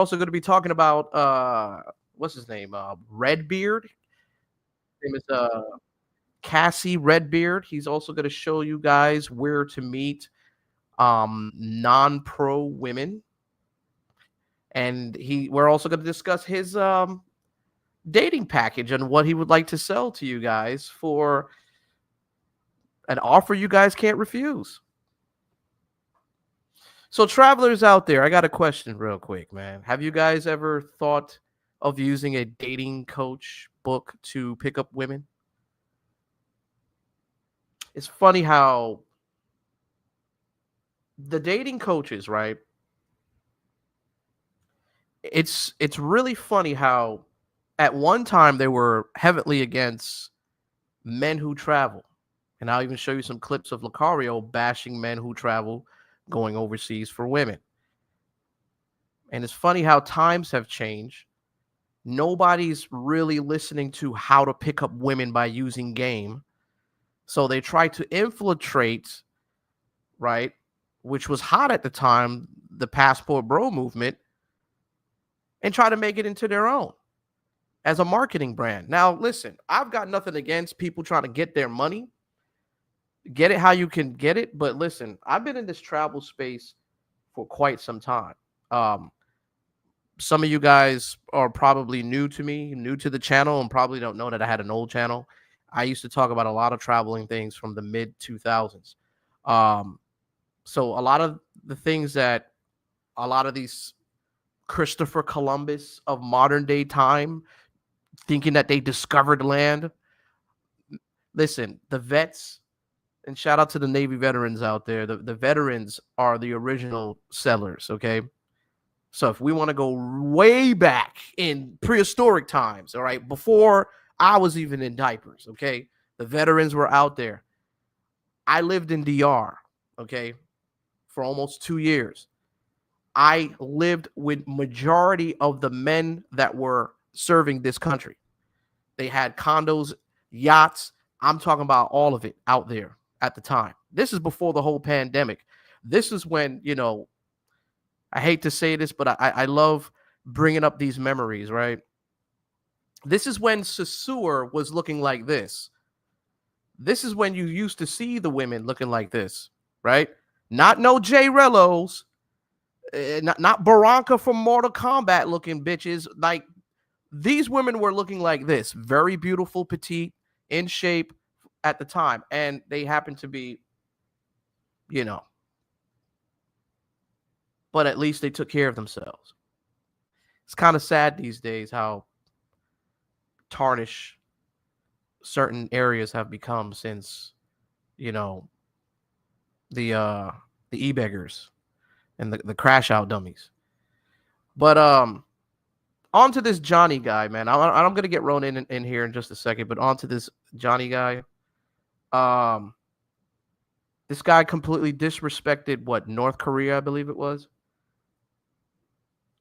Also going to be talking about what's his name? Redbeard. His name is Cassie Redbeard. He's also going to show you guys where to meet non-pro women, and we're also going to discuss his dating package and what he would like to sell to you guys for an offer you guys can't refuse. So, travelers out there, I got a question real quick, man. Have you guys ever thought of using a dating coach book to pick up women? It's funny how the dating coaches, right? It's really funny how at one time they were heavily against men who travel. And I'll even show you some clips of Lucario bashing men who travel going overseas for women. And it's funny how times have changed. Nobody's really listening to how to pick up women by using game. So they try to infiltrate, right, which was hot at the time, the Passport Bro movement, and try to make it into their own as a marketing brand. Now, listen, I've got nothing against people trying to get their money. Get it how you can get it. But listen, I've been in this travel space for quite some time. Um, some of you guys are probably new to me, new to the channel, and probably don't know that I had an old channel. I used to talk about a lot of traveling things from the mid 2000s. Um, so a lot of the things that a lot of these Christopher Columbus of modern day time thinking that they discovered land. Listen, the vets, and shout out to the Navy veterans out there. The veterans are the original settlers, okay? So if we want to go way back in prehistoric times, all right, before I was even in diapers, okay, the veterans were out there. I lived in DR, okay, for almost 2 years. I lived with majority of the men that were serving this country. They had condos, yachts. I'm talking about all of it out there at the time. This is before the whole pandemic. This is when, I hate to say this, but I love bringing up these memories, right? This is when Saussure was looking like this. This is when you used to see the women looking like this, right? Not no J Rellos, not Barranca from Mortal Kombat looking bitches. Like, these women were looking like this, very beautiful, petite, in shape at the time. And they happened to be, you know, but at least they took care of themselves. It's kind of sad these days how tarnished certain areas have become since, you know, the e-beggars and the crash out dummies. But on to this Johnny guy, man. I'm gonna get Ronan in here in just a second, but on to this Johnny guy. This guy completely disrespected what, North Korea, I believe it was.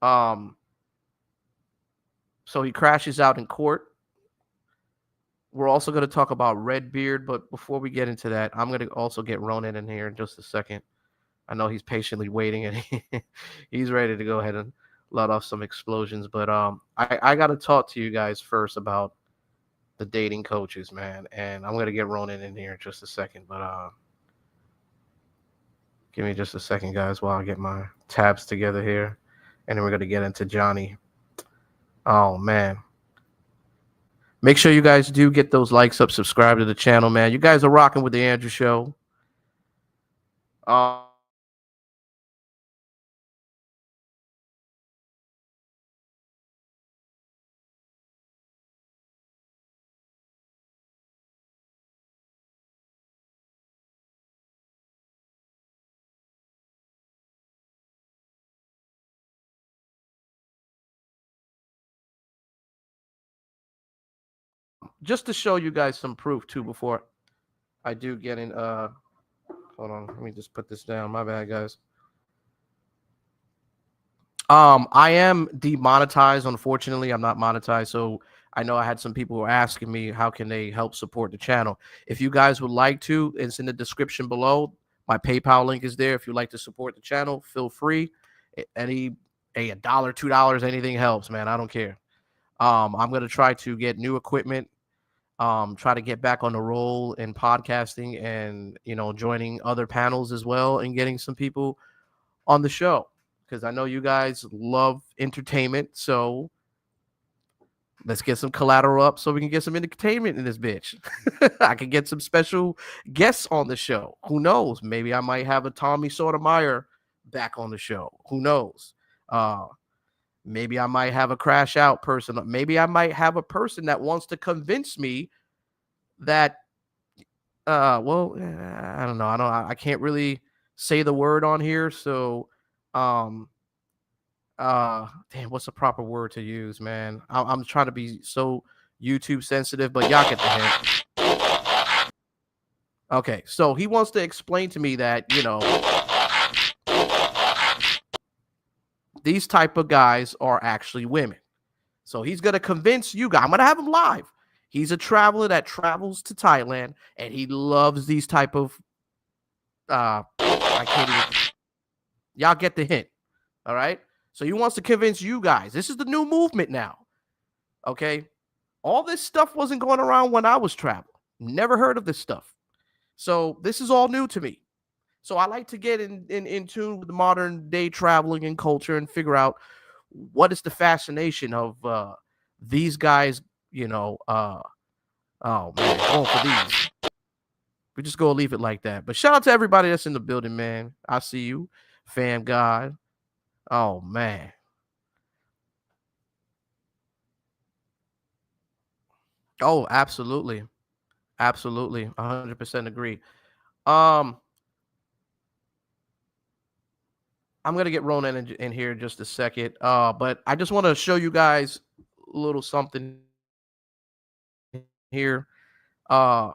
So he crashes out in court. We're also going to talk about Redbeard, but before we get into that, I'm going to also get Ronan in here in just a second. I know he's patiently waiting, and he's ready to go ahead and let off some explosions. But I got to talk to you guys first about the dating coaches, man. And I'm going to get Ronan in here in just a second. But give me just a second, guys, while I get my tabs together here. And then we're going to get into Johnny. Oh, man. Make sure you guys do get those likes up, subscribe to the channel, man. You guys are rocking with the Andrew Show. Just to show you guys some proof too before I do get in. Hold on, let me just put this down. My bad, guys. I am demonetized. Unfortunately, I'm not monetized. So I know I had some people who were asking me how can they help support the channel. If you guys would like to, it's in the description below. My PayPal link is there. If you'd like to support the channel, feel free. Any Hey, $1, $2, anything helps, man. I don't care. I'm gonna try to get new equipment, try to get back on the roll in podcasting and joining other panels as well and getting some people on the show because I know you guys love entertainment. So let's get some collateral up so we can get some entertainment in this bitch. I can get some special guests on the show. Who knows? Maybe I might have a Tommy Sotomayor back on the show. Who knows? Uh, Maybe I might have a crash out person. Maybe I might have a person that wants to convince me that I don't know. I can't really say the word on here. So um damn, what's the proper word to use, man? I'm trying to be so YouTube sensitive, but y'all get the hint. Okay, so he wants to explain to me that, these type of guys are actually women. So he's gonna convince you guys. I'm gonna have him live. He's a traveler that travels to Thailand, and he loves these type of. I can't even. Y'all get the hint. All right. So he wants to convince you guys. This is the new movement now. Okay. All this stuff wasn't going around when I was traveling. Never heard of this stuff. So this is all new to me. So I like to get in tune with the modern day traveling and culture and figure out what is the fascination of these guys, oh man, going for these. We just go leave it like that. But shout out to everybody that's in the building, man. I see you, fam God. Oh man. Oh, absolutely. Absolutely. 100% agree. Um, I'm gonna get Ronan in here in just a second. But I just want to show you guys a little something here. Uh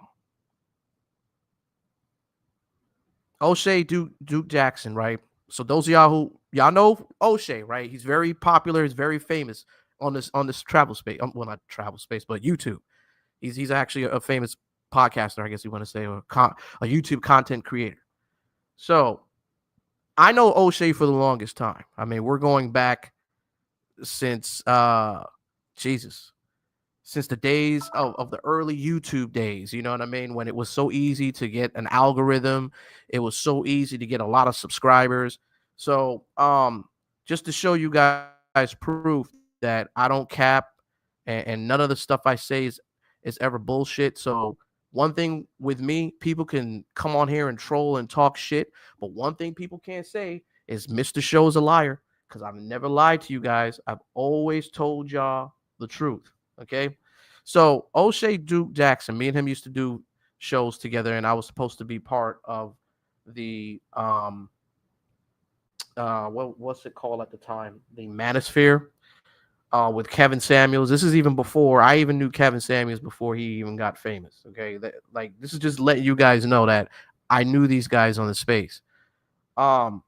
O'Shea Duke Jackson, right? So those of y'all who y'all know O'Shea, right? He's very popular, he's very famous on this travel space. Well, not travel space, but YouTube. He's actually a famous podcaster, I guess you want to say, or a YouTube content creator. So I know O'Shea for the longest time. I mean, we're going back since Jesus, since the days of the early YouTube days, you know what I mean? When it was so easy to get an algorithm, it was so easy to get a lot of subscribers. So just to show you guys proof that I don't cap and none of the stuff I say is ever bullshit. So one thing with me, people can come on here and troll and talk shit, but one thing people can't say is Mr. Show's a liar because I've never lied to you guys. I've always told y'all the truth. Okay. So O'Shea Duke Jackson, me and him used to do shows together, and I was supposed to be part of the what's it called at the time? The Manosphere with Kevin Samuels. This is even before I even knew Kevin Samuels before he even got famous. Okay. Like this is just letting you guys know that I knew these guys on the space. Um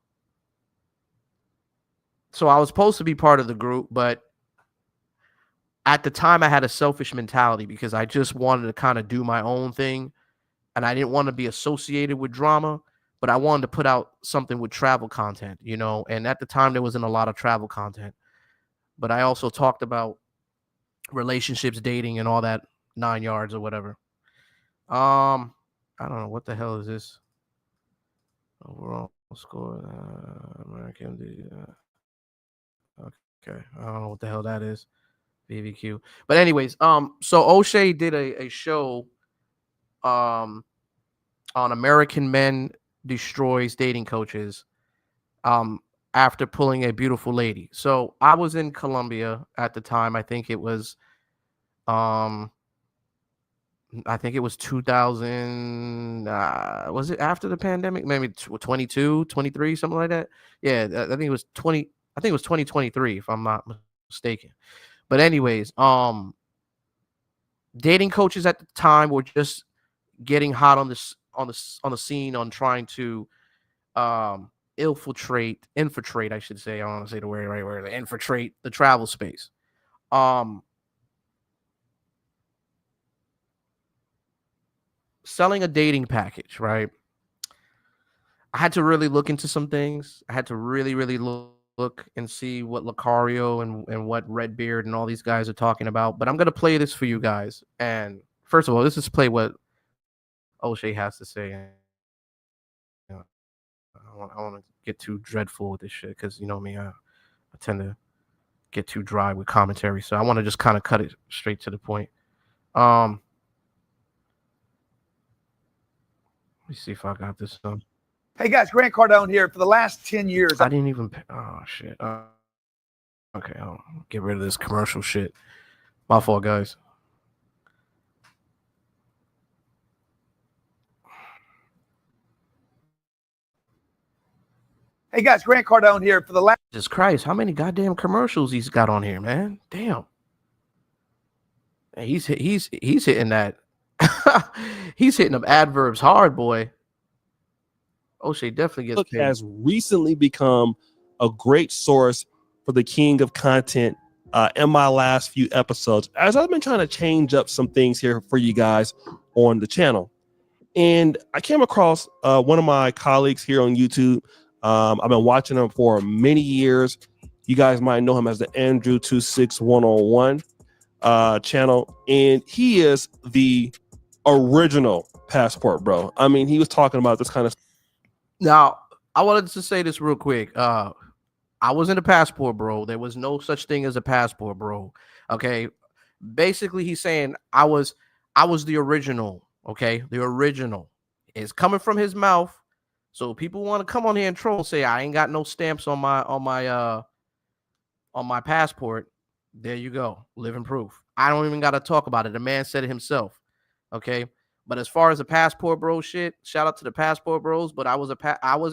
so I was supposed to be part of the group, but at the time I had a selfish mentality because I just wanted to kind of do my own thing and I didn't want to be associated with drama, but I wanted to put out something with travel content, and at the time there wasn't a lot of travel content. But I also talked about relationships, dating and all that 9 yards or whatever. I don't know what the hell is this. Overall score American okay. I don't know what the hell that is. BBQ. But anyways, so O'Shea did a show um on American Men Destroys Dating Coaches um after pulling a beautiful lady. So I was in Colombia at the time. Um I think it was 2000 was it after the pandemic? Maybe 22, 23, something like that. Yeah, I think it was 20 I think it was 2023 if I'm not mistaken. But anyways, dating coaches at the time were just getting hot on the scene on trying to infiltrate, I should say. I don't want to say the word right word, infiltrate the travel space. Um Selling a dating package, right? I had to really look into some things. I had to really, really look look and see what Lucario and what Redbeard and all these guys are talking about. But I'm gonna play this for you guys. And first of all, let's just play what O'Shea has to say. I don't want to get too dreadful with this shit because you know me, I tend to get too dry with commentary. So I want to just kind of cut it straight to the point. Um, let me see if I got this on. Hey guys, Grant Cardone here. For the last 10 years, I didn't even. Oh shit. Okay, I'll get rid of this commercial shit. My fault, guys. Hey guys, Grant Cardone here. For the last Jesus Christ, how many goddamn commercials he's got on here, man? Damn. And he's hitting that. He's hitting them adverbs hard, boy. O'Shea definitely gets paid. Has recently become a great source for the king of content in my last few episodes, as I've been trying to change up some things here for you guys on the channel. And I came across one of my colleagues here on YouTube. I've been watching him for many years. You guys might know him as the Andrew26101 channel. And he is the original passport bro. I mean, he was talking about this kind of. Now, I wanted to say this real quick. I wasn't a passport bro. There was no such thing as a passport bro. Okay. Basically, he's saying I was the original. Okay, the original is coming from his mouth. So people want to come on here and troll and say I ain't got no stamps on my passport. There you go, living proof. I don't even got to talk about it. The man said it himself. Okay, but as far as the passport bro shit, shout out to the passport bros. But I wasn't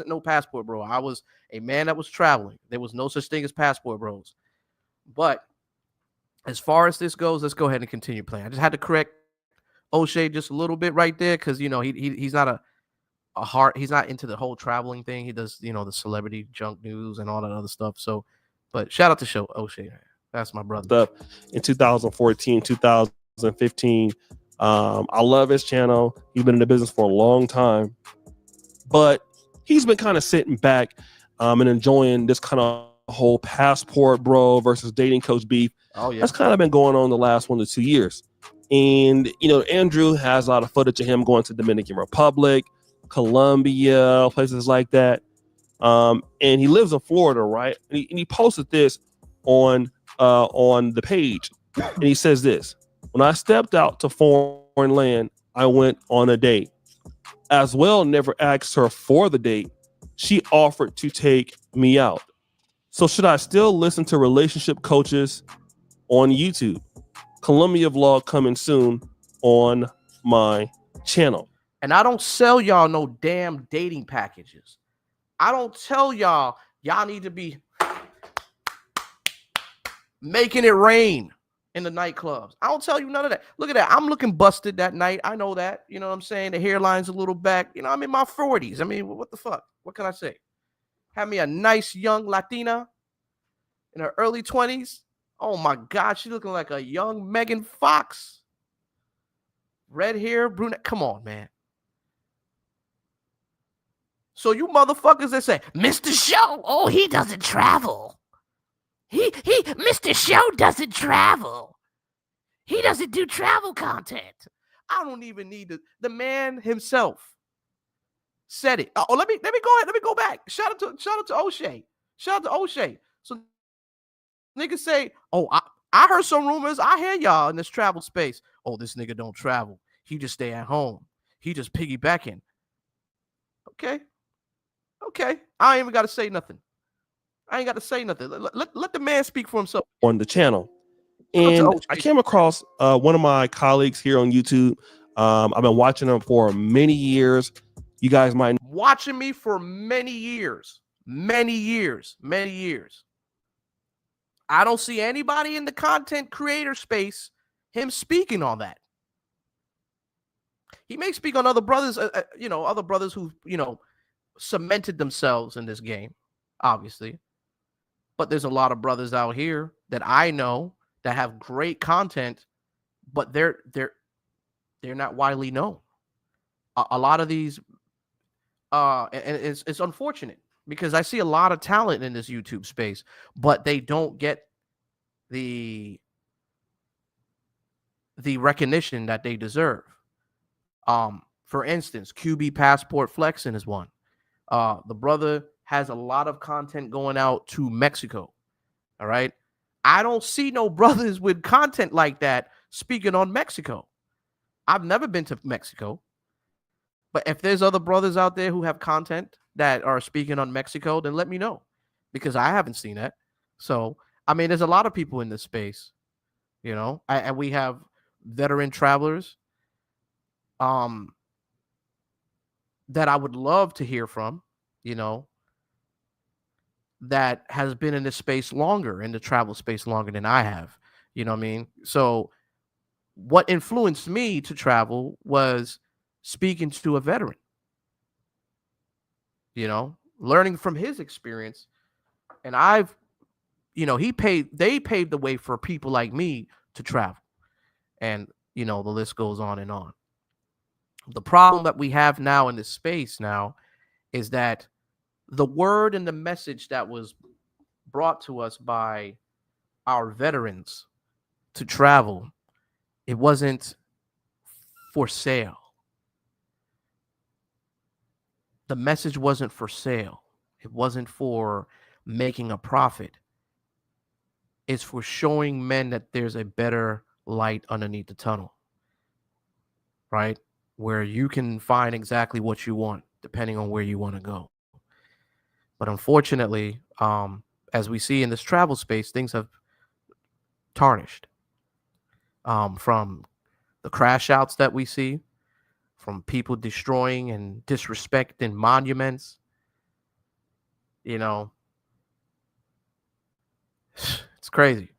no passport bro. I was a man that was traveling. There was no such thing as passport bros. But as far as this goes, let's go ahead and continue playing. I just had to correct O'Shea just a little bit right there because you know he's not he's not into the whole traveling thing. He does the celebrity junk news and all that other stuff. So, but shout out to O'Shea. That's my brother. Stuff in 2014, 2015. I love his channel. He's been in the business for a long time, but he's been kind of sitting back and enjoying this kind of whole passport bro versus dating coach beef. Oh yeah, that's kind of been going on the last 1 to 2 years. And, Andrew has a lot of footage of him going to Dominican Republic, Colombia, places like that. And he lives in Florida, right? And he posted this on the page. And he says this: when I stepped out to foreign land, I went on a date. As well, never asked her for the date. She offered to take me out. So should I still listen to relationship coaches on YouTube? Colombia vlog coming soon on my channel. And I don't sell y'all no damn dating packages. I don't tell y'all need to be making it rain in the nightclubs. I don't tell you none of that. Look at that. I'm looking busted that night. I know that. You know what I'm saying? The hairline's a little back. I'm in my 40s. I mean, what the fuck? What can I say? Have me a nice young Latina in her early 20s. Oh my God, she's looking like a young Megan Fox. Red hair, brunette. Come on, man. So you motherfuckers that say, Mr. Show, oh, he doesn't travel. Mr. Show doesn't travel. He doesn't do travel content. I don't even need the man himself said it. Oh, let me go ahead. Let me go back. Shout out to O'Shea. Shout out to O'Shea. So niggas say, oh, I heard some rumors. I hear y'all in this travel space. Oh, this nigga don't travel. He just stay at home. He just piggybacking. Okay. I ain't even got to say nothing. Let the man speak for himself. On the channel. And I came across one of my colleagues here on YouTube. I've been watching him for many years. You guys might watching me for many years. I don't see anybody in the content creator space him speaking on that. He may speak on other brothers, other brothers who, cemented themselves in this game, obviously. But there's a lot of brothers out here that I know that have great content, but they're not widely known. A lot of these, and it's unfortunate. because I see a lot of talent in this YouTube space, but they don't get the recognition that they deserve. For instance, QB Passport Flexing is one. The brother has a lot of content going out to Mexico. All right. I don't see no brothers with content like that speaking on Mexico. I've never been to Mexico, but if there's other brothers out there who have content that are speaking on Mexico, then let me know, because I haven't seen that. So, I mean, there's a lot of people in this space, and we have veteran travelers that I would love to hear from, that has been in this space longer, in the travel space longer than I have. You know what I mean? So what influenced me to travel was speaking to a veteran, learning from his experience. And they paved the way for people like me to travel. And, the list goes on and on. The problem that we have now in this space now is that the word and the message that was brought to us by our veterans to travel, it wasn't for sale. The message wasn't for sale. It wasn't for making a profit. It's for showing men that there's a better light underneath the tunnel, right? Where you can find exactly what you want, depending on where you want to go. But unfortunately, as we see in this travel space, things have tarnished. From the crash outs that we see, from people destroying and disrespecting monuments, it's crazy.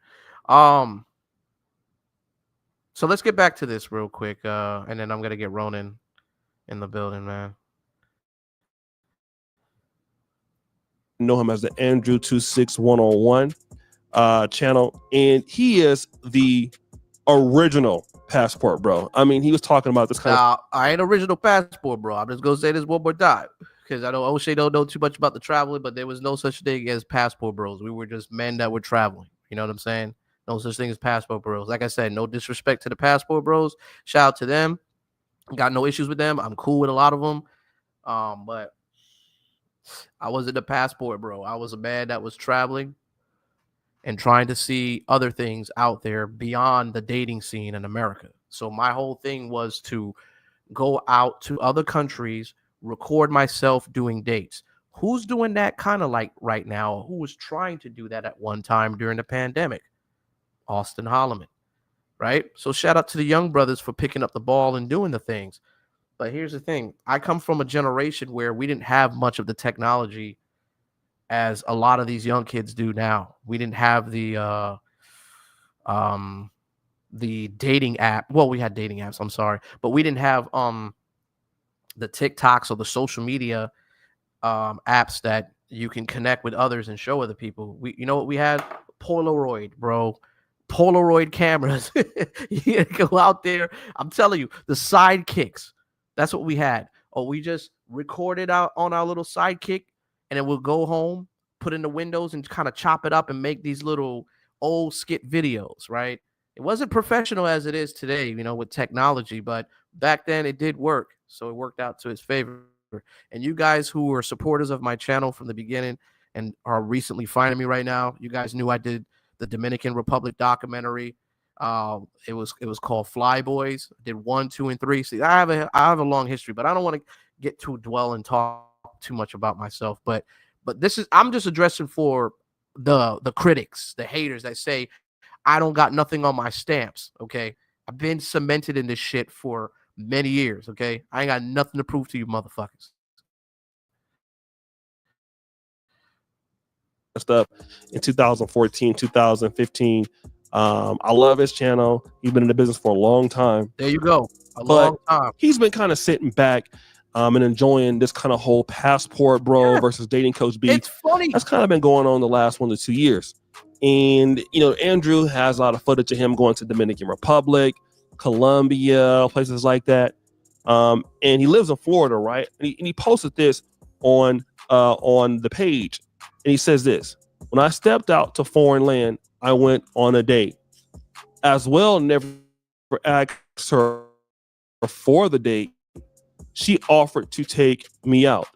So let's get back to this real quick, and then I'm gonna get Ronan in the building, man. Know him as the Andrew 26101 channel, and he is the original passport bro. I mean, he was talking about this kind of. I ain't original passport bro. I'm just gonna say this one more time, because I know O'Shea don't know too much about the traveling, but there was no such thing as passport bros. We were just men that were traveling. You know what I'm saying? No such thing as passport bros. Like I said, no disrespect to the passport bros. Shout out to them. Got no issues with them. I'm cool with a lot of them. But I wasn't a passport bro. I was a man that was traveling and trying to see other things out there beyond the dating scene in America. So my whole thing was to go out to other countries, record myself doing dates. Who's doing that kind of like right now? Who was trying to do that at one time during the pandemic? Austin Holloman, right? So shout out to the young brothers for picking up the ball and doing the things. But here's the thing. I come from a generation where we didn't have much of the technology as a lot of these young kids do now. We didn't have the dating app. Well, we had dating apps, I'm sorry, but we didn't have the TikToks or the social media apps that you can connect with others and show other people. You know what we had? Polaroid, bro. Polaroid cameras. You go out there. I'm telling you, the sidekicks. That's what we had. Or we just recorded out on our little sidekick, and then we'll go home, put in the windows, and kind of chop it up and make these little old skit videos, right? It wasn't professional as it is today, with technology, but back then it did work. So it worked out to its favor. And you guys who were supporters of my channel from the beginning and are recently finding me right now, you guys knew I did the Dominican Republic documentary. It was called Fly Boys. I did 1, 2, and 3. See, I have a long history, but I don't want to get too dwell and talk too much about myself. But I'm just addressing for the critics, the haters that say I don't got nothing on my stamps. Okay, I've been cemented in this shit for many years. Okay, I ain't got nothing to prove to you, motherfuckers. Stuff in 2014, 2015. I love his channel. He's been in the business for a long time. There you go. Long time. He's been kind of sitting back and enjoying this kind of whole passport bro versus dating coach beef. It's funny. That's kind of been going on the last 1 to 2 years. And, Andrew has a lot of footage of him going to Dominican Republic, Colombia, places like that. And he lives in Florida, right? And he posted this on on the page, and he says this: when I stepped out to foreign land, I went on a date. As well, never asked her for the date. She offered to take me out.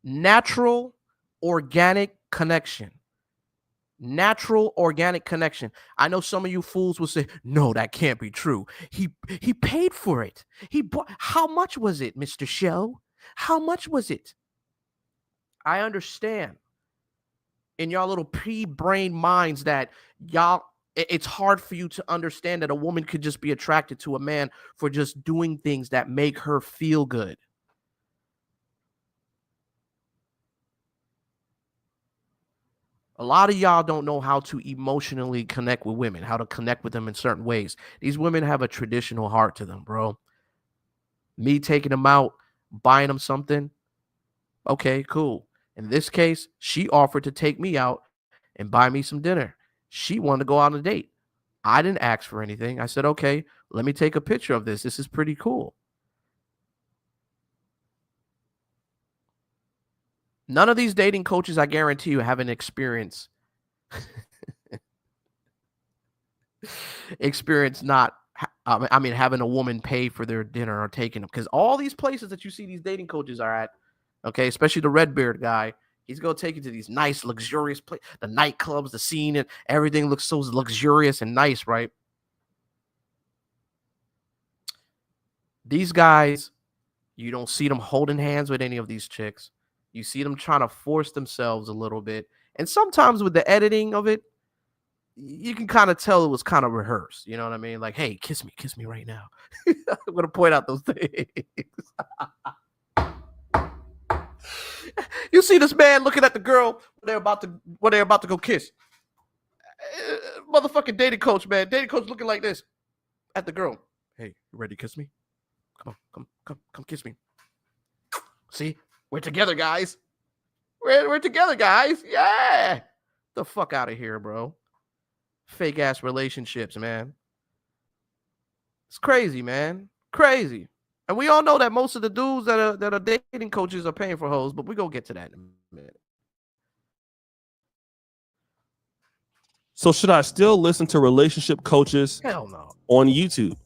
Natural, organic connection. Natural, organic connection. I know some of you fools will say, "No, that can't be true. He paid for it. He bought." How much was it, Mr. Show? How much was it? I understand in y'all little pea-brain minds that y'all, it's hard for you to understand that a woman could just be attracted to a man for just doing things that make her feel good. A lot of y'all don't know how to emotionally connect with women, how to connect with them in certain ways. These women have a traditional heart to them, bro. Me taking them out, buying them something, okay, cool. In this case, she offered to take me out and buy me some dinner. She wanted to go on a date. I didn't ask for anything. I said, okay, let me take a picture of this. This is pretty cool. None of these dating coaches, I guarantee you, have an experience. Having a woman pay for their dinner or taking them. Because all these places that you see these dating coaches are at, okay, especially the Redbeard guy, he's going to take you to these nice, luxurious places, the nightclubs, the scene, and everything looks so luxurious and nice, right? These guys, you don't see them holding hands with any of these chicks. You see them trying to force themselves a little bit. And sometimes with the editing of it, you can kind of tell it was kind of rehearsed. You know what I mean? Like, hey, kiss me right now. I'm going to point out those things. You see this man looking at the girl when they're about to go kiss. Motherfucking dating coach, man. Dating coach looking like this at the girl. Hey, you ready to kiss me? Come on, come kiss me. See? We're together, guys. We're together, guys. Yeah. The fuck out of here, bro. Fake ass relationships, man. It's crazy, man. Crazy. And we all know that most of the dudes that are dating coaches are paying for hoes, but we're gonna get to that in a minute. So should I still listen to relationship coaches? Hell no. On YouTube.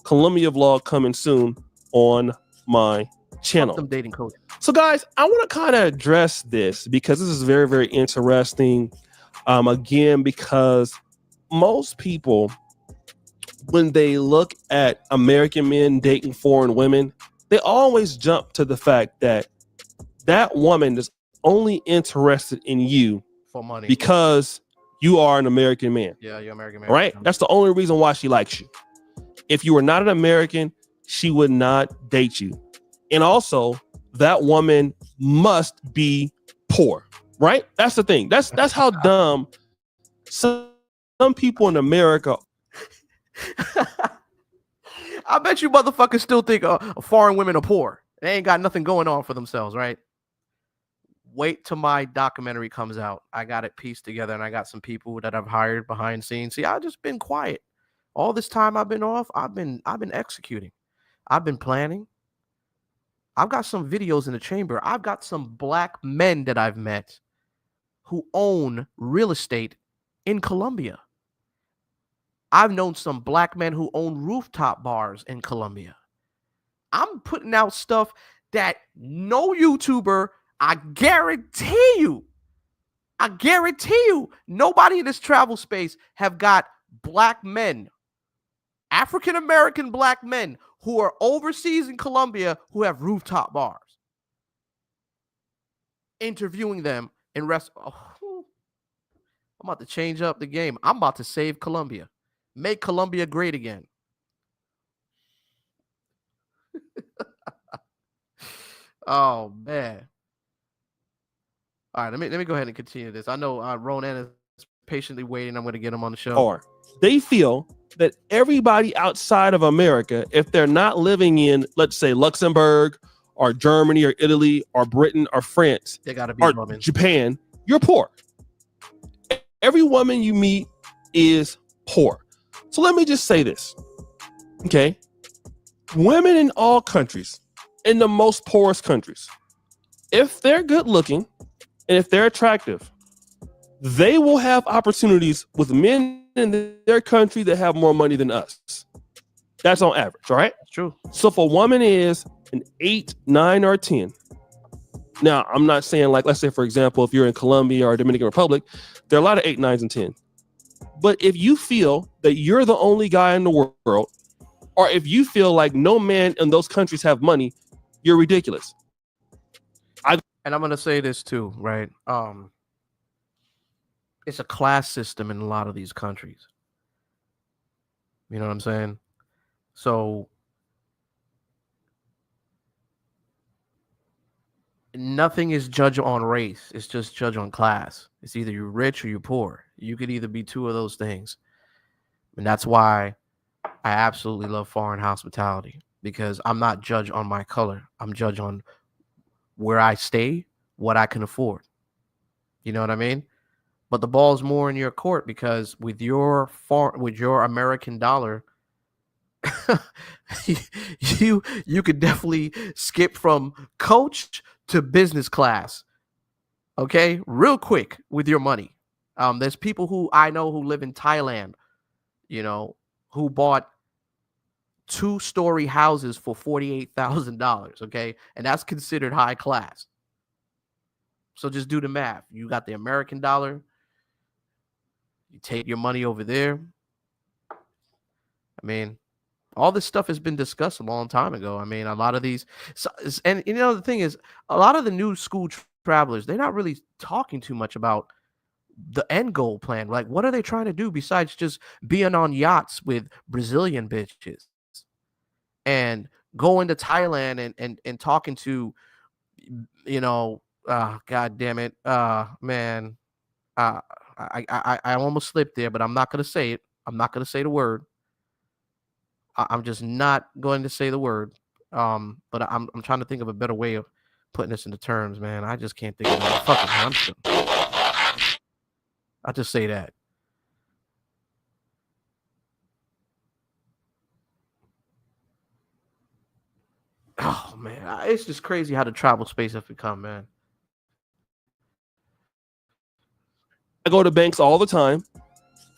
Colombia vlog coming soon on my channel. Them dating coaches. So guys, I want to kind of address this because this is very, very interesting. Again, because most people, when they look at American men dating foreign women, they always jump to the fact that that woman is only interested in you for money because you are an American man. Yeah, you're American man. Right? That's the only reason why she likes you. If you were not an American, she would not date you. And also, that woman must be poor, right? That's the thing. That's how dumb some people in America. I bet you motherfuckers still think foreign women are poor. They ain't got nothing going on for themselves, right? Wait till my documentary comes out. I got it pieced together, and I got some people that I've hired behind scenes. See, I've just been quiet. All this time I've been off, I've been executing. I've been planning. I've got some videos in the chamber. I've got some black men that I've met who own real estate in Colombia. I've known some black men who own rooftop bars in Colombia. I'm putting out stuff that no YouTuber, I guarantee you, nobody in this travel space have got black men, African-American black men who are overseas in Colombia who have rooftop bars. Interviewing them in I'm about to change up the game. I'm about to save Colombia. Make Colombia great again. Oh, man. All right, let me go ahead and continue this. I know Ronan is patiently waiting. I'm going to get him on the show. Or they feel that everybody outside of America, if they're not living in, let's say, Luxembourg or Germany or Italy or Britain or France, they gotta be or women. Japan, you're poor. Every woman you meet is poor. So let me just say this, okay? Women in all countries, in the most poorest countries, if they're good looking And if they're attractive, they will have opportunities with men in their country that have more money than us. That's on average, all right? That's true. So if a woman is an 8, 9, or 10, now I'm not saying, like, let's say, for example, if you're in Colombia or Dominican Republic, there are a lot of 8, 9s, and 10. But if you feel that you're the only guy in the world, or if you feel like no man in those countries have money, you're ridiculous. And I'm gonna say this too, right? It's a class system in a lot of these countries. You know what I'm saying? So nothing is judged on race. It's just judged on class. It's either you're rich or you're poor. You could either be two of those things. And that's why I absolutely love foreign hospitality, because I'm not judged on my color. I'm judged on where I stay, what I can afford. You know what I mean? But the ball's more in your court, because with your American dollar, you could definitely skip from coach to business class. Okay, real quick with your money. There's people who I know who live in Thailand, you know, who bought 2-story houses for $48,000. Okay, and that's considered high class. So just do the math. You got the American dollar. You take your money over there. I mean, all this stuff has been discussed a long time ago. I mean, a lot of these, and you know, the thing is, a lot of the new school travelers, they're not really talking too much about the end goal plan. Like, what are they trying to do besides just being on yachts with Brazilian bitches and going to Thailand and talking to, you know, God damn it, man, I almost slipped there, but I'm not gonna say it. I'm not gonna say the word. I'm just not going to say the word. But I'm trying to think of a better way of putting this into terms, man. I just can't think of it. Fucking hamster. I'll just say that. Oh man, it's just crazy how the travel space has become, man. I go to banks all the time,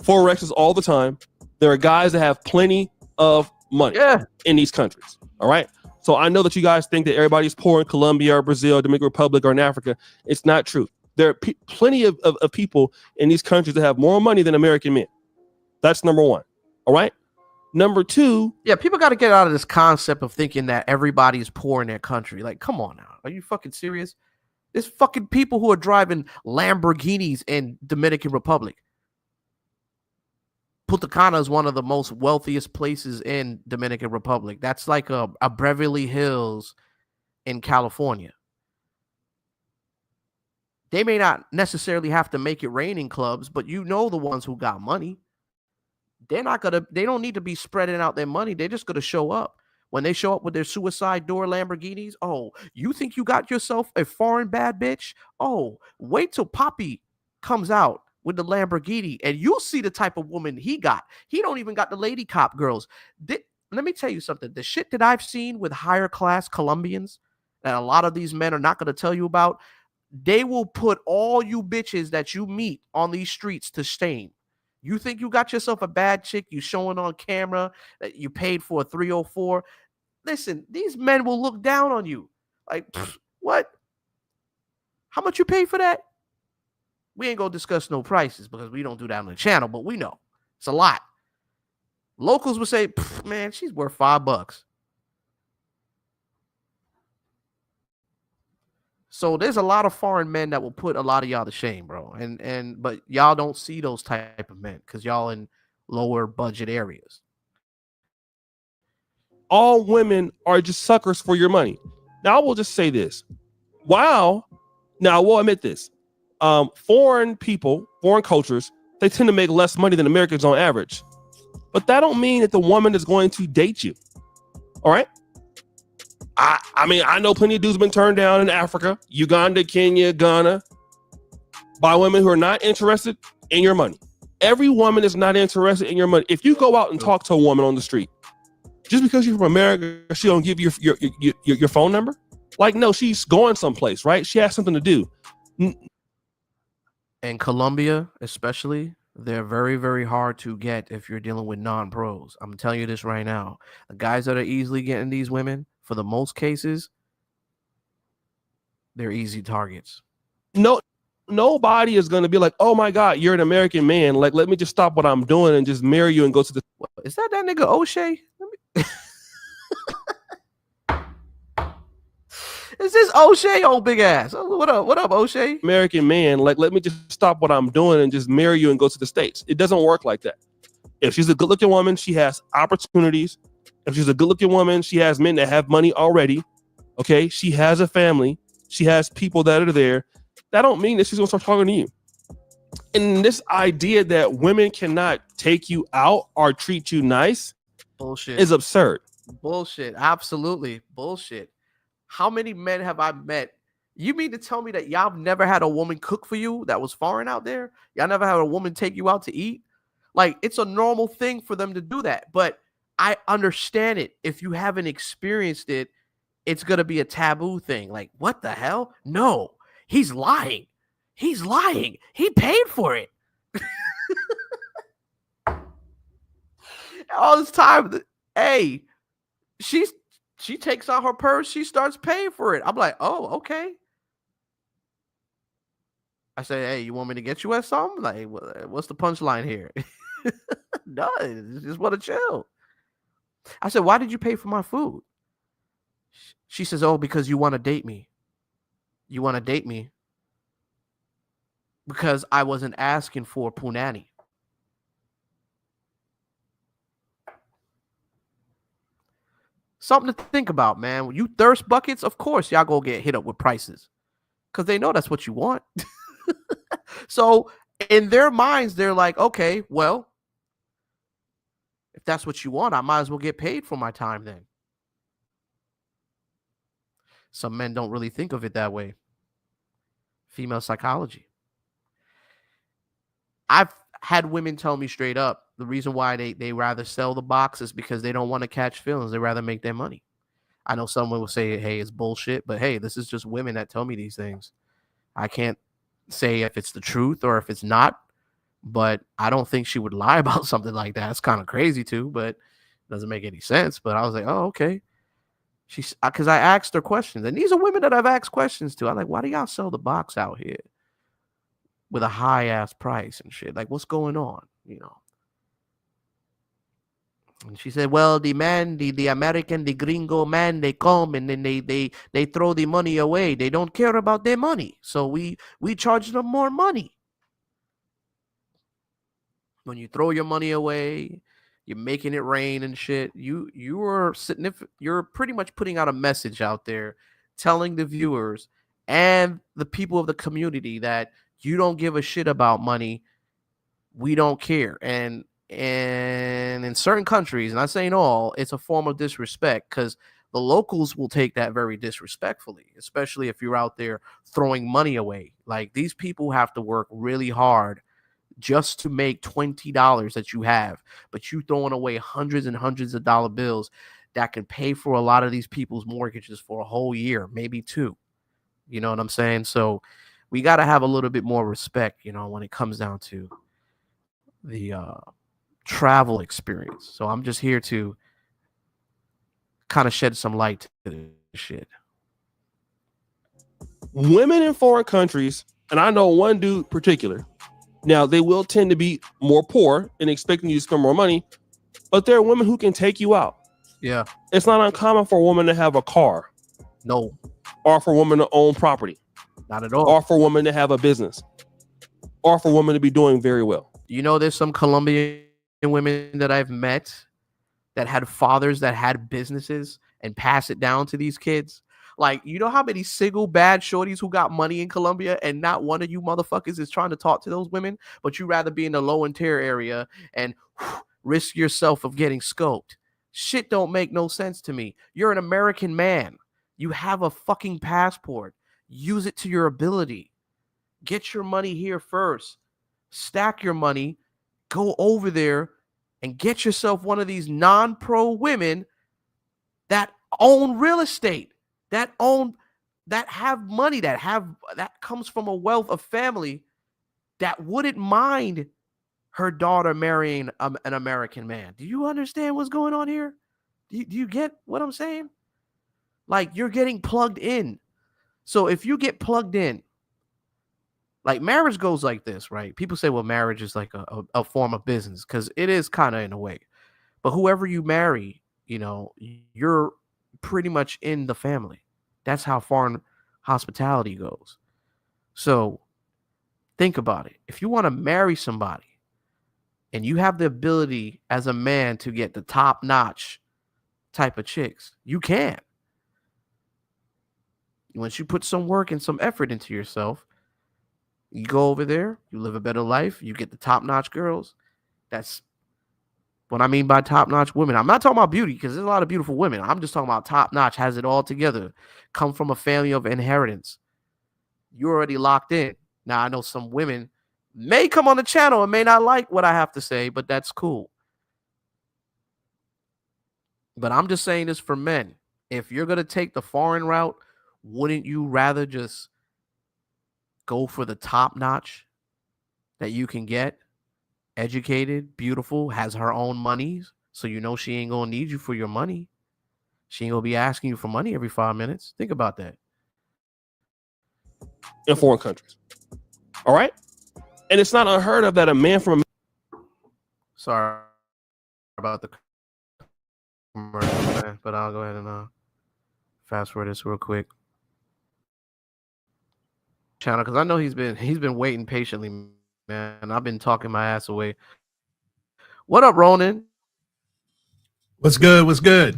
Forexes all the time. There are guys that have plenty of money in these countries. All right. So I know that you guys think that everybody's poor in Colombia or Brazil, Dominican Republic, or in Africa. It's not true. There are plenty of people in these countries that have more money than American men. That's number one. All right. Number two. Yeah, people got to get out of this concept of thinking that everybody's poor in their country. Like, come on now. Are you fucking serious? There's fucking people who are driving Lamborghinis in Dominican Republic. Punta Cana is one of the most wealthiest places in Dominican Republic. That's like a Beverly Hills in California. They may not necessarily have to make it rain in clubs, but you know the ones who got money. They don't need to be spreading out their money. They're just gonna show up. When they show up with their suicide door Lamborghinis, oh, you think you got yourself a foreign bad bitch? Oh, wait till Poppy comes out with the Lamborghini and you'll see the type of woman he got. He don't even got the lady cop girls. Let me tell you something. The shit that I've seen with higher class Colombians that a lot of these men are not going to tell you about, they will put all you bitches that you meet on these streets to shame. You think you got yourself a bad chick, you showing on camera that you paid for a 304. Listen, these men will look down on you. Like, what? How much you pay for that? We ain't gonna discuss no prices because we don't do that on the channel, but we know it's a lot. Locals would say, man, she's worth $5. So there's a lot of foreign men that will put a lot of y'all to shame, bro. But y'all don't see those type of men because y'all in lower budget areas. All women are just suckers for your money. Now I will just say this. Wow. Now I will admit this. Foreign people, foreign cultures, they tend to make less money than Americans on average. But that don't mean that the woman is going to date you. All right. I mean, I know plenty of dudes have been turned down in Africa, Uganda, Kenya, Ghana, by women who are not interested in your money. Every woman is not interested in your money. If you go out and talk to a woman on the street, just because you're from America, she don't give you your phone number? Like, no, she's going someplace, right? She has something to do. In Colombia, especially, they're very, very hard to get if you're dealing with non-pros. I'm telling you this right now. The guys that are easily getting these women, for the most cases, they're easy targets. No, nobody is going to be like, oh my God, you're an American man. Like, let me just stop what I'm doing and just marry you and go to the. What, is that nigga O'Shea? Is this O'Shea, old big ass? What up? What up, O'Shea? American man, like, let me just stop what I'm doing and just marry you and go to the States. It doesn't work like that. If she's a good looking woman, she has opportunities. If she's a good looking woman, she has men that have money already. Okay. She has a family. She has people that are there. That don't mean that she's going to start talking to you. And this idea that women cannot take you out or treat you nice Bullshit. is absurd. Bullshit. Absolutely bullshit. How many men have I met? You mean to tell me that y'all never had a woman cook for you that was foreign out there? Y'all never had a woman take you out to eat? Like, it's a normal thing for them to do that. But I understand it. If you haven't experienced it, it's going to be a taboo thing. Like, what the hell? No, he's lying. He's lying. He paid for it. All this time, hey, she takes out her purse. She starts paying for it. I'm like, oh, okay. I say, hey, you want me to get you at something? Like, what's the punchline here? No, just want to chill. I said, why did you pay for my food? She says, oh, because you want to date me. You want to date me because I wasn't asking for punani. Something to think about, man. When you thirst buckets, of course, y'all gonna get hit up with prices because they know that's what you want. So in their minds, they're like, okay, well, if that's what you want, I might as well get paid for my time then. Some men don't really think of it that way. Female psychology. I've had women tell me straight up the reason why they rather sell the box is because they don't want to catch feelings. They rather make their money. I know someone will say, hey, it's bullshit, but hey, this is just women that tell me these things. I can't say if it's the truth or if it's not, but I don't think she would lie about something like that. It's kind of crazy too, but it doesn't make any sense. But I was like, oh, okay. She's because I asked her questions, and these are women that I've asked questions to. I'm like, why do y'all sell the box out here with a high ass price and shit? Like, what's going on? You know. And she said, well, the man, the American, the gringo man, they come and then they throw the money away. They don't care about their money. So we charge them more money. When you throw your money away, you're making it rain and shit. You're pretty much putting out a message out there telling the viewers and the people of the community that you don't give a shit about money. We don't care. And in certain countries, not saying all, it's a form of disrespect because the locals will take that very disrespectfully, especially if you're out there throwing money away. Like, these people have to work really hard just to make $20 that you have, but you throwing away hundreds and hundreds of dollar bills that can pay for a lot of these people's mortgages for a whole year, maybe two. You know what I'm saying? So we got to have a little bit more respect, you know, when it comes down to the travel experience. So I'm just here to kind of shed some light to this shit. Women in foreign countries, and I know one dude particular. Now, they will tend to be more poor and expecting you to spend more money, but there are women who can take you out. Yeah. It's not uncommon for a woman to have a car. No. Or for a woman to own property. Not at all. Or for a woman to have a business. Or for a woman to be doing very well. You know, there's some Colombian women that I've met that had fathers that had businesses and pass it down to these kids. Like, you know how many single bad shorties who got money in Colombia and not one of you motherfuckers is trying to talk to those women, but you rather be in the low and tier area and risk yourself of getting scoped. Shit don't make no sense to me. You're an American man. You have a fucking passport. Use it to your ability. Get your money here first. Stack your money. Go over there and get yourself one of these non-pro women that own real estate. That have money, that comes from a wealth of family, that wouldn't mind her daughter marrying an American man. Do you understand what's going on here? Do you get what I'm saying? Like, you're getting plugged in. So if you get plugged in, like, marriage goes like this, right? People say, well, marriage is like a form of business, because it is kind of in a way. But whoever you marry, you're pretty much in the family. That's how foreign hospitality goes. So think about it. If you want to marry somebody and you have the ability as a man to get the top-notch type of chicks, you can. Once you put some work and some effort into yourself, you go over there, you live a better life, you get the top-notch girls. That's what I mean by top-notch women. I'm not talking about beauty, because there's a lot of beautiful women. I'm just talking about top-notch, has it all together, come from a family of inheritance. You're already locked in. Now, I know some women may come on the channel and may not like what I have to say, but that's cool. But I'm just saying this for men. If you're going to take the foreign route, wouldn't you rather just go for the top-notch that you can get? Educated, beautiful, has her own monies, so you know she ain't gonna need you for your money. She ain't gonna be asking you for money every 5 minutes. Think about that. In foreign countries. All right? And it's not unheard of that a man from... Sorry about the commercial, but I'll go ahead and fast forward this real quick. Channel, because I know he's been waiting patiently, man. I've been talking my ass away. What up, Ronan? What's good? What's good?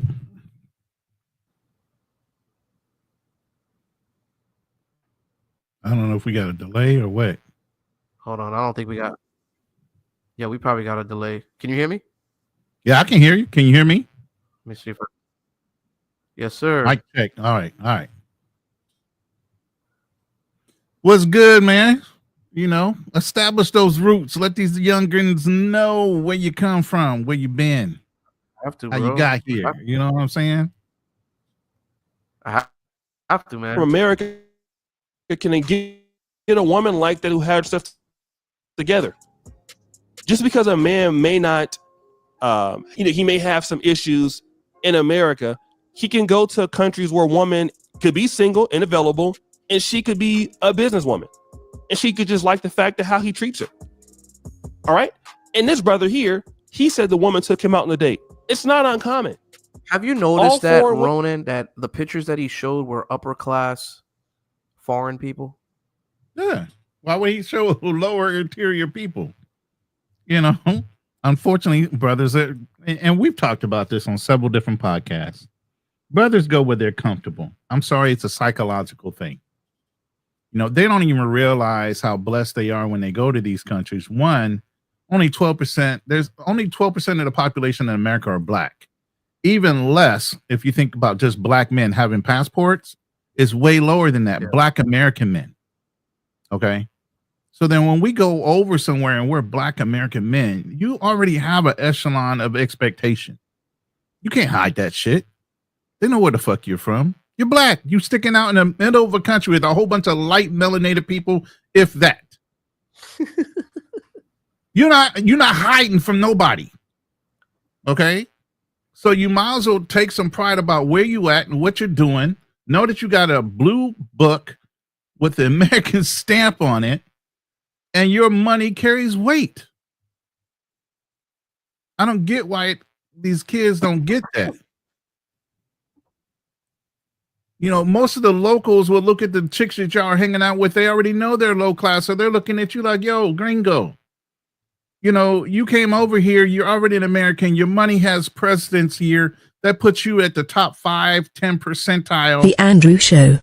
I don't know if we got a delay or what. Hold on. I don't think we got... Yeah, we probably got a delay. Can you hear me? Yeah, I can hear you. Can you hear me? Let me see if I... Yes, sir. Mic check. All right. All right. What's good, man? You know, establish those roots. Let these youngins know where you come from, where you been, I have to, how bro. you got here. You know what I'm saying? I have to, man. From America, can they get a woman like that who had stuff together? Just because a man may not, he may have some issues in America, he can go to countries where a woman could be single and available, and she could be a businesswoman, and she could just like the fact of how he treats her. All right. And this brother here, he said the woman took him out on a date. It's not uncommon. Have you noticed that, Ronan, that the pictures that he showed were upper class foreign people? Yeah. Why would he show lower interior people? You know, unfortunately, brothers, and we've talked about this on several different podcasts. Brothers go where they're comfortable. I'm sorry, it's a psychological thing. You know, they don't even realize how blessed they are when they go to these countries. One, only 12%. There's only 12% of the population in America are black. Even less, if you think about just black men having passports, is way lower than that. Yeah. Black American men. Okay. So then when we go over somewhere and we're black American men, you already have an echelon of expectation. You can't hide that shit. They know where the fuck you're from. You're black. You sticking out in the middle of a country with a whole bunch of light melanated people, if that. You're not hiding from nobody. Okay? So you might as well take some pride about where you at and what you're doing. Know that you got a blue book with the American stamp on it, and your money carries weight. I don't get why these kids don't get that. You know, most of the locals will look at the chicks that y'all are hanging out with. They already know they're low class, so they're looking at you like, yo, gringo. You know, you came over here. You're already an American. Your money has precedence here. That puts you at the top 5, 10 percentile. The Andrew Show.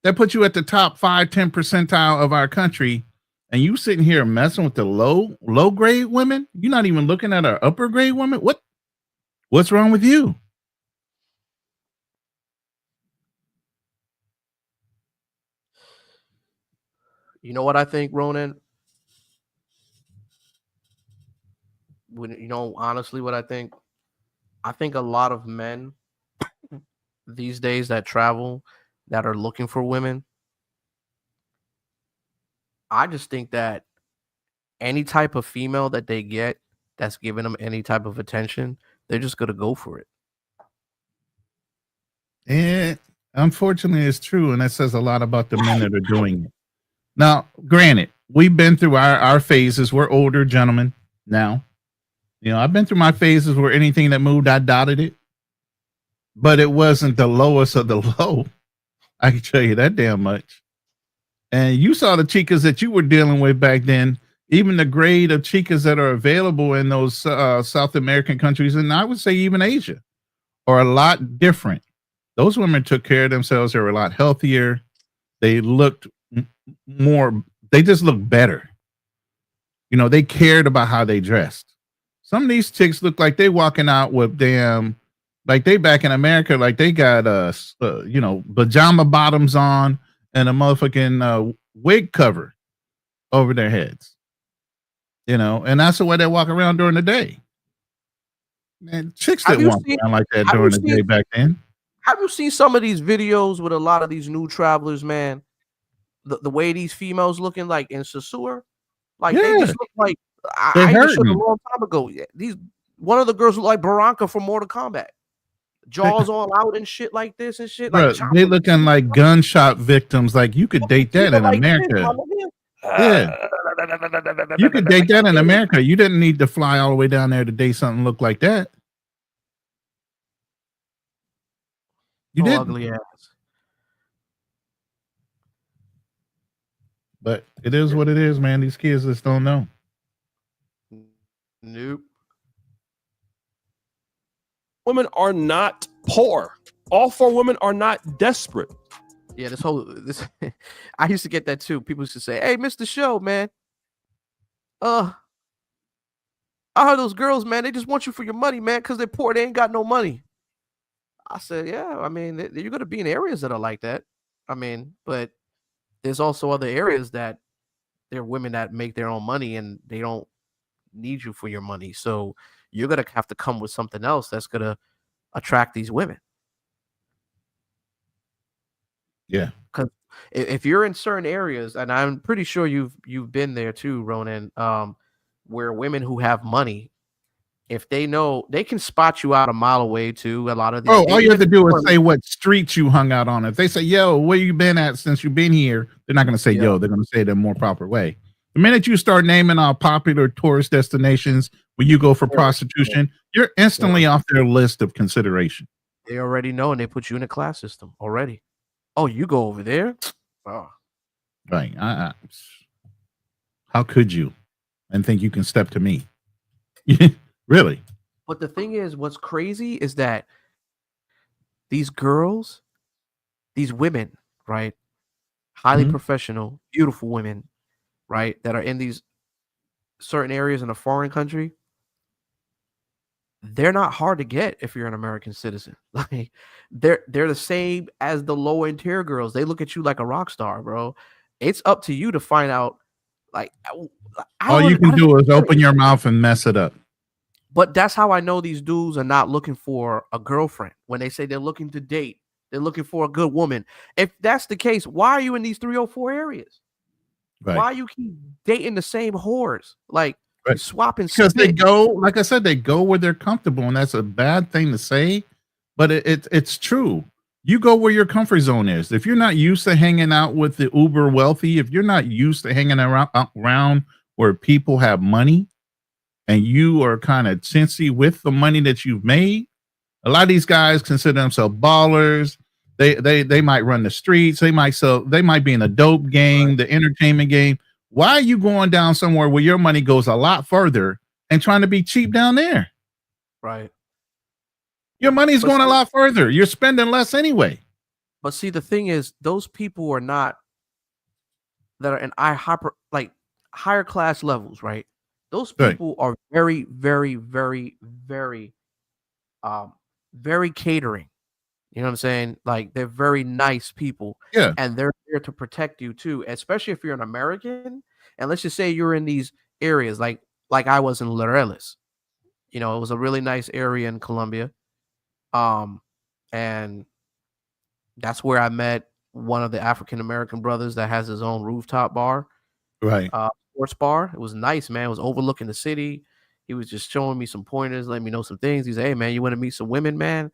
That puts you at the top 5, 10 percentile of our country. And you sitting here messing with the low grade women. You're not even looking at our upper grade women. What's wrong with you? You know what I think, Ronan? Honestly, what I think a lot of men these days that travel, that are looking for women, I just think that any type of female that they get that's giving them any type of attention, they're just gonna go for it. And unfortunately, it's true, and that says a lot about the men that are doing it. Now, granted, we've been through our phases. We're older gentlemen now. You know, I've been through my phases where anything that moved, I dotted it, but it wasn't the lowest of the low. I can tell you that damn much. And you saw the chicas that you were dealing with back then, even the grade of chicas that are available in those South American countries, and I would say even Asia, are a lot different. Those women took care of themselves. They were a lot healthier. They looked more, they just looked better. You know, they cared about how they dressed. Some of these chicks look like they walking out with damn, like they back in America, like they got you know, pajama bottoms on and a motherfucking wig cover over their heads. You know, and that's the way they walk around during the day. Man, chicks Have didn't you walk seen? around like that Have you during the day seen? back then. Have you seen some of these videos with a lot of these new travelers, man? The way these females looking like in Sasur, like they Yeah, just look like they I even showed a hurting. long time ago. Yeah, these one of the girls look like Barranca from Mortal Kombat, They, jaws all out and shit like this and shit, like bro, they chopping. looking like gunshot victims. Like you could date that in Like this, America. mama, Yeah, you could date that in yeah. America. You didn't need to fly all the way down there to date something look like that. You So didn't. ugly ass. But it is what it is, man. These kids just don't know. Nope. Women are not poor. All 4 women are not desperate. Yeah, this I used to get that too. People used to say, "Hey, Mr. Show, man. I heard those girls, man, they just want you for your money, man, because they're poor. They ain't got no money." I said, "Yeah, I mean, you're gonna be in areas that are like that. I mean, but there's also other areas that there are women that make their own money and they don't need you for your money. So you're gonna have to come with something else that's gonna attract these women. Yeah. Because if you're in certain areas, and I'm pretty sure you've been there too, Ronan, where women who have money, if they know, they can spot you out a mile away too. A lot of these, Oh, all you even have if to do is you're, say what street you hung out on. If they say, "Yo, where you been at since you've been here?" They're not going to say, yeah, "Yo." They're going to say it in a more proper way. The minute you start naming our popular tourist destinations where you go for yeah, prostitution, you're instantly off their list of consideration. they already know, and they put you in a class system already. Oh, you go over there? Oh, Right? How could you and think you can step to me? Really? but the thing is, what's crazy is that these girls, these women, right? Highly Mhm. professional, beautiful women, right? That are in these certain areas in a foreign country, they're not hard to get if you're an American citizen. Like they're the same as the lower end tier girls. They look at you like a rock star, bro. It's up to you to find out. Like All you I can don't do is get open it. your mouth and mess it up. But that's how I know these dudes are not looking for a girlfriend. When they say they're looking to date, they're looking for a good woman. If that's the case, why are you in these 304 areas? Right. Why you keep dating the same whores? Like Right. swapping Because they spit. go, like I said, they go where they're comfortable, and that's a bad thing to say, but it's true. You go where your comfort zone is. If you're not used to hanging out with the uber wealthy, if you're not used to hanging around where people have money, and you are kind of chintzy with the money that you've made, a lot of these guys consider themselves ballers. They might run the streets. They might be in the dope game, the entertainment game. Why are you going down somewhere where your money goes a lot further and trying to be cheap down there? Right. Your money's But going a see, lot further. You're spending less anyway. the thing is, those people are not that are in higher class levels, right? Those Right. people are very, very, very, very, um, very catering. You know what I'm saying? Like they're very nice people, Yeah. and they're there to protect you too. Especially if you're an American, and let's just say you're in these areas, like I was in Laureles. You know, it was a really nice area in Colombia, um, and that's where I met one of the African American brothers that has his own rooftop bar. Right. Sports bar. It was nice, man. It was overlooking the city. He was just showing me some pointers, letting me know some things. He said, "Hey, man, you want to meet some women, man?"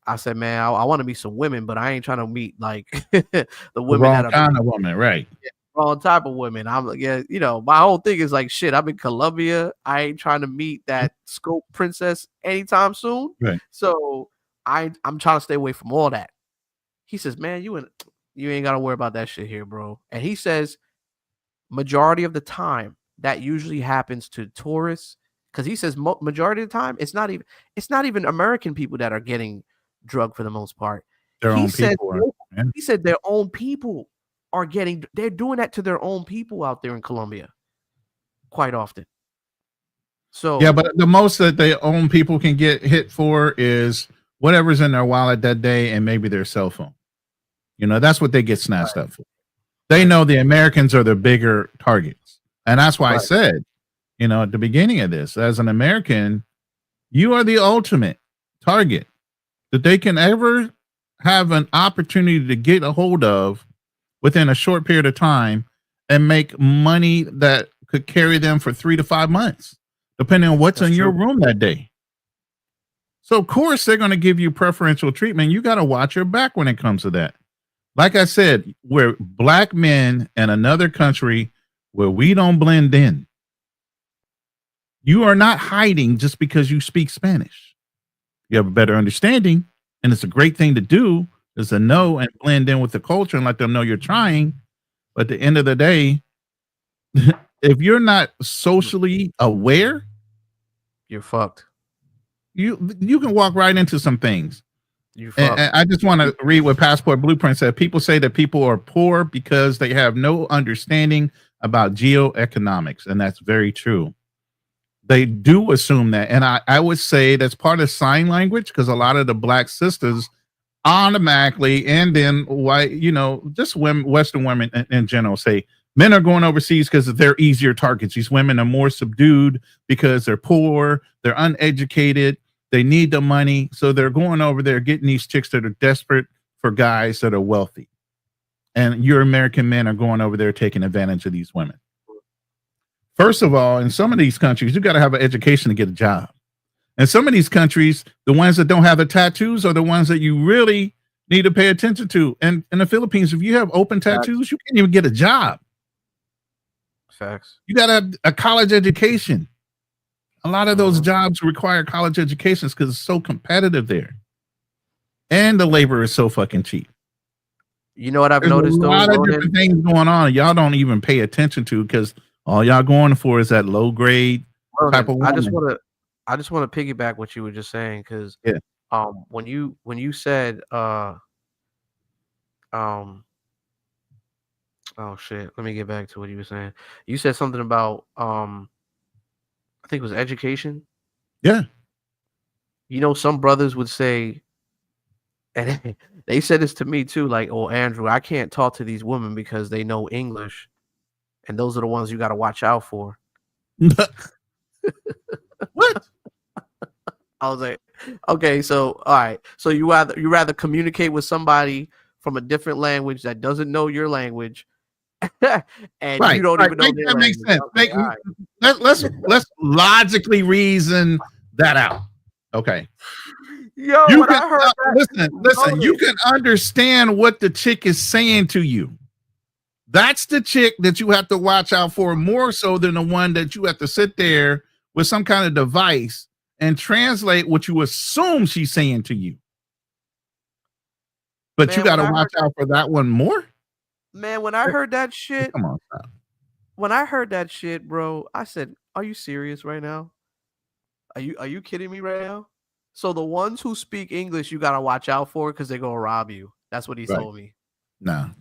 I said, "Man, I want to meet some women, but I ain't trying to meet like the The women wrong that are kind of woman. Right. wrong type of women." I'm like, yeah, my whole thing is like, shit. I'm in Colombia. I ain't trying to meet that scope princess anytime soon. Right. So I'm trying to stay away from all that. He says, "Man, you ain't got to worry about that shit here, bro." And he says, majority of the time, that usually happens to tourists, because he says majority of the time, it's not even American people that are getting drugged for the most part. Their He own said people are. Man. he said their own people they're doing that to their own people out there in Colombia quite often. So Yeah, but the most that their own people can get hit for is whatever's in their wallet that day and maybe their cell phone. That's what they get snatched up for. They Right. know the Americans are the bigger targets. And that's why I Right. said, at the beginning of this, as an American, you are the ultimate target that they can ever have an opportunity to get a hold of within a short period of time and make money that could carry them for 3 to 5 months, depending on what's That's in your true. room that day. So, of course, they're going to give you preferential treatment. You got to watch your back when it comes to that. Like I said, we're black men in another country where we don't blend in. You are not hiding just because you speak Spanish. You have a better understanding, and it's a great thing to do is to know and blend in with the culture and let them know you're trying. But at the end of the day, if you're not socially aware, You're fucked. you can walk right into some things. You And fucked. I just want to read what Passport Blueprint said. People say that people are poor because they have no understanding about geoeconomics, and that's very true. They do assume that, and I would say that's part of sign language, because a lot of the black sisters automatically, and then white, just women, Western women in general, say men are going overseas because they're easier targets. These women are more subdued because they're poor, they're uneducated, they need the money, so they're going over there getting these chicks that are desperate for guys that are wealthy. And your American men are going over there taking advantage of these women. First of all, in some of these countries, you got to have an education to get a job. In some of these countries, the ones that don't have the tattoos are the ones that you really need to pay attention to. And in the Philippines, if you have open tattoos, you can't even get a job. Facts. You got to have a college education. A lot of those jobs require college educations because it's so competitive there. And the labor is so fucking cheap. You know what I've There's noticed a though, lot of Ronan? different things going on. Y'all don't even pay attention to because all y'all going for is that low grade type of Ronan, woman. I just want to piggyback what you were just saying, because Yeah. when you said oh shit, let me get back to what you were saying. You said something about I think it was education. Yeah. Some brothers would say, and they said this to me too, like, "Oh, Andrew, I can't talk to these women because they know English, and those are the ones you got to watch out for." What? I was like, okay, so all right, so you rather communicate with somebody from a different language that doesn't know your language, and you don't even know Make their that make language. sense. Okay, all right. Let's logically reason that out. Okay. Yo, You when can I heard that, listen. You can understand what the chick is saying to you. That's the chick that you have to watch out for more so than the one that you have to sit there with some kind of device and translate what you assume she's saying to you. But you man, got to watch out for that one more. man, when I heard that shit, Come on, stop. when I heard that shit, bro, I said, "Are you serious right now? Are you kidding me right now?" So the ones who speak English, you gotta watch out for because they're gonna rob you. That's what he Right. told me. No.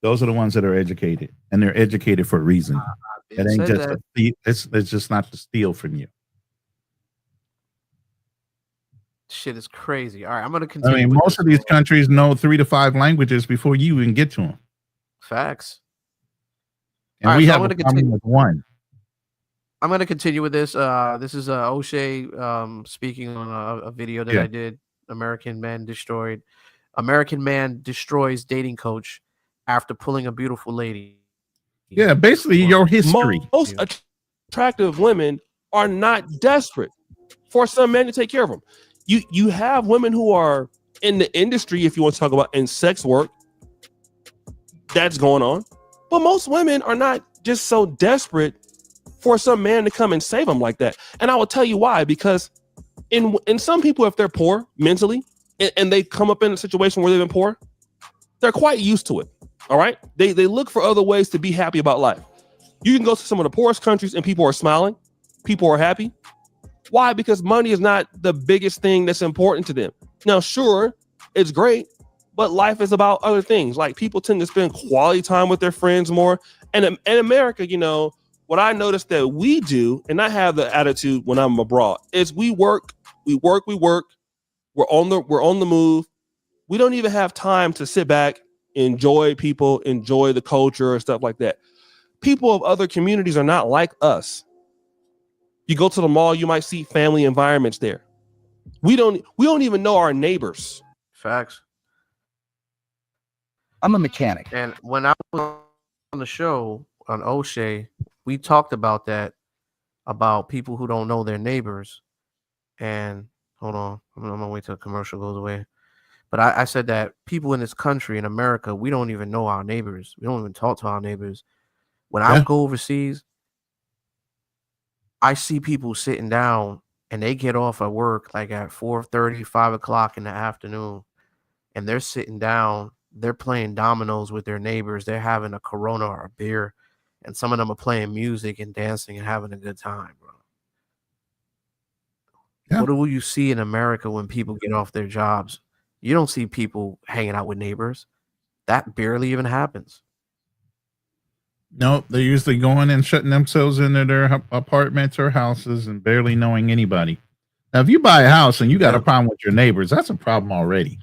Those are the ones that are educated, and they're educated for a reason. It ain't just it's just not to steal from you. Shit is crazy. All right, I'm gonna I continue. mean, with most this, of these bro. countries know 3 to 5 languages before you even get to them, Facts. and All right, we so have a problem with one. I'm gonna continue with this. This is O'Shea speaking on a video that Yeah. I did. American man destroyed. American man destroys dating coach after pulling a beautiful lady. Yeah, basically your history. Most attractive women are not desperate for some man to take care of them. You have women who are in the industry, if you want to talk about in sex work, that's going on. But most women are not just so desperate for some man to come and save them like that. And I will tell you why, because in some people, if they're poor mentally and they come up in a situation where they've been poor, they're quite used to it. All right. They look for other ways to be happy about life. You can go to some of the poorest countries and people are smiling. People are happy. Why? Because money is not the biggest thing that's important to them. Now, sure, it's great, but life is about other things. Like people tend to spend quality time with their friends more. And in America, you know, what I noticed that we do, and I have the attitude when I'm abroad, is we work. We're on the move. We don't even have time to sit back, enjoy people, enjoy the culture and stuff like that. People of other communities are not like us. You go to the mall, you might see family environments there. We don't even know our neighbors. Facts. I'm a mechanic. And when I was on the show on O'Shea, we talked about that, about people who don't know their neighbors. And hold on, I'm gonna wait till the commercial goes away. But I said that people in this country, in America, we don't even know our neighbors. We don't even talk to our neighbors. When I go overseas, I see people sitting down and they get off at work like at 4:30, 5 o'clock in the afternoon, and they're sitting down, they're playing dominoes with their neighbors, they're having a Corona or a beer, and some of them are playing music and dancing and having a good time, bro. Yeah. What do you see in America when people get off their jobs? You don't see people hanging out with neighbors. That barely even happens. No, they're usually going and shutting themselves into their apartments or houses and barely knowing anybody. Now, if you buy a house and you got a problem with your neighbors, that's a problem already.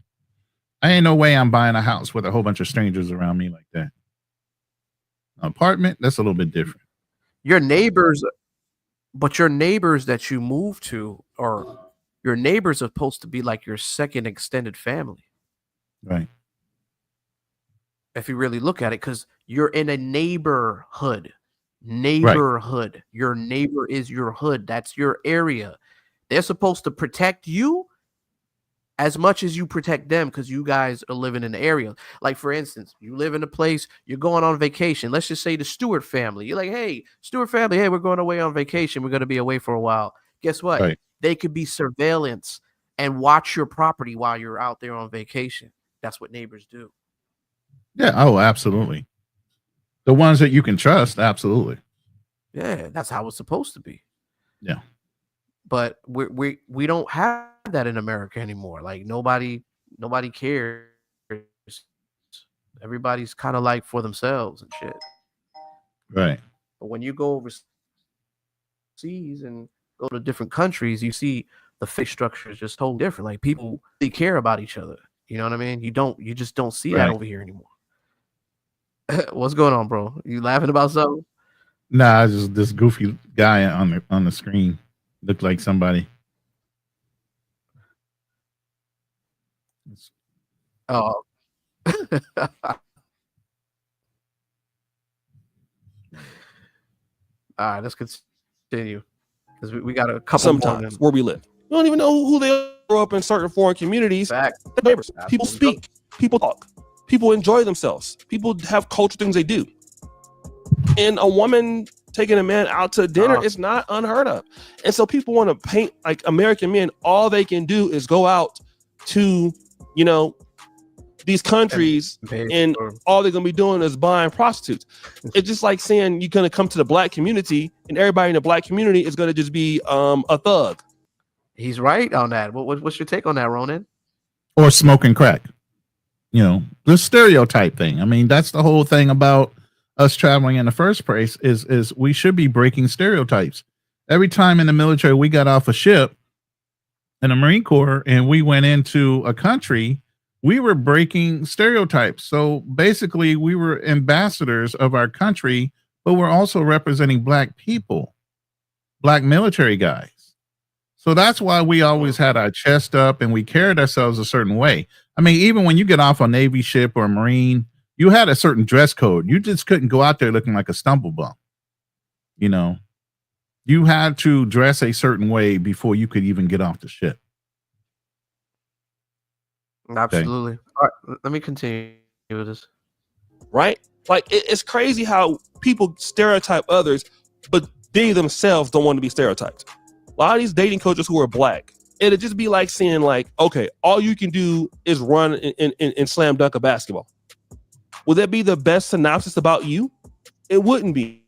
I ain't no way I'm buying a house with a whole bunch of strangers around me like that. An apartment, that's a little bit different. Your neighbors, but your neighbors that you move to, or your neighbors are supposed to be like your second extended family. Right. If you really look at it, because you're in a neighborhood. Right. Your neighbor is your hood. That's your area. They're supposed to protect you as much as you protect them, because you guys are living in the area. Like, for instance, you live in a place, you're going on vacation. Let's just say the Stewart family. You're like, hey, Stewart family, hey, we're going away on vacation. We're going to be away for a while. Guess what? Right. They could be surveillance and watch your property while you're out there on vacation. That's what neighbors do. Yeah. Oh, absolutely. The ones that you can trust. Absolutely. Yeah, that's how it's supposed to be. Yeah. But we don't have that in America anymore. Like nobody cares. Everybody's kind of like for themselves and shit. Right. But when you go overseas and go to different countries, you see the face structure is just totally different. Like people really care about each other. You know what I mean? You just don't see that over here anymore. What's going on, bro? You laughing about something? Nah, just this goofy guy on the screen looked like somebody. Oh. All right, let's continue, because we got a couple sometimes where we live. We don't even know who they grow up in certain foreign communities. Fact. Neighbors. People speak. People talk. People enjoy themselves. People have culture things they do. And a woman taking a man out to dinner is not unheard of. And so people want to paint like American men. All they can do is go out to, you know, these countries, and all they're going to be doing is buying prostitutes. It's just like saying you're going to come to the black community and everybody in the black community is going to just be a thug. He's right on that. What's your take on that, Ronan? Or smoking crack. You know, the stereotype thing. I mean, that's the whole thing about us traveling in the first place is we should be breaking stereotypes. Every time in the military, we got off a ship in the Marine Corps and we went into a country, we were breaking stereotypes. So basically we were ambassadors of our country, but we're also representing black people, black military guys. So that's why we always had our chest up and we carried ourselves a certain way. I mean, even when you get off a Navy ship or a Marine, you had a certain dress code. You just couldn't go out there looking like a stumble bum. You know, you had to dress a certain way before you could even get off the ship. Absolutely. All right, let me continue with this. Right? Like it's crazy how people stereotype others, but they themselves don't want to be stereotyped. A lot of these dating coaches who are black, it'd just be like saying, like, okay, all you can do is run and slam dunk a basketball. Would that be the best synopsis about you? It wouldn't be.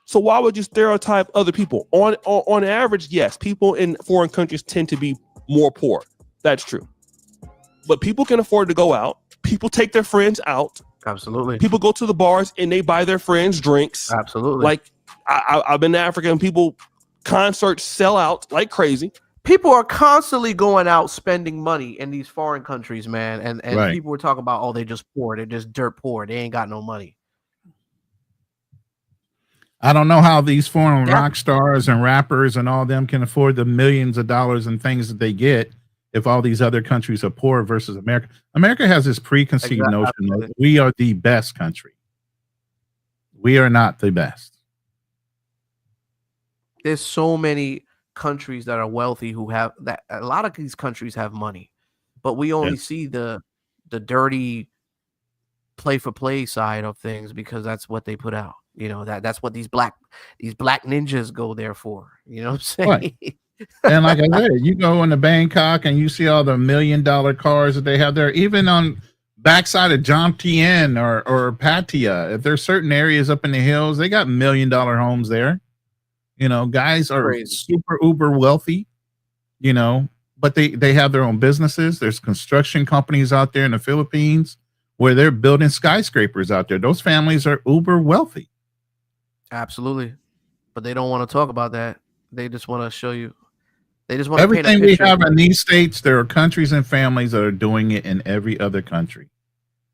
So why would you stereotype other people? On average, yes, people in foreign countries tend to be more poor. That's true. But people can afford to go out. People take their friends out. Absolutely. People go to the bars and they buy their friends drinks. Absolutely. Like I've been to Africa and people concerts sell out like crazy. People are constantly going out spending money in these foreign countries, man. And Right. people were talking about, oh, they just poor. They're just dirt poor. They ain't got no money. I don't know how these foreign Yeah. rock stars and rappers and all them can afford the millions of dollars and things that they get if all these other countries are poor versus America. America has this preconceived Exactly. notion that we are the best country. We are not the best. There's so many countries that are wealthy who have that. A lot of these countries have money, but we only see the dirty play for play side of things because that's what they put out. You know, that's what these black ninjas go there for. You know what I'm saying? Right. And like I said, you go into Bangkok and you see all the $1 million cars that they have there, even on backside of Jomtien or Pattaya. If there's certain areas up in the hills, they got $1 million homes there. You know, guys are Crazy. super uber wealthy, you know, but they have their own businesses. There's construction companies out there in the Philippines where they're building skyscrapers out there. Those families are uber wealthy. Absolutely. But they don't want to talk about that. They just want to show you. They just want to Everything paint a we picture. have in these states, there are countries and families that are doing it in every other country.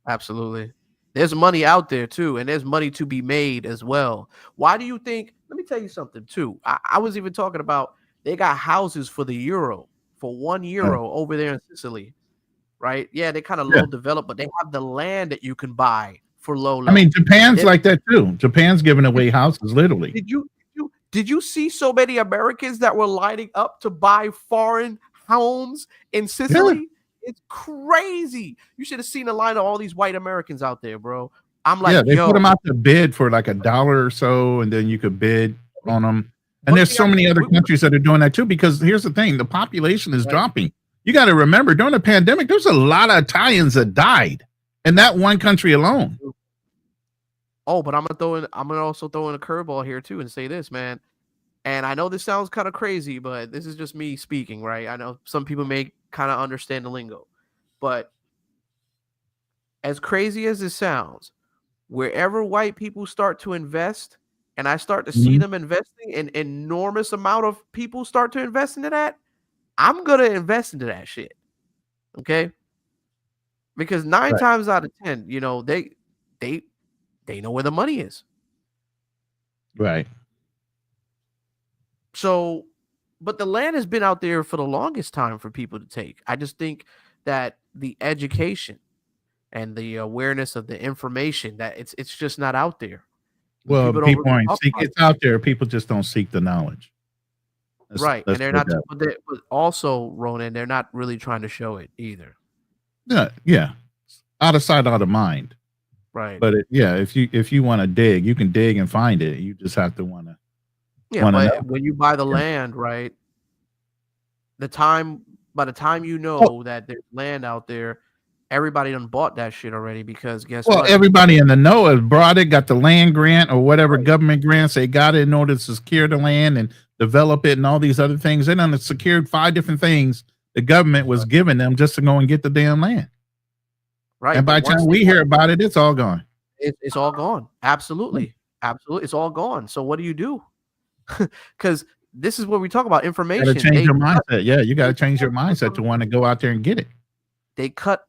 Absolutely. There's money out there too, and there's money to be made as well. Why do you think? Let me tell you something too. I was even talking about they got houses for the euro for €1 over there in Sicily, right? Yeah, they kind of low developed, but they have the land that you can buy for low. I mean, Japan's like that too. Japan's giving away houses, literally. Did you see so many Americans that were lining up to buy foreign homes in Sicily? Yeah. It's crazy. You should have seen the line of all these white Americans out there, bro. I'm like, Yeah, they yo, put them out to bid for like $1 or so, and then you could bid on them. And One there's thing so I- many other countries that are doing that too, because here's the thing, the population is dropping. You got to remember, during the pandemic, there's a lot of Italians that died in that one country alone. Oh, but I'm gonna also throw in a curveball here too and say this, man. And I know this sounds kind of crazy, but this is just me speaking, right? I know some people may kind of understand the lingo, but as crazy as it sounds, wherever white people start to invest, and I start to see them investing, and enormous amount of people start to invest into that, I'm gonna invest into that shit. Okay, because 9 Right. times out of 10, you know, they know where the money is. Right. So, but the land has been out there for the longest time for people to take. I just think that the education and the awareness of the information that it's just not out there. Well, don't people really aren't talk seek. about It's out there. People just don't seek the knowledge. it. Right, and let's they're put not. that- But also, Ronan, they're not really trying to show it either. Yeah. Out of sight, out of mind. Right. But if you want to dig, you can dig and find it. You just have to want to. Yeah, wanna but know. when you buy the Yeah. land, right? By the time you know that there's land out there, everybody done bought that shit already because guess Well, what? everybody in the know has brought it, got the land grant or whatever government grants they got it in order to secure the land and develop it and all these other things. They done secured 5 different things the government was giving them just to go and get the damn land. Right. And by but the time once we they- hear about it, it's all gone. it's all gone. Absolutely. Absolutely. It's all gone. So what do you do? Because this is what we talk about You information. got to change your mindset. Yeah, you got to change your mindset to want to go out there and get it. They cut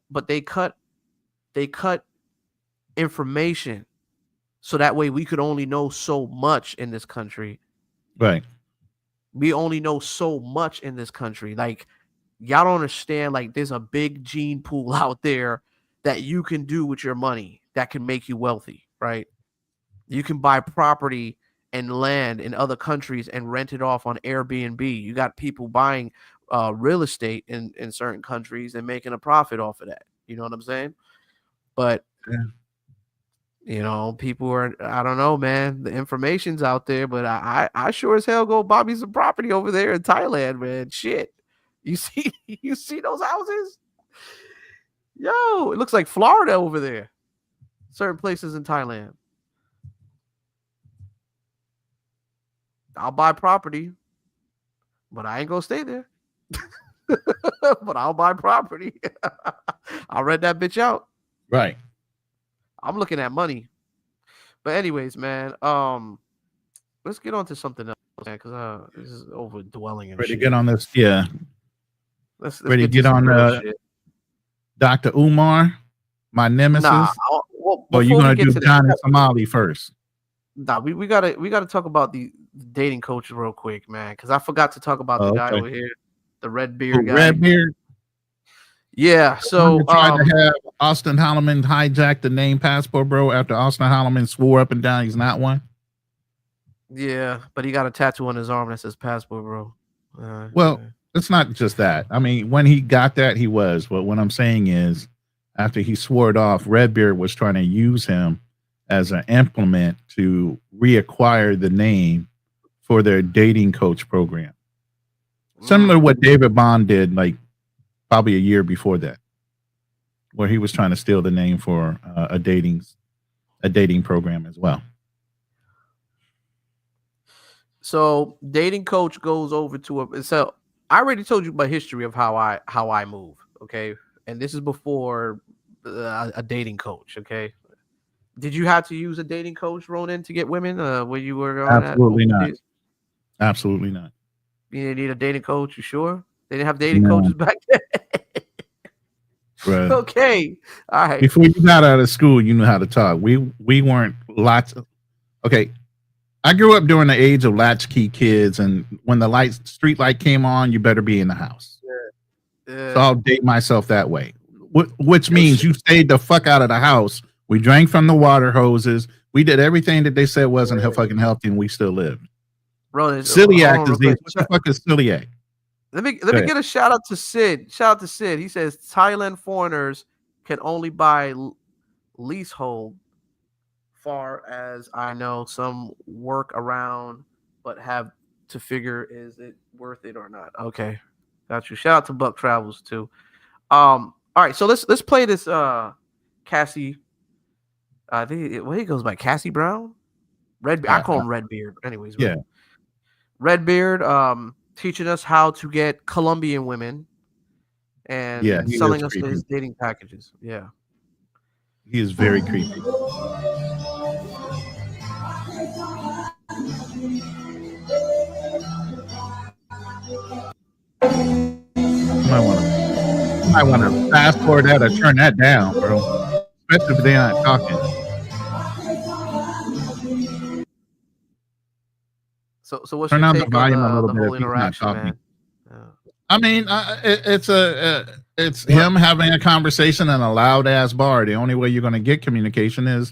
information so that way we could only know so much in this country. Right. We only know so much in this country. Like, y'all don't understand, like, there's a big gene pool out there that you can do with your money. that can make you wealthy, right? You can buy property and land in other countries and rent it off on Airbnb. You got people buying real estate in certain countries and making a profit off of that. You know what I'm saying? But people are, I don't know, man. The information's out there, but I sure as hell go buy me some property over there in Thailand, man. Shit. You see those houses? Yo, it looks like Florida over there. Certain places in Thailand. I'll buy property, but I ain't gonna stay there. But I'll buy property. I'll rent that bitch out. Right. I'm looking at money. But anyways, man, let's get on to something else, man, because this is over dwelling and Ready to shit. get on this? Yeah. Let's Ready to to get some on real shit. Dr. Umar, my nemesis? Nah, Or you before we gonna get do to John the and Somali first? Nah, we gotta talk about the dating coach real quick, man, because I forgot to talk about the guy over here, the red beard guy. Redbeard. Yeah, so tried to have Austin Holloman hijack the name passport, bro. After Austin Holloman swore up and down he's not one. yeah, but he got a tattoo on his arm that says passport, bro. Well, it's not just that. I mean, when he got that, he was. But what I'm saying is, after he swore it off, Redbeard was trying to use him as an implement to reacquire the name for their dating coach program. Similar to what David Bond did, like probably a year before that, where he was trying to steal the name for a dating program as well. So dating coach goes over to so I already told you my history of how I move, okay? And this is before a dating coach, okay? Did you have to use a dating coach, Ronan, to get women when you were on Absolutely not. Absolutely not. You didn't need a dating coach, you sure? They didn't have dating coaches back then? Right. Okay. All right. Before you got out of school, you knew how to talk. We weren't lots of, okay. I grew up during the age of latchkey kids, and when the street light came on, you better be in the house. So I'll date myself that way. Which means you stayed the fuck out of the house. We drank from the water hoses. We did everything that they said wasn't fucking healthy, and we still lived. Bro, celiac disease. What the fuck is celiac? Let me get a shout out to Sid. Shout out to Sid. He says Thailand foreigners can only buy leasehold. Far as I know, some work around, but have to figure is it worth it or not. Okay, got you. Shout out to Buck Travels too. All right, so let's play this. Cassie. I think he goes by Cassie Brown. I call him Redbeard. Anyways, yeah. Redbeard. Teaching us how to get Colombian women and selling us his dating packages. Yeah. He is very creepy. You might want to fast forward that or turn that down, bro. Especially if they're not talking. So what's turn your down take the volume on a little the bit whole if he's not interaction, talking. man? I mean, it's him having a conversation in a loud ass bar. The only way you're going to get communication is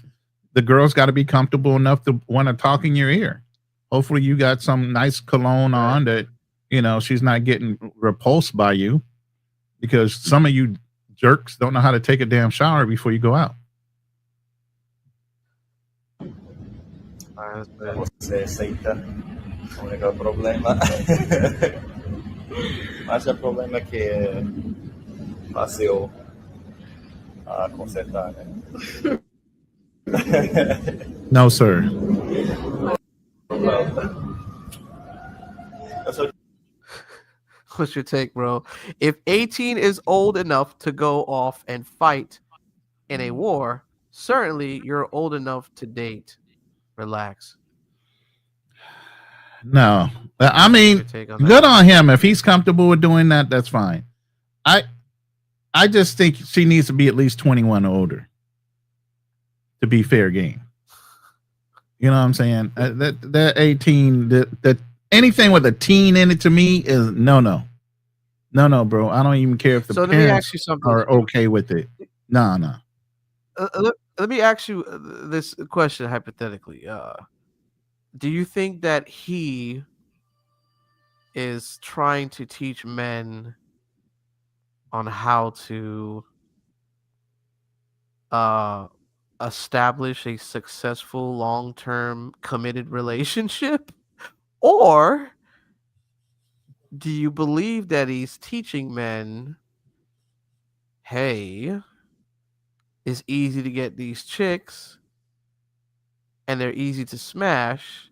the girl's got to be comfortable enough to want to talk in your ear. Hopefully, you got some nice cologne on that she's not getting repulsed by you, because some of you jerks don't know how to take a damn shower before you go out. Você aceita o único problema. Mas o problema é que é fácil a consertar, né? No, sir. What's your take, bro? If 18 is old enough to go off and fight in a war, certainly you're old enough to date. Relax. No, I mean, good on him. If he's comfortable with doing that, that's fine. I just think she needs to be at least 21 or older to be fair game. You know what I'm saying? That 18, that anything with a teen in it to me is no, bro. I don't even care if the parents are okay with it. No. let me ask you this question hypothetically. Do you think that he is trying to teach men on how to uh establish a successful long-term committed relationship? Or do you believe that he's teaching men, hey, it's easy to get these chicks and they're easy to smash?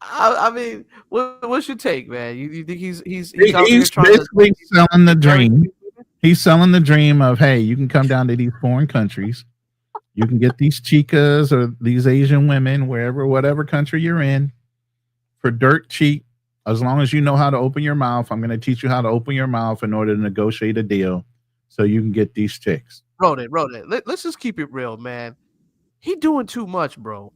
I mean, what's your take, man? You think he's out there He's trying to basically selling the encourage dream. these women? He's selling the dream of, hey, you can come down to these foreign countries. You can get these chicas or these Asian women, wherever, whatever country you're in, for dirt cheap. As long as you know how to open your mouth, I'm going to teach you how to open your mouth in order to negotiate a deal so you can get these chicks. Wrote it. Let's just keep it real, man. He doing too much, bro.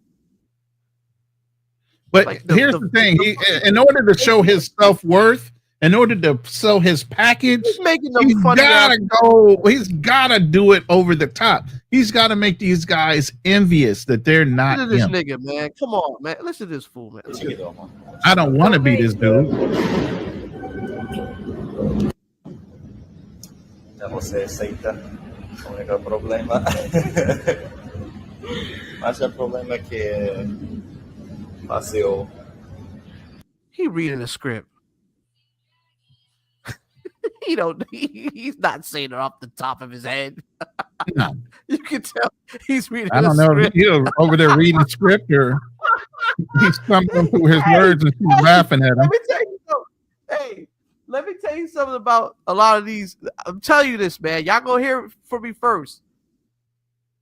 But Like here's the thing: in order to show his self-worth, in order to sell his package, he's making them he's funny gotta ass. go. He's gotta do it over the top. He's got to make these guys envious that they're not Listen to this him. nigga, man. Come on, man. Listen to this fool, man. Chiquito, man. I don't want to be this dude. Ya no se aceita. El único problema. Mas el problema es que paseo. He reading a script. He's not saying it off the top of his head. No. You can tell he's reading I don't a know script. if he's over there reading the script or he's stumbling through his words and she's laughing at him. Let me tell you something. Hey, let me tell you something about a lot of these. I'm telling you this, man. Y'all gonna hear it from me first.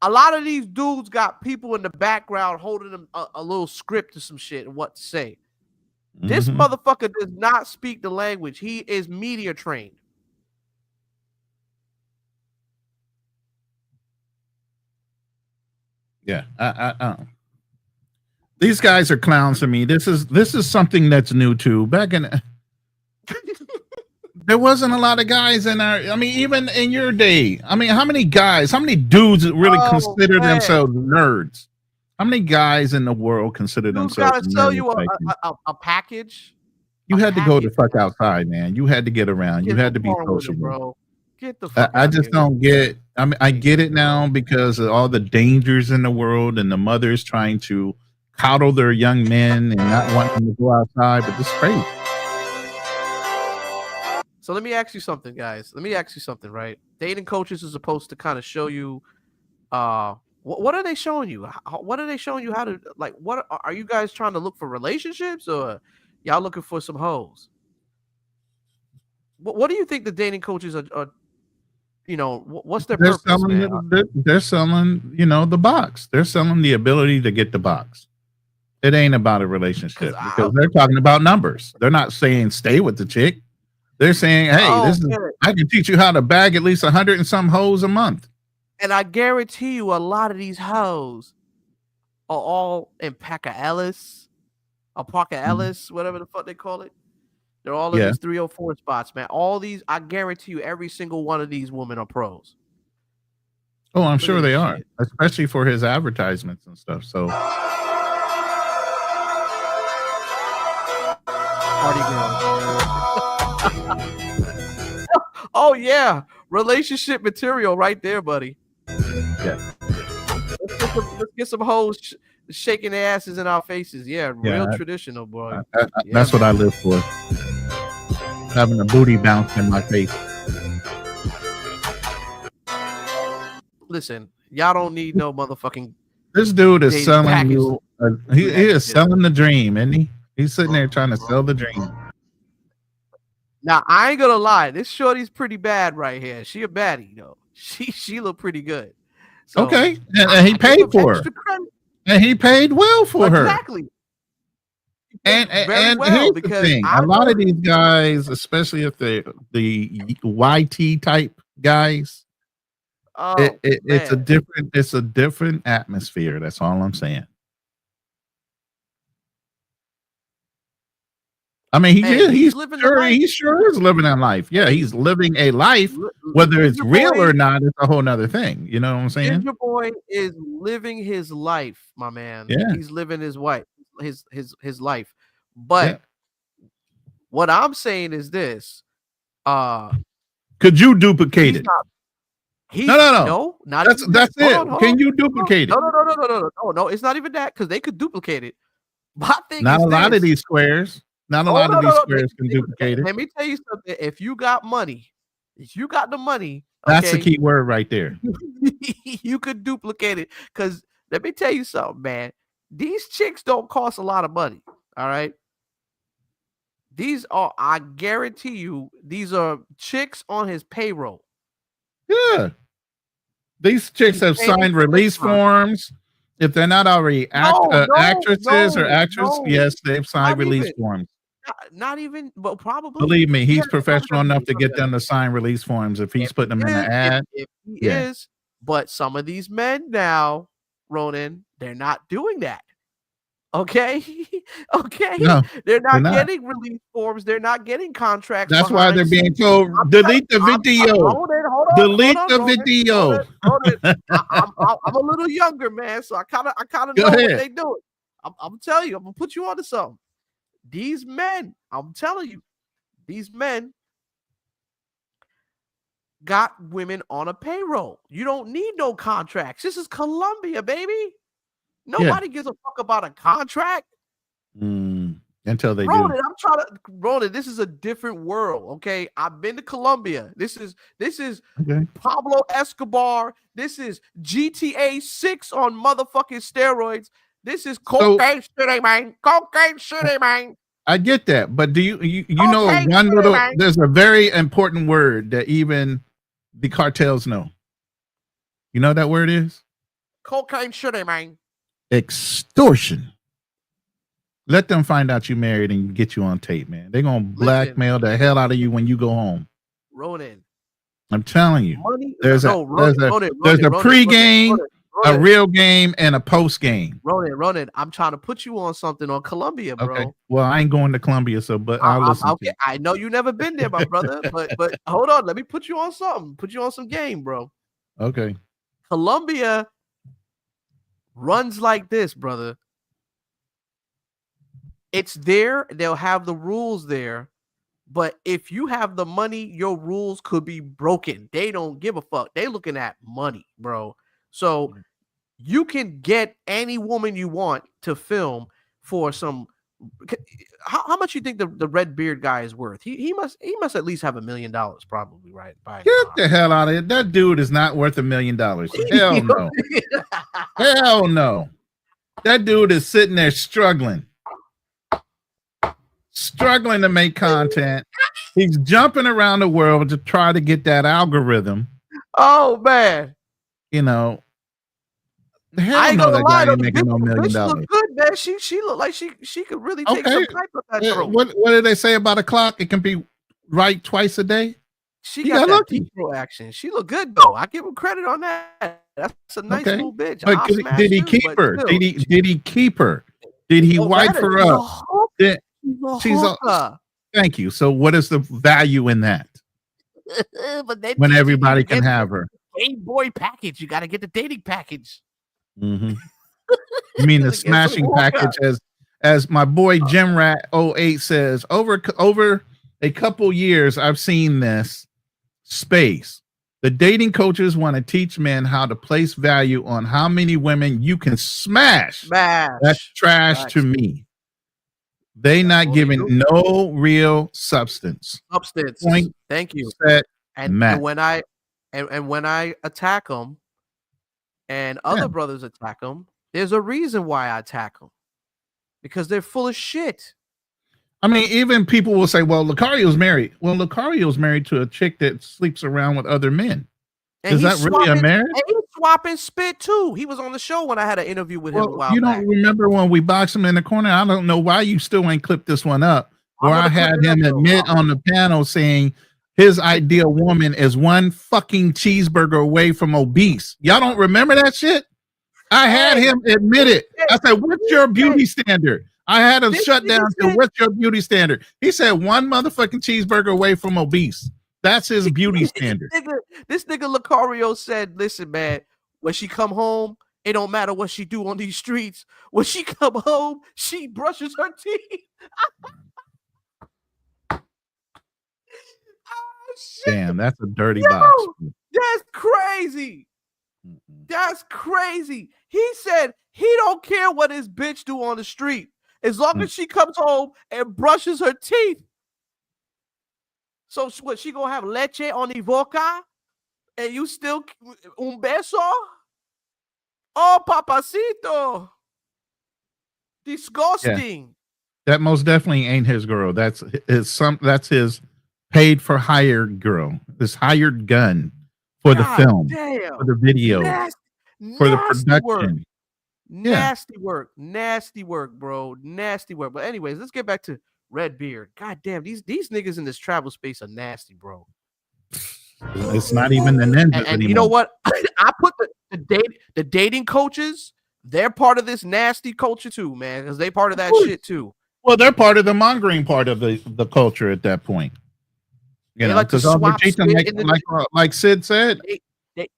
A lot of these dudes got people in the background holding them a little script or some shit and what to say. This Mhm. motherfucker does not speak the language. He is media trained. Yeah, these guys are clowns to me. This is something that's new too. Back in there wasn't a lot of guys in our. I mean, even in your day. I mean, how many dudes really consider themselves nerds? How many guys in the world consider Dude's themselves gotta sell nerds? you like you? a package. You a had to go the package, fuck bro. outside, man. You had to get around. You Get had to be along with it, sociable. bro. Get the fuck I out just here. don't get. I mean, I get it now because of all the dangers in the world and the mothers trying to coddle their young men and not wanting them to go outside. But this is crazy. So let me ask you something, guys. Let me ask you something, right? Dating coaches are supposed to kind of show you, what are they showing you? What are they showing you how to, like, what are you guys trying to look for relationships or y'all looking for some hoes? What do you think the dating coaches are what's their They're purpose, selling. man? They're selling. The box. They're selling the ability to get the box. It ain't about a relationship because they're talking about numbers. They're not saying stay with the chick. They're saying, hey, I can teach you how to bag at least 100 and some hoes a month. And I guarantee you a lot of these hoes are all in Parker Ellis, whatever the fuck they call it. They're all in these 304 spots, man. All these, I guarantee you, every single one of these women are pros. Oh, I'm sure they are, especially for his advertisements and stuff. So, party girl. Oh yeah, relationship material right there, buddy. Yeah. Let's get some hoes shaking their asses in our faces. Yeah, real traditional, boy. That's what I live for. Having a booty bounce in my face. Listen, y'all don't need no motherfucking. This dude is selling you. He is selling the dream, isn't he? He's sitting there trying to sell the dream. Now I ain't gonna lie, this shorty's pretty bad right here. She a baddie, though. She look pretty good. So, okay, and he paid for her, and he paid well for her. Exactly. And here's the thing: a lot of these guys, especially if they're the YT type guys, it's a different atmosphere. That's all I'm saying. I mean, he And is. he's living the life. He sure is living that life. Yeah, he's living a life. Whether it's Your real boy- or not, it's a whole nother thing. You know what I'm saying? Ginger Boy is living his life, my man. Yeah. He's living his life. His life. Yeah. But what I'm saying is this. Could you duplicate it? No, not That's even that's that. it. Hold on, Can you duplicate it? No, it's not even that because they could duplicate it. My thing Not is a lot this. of these squares. Not a lot of these squares can duplicate it. Let me tell you something. If you got money, if you got the money, That's the okay, key word right there. you could duplicate it. Because let me tell you something, man. These chicks don't cost a lot of money. All right. These are, I guarantee you, these are chicks on his payroll. Yeah. These chicks have signed release forms. If they're not already actresses or actors, yes, they've signed release forms. Not even, but probably. Believe me, he's professional enough to get them to sign release forms if he's putting them in an ad. If he is, but some of these men now, Ronan, they're not doing that. Okay, okay. No, they're not getting release forms. They're not getting contracts. That's why they're being told delete the video. Delete the video. I'm a little younger, man, so I kind of know what they doing. I'm telling you, I'm gonna put you onto something. These men, I'm telling you, these men got women on a payroll. You don't need no contracts. This is Colombia, baby. Nobody gives a fuck about a contract. Until they Ronan, do. Ronan, this is a different world. Okay. I've been to Colombia. This is Okay. Pablo Escobar. This is GTA 6 on motherfucking steroids. This is cocaine city, man. Cocaine city, man. I get that, but do you know one little? There's a very important word that even the cartels know. You know what that word is? Cocaine city, man. Extortion. Let them find out you married and get you on tape, man. They're gonna blackmail the hell out of you when you go home. Ronan, I'm telling you, there's a Ronan, pre-game, a real game, and a post-game. Ronan, I'm trying to put you on something on Colombia, bro. Okay. Well, I ain't going to Colombia, but I'll listen. Okay. I know you never been there, my brother, but hold on, let me put you on something. Put you on some game, bro. Okay. Colombia runs like this, brother. It's there. They'll have the rules there. But if you have the money, your rules could be broken. They don't give a fuck. They looking at money, bro. So you can get any woman you want to film for some. How much you think the red beard guy is worth? He must at least have $1 million, probably, right? Get the hell out of here. That dude is not worth $1 million. Hell no. Hell no. That dude is sitting there struggling to make content. He's jumping around the world to try to get that algorithm. Oh man. You know. Hell I ain't no, gonna that lie, guy ain't making no $1 million. Look good, man. She looked like she could really take some pipe up that throat. What did they say about a clock? It can be right twice a day. She got that T-Pro action. She looked good though. I give him credit on that. That's a nice little bitch. But did he keep her? Did he keep her? Did he wipe her up? She's a thank you. So what is the value in that? When everybody can have her. Game Boy package. You got to get the dating package. Mm-hmm. You mean the smashing package, as my boy Jim Rat 08 says, over a couple years I've seen this space. The dating coaches want to teach men how to place value on how many women you can smash. That's trash to me. They not giving no real substance. Point, thank you. Set, and when I attack them and other brothers attack them, there's a reason why I attack them. Because they're full of shit. I mean, even people will say, well, Lucario's married. Well, Lucario's married to a chick that sleeps around with other men. And is that really a marriage? And he's swapping spit too. He was on the show when I had an interview with him a while you back. Don't remember when we boxed him in the corner? I don't know why you still ain't clipped this one up. Where I had him admit on the panel saying his ideal woman is one fucking cheeseburger away from obese. Y'all don't remember that shit? I had him admit it. I said, what's your beauty standard? I had him This shut nigga down to said- what's your beauty standard? He said one motherfucking cheeseburger away from obese. That's his beauty standard. This nigga Lucario said, "Listen, man, when she come home, it don't matter what she do on these streets. When she come home, she brushes her teeth." Oh, shit. Damn, that's a dirty box. That's crazy. That's crazy. He said he don't care what his bitch do on the street as long as she comes home and brushes her teeth. So what? She gonna have leche on the vodka, and you still un beso? Oh, papacito! Disgusting. That most definitely ain't his girl. That's his paid for hired girl. This hired gun for the film, damn. for the video, for the production. Work. Nasty work, bro. Nasty work. But anyways, let's get back to Redbeard. God damn, these niggas in this travel space are nasty, bro. It's not even the ninjas and anymore. You know what? I put the dating coaches. They're part of this nasty culture too, man, because they part of that shit too. Well, they're part of the mongering part of the culture at that point. You know, because they're teaching like Sid said,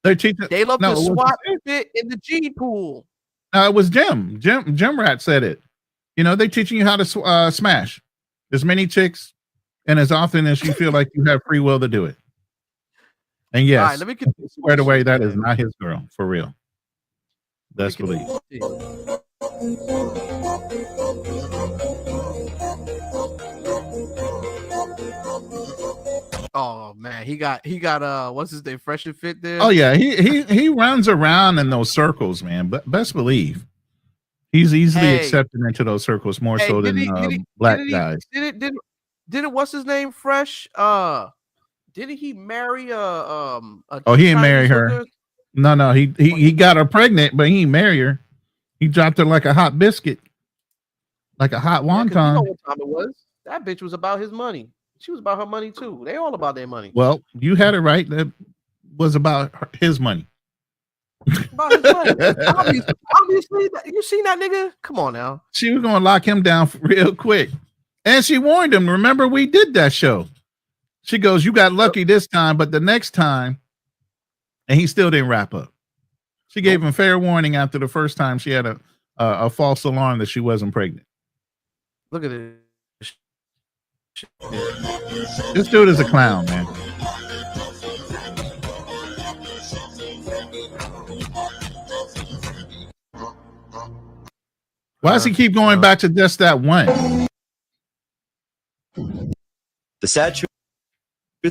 they're teaching. They love to swap fit in the G pool. No, it was Jim Rat said it. You know, they're teaching you how to smash as many chicks and as often as you feel like you have free will to do it. And yes, right, let me continue. Squared away, that is not his girl, for real. That's believe. Oh man, he got what's his name, Fresh and Fit there. Oh yeah, he runs around in those circles, man. But best believe he's easily accepted into those circles more so than black guys. Didn't what's his name, Fresh? Didn't he marry a he didn't marry her. No, he got her pregnant, but he didn't marry her. He dropped her like a hot biscuit, like a hot wonton. You know what time it was? That bitch was about his money. She was about her money too. They all about their money. Well, you had it right. That was about his money. About his money. Obviously, you seen that nigga? Come on now. She was gonna lock him down real quick, and she warned him. Remember, we did that show. She goes, "You got lucky this time, but the next time," and he still didn't wrap up. She gave him fair warning after the first time she had a false alarm that she wasn't pregnant. Look at it. This dude is a clown, man. Why does he keep going back to just that one? The sad truth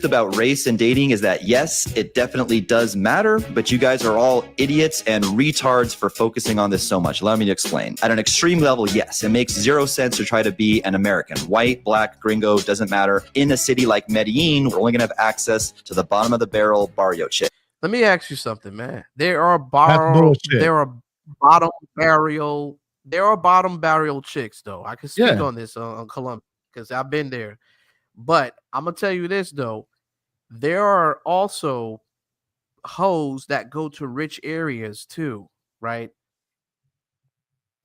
about race and dating is that, yes, it definitely does matter, but you guys are all idiots and retards for focusing on this so much. Allow me to explain. At an extreme level, yes, it makes zero sense to try to be an American. White, black, gringo, doesn't matter. In a city like Medellin, we're only going to have access to the bottom of the barrel barrio chick. Let me ask you something, man. There are bottom barrel chicks, though. I can speak on this on Colombia because I've been there. But I'm gonna tell you this though, there are also hoes that go to rich areas too, right?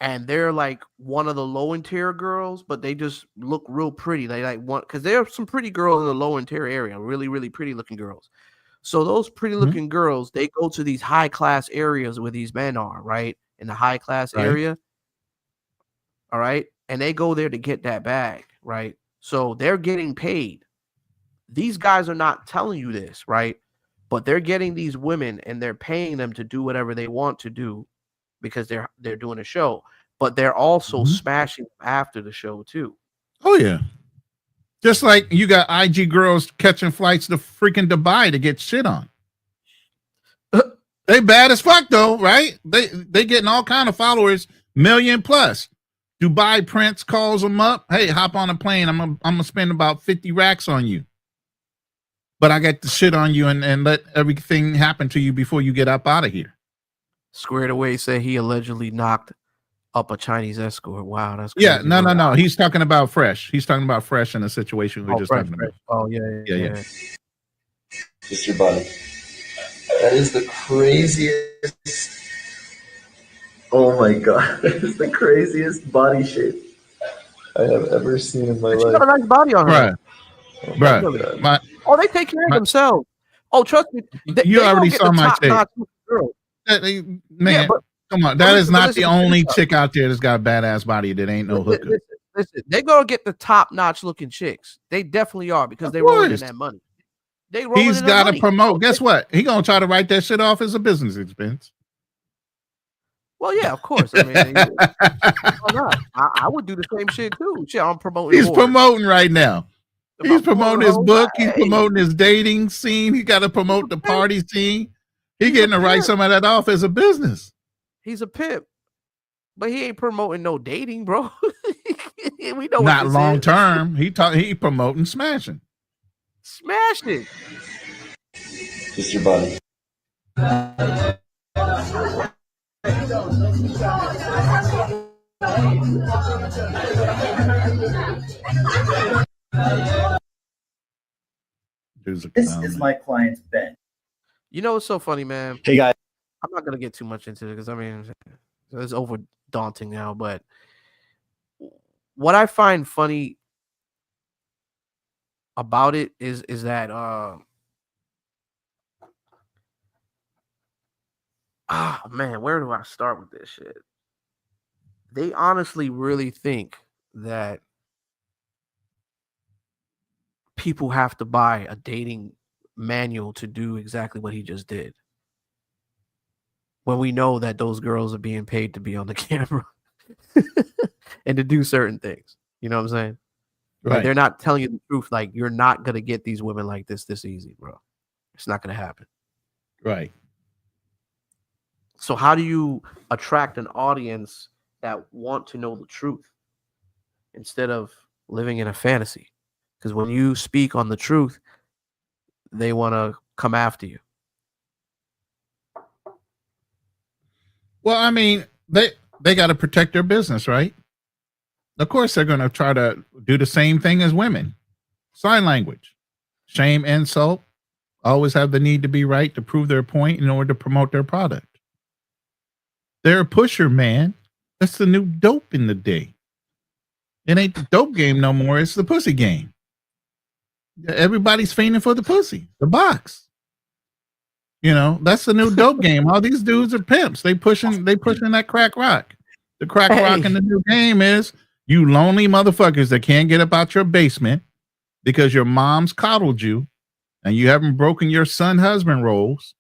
And they're like one of the low end tier girls, but they just look real pretty. They like want because there are some pretty girls in the low end tier area, really, really pretty looking girls. So those pretty looking girls, they go to these high class areas where these men are, right? In the high class area. All right. And they go there to get that bag, right? So they're getting paid. These guys are not telling you this, right? But they're getting these women and they're paying them to do whatever they want to do because they're doing a show. But they're also smashing after the show too. Oh yeah. Just like you got IG girls catching flights to freaking Dubai to get shit on. They bad as fuck though, right? They getting all kind of followers, million plus. Dubai Prince calls them up. Hey, hop on a plane. I'm gonna spend about 50 racks on you. But I got the shit on you and let everything happen to you before you get up out of here. Squared Away said he allegedly knocked up a Chinese escort. Wow, that's crazy. Yeah, no. He's talking about Fresh. He's talking about Fresh in a situation we were just talking about. Oh yeah. Just your body. That is the craziest. Oh my god, that is the craziest body shape. I have ever seen in my She got a life. nice body on her. Bruh, bruh, Definitely. my, Oh, they take care of my, themselves. Oh, trust me, you they gonna already get saw the my top tape. notch girl. Yeah, Man, come on. That is listen, not the only but chick out there that's got a badass body that ain't no hooker. listen, they gonna get the top notch looking chicks. They definitely are because Of they rolling in course. that money. They rolling He's in that got to money. promote. Guess what? He gonna try to write that shit off as a business expense. Well, yeah, of course. I mean, why not? I would do the same shit too. Shit, I'm promoting. He's promoting right now. He's promoting his book. He's Hey, promoting his dating scene. He got to promote the party scene. He He's getting a to write pimp. some of that off as a business. He's a pimp, but he ain't promoting no dating, bro. We know Not what this long is. term. He promoting smashing. Smash it. Just your body. Dude's a This clown, is man. my client's bed. You know what's so funny, man? Hey guys. I'm not gonna get too much into it because I mean it's over daunting now. But what I find funny about it is that man, where do I start with this shit? They honestly really think that people have to buy a dating manual to do exactly what he just did. When we know that those girls are being paid to be on the camera and to do certain things. You know what I'm saying? Like, Right. they're not telling you the truth. Like, you're not gonna get these women like this easy, bro. It's not gonna happen. Right. So how do you attract an audience that want to know the truth instead of living in a fantasy? Because when you speak on the truth, they want to come after you. Well, I mean, they got to protect their business, right? Of course, they're going to try to do the same thing as women. Sign language, shame, insult, always have the need to be right to prove their point in order to promote their product. They're a pusher, man. That's the new dope in the day. It ain't the dope game no more. It's the pussy game. Everybody's fiending for the pussy, the box. You know, that's the new dope game. All these dudes are pimps. They pushing that crack rock. The crack rock in the new game is you lonely motherfuckers that can't get up out your basement because your mom's coddled you and you haven't broken your son husband roles.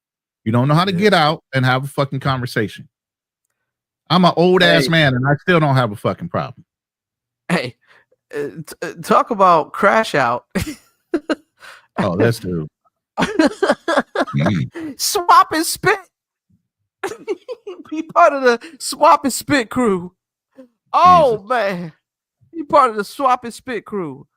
You don't know how to get out and have a fucking conversation. I'm an old ass man and I still don't have a fucking problem. Hey, talk about crash out. Oh, that's true. Swap and spit. Be part of the swap and spit crew. Oh man, be part of the swap and spit crew.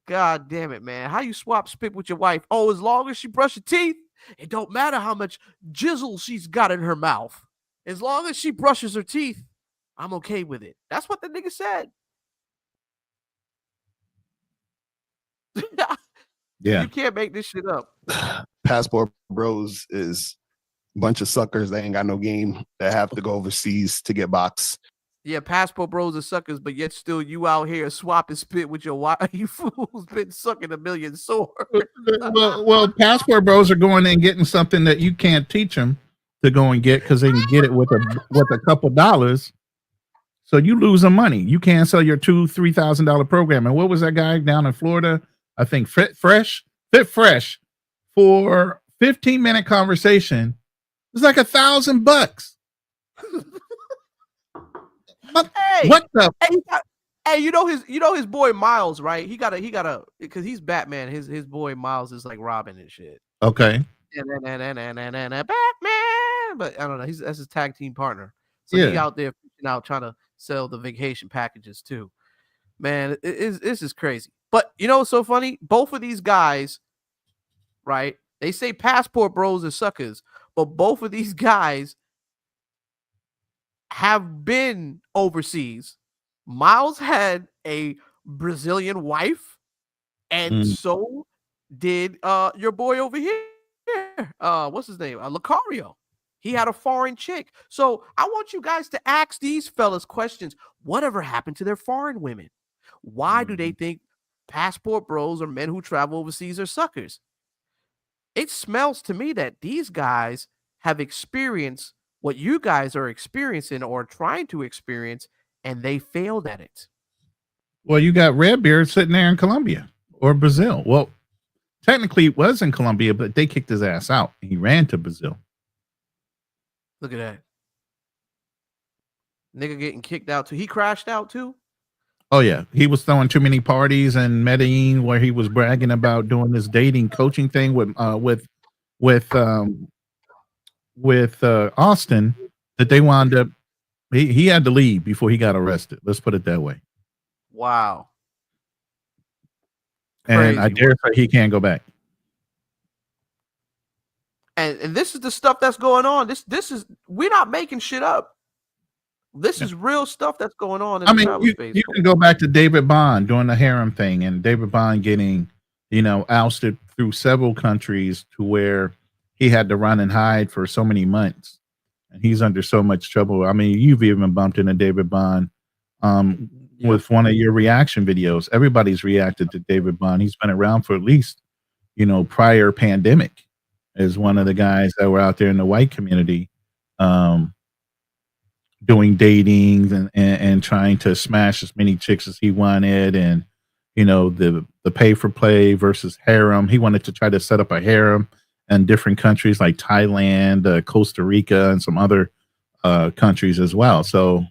God damn it, man! How you swap spit with your wife? Oh, as long as she brush her teeth, it don't matter how much jizzle she's got in her mouth. As long as she brushes her teeth, I'm okay with it. That's what the nigga said. Yeah. You can't make this shit up. Passport Bros is a bunch of suckers that ain't got no game that have to go overseas to get box. Yeah, passport bros are suckers, but yet still you out here swap and spit with your wife. You fools been sucking a million swords. well, passport bros are going and getting something that you can't teach them to go and get because they can get it with a couple dollars. So you losing money. You can't sell your $2,000-$3,000 program. And what was that guy down in Florida? I think Fit Fresh for 15-minute conversation. It's like $1,000. Hey, what the? Hey, you know his boy Miles, right? He got a because he's Batman. His boy Miles is like Robin and shit. Okay. Batman, but I don't know. That's his tag team partner. So he Yeah. out there trying to sell the vacation packages too. Man, this is crazy. But you know what's so funny? Both of these guys, right? They say passport bros are suckers, but both of these guys have been overseas. Miles had a Brazilian wife, and so did your boy over here. What's his name? Lucario. He had a foreign chick. So I want you guys to ask these fellas questions. Whatever happened to their foreign women? Why do they think passport bros or men who travel overseas are suckers? It smells to me that these guys have experienced what you guys are experiencing or trying to experience, and they failed at it. Well, you got Redbeard sitting there in Colombia or Brazil. Well, technically it was in Colombia, but they kicked his ass out. He ran to Brazil. Look at that. Nigga getting kicked out too. He crashed out too. Oh yeah, he was throwing too many parties in Medellin where he was bragging about doing this dating coaching thing with Austin. That they wound up. He had to leave before he got arrested. Let's put it that way. Wow. And Crazy I dare say he can't go back. And this is the stuff that's going on. This is we're not making shit up. This is real stuff that's going on in I the mean, travel space. you can go back to David Bond doing the harem thing, and David Bond getting, ousted through several countries to where he had to run and hide for so many months, and he's under so much trouble. I mean, you've even bumped into David Bond with one of your reaction videos. Everybody's reacted to David Bond. He's been around for at least, prior pandemic, as one of the guys that were out there in the white community. Doing dating and trying to smash as many chicks as he wanted, and the pay for play versus harem. He wanted to try to set up a harem in different countries like Thailand, Costa Rica, and some other countries as well. So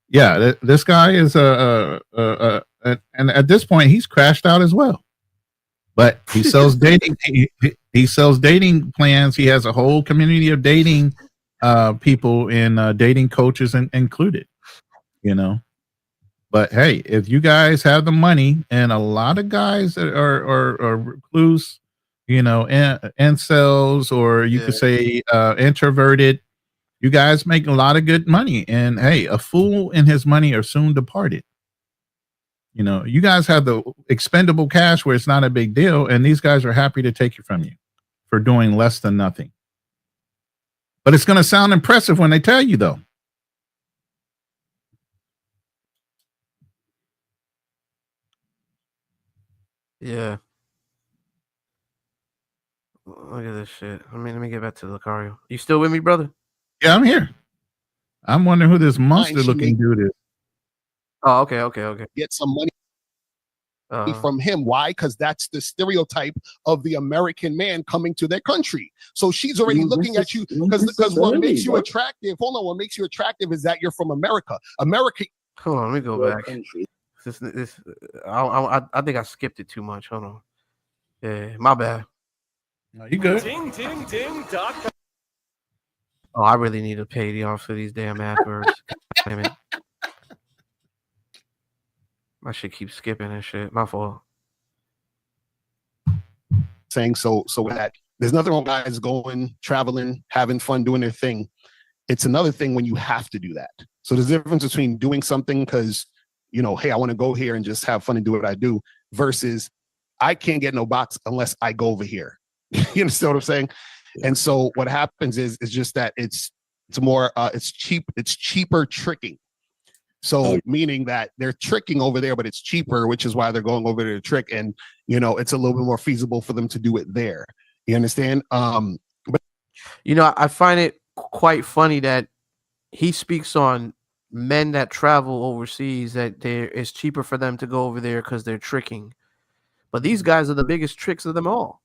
yeah, this guy is and at this point he's crashed out as well. But he sells dating. He sells dating plans. He has a whole community of dating people and dating coaches included, But hey, if you guys have the money, and a lot of guys that are recluse, incels, or you could say introverted, you guys make a lot of good money. And hey, a fool and his money are soon departed. You guys have the expendable cash where it's not a big deal, and these guys are happy to take it from you for doing less than nothing. But it's going to sound impressive when they tell you, though. Yeah. Look at this shit. Let me get back to Lucario. You still with me, brother? Yeah, I'm here. I'm wondering who this monster-looking dude is. Oh, okay. Get some money from him. Why? Because that's the stereotype of the American man coming to their country. So she's already looking at you because what makes you attractive, what makes you attractive is that you're from America. Hold on, let me go back. I think I skipped it too much. Hold on. Yeah, my bad. No, you good? Oh, I really need to pay the off for these damn adverts. Damn it. My shit keeps skipping and shit. My fault. Saying so that there's nothing wrong with guys going, traveling, having fun, doing their thing. It's another thing when you have to do that. So there's a difference between doing something because, hey, I want to go here and just have fun and do what I do versus I can't get no box unless I go over here. You understand what I'm saying? Yeah. And so what happens is just that it's cheaper tricking. So meaning that they're tricking over there, but it's cheaper, which is why they're going over there to trick. And, it's a little bit more feasible for them to do it there. You understand? But I find it quite funny that he speaks on men that travel overseas, that it's cheaper for them to go over there because they're tricking. But these guys are the biggest tricks of them all.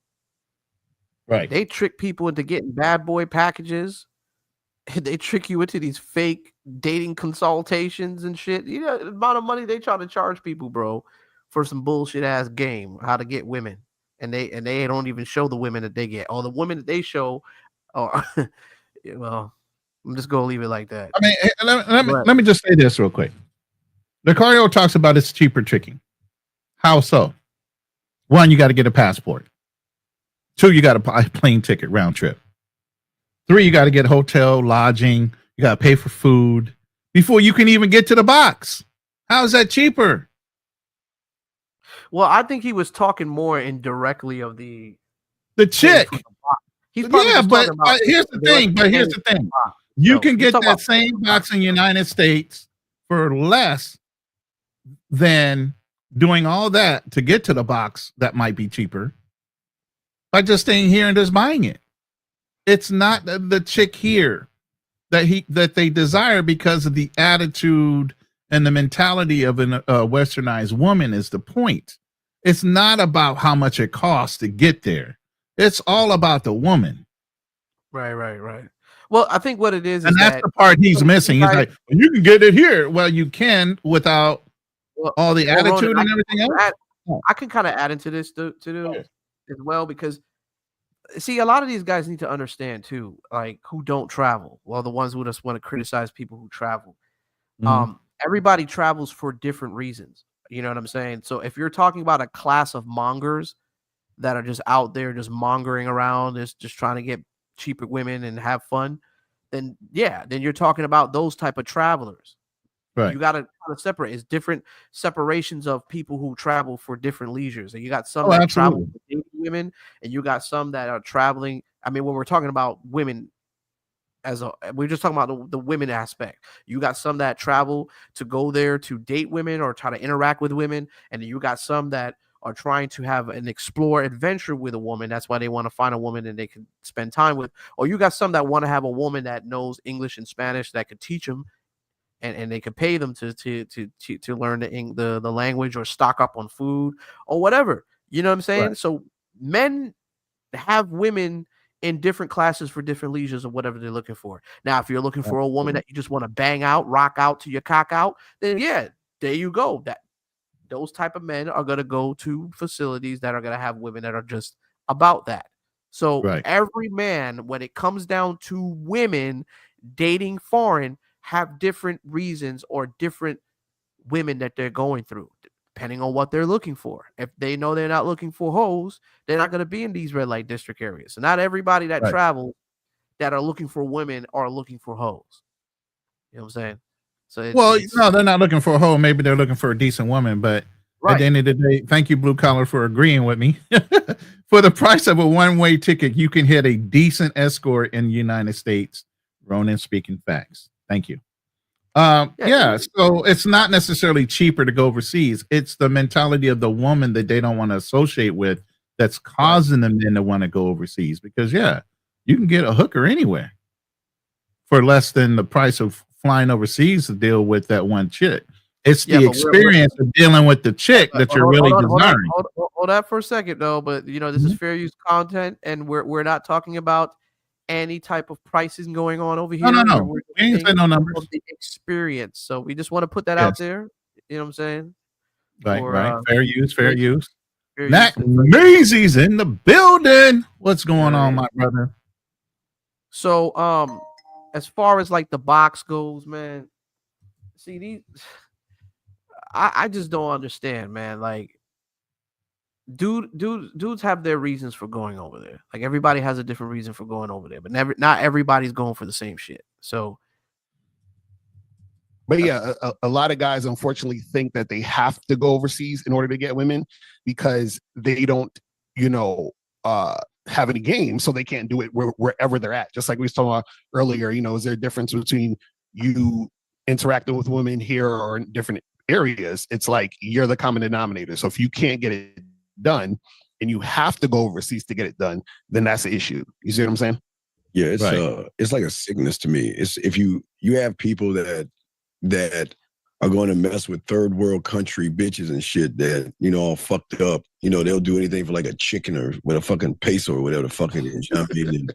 Right. They trick people into getting bad boy packages. They trick you into these fake dating consultations and shit. The amount of money they try to charge people, bro, for some bullshit ass game, how to get women. And they don't even show the women that they get. All the women that they show are well, I'm just gonna leave it like that. I mean, let me just say this real quick. Lucario talks about it's cheaper tricking. How so? One, you got to get a passport. 2, you got to buy a plane ticket round trip. 3, you got to get hotel, lodging. You got to pay for food before you can even get to the box. How is that cheaper? Well, I think he was talking more indirectly of the chick. He's probably Yeah, just but talking about here's the they like thing. to But here's end the thing. box. You So can he's get talking that about same box in the United States for less than doing all that to get to the box that might be cheaper by just staying here and just buying it. It's not the chick here that they desire because of the attitude and the mentality of a westernized woman is the point. It's not about how much it costs to get there. It's all about the woman. right. Well, I think what it is And that's that the part he's you missing. He's guys, like, well, you can get it here. Well, you can without all the well, Ronan, attitude and everything else. I can kind of add into this as well because see, a lot of these guys need to understand too, like who don't travel. Well, the ones who just want to criticize people who travel. Mhm. Everybody travels for different reasons. You know what I'm saying? So if you're talking about a class of mongers that are just out there just mongering around, just trying to get cheaper women and have fun, then yeah, then you're talking about those type of travelers. Right. You got to kind of separate. It's different separations of people who travel for different leisures. And you got some Oh, that travel absolutely. for dating women, and you got some that are traveling. I mean, when we're talking about women we're just talking about the women aspect. You got some that travel to go there to date women or try to interact with women, and then you got some that are trying to have an explore adventure with a woman. That's why they want to find a woman that they can spend time with. Or you got some that want to have a woman that knows English and Spanish that could teach them, and they could pay them to learn the language or stock up on food or whatever. You know what I'm saying? Right. So men have women in different classes for different leisures or whatever they're looking for. Now, if you're looking for a woman that you just want to bang out, rock out to your cock out, then yeah, there you go. Those type of men are gonna go to facilities that are gonna have women that are just about that. So Right. every man, when it comes down to women dating foreign, have different reasons or different women that they're going through, depending on what they're looking for. If they know they're not looking for hoes, they're not going to be in these red light district areas. So not everybody that Right. travels that are looking for women are looking for hoes. You know what I'm saying? So Well, it's no, they're not looking for a hoe. Maybe they're looking for a decent woman. But at the right. end of the day, thank you, Blue Collar, for agreeing with me. For the price of a one-way ticket, you can hit a decent escort in the United States. Ronan speaking facts. Thank you. Yeah, so it's not necessarily cheaper to go overseas. It's the mentality of the woman that they don't want to associate with that's causing the men to want to go overseas. Because yeah, you can get a hooker anywhere for less than the price of flying overseas to deal with that one chick. It's Yeah, the but experience of dealing with the chick that you're really desiring. Hold on for a second though. But you know, this is fair use content, and we're not talking about any type of pricing going on over No, no, here. no. We're We ain't saying no of numbers. the experience. So we just want to put that out Yes. there. You know what I'm saying? Right, For right. Fair use, fair use. fair Nat use. Mazy's in the building. What's going on, my brother? So as far as like the box goes, man, see these I just don't understand, man. Like dudes have their reasons for going over there. Like everybody has a different reason for going over there, but not everybody's going for the same shit. So But yeah, a lot of guys unfortunately think that they have to go overseas in order to get women because they don't, have any game, so they can't do it wherever they're at. Just like we was talking about earlier, is there a difference between you interacting with women here or in different areas? It's like you're the common denominator. So if you can't get it done and you have to go overseas to get it done, then that's the issue. You see what I'm saying? Yeah, Right. it's like a sickness to me. It's if you have people that are going to mess with third world country bitches and shit that, all fucked up. They'll do anything for like a chicken or with a fucking peso or whatever the fuck it is. You know what I mean?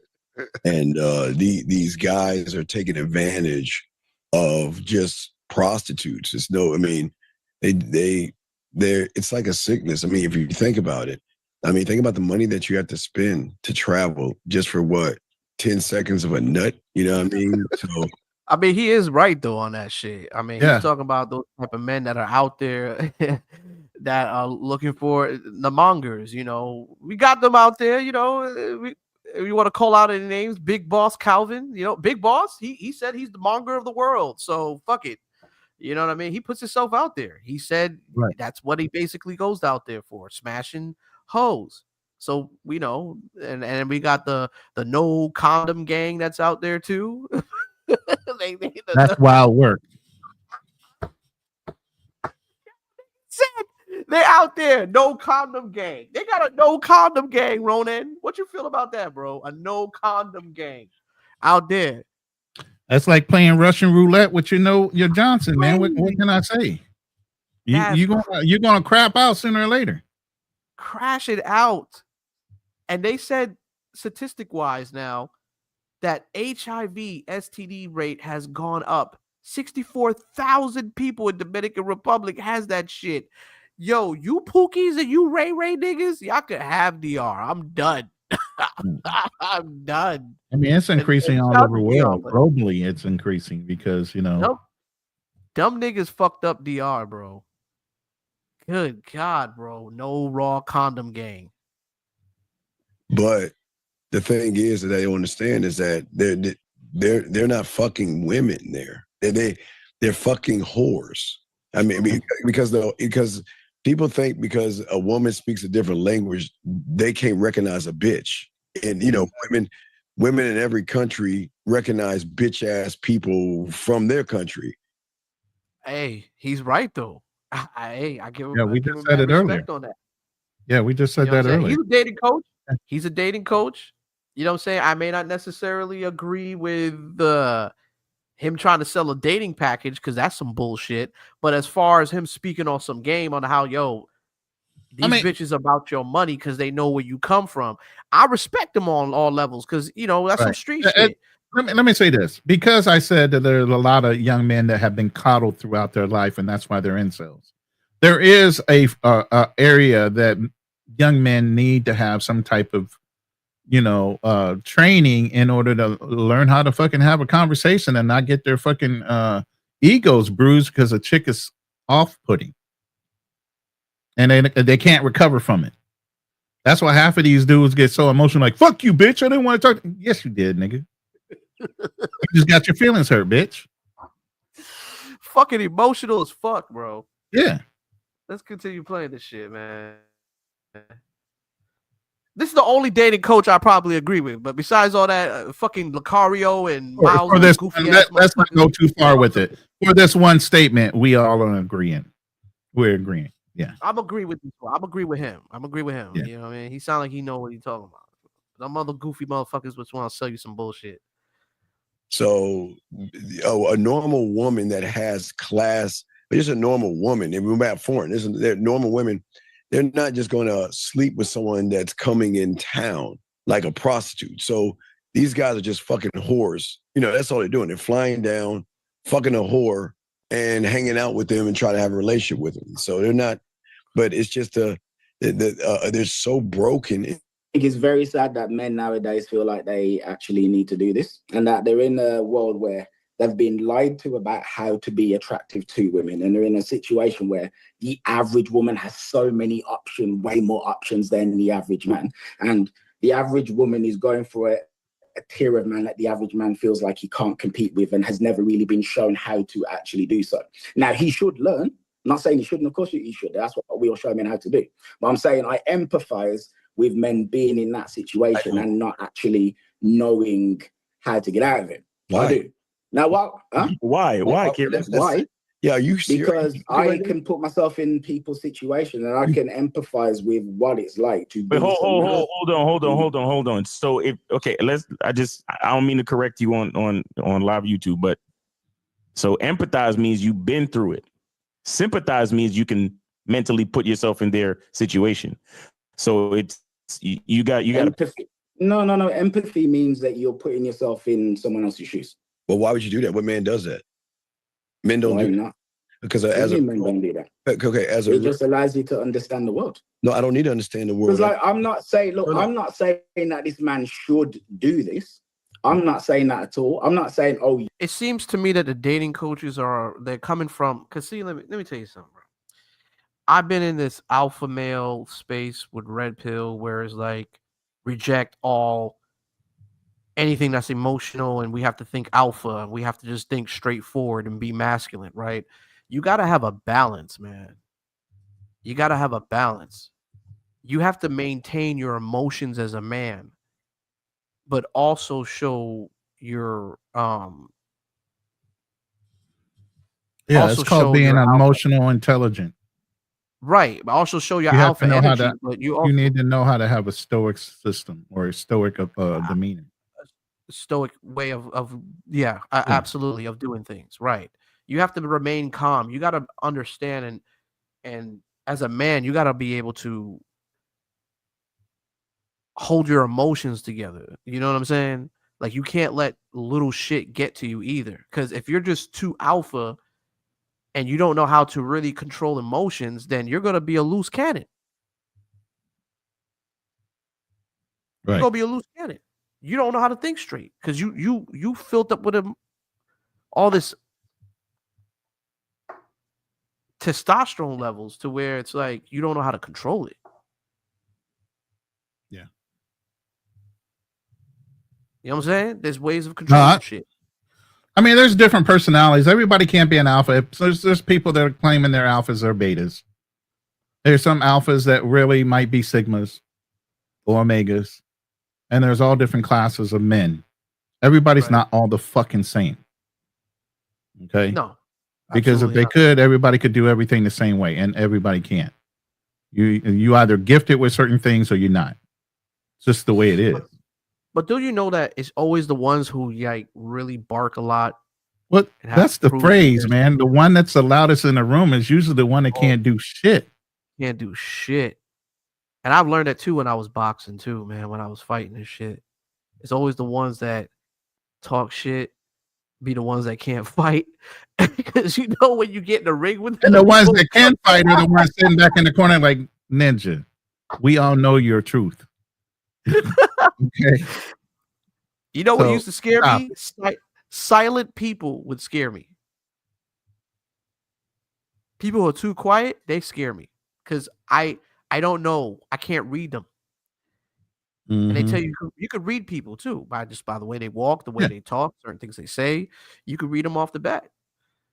And these guys are taking advantage of just prostitutes. It's no, I mean, they're it's like a sickness. I mean, if you think about it, think about the money that you have to spend to travel just for what, 10 seconds of a nut, you know what I mean? So I mean, he is right though on that shit. I mean, Yeah. he's talking about those type of men that are out there that are looking for the mongers. We got them out there. We want to call out any names. Big Boss Calvin. Big Boss. He said he's the monger of the world. So fuck it. You know what I mean? He puts himself out there. He said Right. that's what he basically goes out there for, smashing hoes. So we know, and we got the no condom gang that's out there too. That's wild work. They're out there, no condom gang. They got a no condom gang, Ronan. What you feel about that, bro? A no condom gang out there. That's like playing Russian roulette with your Johnson, man. What can I say? You're gonna crap out sooner or later. Crash it out. And they said, statistic wise, now that HIV STD rate has gone up. 64,000 people in Dominican Republic has that shit. Yo, you Pookies and you Ray niggas, y'all could have DR. I'm done. I'm done. I mean, it's increasing all over the world. Globally, it's increasing because, dumb niggas fucked up DR, bro. Good God, bro. No raw condom gang. But the thing is that they don't understand is that they're not fucking women there. They're fucking whores. I mean, because people think because a woman speaks a different language, they can't recognize a bitch. And women in every country recognize bitch ass people from their country. Hey, he's right though. I give him. Yeah, we just said it earlier. On that. Yeah, we just said that earlier. He's a dating coach. He's a dating coach. You know what I'm saying? I may not necessarily agree with him trying to sell a dating package because that's some bullshit. But as far as him speaking on some game on how, these bitches about your money because they know where you come from, I respect him on all levels because, that's some street shit. Let me say this. Because I said that there's a lot of young men that have been coddled throughout their life, and that's why they're incels. There is a area that young men need to have some type of training in order to learn how to fucking have a conversation and not get their fucking egos bruised because a chick is off-putting and they can't recover from it. That's why half of these dudes get so emotional, like, fuck you, bitch, I didn't want to talk. Yes, you did, nigga. You just got your feelings hurt, bitch. Fucking emotional as fuck, bro. Yeah. Let's continue playing this shit, man. This is the only dating coach I probably agree with. But besides all that, fucking Lucario and Miles, let's not go too far with it. For this one statement, we all are agreeing. We're agreeing. Yeah, I'm agree with this one. I'm agree with him. Yeah. You know what I mean? He sounds like he know what he's talking about. Them other goofy motherfuckers just want to sell you some bullshit. So, a normal woman that has class, just a normal woman, and we're about foreign. They're normal women. They're not just going to sleep with someone that's coming in town like a prostitute. So these guys are just fucking whores. That's all they're doing. They're flying down, fucking a whore, and hanging out with them and try to have a relationship with them. So they're not. But it's just they're so broken. I think it's very sad that men nowadays feel like they actually need to do this, and that they're in a world where they've been lied to about how to be attractive to women. And they're in a situation where the average woman has so many options, way more options than the average man. And the average woman is going for a tier of man that the average man feels like he can't compete with and has never really been shown how to actually do so. Now, he should learn. I'm not saying he shouldn't. Of course he should. That's what we all show men how to do. But I'm saying I empathize with men being in that situation and not actually knowing how to get out of it. Why? I do. Now, what? Huh? Why? Why? Why? Yeah, because I can put myself in people's situation and I can empathize with what it's like to. But hold on. So I don't mean to correct you on live YouTube, but so empathize means you've been through it. Sympathize means you can mentally put yourself in their situation. So it's you got empathy. No. Empathy means that you're putting yourself in someone else's shoes. Well, why would you do that? What man does that? Men don't do that. Because men don't do that. Okay, it just allows you to understand the world. No, I don't need to understand the world. Because I'm not saying that this man should do this. I'm not saying that at all. I'm not saying, it seems to me that the dating coaches they're coming from, because see, let me tell you something, bro. I've been in this alpha male space with Red Pill where it's like reject anything that's emotional, and we have to think alpha, and we have to just think straightforward and be masculine, right? You got to have a balance, man. You got to have a balance. you have to maintain your emotions as a man, but also show your Yeah, also it's called show being your alpha. emotional intelligent. Right, but also show your You have to alpha know how energy, to. but you You also need to know how to have a stoic system or a stoic demeanor. stoic way of Yeah. absolutely, of doing things, right. You have to remain calm. You gotta understand, and as a man, you gotta be able to hold your emotions together. You know what I'm saying? Like, you can't let little shit get to you either. Because if you're just too alpha and you don't know how to really control emotions, then you're gonna be a loose cannon. You're Right. gonna be a loose cannon. You don't know how to think straight because you filled up with all this testosterone levels to where it's like you don't know how to control it. Yeah. You know what I'm saying? There's ways of No, controlling shit. I mean, there's different personalities. Everybody can't be an alpha. There's people that are claiming they're alphas or betas. There's some alphas that really might be sigmas or omegas, and there's all different classes of men. Everybody's Right. not all the fucking same. Okay? No. Because if absolutely they not. could, everybody could do everything the same way, and everybody can't. You either gifted with certain things or you're not. It's just the way it is. But do you know that it's always the ones who like really bark a lot? What? And have That's to the prove phrase, they're man. The one that's the loudest in the room is usually the one that can't do shit. can't do shit. And I've learned that too when I was boxing too, man, when I was fighting and shit. It's always the ones that talk shit be the ones that can't fight. Because you know when you get in the ring with And them, the ones that can fight are the ones sitting back in the corner like, Ninja, we all know your truth. Okay. you know what So, used to scare stop me? Silent people would scare me. People who are too quiet, they scare me. Because I don't know. I can't read them. And they tell Mhm. you could read people too by the way they walk, the way Yeah. they talk, certain things they say. You could read them off the bat.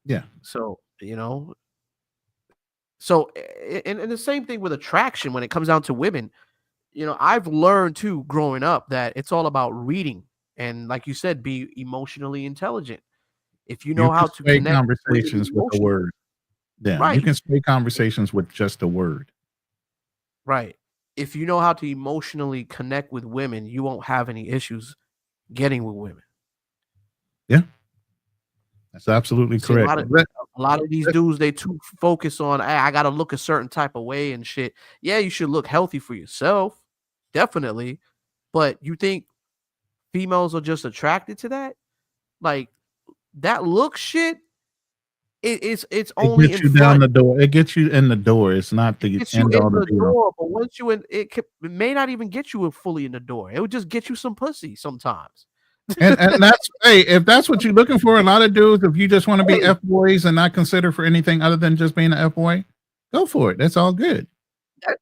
Yeah. So, and the same thing with attraction when it comes down to women. I've learned too growing up that it's all about reading and, like you said, be emotionally intelligent. If you You know can how to sway connect with women conversations with a emotionally, word. Yeah. You right, can sway conversations with just a word. right. If you know how to emotionally connect with women, you won't have any issues getting with women. Yeah. That's absolutely See, a correct. lot of these dudes, they too focus on, "Hey, I gotta look a certain type of way and shit." Yeah, you should look healthy for yourself, definitely. But you think females are just attracted to that? Like, that look shit, it's It only gets in you down front. the door. It gets you in the door. It's not It the gets you end in all to the be all. door, but once you in, it may not even get you fully in the door. It would just get you some pussy sometimes. And that's hey, if that's what you're looking for, a lot of dudes, if you just want to be Hey. F boys and not consider for anything other than just being an F boy, go for it. That's all good.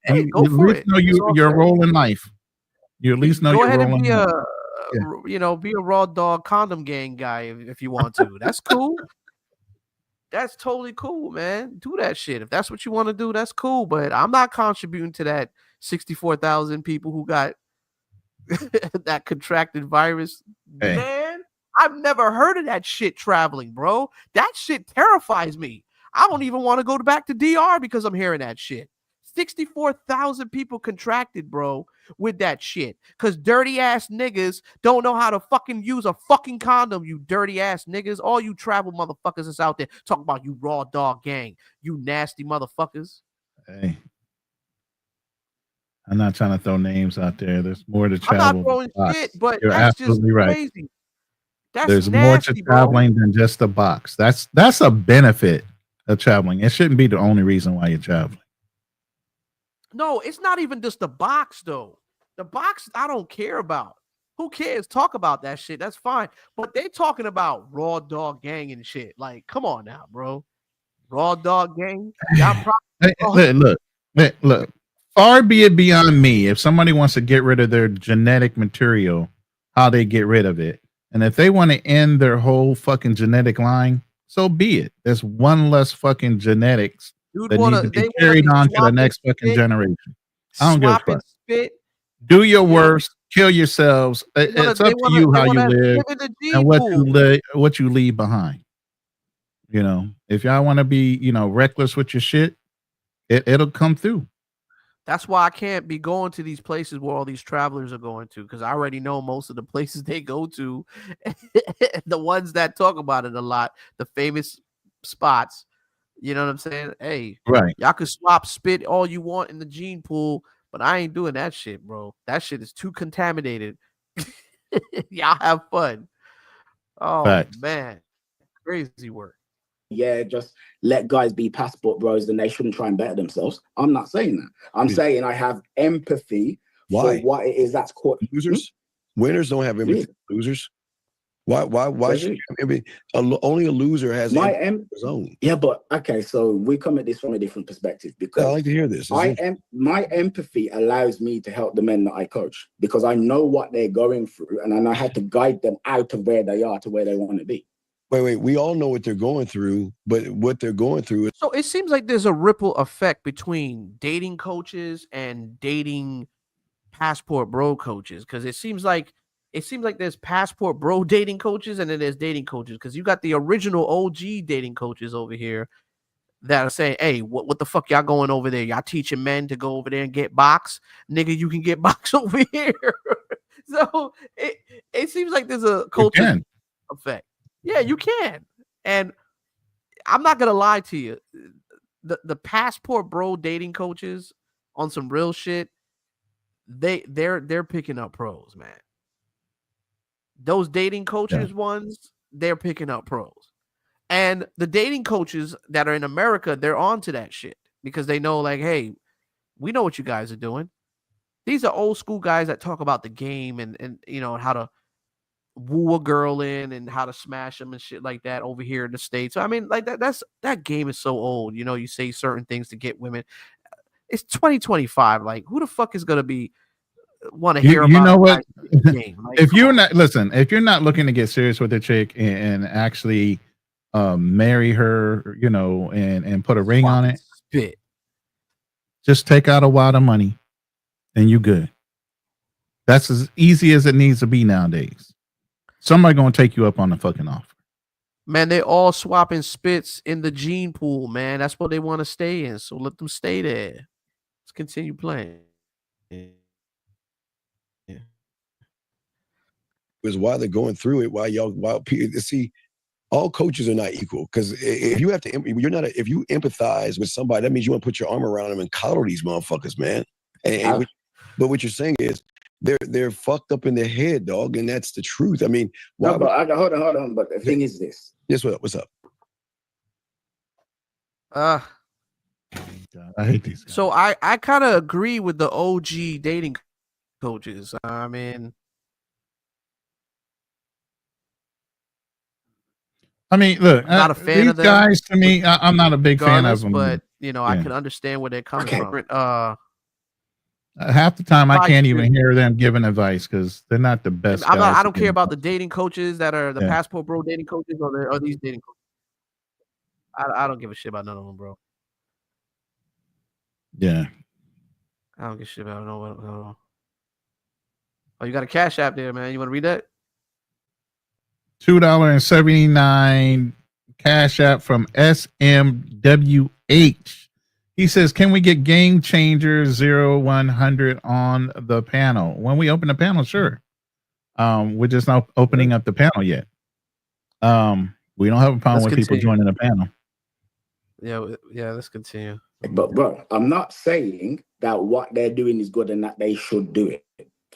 Hey, You go at for least it. know It's all your good. role in life. You at least know Go your ahead and role in be life. Yeah. be a raw dog condom gang guy if you want to. That's cool. That's totally cool, man. Do that shit. If that's what you want to do, that's cool. But I'm not contributing to that 64,000 people who got that contracted virus. Hey. Man, I've never heard of that shit traveling, bro. That shit terrifies me. I don't even want to go back to DR because I'm hearing that shit. 64,000 people contracted, bro, with that shit. Because dirty ass niggas don't know how to fucking use a fucking condom, you dirty ass niggas. All you travel motherfuckers is out there talking about you raw dog gang, you nasty motherfuckers. Hey. I'm not trying to throw names out there. There's more to I'm not travel. throwing shit, but You're that's just absolutely right. crazy. That's There's more to nasty, bro. traveling than just a box. That's a benefit of traveling. It shouldn't be the only reason why you're traveling. No, it's not even just the box, though. The box, I don't care about. Who cares? Talk about that shit. That's fine. But they talking about raw dog gang and shit. Like, come on now, bro. Raw dog gang. Y'all Hey, look. Far be it beyond me if somebody wants to get rid of their genetic material, how they get rid of it. And if they want to end their whole fucking genetic line, so be it. There's one less fucking genetics Dude that need to be carried on to the next fucking generation. I don't give a swap and fuck. spit. Do your Yeah. worst, kill yourselves. It's up to you how you live in the and gene what pool. what you leave behind. You know, if y'all want to be, reckless with your shit, it'll come through. That's why I can't be going to these places where all these travelers are going to, because I already know most of the places they go to, the ones that talk about it a lot, the famous spots. You know what I'm saying? Hey, Right. y'all can swap spit all you want in the gene pool, but I ain't doing that shit, bro. That shit is too contaminated. Y'all have fun. Oh, Facts. man. Crazy work. Yeah, just let guys be passport bros and they shouldn't try and better themselves. I'm not saying that. I'm saying I have empathy for what it is that's caught. Losers? Winners don't have empathy for losers. Why should you have empathy? Only a loser has empathy of his own. Yeah, but okay, so we come at this from a different perspective because I like to hear this. My empathy allows me to help the men that I coach because I know what they're going through and I know how to guide them out of where they are to where they want to be. Wait. We all know what they're going through, but what they're going through is. So it seems like there's a ripple effect between dating coaches and dating passport bro coaches, because it seems like there's passport bro dating coaches and then there's dating coaches, because you got the original OG dating coaches over here that are saying, hey, what the fuck y'all going over there? Y'all teaching men to go over there and get box? Nigga, you can get box over here. So it seems like there's a culture effect. Yeah, you can. And I'm not gonna lie to you. The passport bro dating coaches on some real shit, they're picking up pros, man. Those dating coaches ones, they're picking up pros. And the dating coaches that are in America, they're on to that shit because they know, like, hey, we know what you guys are doing. These are old school guys that talk about the game and how to woo a girl in and how to smash them and shit like that over here in the States. So I mean, like that game is so old. You say certain things to get women. It's 2025. Like, who the fuck is gonna be want to hear about? You know what? Game? Like, if you're not looking to get serious with a chick and actually marry her, and put a ring on it, spit. Just take out a wad of money and you good. That's as easy as it needs to be nowadays. Somebody gonna take you up on the fucking offer. Man, they all swapping spits in the gene pool, man. That's what they want to stay in. So let them stay there. Let's continue playing. Is why they're going through it. Why people see all coaches are not equal, because if you have to, if you empathize with somebody, that means you want to put your arm around them and coddle these motherfuckers, man. But what you're saying is they're fucked up in their head, dog, and that's the truth. I mean, hold on. But the thing is this. Yes, what's up? God, I hate these guys. So I kind of agree with the OG dating coaches. I mean, look, I'm not a fan these of them, guys. To me, I'm not a big fan of them. But I can understand where they're coming from. Half the time, I can't even hear them giving advice because they're not the best. I don't care about the dating coaches that are the passport bro dating coaches or these dating coaches. I don't give a shit about none of them, bro. Yeah. I don't give a shit about no. Oh, you got a Cash App there, man. You want to read that? $2.79 Cash App from SMWH. He says, can we get Game Changer 0100 on the panel? When we open the panel, sure. We're just not opening up the panel yet. We don't have a problem with people joining the panel. Yeah, let's continue. But bro, I'm not saying that what they're doing is good and that they should do it.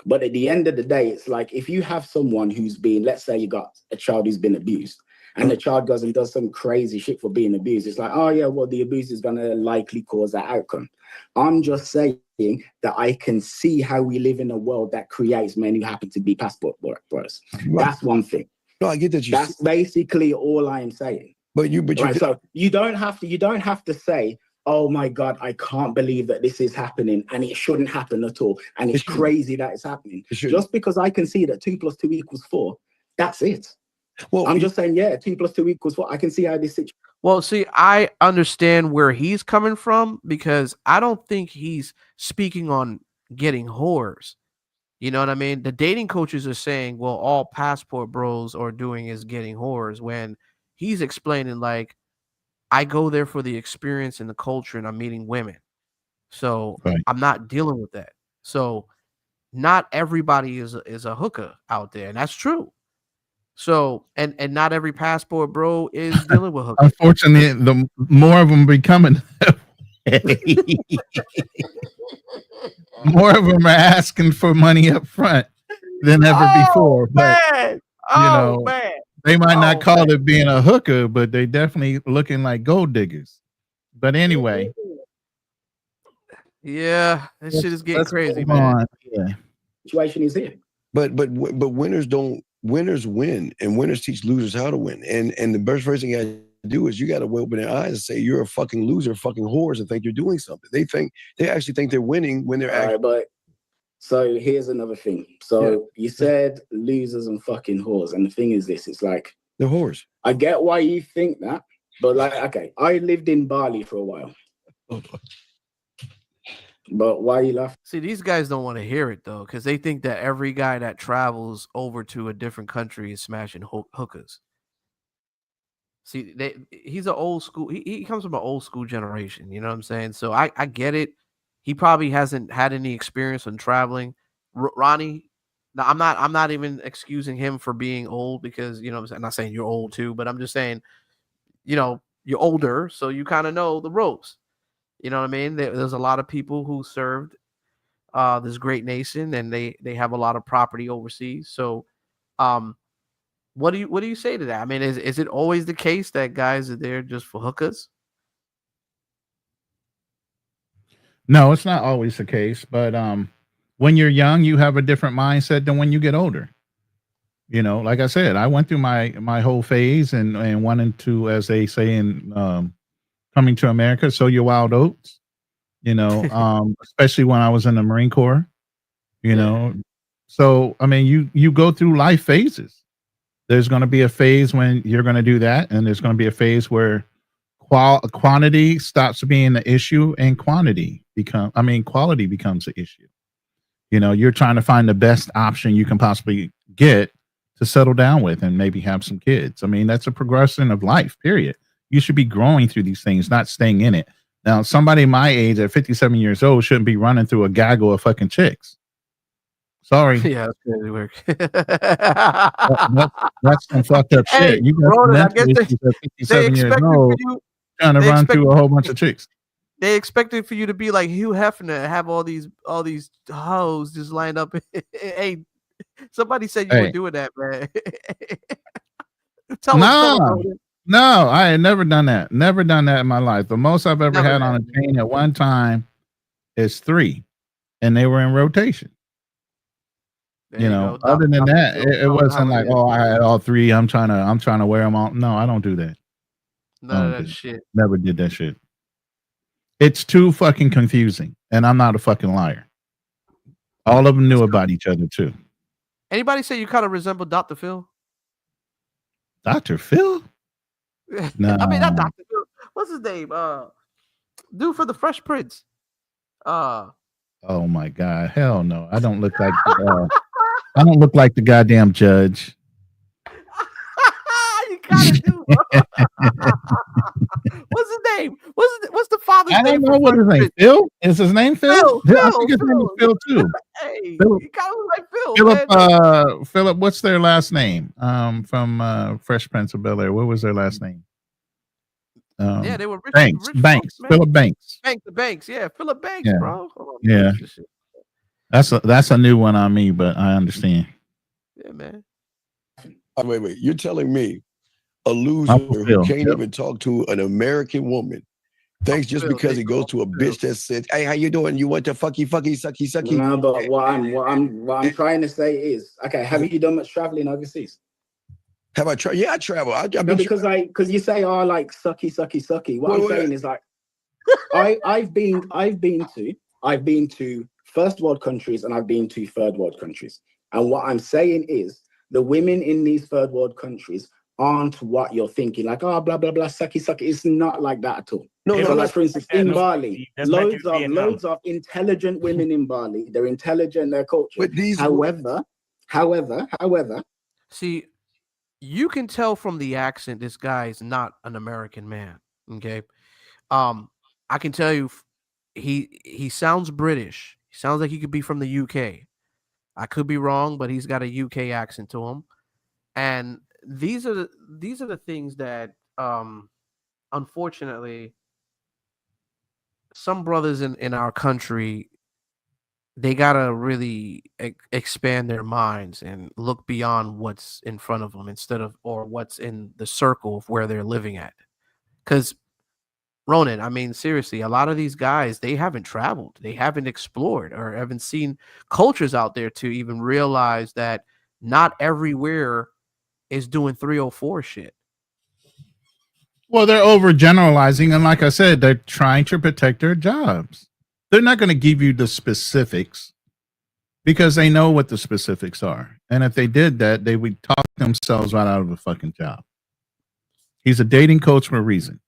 But at the end of the day, it's like if you have someone who's been, let's say you got a child who's been abused, and the child goes and does some crazy shit for being abused. It's like, oh yeah, well, the abuse is going to likely cause that outcome. I'm just saying that I can see how we live in a world that creates men who happen to be passport bros. That's one thing. No, I get that. That's basically all I am saying. So you don't have to say, oh my God, I can't believe that this is happening and it shouldn't happen at all. And it's crazy that it's happening. Just because I can see that 2 + 2 = 4, that's it. Well, I'm just saying, 2 + 2 = 4. I can see how this situation. Well, see, I understand where he's coming from because I don't think he's speaking on getting whores. You know what I mean? The dating coaches are saying, well, all passport bros are doing is getting whores when he's explaining like I go there for the experience and the culture and I'm meeting women. So Right. I'm not dealing with that. So not everybody is a hooker out there, and that's true. So and not every passport bro is dealing with hookers. Unfortunately, the more of them becoming that way, more of them are asking for money up front than ever before. But Man. you Oh know, man. they might not Oh call man. it being a hooker, but they definitely looking like gold diggers. But anyway, Yeah, this shit is getting let's crazy, move man. on. Yeah. Situation is here. But winners don't winners win, and winners teach losers how to win. And the best first thing you gotta do is you gotta open their eyes and say you're a fucking loser, fucking whores, and think you're doing something. They actually think they're winning when they're All actually. right, but so here's another thing. So you said losers and fucking whores, and the thing is this: it's like They're whores. I get why you think that, but like, okay, I lived in Bali for a while. But why you laugh? See, these guys don't want to hear it though, because they think that every guy that travels over to a different country is smashing hookers. See, he's an old school. He comes from an old school generation. You know what I'm saying? So I get it. He probably hasn't had any experience in traveling. Ronnie, now I'm not even excusing him for being old because you know what I'm not saying you're old too, but I'm just saying you know you're older, so you kind of know the ropes. You know what I mean? There's a lot of people who served this great nation, and they have a lot of property overseas. So, what do you say to that? I mean, is it always the case that guys are there just for hookers? No, it's not always the case, but when you're young, you have a different mindset than when you get older. You know, like I said, I went through my whole phase and wanted to, as they say in Coming to America, sow your wild oats. You know, especially when I was in the Marine Corps. You know, so I mean, you go through life phases. There's going to be a phase when you're going to do that, and there's going to be a phase where quantity stops being the issue and quality becomes the issue. You know, you're trying to find the best option you can possibly get to settle down with and maybe have some kids. I mean, that's a progression of life, period. You should be growing through these things, not staying in it. Now, somebody my age at 57 years old shouldn't be running through a gaggle of fucking chicks. Sorry. Yeah, that's crazy work. That's some fucked up Hey, shit. You got Ronan, I guess mental issues at they 57 years expected for old you. trying to They run expect through a whole bunch of chicks. they expected for you to be like Hugh Hefner and have all these hoes just lined up. Hey, somebody said you were Hey. doing that, man. tell No, them, Ronan. no, I had never done that. Never done that in my life. The most I've ever Never had on a chain at one time is 3, and they were in rotation. There You you know, go. other than Dr. that, Phil it showing how wasn't it like, is. oh, I had all 3. I'm trying to wear them all. No, I don't do that. None of that shit. Never did that shit. It's too fucking confusing, and I'm not a fucking liar. All of them knew about each other too. Anybody say you kind of resemble Dr. Phil? Dr. Phil? No. I mean, not Dr. Phil. What's his name? Dude for the Fresh Prince. Oh my god, hell no! I don't look like I don't look like the goddamn judge. You kind of do. What's his name? What's the father's I name? don't know what his name. Phil? Is his name Phil? Phil, I think his name is Phil too. Hey, Philip. you kind of look like Phil. Philip. Man. Philip. What's their last name? From Fresh Prince of Bel-Air. What was their last name? Yeah, they were rich. Banks. Rich Banks. folks, Philip Banks. Banks. Yeah, Philip Banks, Yeah. bro. Hold on, Yeah. That's a new one on me, but I understand. Yeah, man. Wait. You're telling me a loser I'm who Phil. can't Yep. even talk to an American woman thinks just Phil, because there he you goes go. to a bitch that says, "Hey, how you doing? You want to fucky, sucky?" No, but what I'm trying to say is, okay, have you done much traveling overseas? Have I tried? Yeah, I travel. I've No, been because you say, oh, like sucky. What I'm saying is like, I've been to first world countries and I've been to third world countries. And what I'm saying is the women in these third world countries aren't what you're thinking. Like, oh, blah blah blah, sucky sucky. It's not like that at all. No, So, no, like for instance, in Bali, That's back loads in of Vietnam. intelligent women in Bali. They're intelligent, they're cultured. but these However, See, you can tell from the accent this guy is not an American man. Okay. I can tell you he sounds British. He sounds like he could be from the UK. I could be wrong, but he's got a UK accent to him. And these are the things that unfortunately some brothers in our country, they gotta really expand their minds and look beyond what's in front of them instead of or what's in the circle of where they're living at. Because Ronan, I mean, seriously, a lot of these guys, they haven't traveled, they haven't explored, or haven't seen cultures out there to even realize that not everywhere is doing 304 shit. Well, they're overgeneralizing, and like I said, they're trying to protect their jobs. They're not going to give you the specifics because they know what the specifics are. And if they did that, they would talk themselves right out of a fucking job. He's a dating coach for a reason.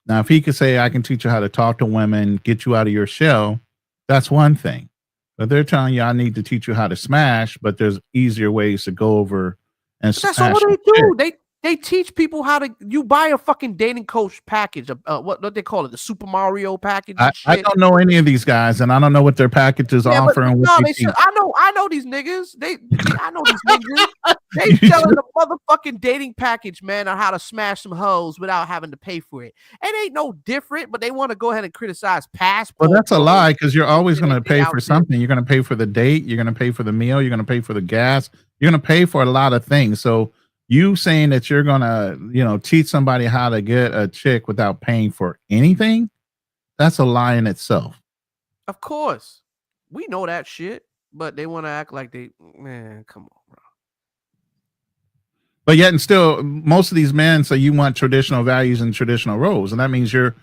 Now, if he could say, I can teach you how to talk to women, get you out of your shell, that's one thing. But they're telling you, I need to teach you how to smash, but there's easier ways to go over and But that's smash. all they some do. shit. They teach people how to. You buy a fucking dating coach package. What they call it, the Super Mario package. And I shit. don't know any of these guys, and I don't know what their packages Yeah, offer and what no, they they should. teach. I know these niggas. I know these niggas. They selling the motherfucking dating package, man, on how to smash some hoes without having to pay for it. It ain't no different, but they want to go ahead and criticize Passport. Well, that's a lie because you're always going to They pay out for there. something. You're going to pay for the date. You're going to pay for the meal. You're going to pay for the gas. You're going to pay for a lot of things. So you saying that you're going to, teach somebody how to get a chick without paying for anything, that's a lie in itself. Of course, we know that shit, but they want to act like man, come on, bro. But yet and still, most of these men say you want traditional values and traditional roles, and that means you're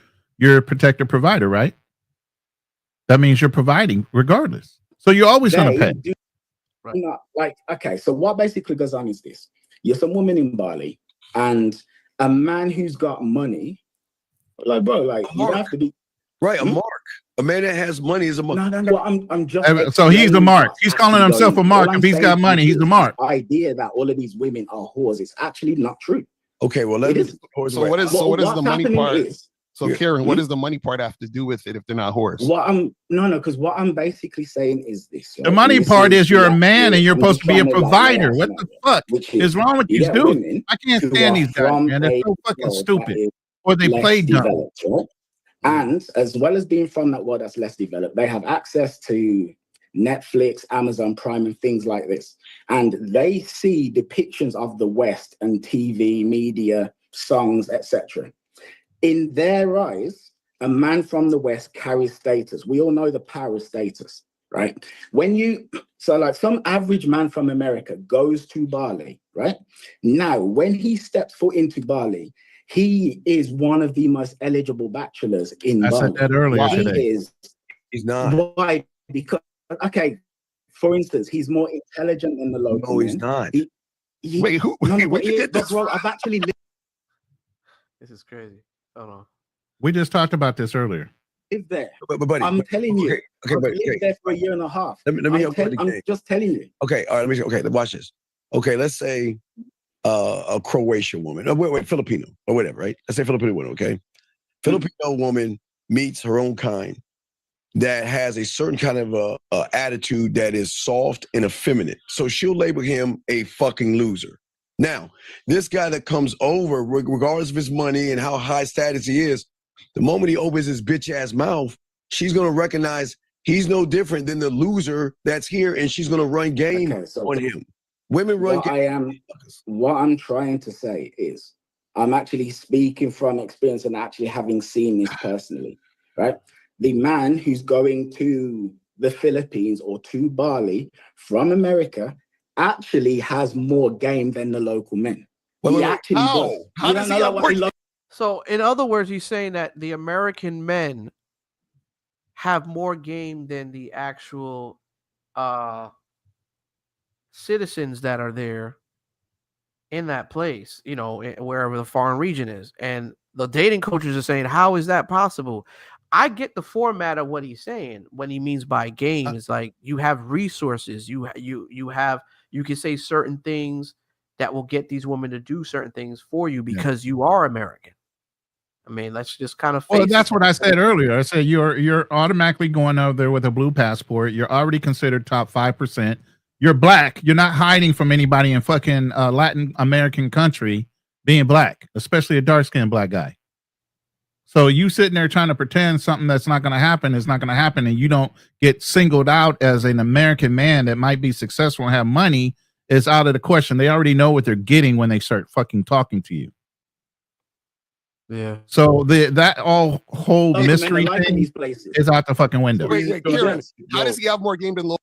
a protector provider, right? That means you're providing regardless. So you're always going to pay. Right. Not like, okay, so what basically goes on is this. You're some woman in Bali and a man who's got money, like, bro, like, you have to be right. A mark. A man that has money is a mark. No. Well, I'm just. So he's a mark. He's calling himself a mark. All If he's got money, he's a mark. Idea that all of these women are whores. It's actually not true. Okay, well, It is. So what is the money part? So Yeah. Karen, what does the money part have to do with it if they're not whores? Because what I'm basically saying is this. The money part is you're a man and you're supposed to be a provider. What the fuck is wrong with these dudes? I can't stand these guys, man. They're so fucking stupid. Or they play dumb. Right? And as well as being from that world that's less developed, they have access to Netflix, Amazon Prime, and things like this. And they see depictions of the West and TV, media, songs, etc. In their eyes, a man from the West carries status. We all know the power of status, right? So like some average man from America goes to Bali, right? Now, when he steps foot into Bali, he is one of the most eligible bachelors in Bali. I said that earlier today. He's not. Why? Because, okay, for instance, he's more intelligent than the local. No, he's not. Wait, where'd you get this? Bro, I've actually This is crazy. Hold on. We just talked about this earlier. lived there. But buddy, I'm telling you. Okay, I've lived there for a year and a half. Let me help you. I'm just telling you. Okay, all right. Okay, watch this. Okay, let's say a Croatian woman, wait, Filipino or whatever, right? Let's say Filipino woman. Okay, Filipino woman meets her own kind that has a certain kind of attitude that is soft and effeminate. So she'll label him a fucking loser. Now, this guy that comes over, regardless of his money and how high status he is, the moment he opens his bitch ass mouth, she's gonna recognize he's no different than the loser that's here, and she's gonna run game on him. Women run game. What I'm trying to say is, I'm actually speaking from experience and actually having seen this personally, right? The man who's going to the Philippines or to Bali from America actually has more game than the local men. He actually does. How does he work? So, in other words, he's saying that the American men have more game than the actual citizens that are there in that place, wherever the foreign region is. And the dating coaches are saying, how is that possible? I get the format of what he's saying when he means by game. It's like you have resources, you can say certain things that will get these women to do certain things for you because you are American. I mean, let's just kind of face Well, that's what I said earlier. I said you're automatically going over there with a blue passport. You're already considered top 5%. You're black. You're not hiding from anybody in fucking Latin American country being black, especially a dark-skinned black guy. So you sitting there trying to pretend something that's not going to happen is not going to happen, and you don't get singled out as an American man that might be successful and have money is out of the question. They already know what they're getting when they start fucking talking to you. Yeah. So that whole mystery thing is out the fucking window. Kieran, how does he have more game than local?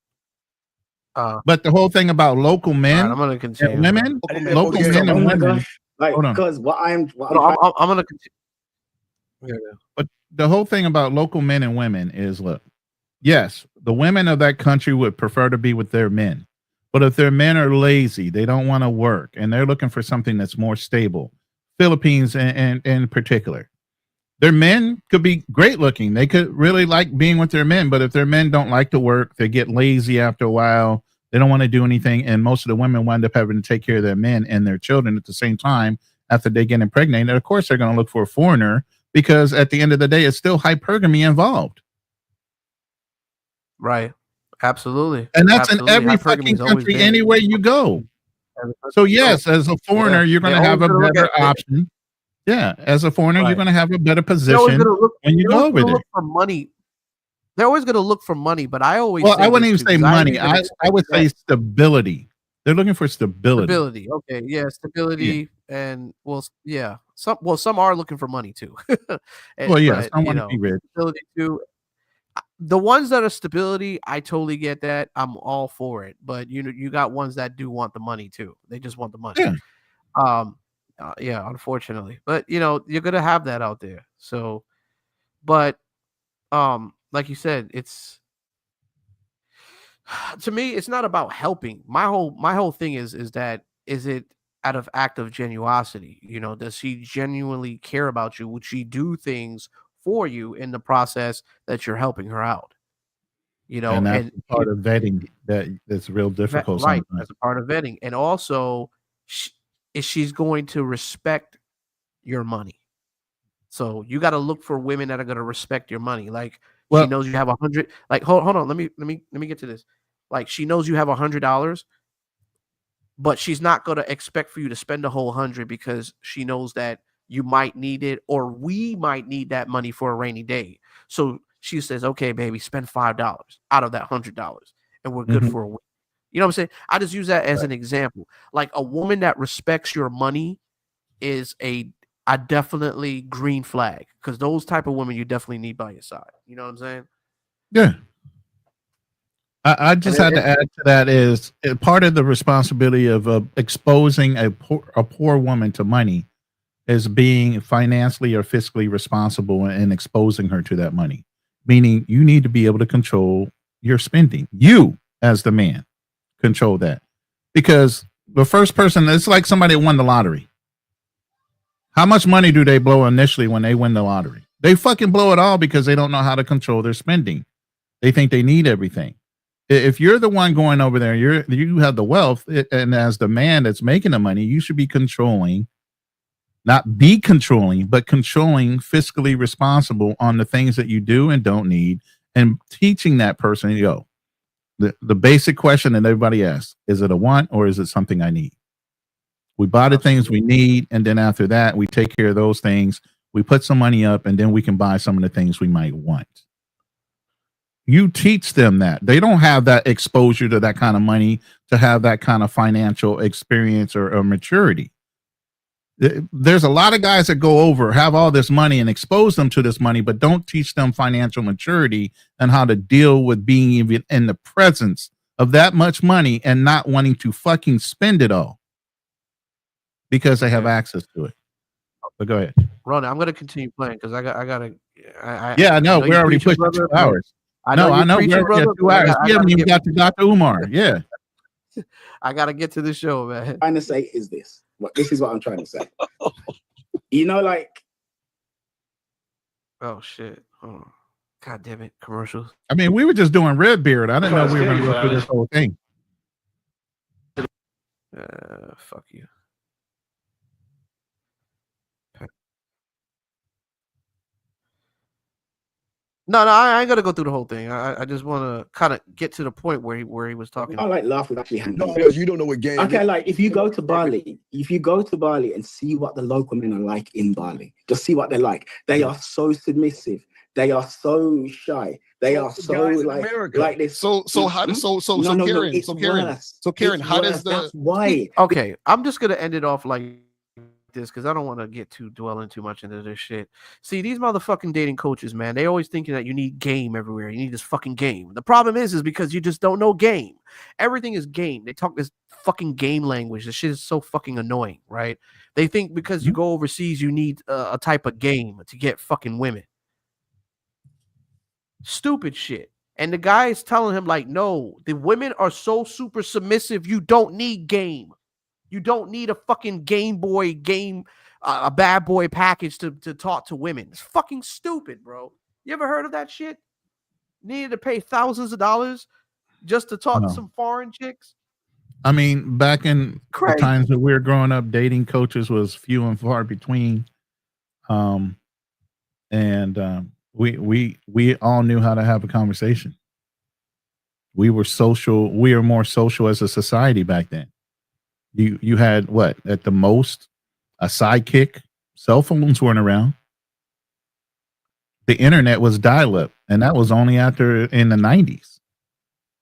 But the whole thing about local men, I'm gonna continue. Women, local men and women. Like, hold on. because I'm gonna continue. Yeah. But the whole thing about local men and women is, look, yes, the women of that country would prefer to be with their men. But if their men are lazy, they don't want to work, and they're looking for something that's more stable, Philippines and in particular, their men could be great looking. They could really like being with their men, but if their men don't like to work, they get lazy after a while. They don't want to do anything, and most of the women wind up having to take care of their men and their children at the same time after they get impregnated. And of course, they're going to look for a foreigner because at the end of the day, it's still hypergamy involved. Right. Absolutely. And that's Absolutely. in every fucking country, anywhere you go. So yes, as a foreigner, you're going to have a better option. Yeah, as a foreigner, you're going to have a better position when you go over there. Look for money. They're always going to look for money, but I always I wouldn't even say money. I would say stability. They're looking for stability. Stability. Okay. Yeah. Stability. Yeah. And yeah. Some are looking for money too. Well, yeah. Some want to be rich. Stability too. The ones that are stability, I totally get that. I'm all for it. But you got ones that do want the money too. They just want the money. Yeah. Yeah, unfortunately. But you're gonna have that out there. So, but like you said, it's to me, it's not about helping. My whole thing is it out of act of genuosity? Does she genuinely care about you? Would she do things for you in the process that you're helping her out? And that's part of vetting that's real difficult. Right, as a part of vetting, and also she's going to respect your money. So you got to look for women that are going to respect your money. Like she knows you have 100. Like hold on, let me get to this. Like she knows you have $100, but she's not going to expect for you to spend the whole 100 because she knows that you might need it, or we might need that money for a rainy day. So she says, okay, baby, spend $5 out of that $100 and we're good for a week. You know what I'm saying? I just use that as an example. Like a woman that respects your money is a definitely green flag, because those type of women you definitely need by your side. You know what I'm saying? Yeah. I just had to add to that is part of the responsibility of exposing a poor woman to money is being financially or fiscally responsible and exposing her to that money. Meaning you need to be able to control your spending. You, as the man, control that. Because the first person, it's like somebody won the lottery. How much money do they blow initially when they win the lottery? They fucking blow it all because they don't know how to control their spending. They think they need everything. If you're the one going over there, you have the wealth, and as the man that's making the money, you should be controlling, not be controlling, but controlling, fiscally responsible on the things that you do and don't need, and teaching that person, the basic question that everybody asks, is it a want or is it something I need? We buy the things we need, and then after that, we take care of those things. We put some money up, and then we can buy some of the things we might want. You teach them that. They don't have that exposure to that kind of money to have that kind of financial experience or maturity. There's a lot of guys that go over, have all this money and expose them to this money, but don't teach them financial maturity and how to deal with being even in the presence of that much money and not wanting to fucking spend it all because they have access to it. But go ahead. Ron, I'm going to continue playing because I gotta. I know. We're already pushing 2 hours. I know. We're already at 2 hours. We haven't even got to Dr. Umar. Yeah. I got to get to the show, man. Trying to say is this. This is what I'm trying to say. You know, like, Oh shit! Oh, God damn it! Commercials. I mean, we were just doing Redbeard. I didn't know we were going to go through this whole thing. Fuck you. No, I ain't gonna go through the whole thing. I just want to kind of get to the point where he was talking. I like laugh with actually No, handling. because you don't know what game. Okay, like if you go to Bali and see what the local men are like in Bali, just see what they're like. They are so submissive. They are so shy. They are so like this. So how does No, Karen, how does worse. That's why. Okay, I'm just gonna end it off like this because I don't want to get dwelling too much into this shit. See, these motherfucking dating coaches, man, they always thinking that you need game everywhere. You need this fucking game. The problem is because you just don't know game. Everything is game. They talk this fucking game language. This shit is so fucking annoying, right? They think because you go overseas, you need a type of game to get fucking women. Stupid shit. And the guy is telling him, like, no, the women are so super submissive. You don't need game. You don't need a fucking Game Boy game, a bad boy package to talk to women. It's fucking stupid, bro. You ever heard of that shit? Needed to pay thousands of dollars just to talk to some foreign chicks? I mean, back in the times that we were growing up, dating coaches was few and far between. We all knew how to have a conversation. We were social. We were more social as a society back then. You had what at the most a sidekick. Cell phones weren't around. The internet was dial-up, and that was only after in the 90s.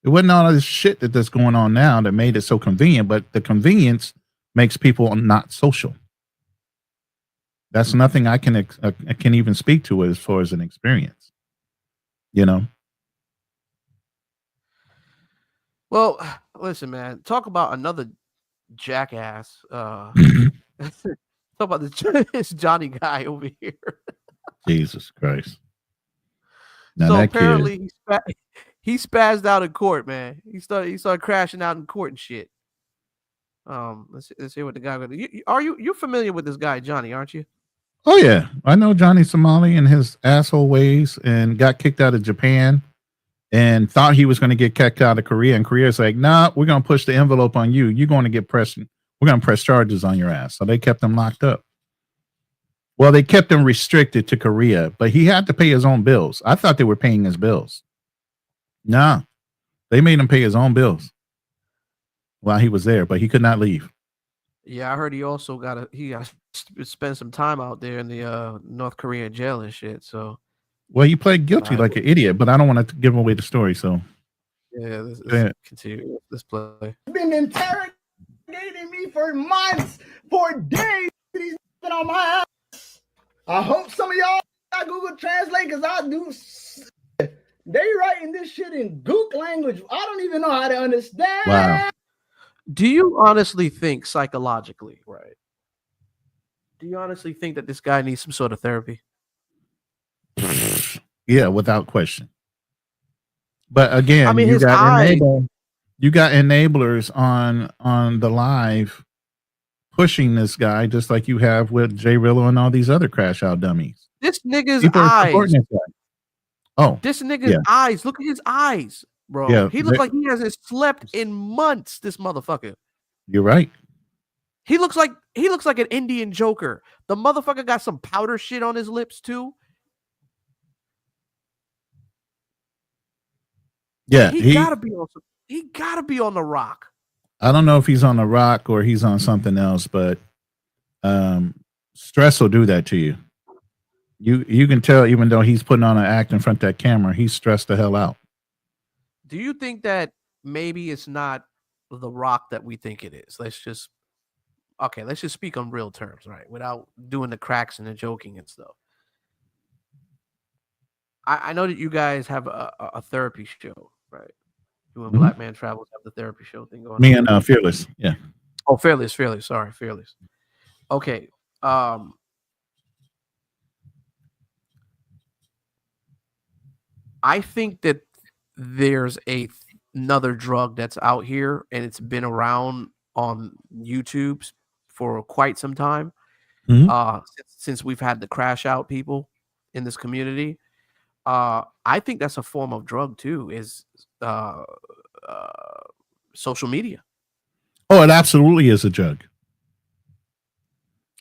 It wasn't all this shit that's going on now that made it so convenient, but the convenience makes people not social. That's nothing I can even speak to as far as an experience. You know. Well, listen, man. Talk about another jackass. Talk about this Johnny guy over here. Jesus Christ. Now so that apparently he spazzed out in court, man. He started crashing out in court and shit. Let's hear what the guy. You're familiar with this guy Johnny, aren't you? Oh yeah, I know Johnny Somali and his asshole ways, and got kicked out of Japan, and thought he was going to get kicked out of Korea. And Korea's like, nah, we're going to push the envelope on you. You're going to get pressed. We're going to press charges on your ass. So they kept him locked up. Well, they kept him restricted to Korea, but he had to pay his own bills. I thought they were paying his bills. Nah, they made him pay his own bills while he was there, but he could not leave. Yeah, I heard he also got to spend some time out there in the North Korean jail and shit. So, well, he played guilty like an idiot, but I don't want to give away the story. So, yeah, let's continue. Let's play. Been interrogating me for months, for days. He's been on my ass. I hope some of y'all got Google Translate because I do. They writing this shit in Gook language. I don't even know how to understand. Wow. Do you honestly think psychologically, right? Do you honestly think that this guy needs some sort of therapy? Yeah, without question. But again, I mean, you got enablers on the live pushing this guy, just like you have with Jay Rillo and all these other crash out dummies. This nigga's People are supporting eyes. this guy. Oh, this nigga's eyes. Look at his eyes, bro. Yeah, he looks like he hasn't slept in months. This motherfucker. You're right. He looks like an Indian Joker. The motherfucker got some powder shit on his lips too. Yeah, he gotta be on. He gotta be on the rock. I don't know if he's on the rock or he's on something else, but stress will do that to you. You can tell, even though he's putting on an act in front of that camera, he's stressed the hell out. Do you think that maybe it's not the rock that we think it is? Let's just speak on real terms, right? Without doing the cracks and the joking and stuff. I know that you guys have a therapy show, right? You and Black Man Travels have the therapy show thing going on. Me and Fearless, yeah. Oh, Fearless. Sorry, Fearless. Okay. I think that there's another drug that's out here, and it's been around on YouTube for quite some time. Mhm. Since we've had the crash out people in this community. I think that's a form of drug too, is uh, social media. Oh, it absolutely is a drug.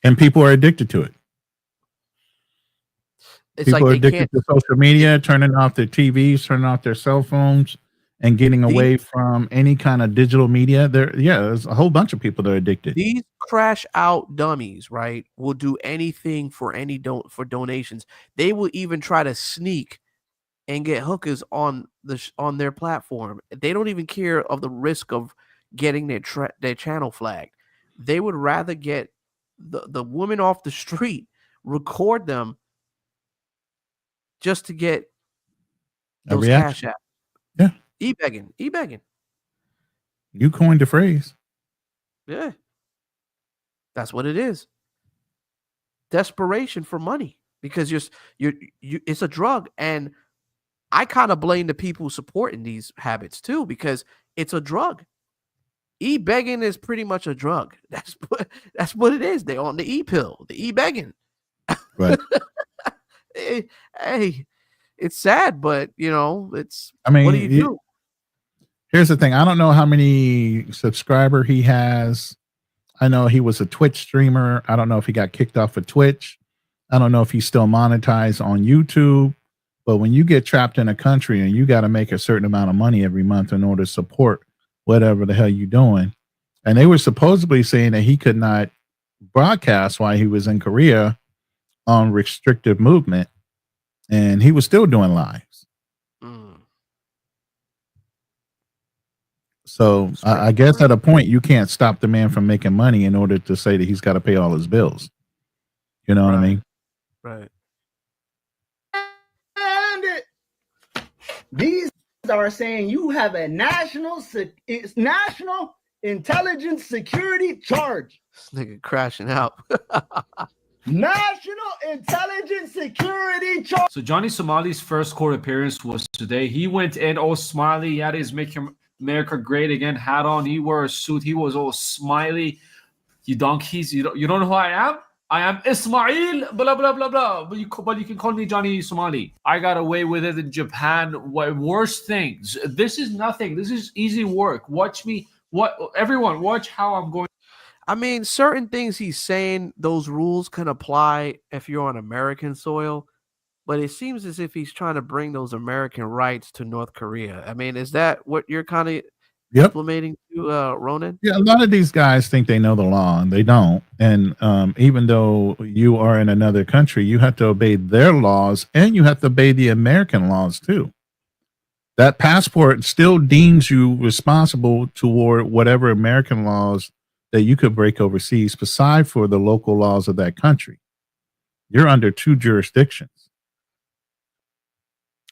And people are addicted to it. It's People like are they addicted can't. to social media, turning off their TVs, turning off their cell phones, and getting These away from any kind of digital media. There's a whole bunch of people that are addicted. these crash out dummies, right, will do anything for for donations. They will even try to sneak and get hookers on on their platform. They don't even care of the risk of getting their channel flagged. They would rather get the woman off the street, record them just to get A those cash reaction. apps. Yeah. E-begging. You coined the phrase. Yeah. That's what it is. Desperation for money because you're it's a drug, and I kind of blame the people supporting these habits too because it's a drug. E-begging is pretty much a drug. That's what it is. They're on the e-pill, the e-begging. Right. Hey, it's sad, but it's I what do you mean, do? here's the thing. I don't know how many subscriber he has. I know he was a Twitch streamer. I don't know if he got kicked off of Twitch. I don't know if he's still monetized on YouTube. But when you get trapped in a country and you got to make a certain amount of money every month in order to support whatever the hell you're doing, and they were supposedly saying that he could not broadcast while he was in Korea on restrictive movement, and he was still doing lives. So I guess at a point you can't stop the man from making money in order to say that he's got to pay all his bills. You know what I mean? Right. And these are saying you have a national intelligence security charge. This nigga crashing out. National intelligence security charge. So Johnny Somali's first court appearance was today. He went in all smiley. He had his Make America Great Again hat on. He wore a suit. He was all smiley. You donkeys, you don't know who I am? I am Ismail, blah, blah, blah, blah. But you can call me Johnny Somali. I got away with it in Japan. Worse things. This is nothing. This is easy work. Watch me. Everyone, watch how I'm going. I mean, certain things he's saying, those rules can apply if you're on American soil, but it seems as if he's trying to bring those American rights to North Korea. I mean, is that what you're kind of implementing to, Ronan? Yeah, a lot of these guys think they know the law, and they don't. And even though you are in another country, you have to obey their laws, and you have to obey the American laws too. That passport still deems you responsible toward whatever American laws that you could break overseas, beside for the local laws of that country. You're under two jurisdictions.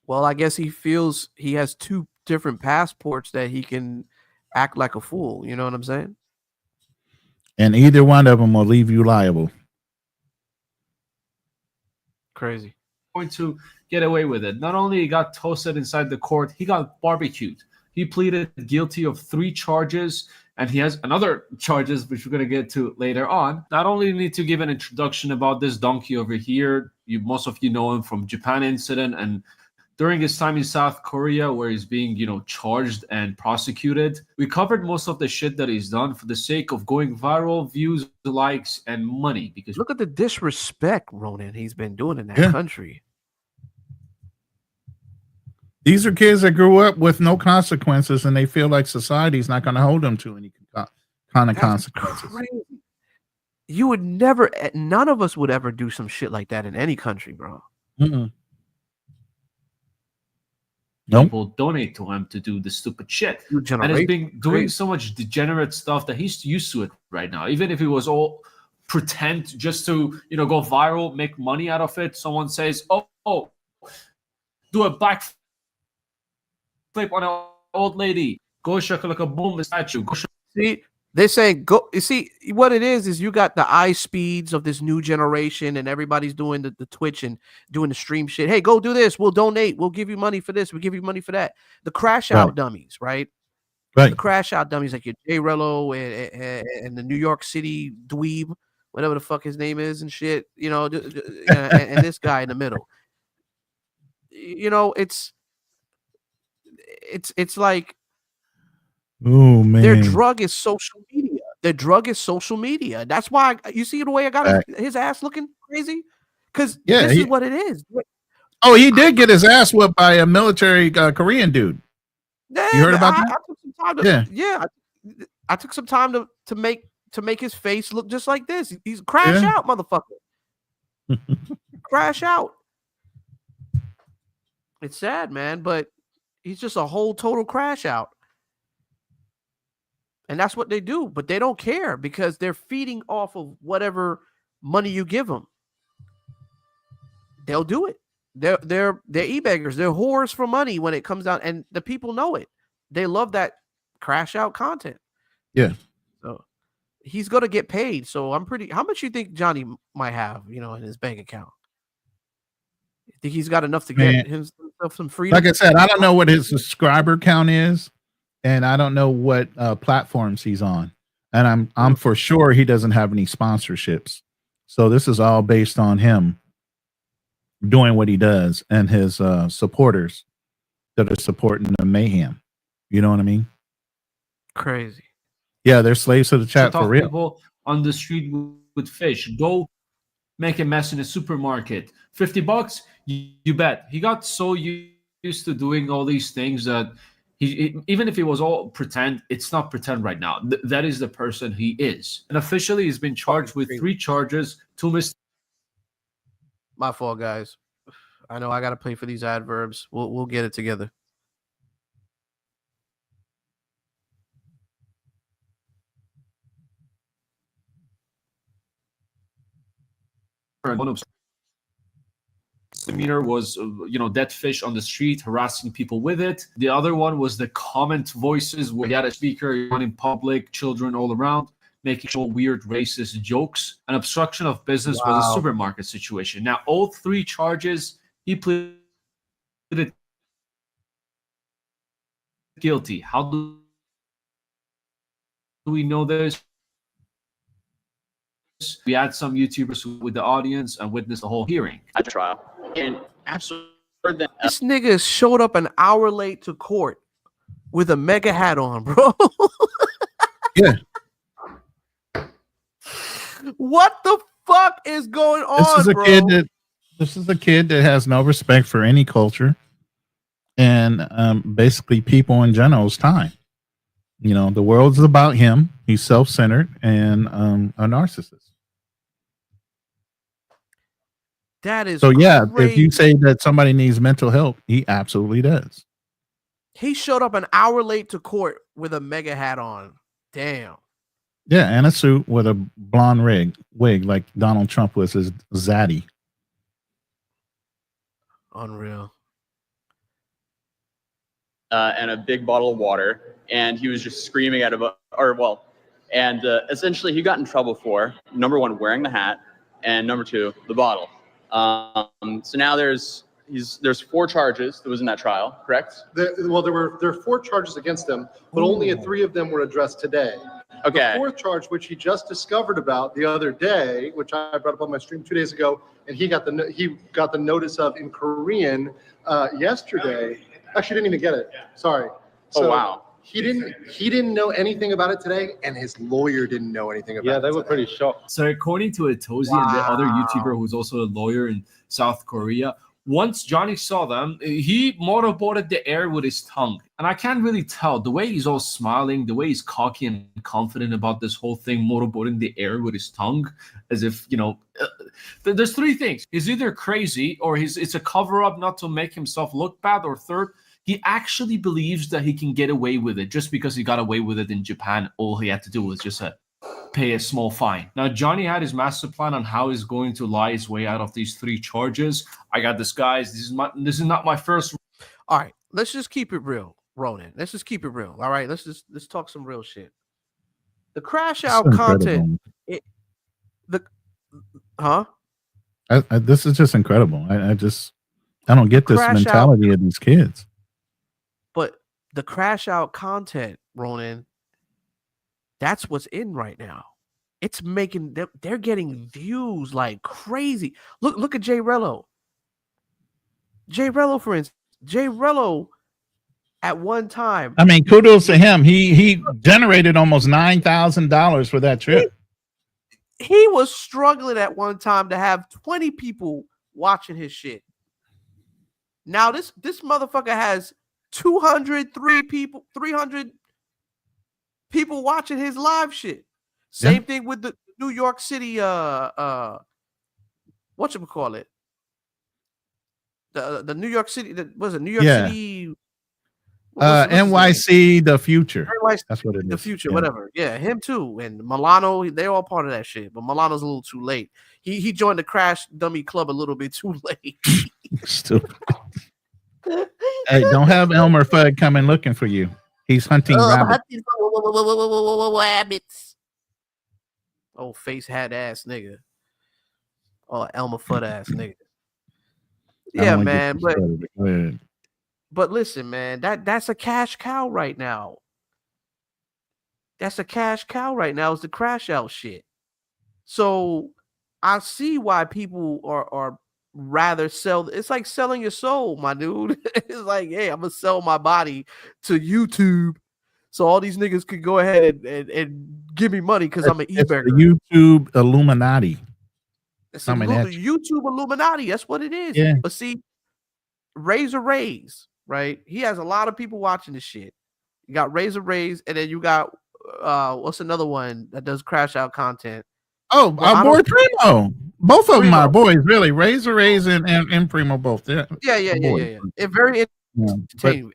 Well, I guess he feels he has two different passports that he can act like a fool. You know what I'm saying? And either one of them will leave you liable. Crazy. Going to get away with it. Not only he got toasted inside the court, he got barbecued. He pleaded guilty of 3 charges, and he has another charges, which we're going to get to later on. Not only need to give an introduction about this donkey over here, most of you know him from Japan incident, and during his time in South Korea, where he's being, charged and prosecuted. We covered most of the shit that he's done for the sake of going viral, views, likes, and money. Because look at the disrespect, Ronan, he's been doing in that country. These are kids that grew up with no consequences, and they feel like society's not going to hold them to any kind of consequences. Crazy. You would never, none of us would ever do some shit like that in any country, bro. Mm-mm. People donate to him to do the stupid shit. And he's been doing so much degenerate stuff that he's used to it right now. Even if it was all pretend just to, go viral, make money out of it. Someone says, oh, do a backflip on an old lady. Go shakalaka boom the statue. See, they're saying go. You see what it is you got the eye speeds of this new generation, and everybody's doing the Twitch and doing the stream shit. Hey, go do this. We'll donate. We'll give you money for this. We'll give you money for that. The crash out dummies, right? Right. The crash out dummies like your J Rello and the New York City dweeb, whatever the fuck his name is and shit. You know, and this guy in the middle. You know, it's like Oh man. their drug is social media. Their drug is social media. That's why you see the way I got his ass looking crazy. Because this is what it is. Oh, he did get his ass whipped by a military Korean dude. Yeah, You heard about that? I took some time to, I took some time to make his face look just like this. He's crash out, motherfucker. Crash out. It's sad, man, but he's just a whole total crash out. And that's what they do, but they don't care because they're feeding off of whatever money you give them. They'll do it. They're e-beggars. They're whores for money when it comes down, and the people know it. They love that crash out content. Yeah. So he's gonna get paid. So I'm pretty. How much you think Johnny might have, in his bank account? You think he's got enough to get himself some freedom? Like I said, I don't know what his subscriber count is, and I don't know what platforms he's on. And I'm for sure he doesn't have any sponsorships. So this is all based on him doing what he does and his supporters that are supporting the mayhem. You know what I mean? Crazy. Yeah, they're slaves to the chat for real. People on the street with fish. Go make a mess in a supermarket. $50, you bet. He got so used to doing all these things that even if it was all pretend, it's not pretend right now. That is the person he is. And officially, he's been charged with 3 charges, 2 mistakes. My fault, guys. I know I got to pay for these adverbs. We'll get it together. One of misdemeanor was, dead fish on the street, harassing people with it. The other one was the comment voices where he had a speaker in public, children all around, making sure weird racist jokes. An obstruction of business was a supermarket situation. Now, all 3 charges, he pleaded guilty. How do we know this? We had some YouTubers with the audience and witnessed the whole hearing at the trial. And absolutely, this nigga showed up an hour late to court with a mega hat on, bro. Yeah. What the fuck is going on, This is a kid that has no respect for any culture and basically people in general's time. The world's about him. He's self-centered and a narcissist. That is so. Yeah, crazy. if you say that somebody needs mental help, he absolutely does. He showed up an hour late to court with a mega hat on. Damn. Yeah, and a suit with a blonde wig like Donald Trump was his zaddy. Unreal. And a big bottle of water, and he was just screaming at essentially he got in trouble for number 1, wearing the hat, and number 2, the bottle. So now there's 4 charges that was in that trial, correct? There are 4 charges against him, but only 3 of them were addressed today. Okay. The 4th charge, which he just discovered about the other day, which I brought up on my stream 2 days ago, and he got the notice of in Korean yesterday. Actually, didn't even get it. Sorry. So, wow. He didn't know anything about it today, and his lawyer didn't know anything about it. Yeah, they were pretty shocked. So according to Atozy and the other YouTuber who's also a lawyer in South Korea, once Johnny saw them, he motorboated the air with his tongue. And I can't really tell. The way he's all smiling, the way he's cocky and confident about this whole thing, motorboating the air with his tongue, as if, there's 3 things. He's either crazy or it's a cover-up not to make himself look bad, or third, he actually believes that he can get away with it just because he got away with it in Japan. All he had to do was just pay a small fine. Now, Johnny had his master plan on how he's going to lie his way out of these 3 charges. I got this, guys. This is not my first. All right, let's just keep it real, Ronan. Let's just keep it real. All right, let's talk some real shit. The crash out content. This is just incredible. I don't get this mentality of these kids. But the crash out content Ronan. That's what's in right now. It's making them, they're getting views like crazy. Look at Jay Rello. Jay Rello, for instance. Jay Rello at one time. I mean, kudos to him. He generated almost $9,000 for that trip. He was struggling at one time to have 20 people watching his shit. Now this motherfucker has 203 people, 300 people watching his live shit. Same thing with the New York City whatchamacallit? The New York City, New York City NYC the future. NYC, that's what it is. The future, whatever. Yeah, him too. And Milano, they're all part of that shit. But Milano's a little too late. He joined the Crash Dummy Club a little bit too late. Stupid. Hey, don't have Elmer Fudd coming looking for you. He's hunting rabbits. Rabbits. Oh, face hat ass nigga. Oh, Elmer Fudd ass nigga. Yeah, man. But listen, man, that's a cash cow right now. That's a cash cow right now. Is the crash out shit. So I see why people are rather sell. It's like selling your soul, my dude. It's like, hey, I'm gonna sell my body to YouTube, so all these niggas could go ahead and give me money because I'm an e-burger. YouTube Illuminati. It's YouTube Illuminati. That's what it is. Yeah. But see, Razor Rays, right? He has a lot of people watching this shit. You got Razor Rays, and then you got what's another one that does crash out content? Oh, our boy Primo. Both of them are boys, really. Razor Rays and Primo both. Yeah. It's very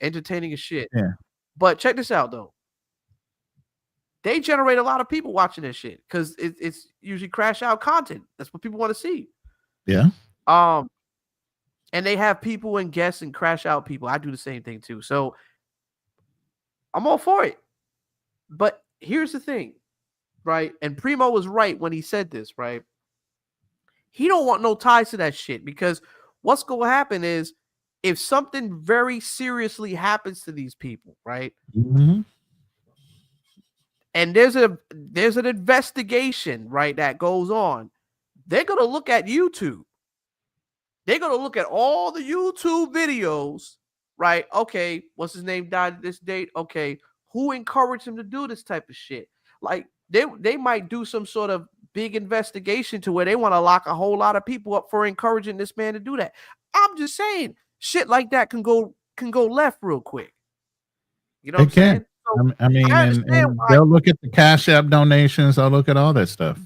entertaining as shit. Yeah. But check this out though. They generate a lot of people watching this shit because it's usually crash out content. That's what people want to see. Yeah. And they have people and guests and crash out people. I do the same thing too. So I'm all for it. But here's the thing, right? And Primo was right when he said this, right? He don't want no ties to that shit because what's going to happen is if something very seriously happens to these people, right? Mm-hmm. And there's an investigation, right, that goes on. They're going to look at YouTube. They're going to look at all the YouTube videos, right? Okay, what's his name died at this date? Okay, who encouraged him to do this type of shit? Like, they might do some sort of big investigation to where they want to lock a whole lot of people up for encouraging this man to do that. I'm just saying, shit like that can go left real quick. You know what I'm saying? So, I mean, and they'll look at the Cash App donations. They'll look at all that stuff.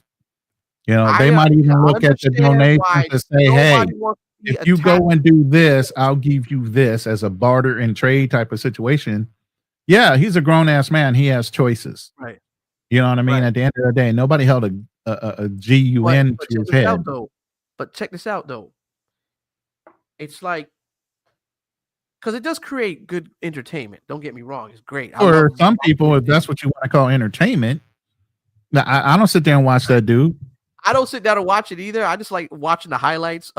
You know, they might even look at the donations and say, hey, if you go and do this, I'll give you this as a barter and trade type of situation. Yeah, he's a grown-ass man. He has choices. Right. You know what I mean? At the end of the day, nobody held a GUN to his head. But check this out, though. It's like, because it does create good entertainment. Don't get me wrong. It's great. For some people, if that's what you want to call entertainment. Now, I don't sit there and watch that dude. I don't sit down and watch it either. I just like watching the highlights.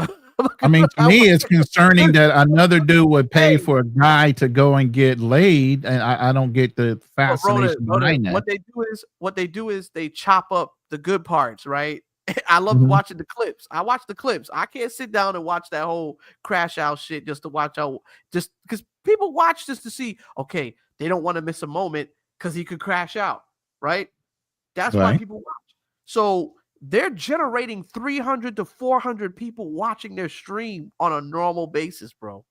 I mean, to me, it's concerning that another dude would pay for a guy to go and get laid, and I don't get the fascination behind that. What they do is they chop up the good parts, right? I love watching the clips. I watch the clips. I can't sit down and watch that whole crash out shit just to watch out, just because people watch this to see, okay, they don't want to miss a moment because he could crash out, right? That's why people watch. So they're generating 300 to 400 people watching their stream on a normal basis, bro,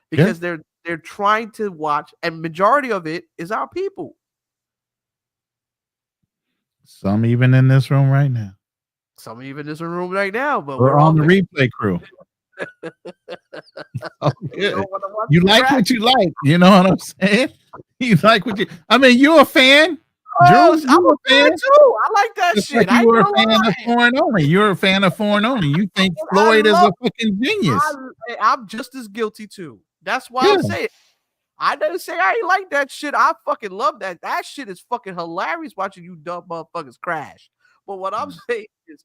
because they're trying to watch, and majority of it is our people. Some even in this room right now. Some even in this room right now, but we're on the replay crew. You like what you like. You know what I'm saying? You like what you. I mean, you a fan. Oh, I'm a fan too. I like that Just shit. Like you were a fan of Foreign Only. You're a fan of Foreign Only. You think Floyd is a fucking genius. I'm just as guilty too. That's why I'm saying. I didn't say I ain't like that shit. I fucking love that. That shit is fucking hilarious watching you dumb motherfuckers crash. But what I'm saying is,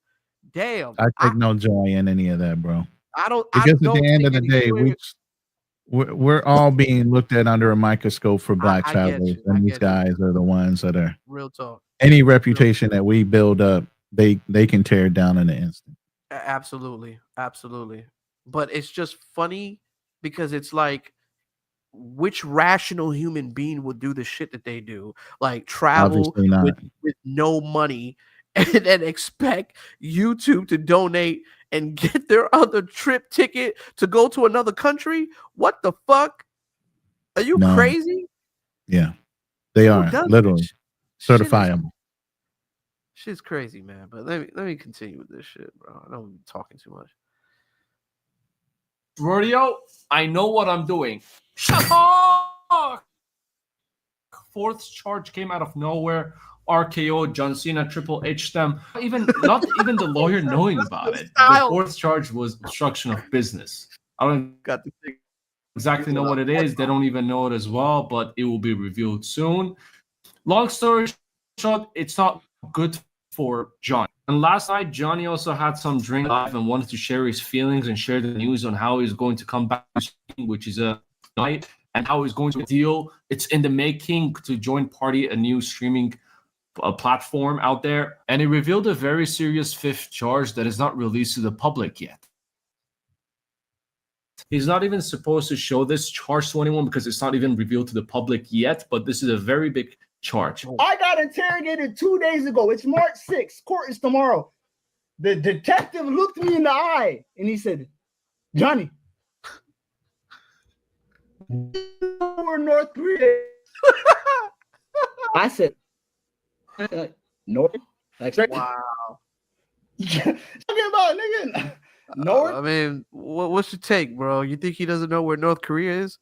damn. I take no joy in any of that, bro. I don't. Because at the end of the day, we're all being looked at under a microscope for black I get travelers, you. I and these get you. guys are the ones that are Real talk. any reputation that we build up, they can tear it down in an instant. Absolutely. Absolutely. But it's just funny because it's like, which rational human being would do the shit that they do? Like travel Obviously not. with no money and then expect YouTube to donate and get their other trip ticket to go to another country? What the fuck? Are you No. crazy? Yeah, they Who are does literally this? Shit is- certifiable. Shit's crazy, man. But let me continue with this shit, bro. I don't be talking too much. Rodeo, I know what I'm doing. Shut up! Fourth charge came out of nowhere. RKO, John Cena, Triple H them. Not even the lawyer knowing about it. The fourth charge was obstruction of business. I don't exactly know what it is. They don't even know it as well, but it will be revealed soon. Long story short, it's not good for John. And last night, Johnny also had some drink live and wanted to share his feelings and share the news on how he's going to come back, which is a night, and how he's going to deal. It's in the making to join Party, a new streaming platform out there. And he revealed a very serious fifth charge that is not released to the public yet. He's not even supposed to show this charge to anyone because it's not even revealed to the public yet, but this is a very big charge. I got interrogated 2 days ago. It's March 6th. Court is tomorrow. The detective looked me in the eye and he said, Johnny, we're North Korea. I said, North? Like, wow. Talking about nigga. North? I mean, what's your take, bro? You think he doesn't know where North Korea is?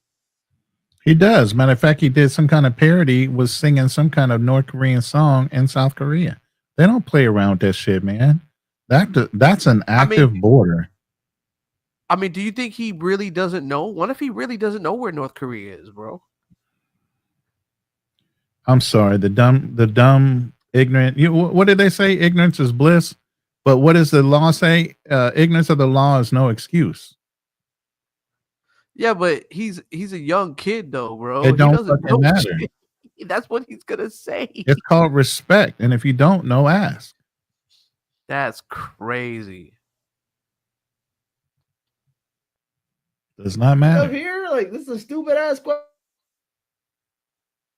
He does. Matter of fact, he did some kind of parody, was singing some kind of North Korean song in South Korea. They don't play around with that shit, man. That's an active border. I mean, do you think he really doesn't know? What if he really doesn't know where North Korea is, bro? I'm sorry, the dumb, ignorant. What did they say? Ignorance is bliss. But what does the law say? Ignorance of the law is no excuse. Yeah, but he's a young kid though, bro. It don't He doesn't fucking know matter. shit. That's what he's gonna say. It's called respect, and if you don't know, ask. That's crazy. Does not Up matter. here, like this is a stupid ass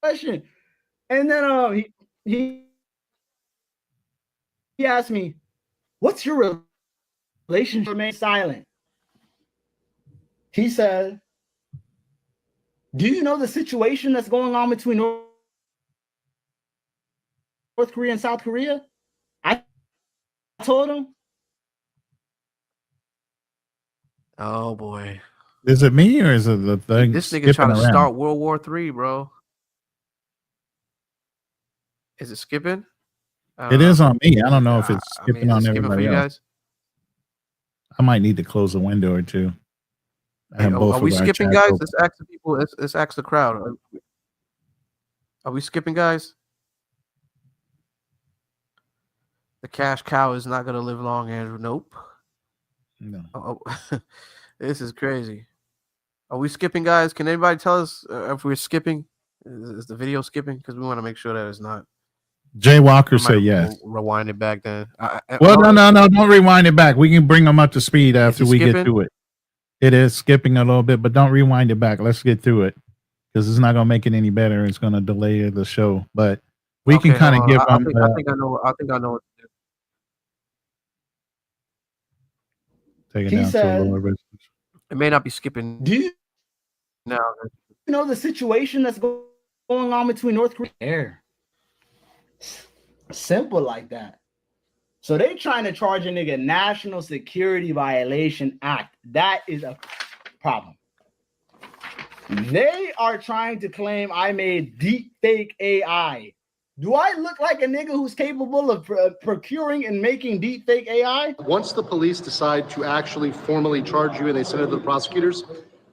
question. And then he asked me, "What's your relationship?" Remain silent. He said, "Do you know the situation that's going on between North Korea and South Korea?" I told him. Oh boy. Is it me or is it the thing? This nigga skipping trying to around? start World War III, bro. Is it skipping? It is on me. I don't know if it's I mean, skipping is it on skipping for everybody you else. guys? I might need to close a window or two. I have both Are we of our skipping, chats guys? open. Let's ask the people. Let's ask the crowd. Are we skipping, guys? The cash cow is not gonna live long, Andrew. Nope. No. Oh, this is crazy. Are we skipping, guys? Can anybody tell us if we're skipping? Is the video skipping? Because we want to make sure that it's not. Jay Walker I might said yes. Rewind it back then. Well, no, don't rewind it back. We can bring them up to speed after it we get skipping? to it. It is skipping a little bit, but don't rewind it back. Let's get through it because it's not going to make it any better. It's going to delay the show, but we can kind of give them. I think I know what to do. Take it He down to a said- lower resolution. It may not be skipping Do you now. know the situation that's going on between North Korea and Air? Simple like that. So they trying to charge a nigga National Security Violation Act. That is a problem. They are trying to claim I made deep fake AI. Do I look like a nigga who's capable of procuring and making deep fake AI? Once the police decide to actually formally charge you and they send it to the prosecutors,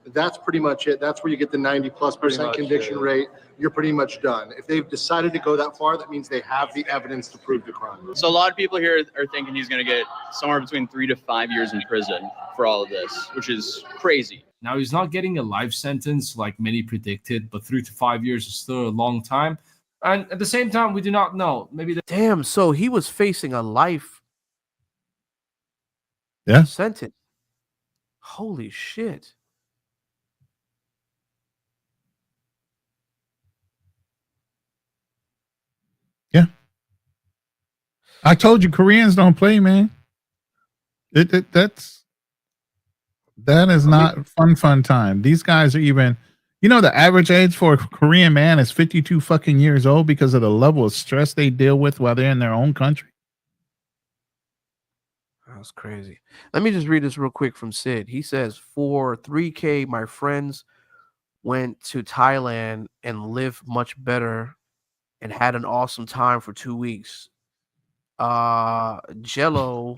that's pretty much it. That's where you get the 90+% conviction rate. You're pretty much done. If they've decided to go that far, that means they have the evidence to prove the crime. So a lot of people here are thinking he's going to get somewhere between 3 to 5 years in prison for all of this, which is crazy. Now he's not getting a life sentence like many predicted, but 3 to 5 years is still a long time. And at the same time, we do not know. Maybe the Damn, so he was facing a life Yeah. sentence. Holy shit. Yeah. I told you Koreans don't play, man. That is not fun time. These guys are even, the average age for a Korean man is 52 fucking years old because of the level of stress they deal with while they're in their own country. That's crazy. Let me just read this real quick from Sid. He says, for 3K, my friends went to Thailand and lived much better and had an awesome time for 2 weeks. Jello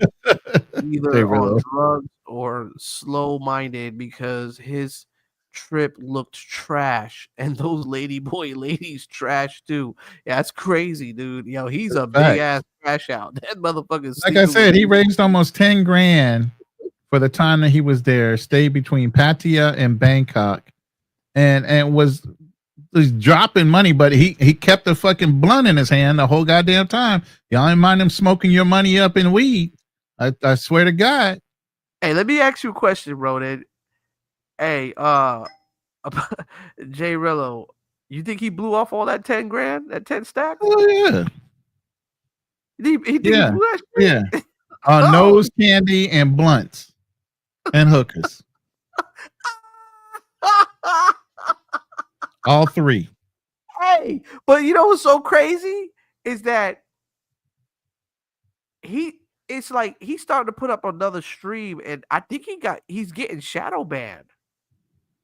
either on drugs or slow-minded because his trip looked trash and those ladies trash too. Yeah, that's crazy, dude. Yo, he's a big ass trash out. That motherfucker's Like I said, he raised almost 10 grand for the time that he was there, stayed between Pattaya and Bangkok, and was dropping money, but he kept a fucking blunt in his hand the whole goddamn time. Y'all ain't mind him smoking your money up in weed. I swear to God. Hey, let me ask you a question, Ronan. Hey, Jay Rillo, you think he blew off all that 10 grand, that 10 stacks? Oh yeah. He think he blew that shit? Yeah. Nose candy and blunts and hookers. All three. Hey, but you know what's so crazy is that it's like he's starting to put up another stream, and I think he's getting shadow banned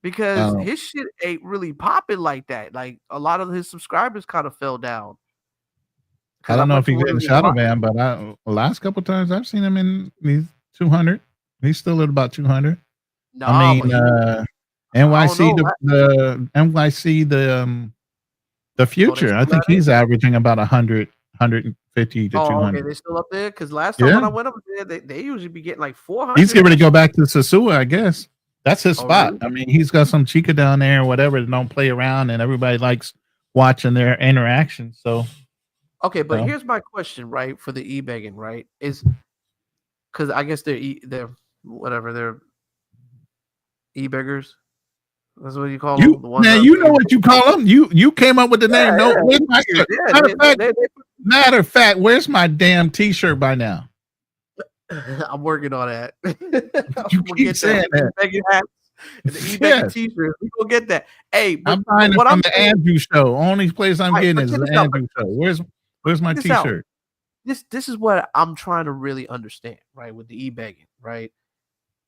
because his shit ain't really popping like that. Like a lot of his subscribers kind of fell down. I don't know if he's getting shadow banned, but the last couple times I've seen him in these 200. He's still at about 200. No, I mean, NYC the future. I think he's averaging about 100, 150 to 200. Okay, they still up there because last time when I went up there, they usually be getting like 400. He's getting to go back to Sasua, I guess. That's his spot. Really? I mean, he's got some chica down there or whatever that don't play around, and everybody likes watching their interactions. So, okay, but here's my question, right? For the e-begging, right? Is because I guess they're e-beggers. That's what you call them. You know what you call them. You came up with the name. Matter of fact, where's my damn T-shirt by now? I'm working on that. You keep saying that. The e-begging T-shirt. We gonna get that. Hey, I'm buying it from the Andrew Show. Only place I'm getting is the Andrew Show. Where's my T-shirt? This is what I'm trying to really understand, right? With the e-begging, right?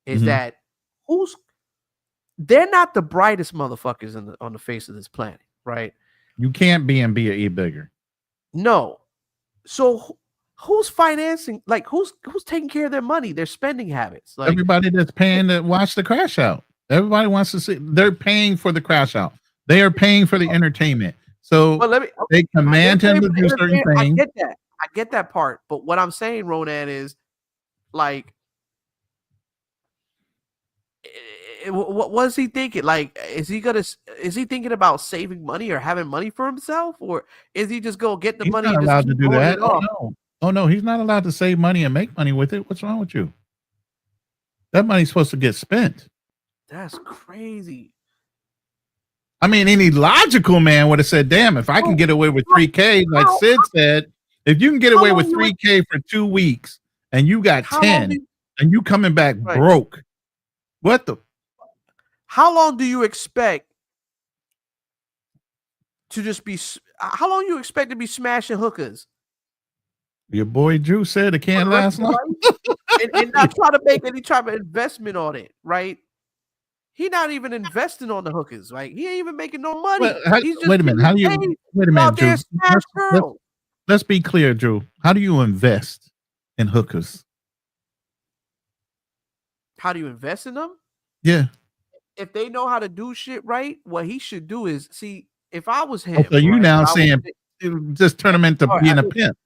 Is that they're not the brightest motherfuckers on the face of this planet, right? You can't be an e-beggar. No. So who's financing? Like who's taking care of their money, their spending habits? Like everybody that's paying to watch the crash out. Everybody wants to see. They're paying for the crash out. They are paying for the entertainment. So they command him to do certain things. I get that part. But what I'm saying, Ronan, is like, what was he thinking? Like, is he thinking about saving money or having money for himself, or is he just gonna get the money? He's not and allowed to do that. Oh no, he's not allowed to save money and make money with it. What's wrong with you? That money's supposed to get spent. That's crazy. I mean, any logical man would have said, "Damn, if I can get away with 3K, like Sid said, if you can get away with 3K for 2 weeks and you got 10 and you coming back broke, what the? How long do you expect to just be? How long you expect to be smashing hookers? Your boy Drew said it can't last long. and not try to make any type of investment on it, right? He not even investing on the hookers, right? He ain't even making no money. Wait a minute. How do you? Wait a minute, Drew. Let's be clear, Drew. How do you invest in hookers? How do you invest in them? Yeah. If they know how to do shit right, what he should do is see. If I was him, so you now saying just turn him into being a pimp?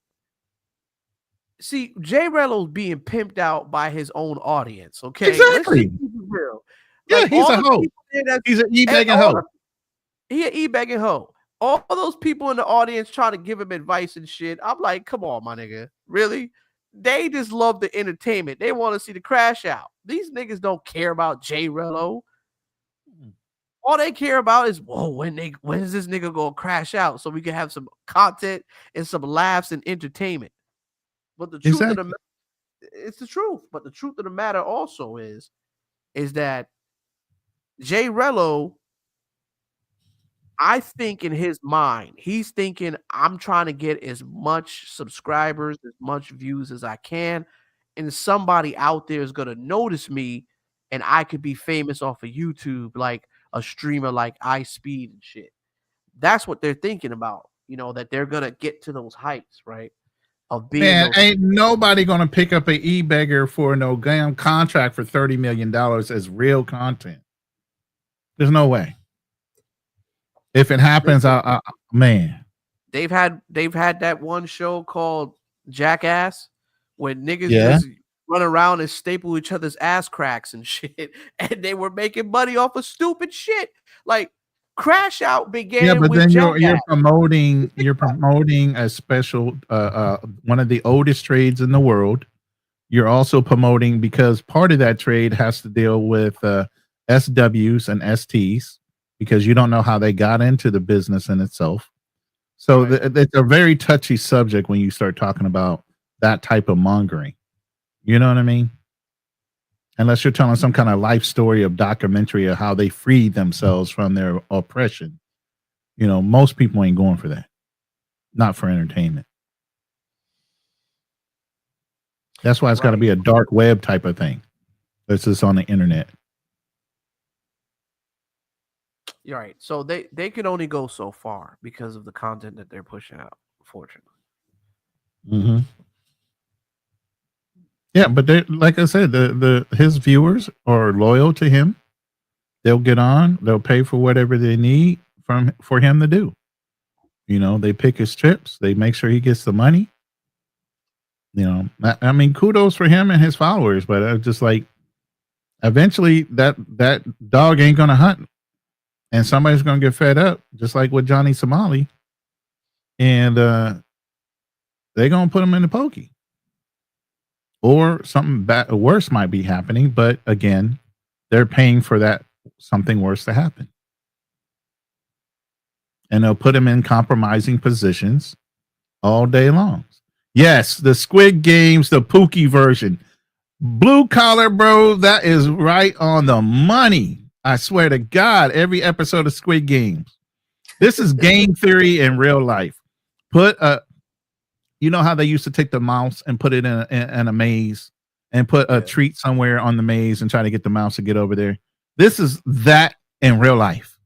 See, Jay Rello's being pimped out by his own audience. Okay, exactly. Real. Yeah, he's all a the hoe. people there that's- He's an and e-begging all hoe. He an e-begging hoe. All those people in the audience trying to give him advice and shit. I'm like, come on, my nigga. Really? They just love the entertainment. They want to see the crash out. These niggas don't care about Jay Rello. All they care about is, whoa, when is this nigga gonna crash out so we can have some content and some laughs and entertainment. But the truth of the matter, it's the truth. But the truth of the matter also is that Jay Rello, I think in his mind, he's thinking, I'm trying to get as much subscribers, as much views as I can, and somebody out there is gonna notice me, and I could be famous off of YouTube like a streamer like iSpeed and shit. That's what they're thinking about, that they're gonna get to those heights, right? Of being Man, those. ain't nobody gonna pick up an e-beggar for no damn contract for $30 million as real content. There's no way. If it happens, man. They've had that one show called Jackass where niggas Yeah. just run around and staple each other's ass cracks and shit, and they were making money off of stupid shit. Like Crash Out began Yeah, but with then Jackass. you're promoting a special one of the oldest trades in the world. You're also promoting, because part of that trade has to deal with SWs and STs, because you don't know how they got into the business in itself. So it's a very touchy subject when you start talking about that type of mongering. You know what I mean? Unless you're telling some kind of life story of documentary of how they freed themselves from their oppression. Most people ain't going for that. Not for entertainment. That's why it's got to be a dark web type of thing. It's just on the internet. You're right. So they can only go so far because of the content that they're pushing out, unfortunately. Mm-hmm. Yeah, but like I said, his viewers are loyal to him. They'll get on. They'll pay for whatever they need for him to do. They pick his trips. They make sure he gets the money. I mean, kudos for him and his followers. But I just like, eventually that dog ain't gonna hunt, and somebody's gonna get fed up, just like with Johnny Somali, and they're gonna put him in the pokey. Or something worse might be happening, but again, they're paying for that something worse to happen. And they'll put him in compromising positions all day long. Yes, the Squid Games, the Pookie version. Blue collar, bro, that is right on the money. I swear to God, every episode of Squid Games. This is game theory in real life. You know how they used to take the mouse and put it in a maze and put a treat somewhere on the maze and try to get the mouse to get over there? This is that in real life.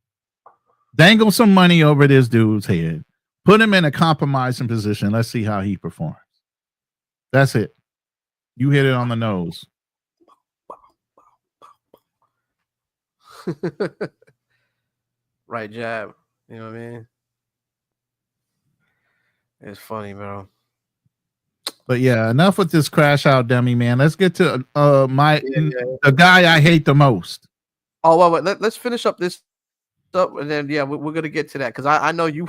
Dangle some money over this dude's head. Put him in a compromising position. Let's see how he performs. That's it. You hit it on the nose. Right jab. You know what I mean? It's funny, bro. But yeah, enough with this crash out dummy, man. Let's get to the guy I hate the most. Oh, wait. Let's finish up this up, and then we're gonna get to that because I know you.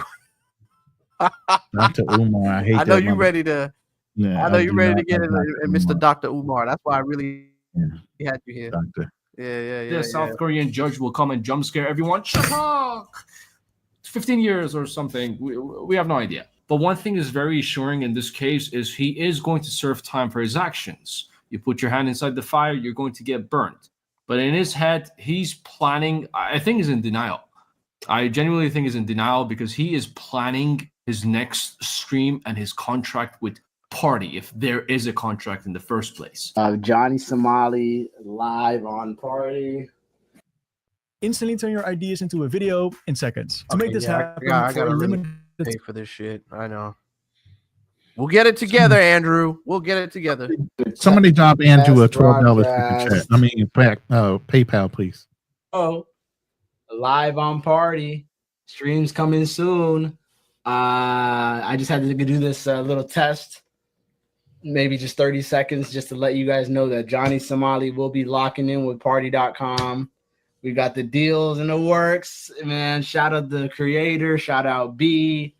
Dr. Umar, I hate. I know you ready to. Yeah, I know you ready to get it, in, Mr. Dr. Umar. That's why I really had you here. Doctor. Yeah. The South Korean judge will come and jump scare everyone. Shut up! 15 years or something. We have no idea. But one thing is very assuring in this case is he is going to serve time for his actions. You put your hand inside the fire, you're going to get burnt. But in his head, he's planning. I think he's in denial. I genuinely think he's in denial because he is planning his next stream and his contract with Party, if there is a contract in the first place. Johnny Somali live on Party. Instantly turn your ideas into a video in seconds. To make this happen, I gotta really pay for this shit. I know. We'll get it together, Andrew. We'll get it together. Somebody drop Andrew a $12 super chat. I mean, PayPal, please. Oh, live on Party. Streams coming soon. I just had to do this little test. Maybe just 30 seconds just to let you guys know that Johnny Somali will be locking in with Party.com. We got the deals in the works, man. Shout out the creator, shout out B.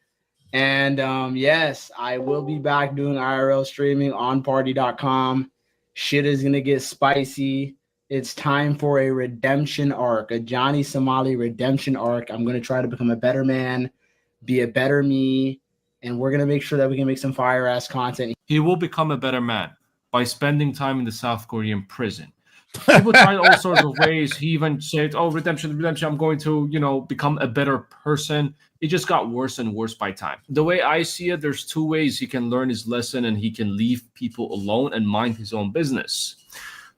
And yes, I will be back doing IRL streaming on party.com. Shit is gonna get spicy. It's time for a redemption arc, a Johnny Somali redemption arc. I'm gonna try to become a better man, be a better me, and we're gonna make sure that we can make some fire ass content. He will become a better man by spending time in the South Korean prison. People tried all sorts of ways. He even said, "Oh, redemption, redemption! I'm going to, become a better person." It just got worse and worse by time. The way I see it, there's two ways he can learn his lesson, and he can leave people alone and mind his own business.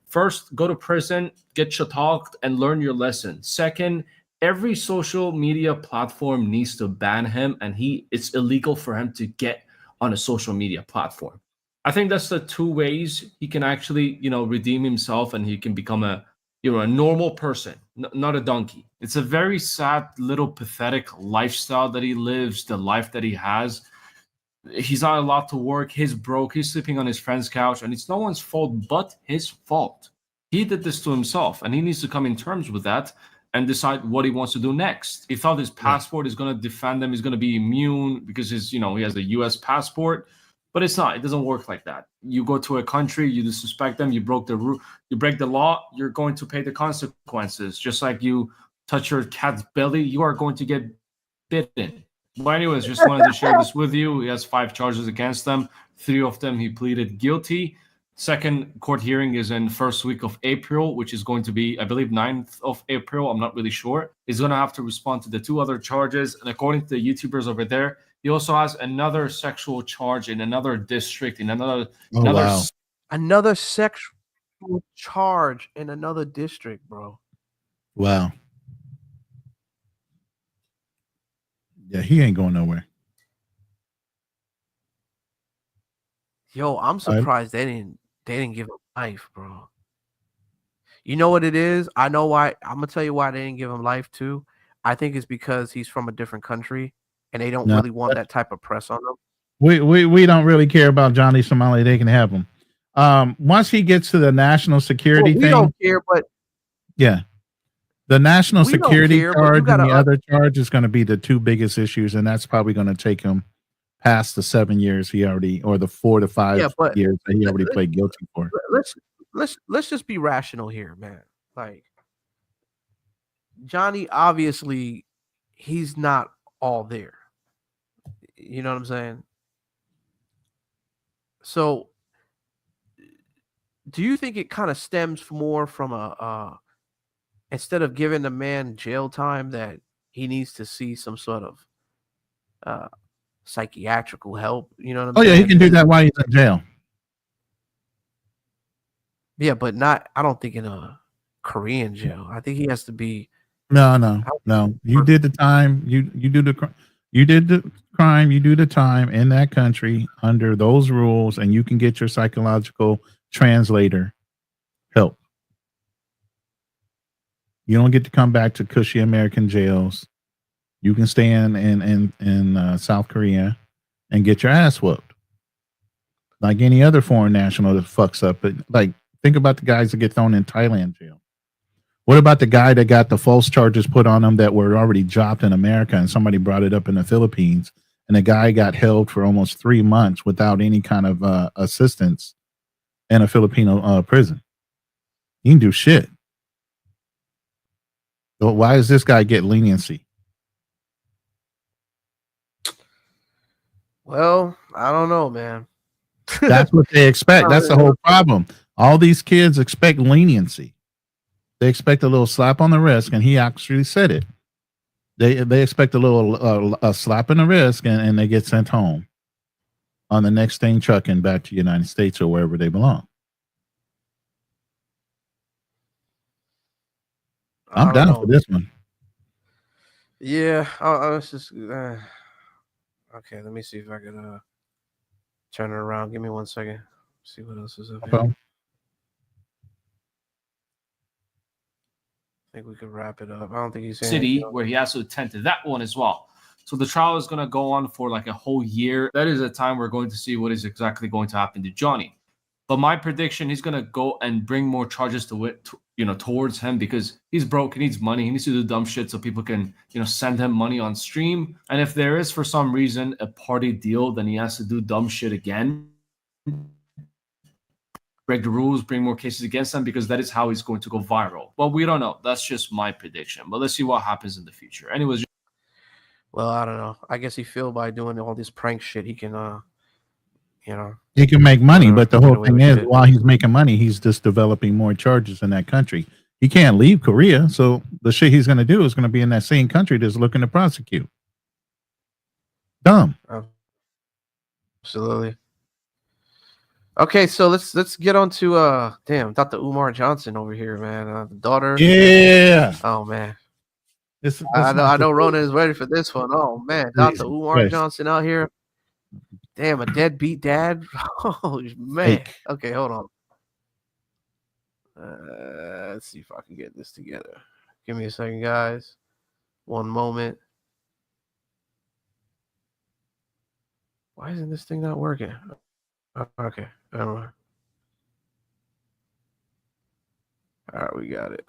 First, go to prison, get talked, and learn your lesson. Second, every social media platform needs to ban him, and it's illegal for him to get on a social media platform. I think that's the two ways he can actually, redeem himself, and he can become a normal person, not a donkey. It's a very sad, little pathetic lifestyle that he lives, the life that he has. He's not allowed to work. He's broke. He's sleeping on his friend's couch, and it's no one's fault but his fault. He did this to himself, and he needs to come in terms with that and decide what he wants to do next. He thought his passport is going to defend him. He's going to be immune because he has a U.S. passport. But it's not. It doesn't work like that. You go to a country, you disrespect them, you break the law, you're going to pay the consequences. Just like you touch your cat's belly, you are going to get bitten. But anyways, just wanted to share this with you. He has 5 charges against him. 3 of them he pleaded guilty. Second court hearing is in first week of April, which is going to be, I believe, 9th of April. I'm not really sure. He's going to have to respond to the 2 other charges. And according to the YouTubers over there, he also has another sexual charge in another district, in another sexual charge in another district, bro. Wow. Yeah, he ain't going nowhere. Yo, I'm surprised they didn't give him life, bro. You know what it is? I know why. I'm gonna tell you why they didn't give him life too. I think it's because he's from a different country, and they don't really want that type of press on him. We don't really care about Johnny Somali. They can have him. Once he gets to the national security thing, we don't care, but yeah, the national security charge and the gotta other charge is going to be the 2 biggest issues, and that's probably going to take him past the 7 years he already, or the 4 to 5 years that he already played guilty for. Let's just be rational here, man. Like, Johnny, obviously, he's not all there. You know what I'm saying? So, do you think it kind of stems more from instead of giving the man jail time, that he needs to see some sort of psychiatrical help? You know what I'm saying? Oh yeah, he can do that while he's in jail. Yeah, but I don't think in a Korean jail. I think he has to be. No. You did the time. You do the. You did the crime. You do the time in that country under those rules, and you can get your psychological translator help. You don't get to come back to cushy American jails. You can stay in South Korea and get your ass whooped like any other foreign national that fucks up. But like, think about the guys that get thrown in Thailand jail. What about the guy that got the false charges put on him that were already dropped in America, and somebody brought it up in the Philippines, and the guy got held for almost 3 months without any kind of assistance in a Filipino prison? He can do shit. So why does this guy get leniency? Well, I don't know, man. That's what they expect. That's the whole problem. All these kids expect leniency. They expect a little slap on the wrist, and he actually said it. They expect a little a slap in the wrist, and they get sent home on the next thing trucking back to the United States or wherever they belong. I'm down for this one. Yeah, it's just okay. Let me see if I can turn it around. Give me 1 second. See what else is up here. I think we could wrap it up. I don't think he's saying city where he has to attend to that one as well. So the trial is going to go on for like a whole year. That is a time we're going to see what is exactly going to happen to Johnny. But my prediction, he's gonna go and bring more charges towards him because he's broke. He needs money. He needs to do dumb shit so people can, send him money on stream. And if there is for some reason a party deal, then he has to do dumb shit again, break the rules, bring more cases against him, because that is how he's going to go viral. But we don't know. That's just my prediction. But let's see what happens in the future. Anyways. Well, I don't know. I guess he feel by doing all this prank shit, he can, he can make money, but the whole thing is, shit. while he's making money, he's just developing more charges in that country. He can't leave Korea, so the shit he's going to do is going to be in that same country that's looking to prosecute. Dumb. Absolutely. Okay, so let's get on to Dr. Umar Johnson over here, man. The daughter. Yeah. Oh man. I know Ronan is ready for this one. Oh man, Dr. Umar Johnson out here. Damn, a deadbeat dad. Oh man. Fake. Okay, hold on. Let's see if I can get this together. Give me a second, guys. One moment. Why isn't this thing not working? Okay, never mind. All right, we got it.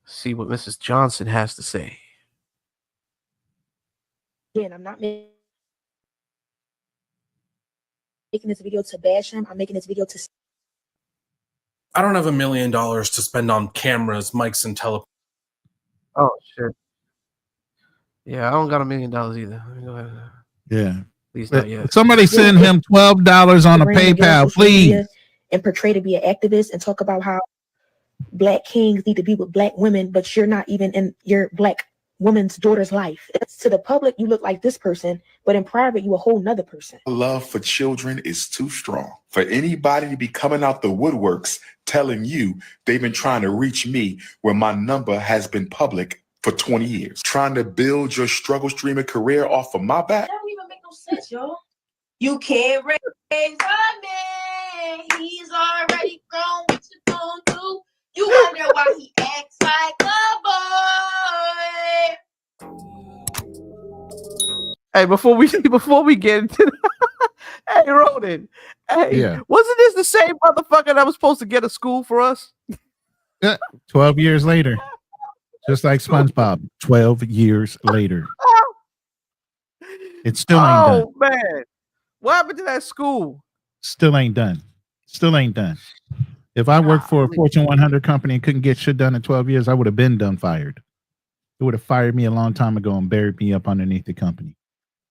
See what Mrs. Johnson has to say. Again, I'm not making this video to bash him. I'm making this video to. I don't have $1 million to spend on cameras, mics, and tele. Oh shit. Yeah, I don't got $1 million either. Let me go ahead. Yeah. Please not yet. Somebody send him $12 on a PayPal, please. And portray to be an activist and talk about how Black kings need to be with Black women, but you're not even in your Black woman's daughter's life. To the public, you look like this person, but in private, you a whole nother person. Love for children is too strong for anybody to be coming out the woodworks telling you they've been trying to reach me when my number has been public for 20 years. Trying to build your struggle streamer career off of my back. That don't even make no sense, y'all. You can't raise a man. He's already grown. What you gonna do? You wonder why he acts like a boy. Hey, before we get into hey, Ronan. Hey, Yeah. wasn't this the same motherfucker that was supposed to get a school for us? 12 years later. Just like SpongeBob, 12 years later. It still ain't done. Oh man. What happened to that school? Still ain't done. Still ain't done. If I worked for a Fortune 100 company and couldn't get shit done in 12 years, I would have been done fired. It would have fired me a long time ago and buried me up underneath the company.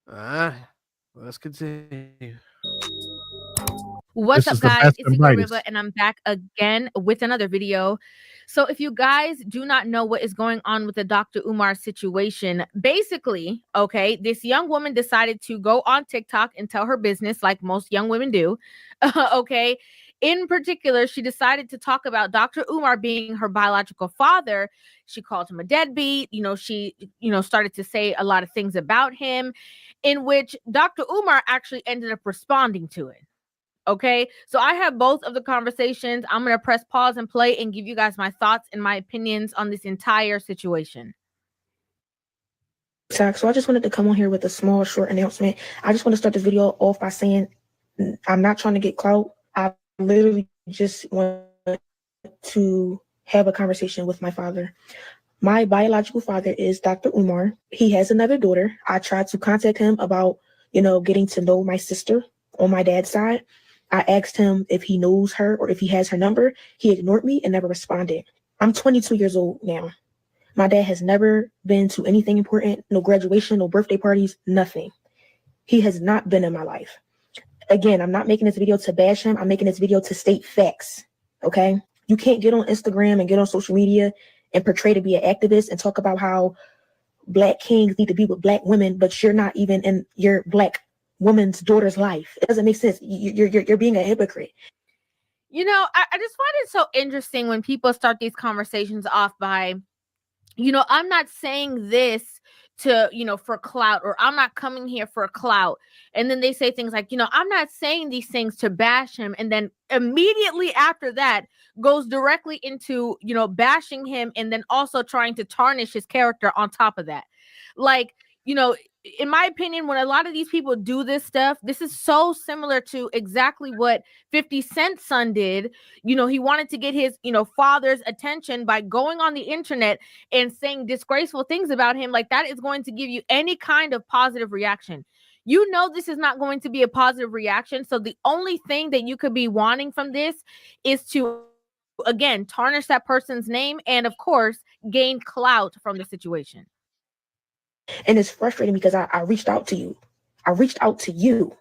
Let's continue. What's This up, is the guys? best It's and Igor brightest. Riva, and I'm back again with another video. So if you guys do not know what is going on with the Dr. Umar situation, basically, okay, this young woman decided to go on TikTok and tell her business like most young women do, okay? In particular, she decided to talk about Dr. Umar being her biological father. She called him a deadbeat. She started to say a lot of things about him, in which Dr. Umar actually ended up responding to it. Okay, so I have both of the conversations. I'm going to press pause and play and give you guys my thoughts and my opinions on this entire situation. So I just wanted to come on here with a small, short announcement. I just want to start this video off by saying I'm not trying to get clout. I literally just want to have a conversation with my father. My biological father is Dr. Umar. He has another daughter. I tried to contact him about, getting to know my sister on my dad's side. I asked him if he knows her or if he has her number. He ignored me and never responded. I'm 22 years old now. My dad has never been to anything important, no graduation, no birthday parties, nothing. He has not been in my life. Again, I'm not making this video to bash him. I'm making this video to state facts, okay? You can't get on Instagram and get on social media and portray to be an activist and talk about how Black kings need to be with Black women, but you're not even in your Black woman's daughter's life. It doesn't make sense. You're being a hypocrite. I just find it so interesting when people start these conversations off by, I'm not saying this to, for clout, or I'm not coming here for clout. And then they say things like, I'm not saying these things to bash him. And then immediately after that goes directly into, bashing him and then also trying to tarnish his character on top of that. Like, in my opinion, when a lot of these people do this stuff, this is so similar to exactly what 50 Cent's son did. You know, he wanted to get his, father's attention by going on the internet and saying disgraceful things about him. Like, that is going to give you any kind of positive reaction. You know, this is not going to be a positive reaction. So the only thing that you could be wanting from this is to, again, tarnish that person's name and, of course, gain clout from the situation. And it's frustrating because I reached out to you. I reached out to you.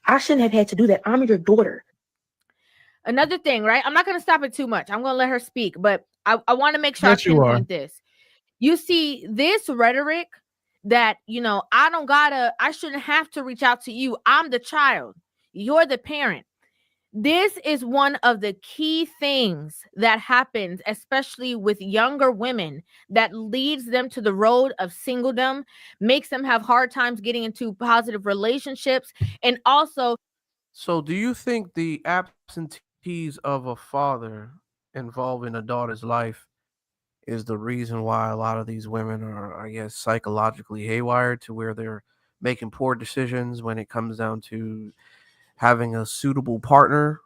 I shouldn't have had to do that. I'm your daughter. Another thing, right? I'm not going to stop it too much. I'm going to let her speak, but I want to make sure Yes, I you are. pinpoint this. You see, this rhetoric that, I shouldn't have to reach out to you. I'm the child. You're the parent. This is one of the key things that happens, especially with younger women, that leads them to the road of singledom, makes them have hard times getting into positive relationships, and also. So, do you think the absentees of a father involved in a daughter's life is the reason why a lot of these women are, I guess, psychologically haywire to where they're making poor decisions when it comes down to having a suitable partner,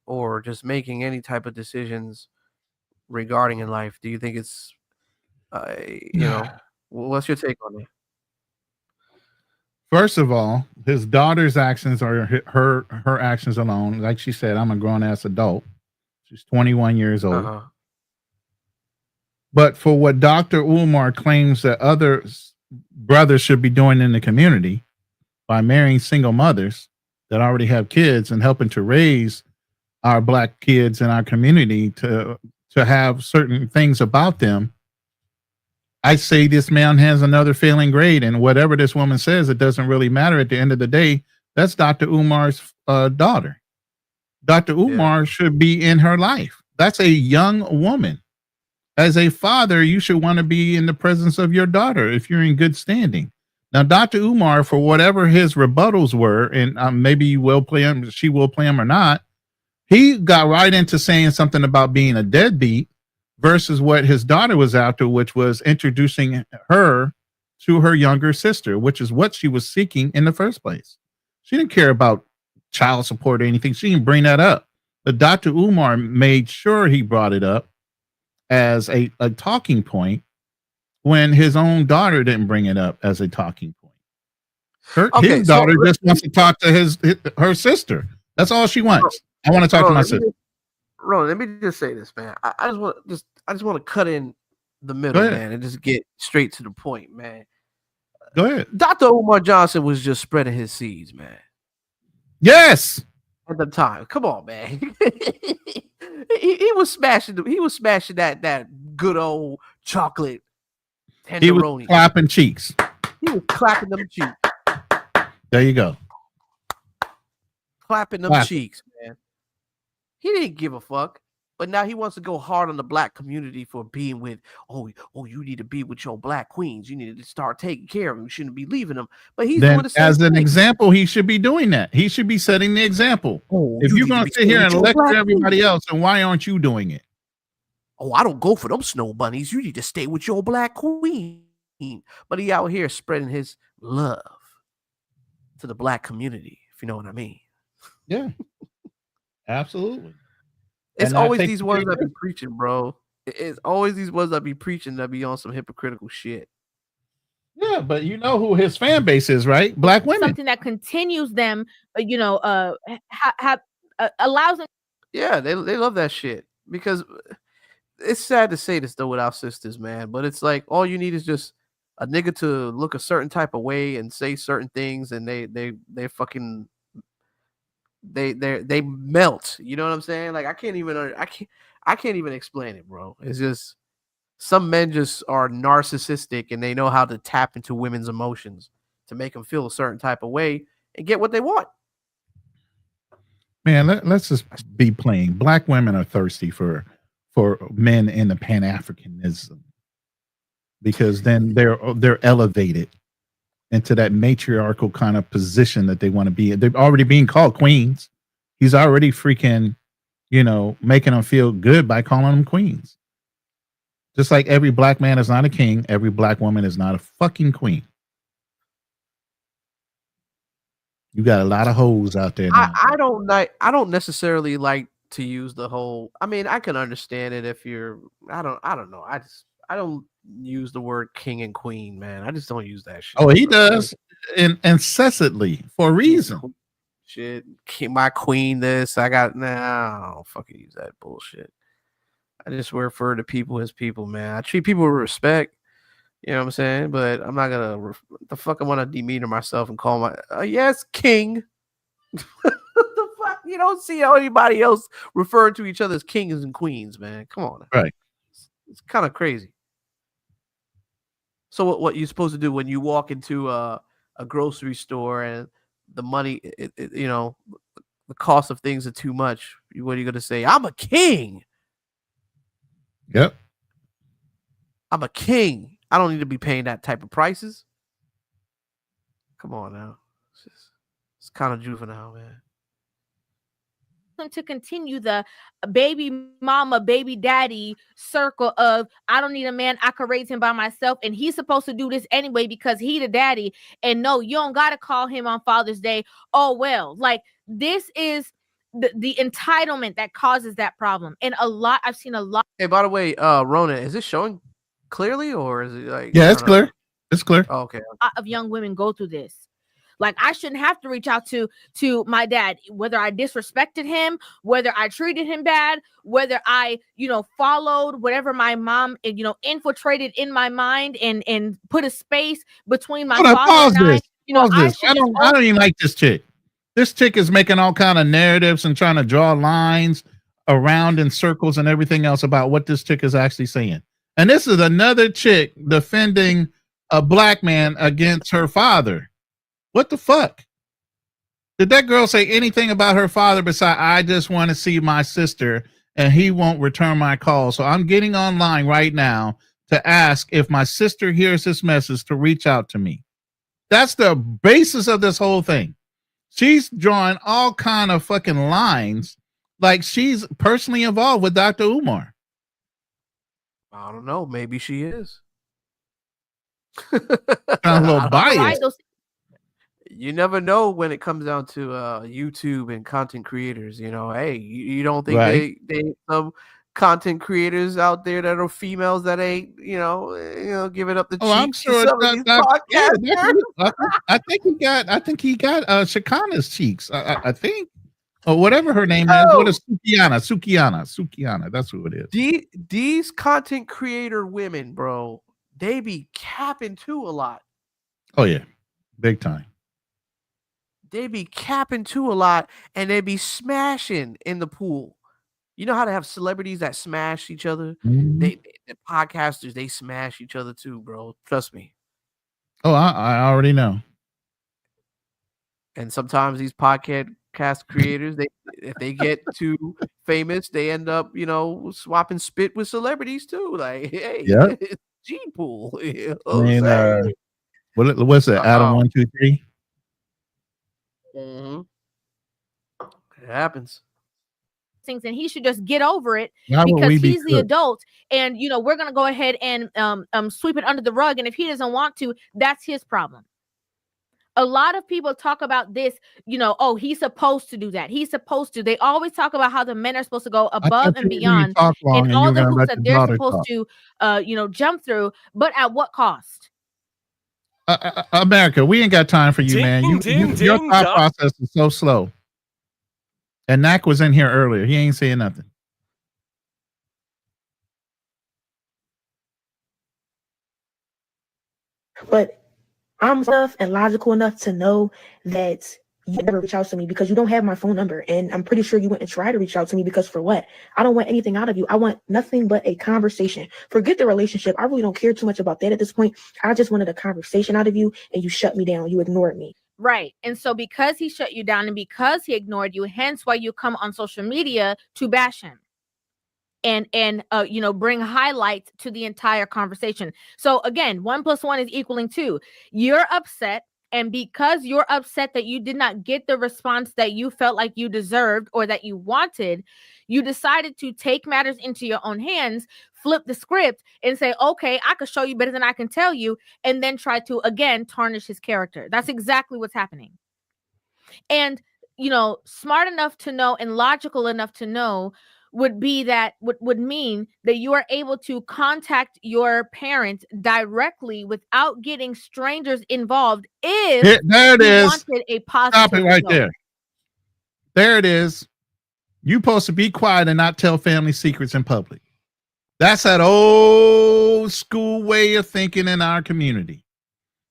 or just making any type of decisions regarding in life? Do you think it's, what's your take on that? First of all, his daughter's actions are her actions alone. Like she said, I'm a grown ass adult. She's 21 years old. Uh-huh. But for what Dr. Umar claims that other brothers should be doing in the community by marrying single mothers that already have kids and helping to raise our black kids in our community to have certain things about them, I say this man has another failing grade, and whatever this woman says, it doesn't really matter at the end of the day. That's Dr. Umar's daughter. Dr. Umar should be in her life. That's a young woman. As a father, you should want to be in the presence of your daughter if you're in good standing. Now, Dr. Umar, for whatever his rebuttals were, and maybe you will play him, she will play him or not, he got right into saying something about being a deadbeat versus what his daughter was after, which was introducing her to her younger sister, which is what she was seeking in the first place. She didn't care about child support or anything. She didn't bring that up. But Dr. Umar made sure he brought it up as a talking point when his own daughter didn't bring it up as a talking point. His daughter just wants to talk to her sister. That's all she wants. I want to talk to my sister. Roland, let me just say this, man. I just want to cut in the middle, man, and just get straight to the point, man. Go ahead. Dr. Umar Johnson was just spreading his seeds, man. Yes. At the time. Come on, man. he was smashing that good old chocolate tenderoni. He was clapping cheeks. He was clapping them cheeks. There you go. Clapping them cheeks, man. He didn't give a fuck. But now he wants to go hard on the black community for being with, you need to be with your black queens. You need to start taking care of them. You shouldn't be leaving them. But he's doing the same as an thing. example, he should be doing that. He should be setting the example. If you're going to sit here and lecture everybody else, then why aren't you doing it? Oh, I don't go for them snow bunnies. You need to stay with your black queen. But he out here spreading his love to the black community, if you know what I mean. Yeah, absolutely. It's always these ones that be preaching, bro. It's always these ones that be preaching that be on some hypocritical shit. Yeah, but you know who his fan base is, right? Black women. Something that continues them, allows them. Yeah, they love that shit because it's sad to say this though with our sisters, man. But it's like all you need is just a nigga to look a certain type of way and say certain things, and they fucking. They melt. You know what I'm saying? Like I can't even explain it, bro. It's just some men just are narcissistic and they know how to tap into women's emotions to make them feel a certain type of way and get what they want. Man, let's just be plain. Black women are thirsty for men in the Pan-Africanism because then they're elevated into that matriarchal kind of position that they want to be in. They're already being called queens. He's already freaking, making them feel good by calling them queens. Just like every black man is not a king, every black woman is not a fucking queen. You got a lot of hoes out there now. I don't necessarily like to use the whole. I mean, I can understand it if you're. I don't know. I don't use the word king and queen, man. I just don't use that shit. Oh, he bro. does incessantly for a reason. Shit, my queen. This I got. Nah, I don't fucking use that bullshit. I just refer to people as people, man. I treat people with respect. You know what I'm saying? But I'm not gonna. The fuck I want to demeanor myself and call my yes king. The fuck? You don't see anybody else referring to each other as kings and queens, man. Come on. Right. It's kind of crazy. So what you're supposed to do when you walk into a grocery store and the money, the cost of things are too much. What are you going to say? I'm a king. Yep. I'm a king. I don't need to be paying that type of prices. Come on now. It's kind of juvenile, man. To continue the baby mama, baby daddy circle of I don't need a man, I could raise him by myself, and he's supposed to do this anyway because he the daddy. And no, you don't gotta call him on Father's Day. Oh well, like this is the entitlement that causes that problem. And I've seen a lot. Hey, by the way, Rona, is this showing clearly or is it like? Yeah, it's clear. It's clear. Oh, okay. A lot of young women go through this. Like I shouldn't have to reach out to my dad, whether I disrespected him, whether I treated him bad, whether I, followed whatever my mom, infiltrated in my mind and put a space between my father and I. I don't even like this chick. This chick is making all kind of narratives and trying to draw lines around in circles and everything else about what this chick is actually saying. And this is another chick defending a black man against her father. What the fuck? Did that girl say anything about her father besides I just want to see my sister and he won't return my call? So I'm getting online right now to ask if my sister hears this message to reach out to me. That's the basis of this whole thing. She's drawing all kind of fucking lines like she's personally involved with Dr. Umar. I don't know. Maybe she is. Sounds a little biased. You never know when it comes down to YouTube and content creators. Hey, you don't think they some content creators out there that are females that ain't giving up the cheeks? I'm sure. I think he got Shakana's cheeks. I think, or whatever her name is. What is Sukiana? That's who it is. These content creator women, bro, they be capping too a lot. Oh yeah, big time. They be capping too a lot, and they be smashing in the pool. You know how to have celebrities that smash each other? Mm-hmm. The podcasters, they smash each other too, bro. Trust me. Oh, I already know. And sometimes these podcast creators, if they get too famous, they end up, swapping spit with celebrities too. Like, hey, it's G pool. What's that? Adam 123. Mm-hmm. It happens. Things, and he should just get over it because he's the adult, and we're gonna go ahead and sweep it under the rug. And if he doesn't want to, that's his problem. A lot of people talk about this, oh, he's supposed to do that. He's supposed to. They always talk about how the men are supposed to go above and beyond, and all the hoops that they're supposed to, jump through. But at what cost? America, we ain't got time for you, man. Your thought process is so slow. And Knack was in here earlier. He ain't saying nothing. But I'm tough and logical enough to know that you never reach out to me because you don't have my phone number. And I'm pretty sure you wouldn't try to reach out to me because for what? I don't want anything out of you. I want nothing but a conversation. Forget the relationship. I really don't care too much about that at this point. I just wanted a conversation out of you, and you shut me down. You ignored me. Right. And so because he shut you down and because he ignored you, hence why you come on social media to bash him and bring highlights to the entire conversation. So again, 1 + 1 is equaling 2. You're upset. And because you're upset that you did not get the response that you felt like you deserved or that you wanted, you decided to take matters into your own hands, flip the script and say, okay, I could show you better than I can tell you, and then try to, again, tarnish his character. That's exactly what's happening. And smart enough to know and logical enough to know would be that would mean that you are able to contact your parents directly without getting strangers involved if there it you is. wanted a positive Stop it right result. there. There it is. You're supposed to be quiet and not tell family secrets in public. That's that old school way of thinking in our community.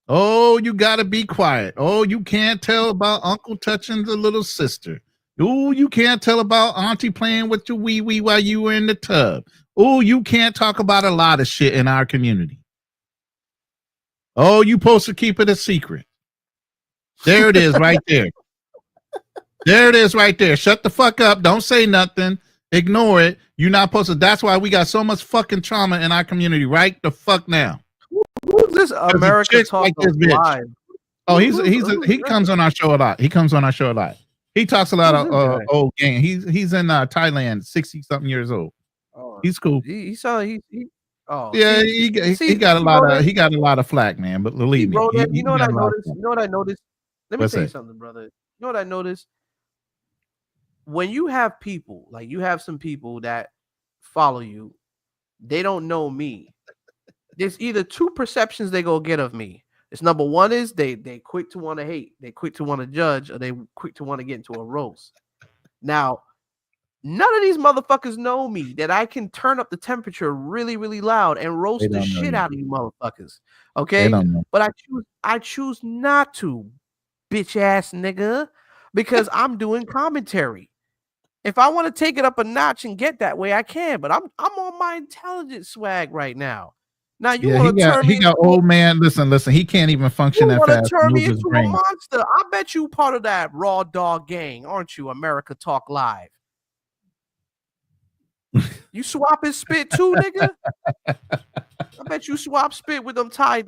Oh, you got to be quiet. Oh, you can't tell about uncle touching the little sister. Oh, you can't tell about auntie playing with your wee-wee while you were in the tub. Oh, you can't talk about a lot of shit in our community. Oh, you supposed to keep it a secret. There it is right there. There it is right there. Shut the fuck up. Don't say nothing. Ignore it. You're not supposed to. That's why we got so much fucking trauma in our community right the fuck now. Who's this America Talk Live? Oh, he comes on our show a lot. He comes on our show a lot. He talks a lot of old game. He's in Thailand, 60-something years old. He's cool. He got a lot of flack, man. But believe me, you know what I noticed? You know what I noticed? Let me tell you something, brother. You know what I noticed? When you have people, like you have some people that follow you, they don't know me. There's either two perceptions they go get of me. It's number one is they quick to want to hate, they quick to want to judge, or they quick to want to get into a roast. Now, none of these motherfuckers know me that I can turn up the temperature really, really loud and roast the shit out of you motherfuckers. Okay, but I choose not to, bitch ass nigga, because I'm doing commentary. If I want to take it up a notch and get that way, I can. But I'm on my intelligent swag right now. Now you want to turn me? He got old man. Listen. He can't even function that fast. You want to turn me into a monster? I bet you part of that raw dog gang, aren't you? America Talk Live. You swap his spit too, nigga. I bet you swap spit with them tied.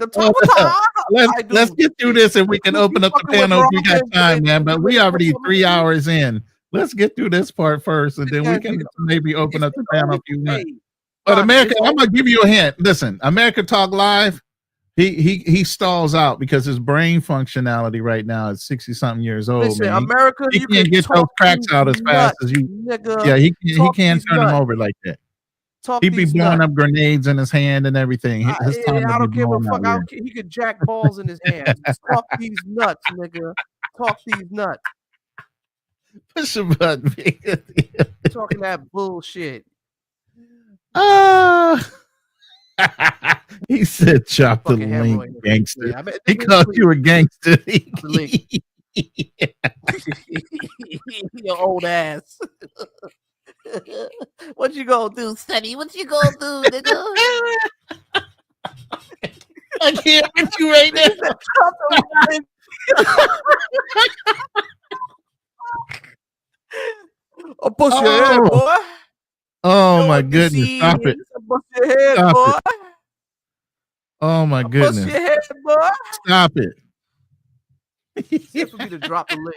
Let's get through this and we can open up the panel if we got time, man. But we already 3 hours in. Let's get through this part first, and then we can maybe open up the panel if you want. But America, I'm gonna give you a hint. Listen, America Talk Live, he stalls out because his brain functionality right now is 60-something years old. Listen, man. America, he can't get those cracks out as fast as you. Nigga, yeah, he can't turn them over like that. He be blowing up grenades in his hand and everything. His time I don't give a fuck. Here. He could jack balls in his hands. Talk these nuts, nigga. Talk these nuts. Push a button. Talking that bullshit. He said chop the link, gangster. Yeah, he called you a gangster. Your old ass. What you gonna do, Sonny? What you gonna do, nigga? I can't get you right now. I'll bust your head, boy. Oh my goodness! Stop it! I'll bust your head, Stop boy. It. Oh my goodness! Bust your head, boy. Stop it! It's for me to drop the link.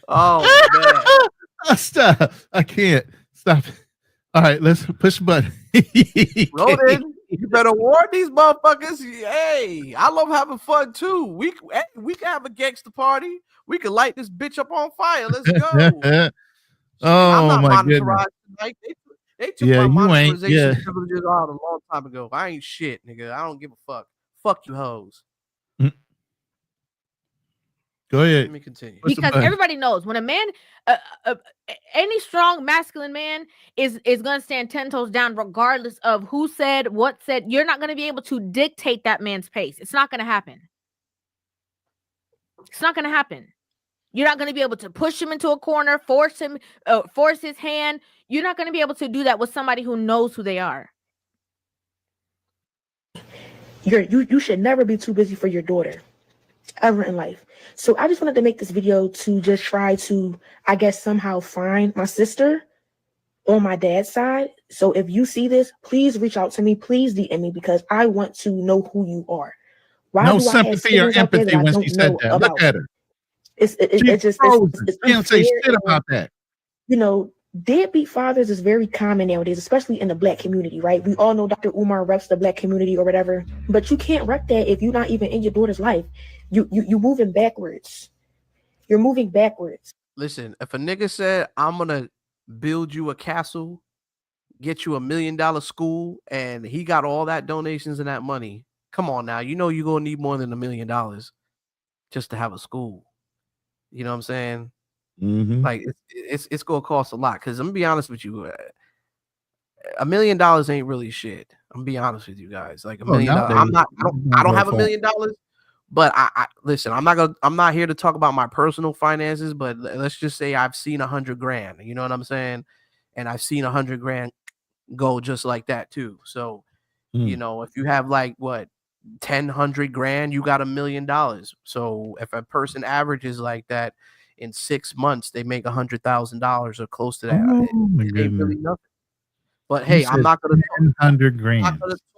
Oh man! Stop! I can't stop it. All right, let's push the button. Roden, you better warn these motherfuckers. Hey, I love having fun too. We can have a gangster party. We can light this bitch up on fire. Let's go. Oh my goodness! Tonight. They took my monetization privileges out a long time ago. I ain't shit, nigga. I don't give a fuck. Fuck you, hoes. Go ahead. Let me continue. Because everybody knows when a man, any strong masculine man is going to stand 10 toes down, regardless of who said, what said. You're not going to be able to dictate that man's pace. It's not going to happen. It's not going to happen. You're not going to be able to push him into a corner, force his hand. You're not going to be able to do that with somebody who knows who they are. You should never be too busy for your daughter, ever in life. So I just wanted to make this video to just try to, I guess, somehow find my sister on my dad's side. So if you see this, please reach out to me. Please DM me because I want to know who you are. Why no sympathy or empathy when she said that. Look at her. It's just she can't say shit about that. You know, deadbeat fathers is very common nowadays, especially in the black community, right? We all know Dr. Umar reps the black community or whatever, but you can't rep that if you're not even in your daughter's life. You moving backwards. You're moving backwards. Listen, if a nigga said, I'm gonna build you a castle, get you $1 million school, and he got all that donations and that money, come on now. You know you're gonna need more than $1 million just to have a school. You know what I'm saying? Mm-hmm. Like it's gonna cost a lot. Because I'm gonna be honest with you, $1 million ain't really shit. I'm gonna be honest with you guys. Like $1 million. I don't have $1 million, but I listen. I'm not here to talk about my personal finances. But let's just say I've seen 100 grand. You know what I'm saying? And I've seen 100 grand go just like that too. So you know, if you have like what 100 grand, you got $1 million. So if a person averages like that in 6 months, they make $100,000 or close to that. Oh, It ain't really nothing. But hey, I'm not gonna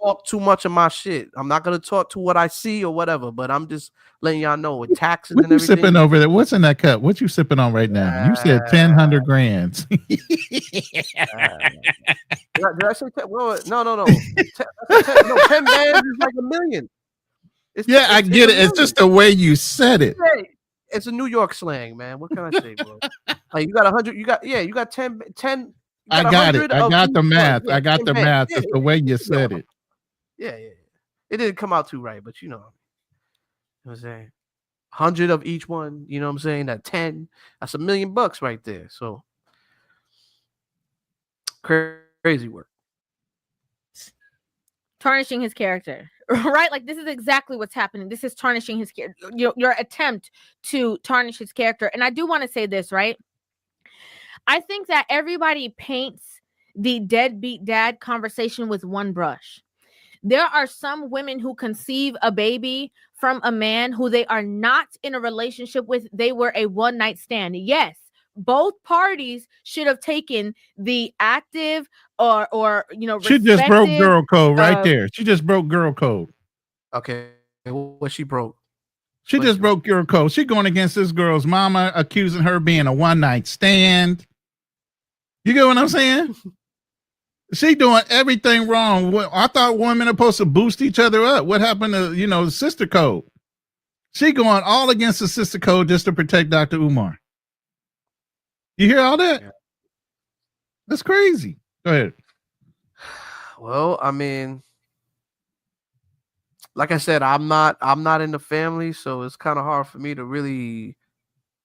talk too much of my shit. I'm not gonna talk to what I see or whatever. But I'm just letting y'all know with taxes What and you everything. sipping over there? What's in that cup? What you sipping on right now? You said 100 grand. Did I say 10? Well, no. 10 bands is like $1 million. Yeah, I get it. It's just the way you said it. It's a New York slang, man. What can I say, bro? Like you got 100. You got 10. I got it. I got the math. I got the math. Just the way you said it. Yeah. It didn't come out too right, but you know what I'm saying. 100 of each one. You know what I'm saying? That 10. That's $1 million right there. So crazy work. Tarnishing his character, right? Like this is exactly what's happening. This is tarnishing his character. Your attempt to tarnish his character. And I do want to say this, right? I think that everybody paints the deadbeat dad conversation with one brush. There are some women who conceive a baby from a man who they are not in a relationship with. They were a one-night stand. Yes, both parties should have taken the active or she just broke girl code right there. She just broke girl code. Okay, what she broke? She just broke girl code. She going against this girl's mama, accusing her being a one-night stand. You get what I'm saying? She doing everything wrong. I thought women are supposed to boost each other up. What happened to, the sister code? She going all against the sister code just to protect Dr. Umar. You hear all that? That's crazy. Go ahead. Well, I mean, like I said, I'm not in the family, so it's kind of hard for me to really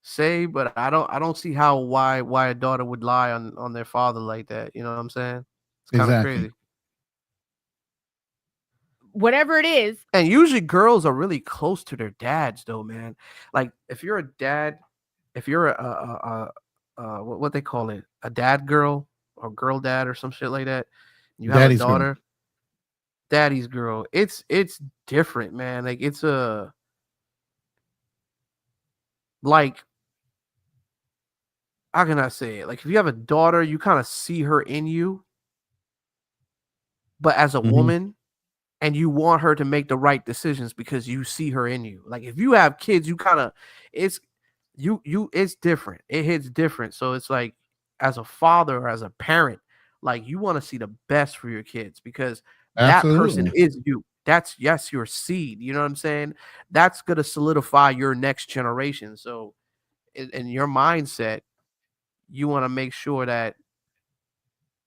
say, but I don't see why a daughter would lie on their father like that. You know what I'm saying? It's kind of crazy. Whatever it is. And usually girls are really close to their dads though, man. Like if you're a dad, if you're a what they call it, a dad girl or girl dad or some shit like that, you have Daddy's a daughter, girl. daddy's girl. It's different, man. Like it's like, how can I say it? Like if you have a daughter, you kind of see her in you, but as a woman, and you want her to make the right decisions because you see her in you. Like if you have kids, you kind of it's different. It hits different. So it's like as a father or as a parent, like you want to see the best for your kids because that person is you. That's your seed. You know what I'm saying? That's gonna solidify your next generation. So in your mindset, you want to make sure that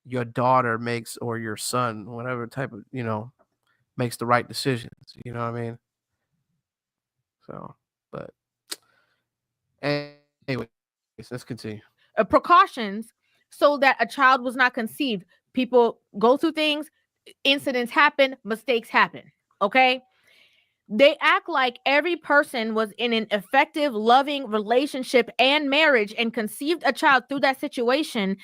your daughter makes or your son, whatever type of, makes the right decisions. You know what I mean? So, but anyway, let's continue. Precautions so that a child was not conceived. People go through things, incidents happen, mistakes happen. Okay. They act like every person was in an effective, loving relationship and marriage and conceived a child through that situation.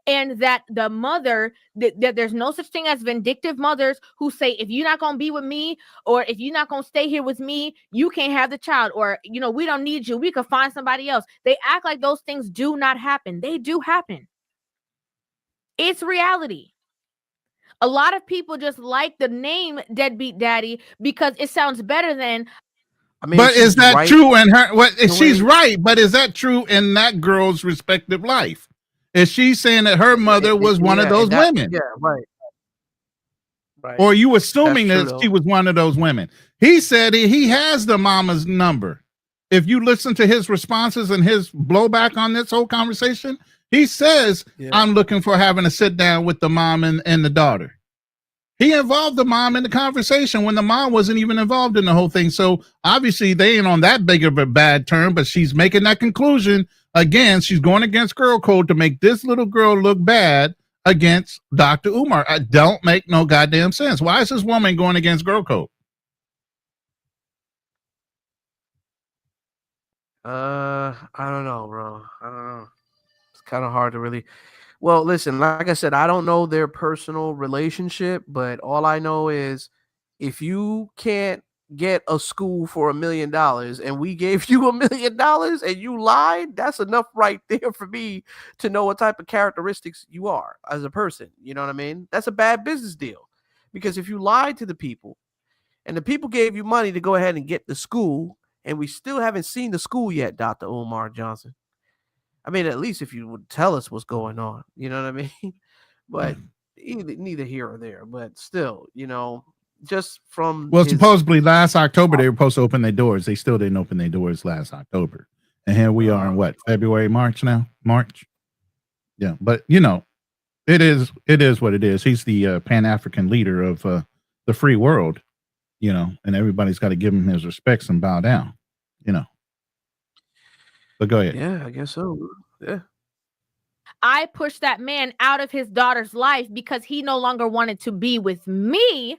And that the mother, that there's no such thing as vindictive mothers who say, if you're not going to be with me, or if you're not going to stay here with me, you can't have the child, or, we don't need you. We could find somebody else. They act like those things do not happen. They do happen. It's reality. A lot of people just like the name deadbeat daddy because it sounds better than. I mean, but is that true in her? She's right, but is that true in that girl's respective life? Is she saying that her mother was one of those women? Yeah, right. Right. Or are you assuming That's true, that though. she was one of those women? He said he has the mama's number. If you listen to his responses and his blowback on this whole conversation, he says, I'm looking for having a sit down with the mom and the daughter. He involved the mom in the conversation when the mom wasn't even involved in the whole thing. So obviously they ain't on that big of a bad term, but she's making that conclusion. Again, she's going against girl code to make this little girl look bad against Dr. Umar. I don't make no goddamn sense. Why is this woman going against girl code? I don't know, bro. I don't know. It's kind of hard to really. Well, listen, like I said, I don't know their personal relationship, but all I know is if you can't get a school for $1 million and we gave you $1 million and you lied, that's enough right there for me to know what type of characteristics you are as a person. You know what I mean? That's a bad business deal, because if you lied to the people and the people gave you money to go ahead and get the school, and we still haven't seen the school yet, Dr. Umar Johnson. I mean, at least if you would tell us what's going on, you know what I mean? But neither here or there, but still, you know, just from supposedly last October they were supposed to open their doors. They still didn't open their doors last October. And here we are in what, February, March now? March? Yeah, but you know, it is what it is. He's the Pan-African leader of the free world, you know, and everybody's got to give him his respects and bow down, you know. But go ahead. Yeah, I guess so. Yeah. I pushed that man out of his daughter's life because he no longer wanted to be with me.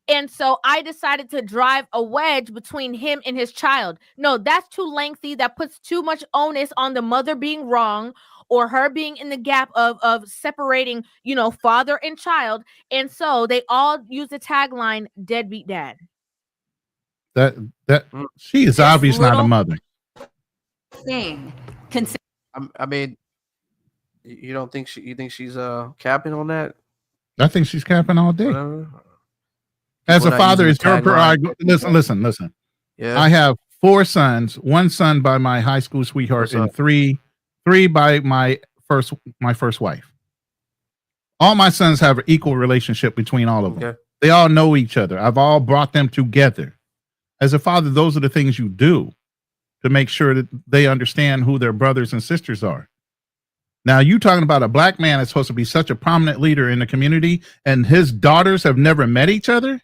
And so I decided to drive a wedge between him and his child. No, that's too lengthy. That puts too much onus on the mother being wrong or her being in the gap of separating, you know, father and child. And so they all use the tagline, deadbeat dad. That she is obviously not a mother. Thing. I mean, you don't think you think she's capping on that? I think she's capping all day. Whatever. As a Not father, using it's the her tagline. listen. Yeah. I have 4 sons, 1 son by my high school sweetheart, and three by my first wife. All my sons have an equal relationship between all of them. Okay. They all know each other. I've all brought them together. As a father, those are the things you do to make sure that they understand who their brothers and sisters are. Now, you talking about a black man that's supposed to be such a prominent leader in the community, and his daughters have never met each other?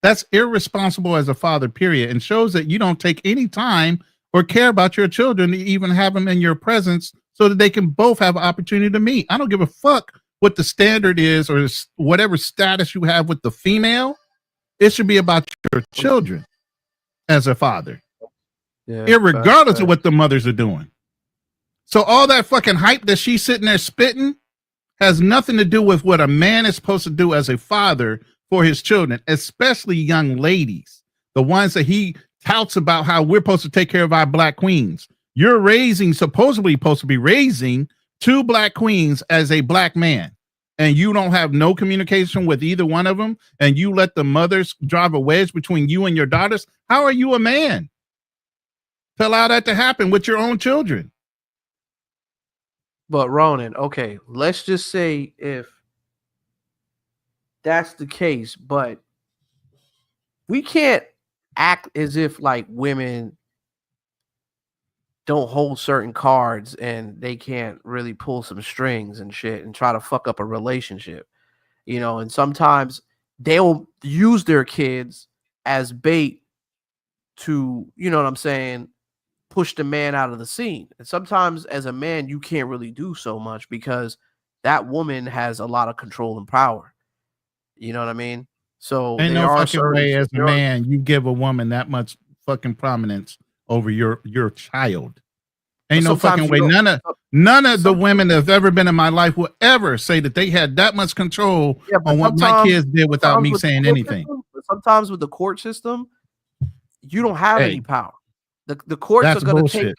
That's irresponsible as a father, period, and shows that you don't take any time or care about your children to even have them in your presence so that they can both have an opportunity to meet. I don't give a fuck what the standard is or whatever status you have with the female. It should be about your children as a father. Yeah, irregardless of what the mothers are doing. So all that fucking hype that she's sitting there spitting has nothing to do with what a man is supposed to do as a father for his children, especially young ladies, the ones that he touts about how we're supposed to take care of our black queens. You're supposedly supposed to be raising 2 black queens as a black man, and you don't have no communication with either one of them, and you let the mothers drive a wedge between you and your daughters. How are you a man to allow that to happen with your own children? But Ronan, okay, let's just say if that's the case, but we can't act as if like women don't hold certain cards and they can't really pull some strings and shit and try to fuck up a relationship, you know. And sometimes they'll use their kids as bait to, you know what I'm saying, push the man out of the scene. And sometimes as a man, you can't really do so much because that woman has a lot of control and power. You know what I mean? So ain't no fucking way as a man you give a woman that much fucking prominence over your child. Ain't no fucking way. None of the women that have ever been in my life will ever say that they had that much control on what my kids did without me saying anything. Sometimes with the court system, you don't have any power. The courts are going to take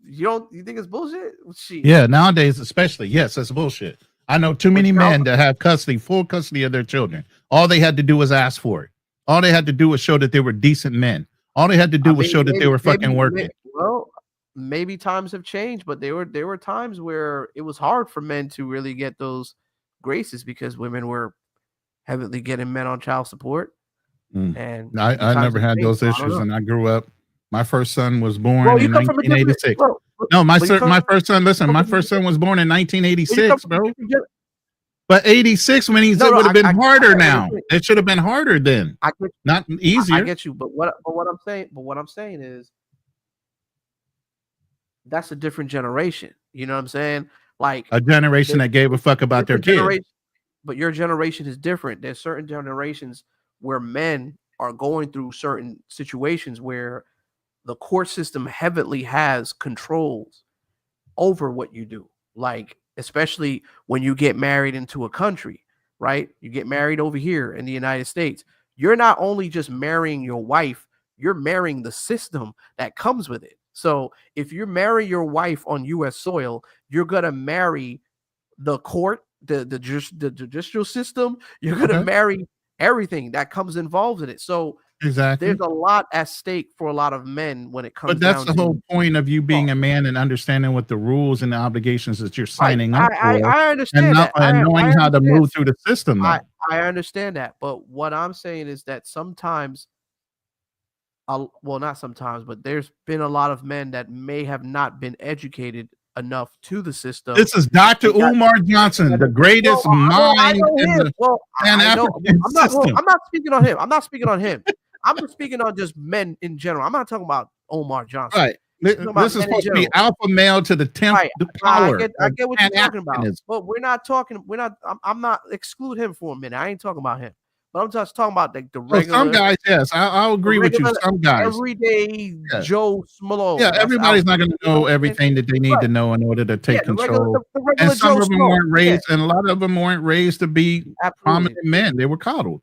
you think it's bullshit? Shit. Yeah, nowadays especially. Yes, that's bullshit. I know too many men that have full custody of their children. All they had to do was ask for it. All they had to do was show that they were decent men. All they had to do was show that they were fucking working. Well, maybe times have changed, but there were times where it was hard for men to really get those graces because women were heavily getting men on child support. And maybe I times never have had changed, those so I don't issues, know. and I grew up. My first son was born Bro, you in come from a different 1986. bro. No, my But you come first son. Listen, from my a first son different- was born in but you come 1986, from a bro. different gen- But 86 when he No, said no, would have been I harder get what you're now. saying. It should have been harder then, I get not I easier. get you, but what I'm saying is that's a different generation. You know what I'm saying? Like A generation the that gave a fuck about their different kid. generation, but your generation is different. There's certain generations where men are going through certain situations where the court system heavily has controls over what you do. Like, especially when you get married into a country, right? You get married over here in the United States. You're not only just marrying your wife, you're marrying the system that comes with it. So if you marry your wife on US soil, you're gonna marry the court, the judicial system, you're gonna Okay. marry everything that comes involved in it. So Exactly. there's a lot at stake for a lot of men when it comes But that's down the to whole point of you being a man and understanding what the rules and the obligations that you're right. signing up for, I understand that. and knowing I how to understand. move through the system. Though I understand that. But what I'm saying is that sometimes, well, not sometimes, but there's been a lot of men that may have not been educated enough to the system. this is Dr. and got- Umar Johnson, the greatest Well, I mind know in him. the Well, I know. Pan-African I'm not. Well, system. I'm not speaking on him. I'm not speaking on him. I'm just speaking on just men in general. I'm not talking about Omar Johnson. Right. I'm talking about This is men in supposed to be general. alpha male to the 10th Right. power. I of get what you're talking about. Pan-Africanism. But we're not talking. We're not. I'm not exclude him for a minute. I ain't talking about him. But I'm just talking about like the Well, regular. some guys, yes, I'll agree with you. Some guys, everyday Yeah. Joe Smolo. yeah, that's everybody's out not there. going to You know know what I'm saying? everything that they need Right. to know in order to take Yeah, the regular, control. the regular And some Joe of them Schmo. weren't Yeah, raised, and a lot of them weren't raised to be absolutely. prominent men. They were coddled.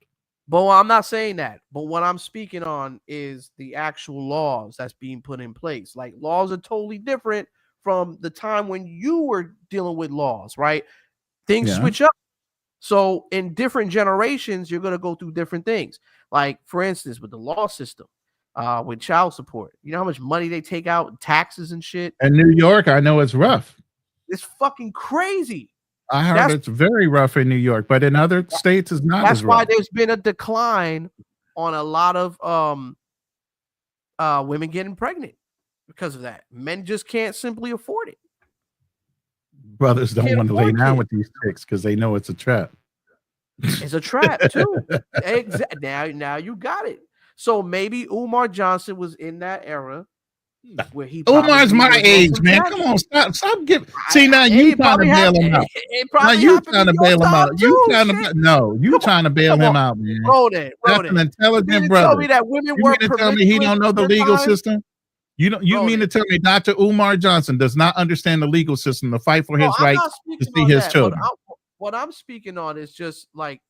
But I'm not saying that. But what I'm speaking on is the actual laws that's being put in place. Like laws are totally different from the time when you were dealing with laws, right? Things Yeah. switch up. So in different generations, you're gonna go through different things. Like for instance, with the law system, with child support, you know how much money they take out in taxes and shit. In New York, I know it's rough. It's fucking crazy. I heard That's- it's very rough in New York, but in other states, it's not That's as why rough. there's been a decline on a lot of women getting pregnant because of that. Men just can't simply afford it. Brothers don't can't want to lay afford down it. with these chicks because they know it's a trap. It's a trap too. Now you got it. So maybe Umar Johnson was in that era where he Umar's probably my was on age, some man. tax Come on, shit. stop giving. See, now you It trying to probably bail him happened- out. it Now probably you happened trying to in your bail him time out. You too, trying shit. to no, you trying to bail him out, man. Ronan, That's an intelligent You mean to brother. tell me that women You were mean to tell me he promiscuous don't know at the that legal time? system? You don't. You mean to tell me Dr. Umar Johnson does not understand the legal system to fight for his I'm rights not to speaking see on his that. children? What I'm speaking on is just like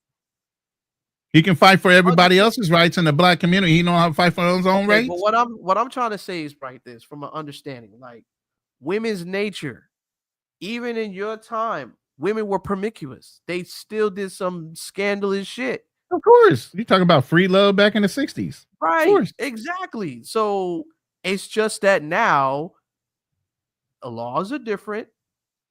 He can fight for everybody else's rights in the black community. He know how to fight for his own okay, rights. but what I'm trying to say is right this from an understanding, like women's nature, even in your time, women were promiscuous. They still did some scandalous shit. Of course, you talking about free love back in the 60s. Right. Of course. Exactly. So it's just that now the laws are different.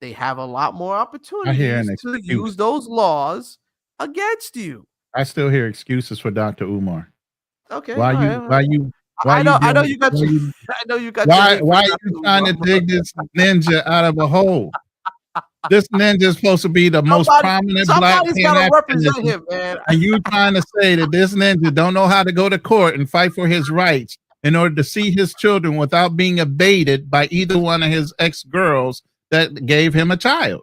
They have a lot more hear opportunities an to excuse. use those laws against you. I still hear excuses for Dr. Umar. Okay. Why all you? right, all Why right. you? I know dealing- you got why your, you- I know you got your Why? hate for Why are Dr. you trying to Umar. dig this ninja out of a hole? This ninja is supposed to be the most prominent black Somebody's got to Pan-Africanist, represent him, man. and you trying to say that this ninja don't know how to go to court and fight for his rights in order to see his children without being abated by either one of his ex-girls that gave him a child.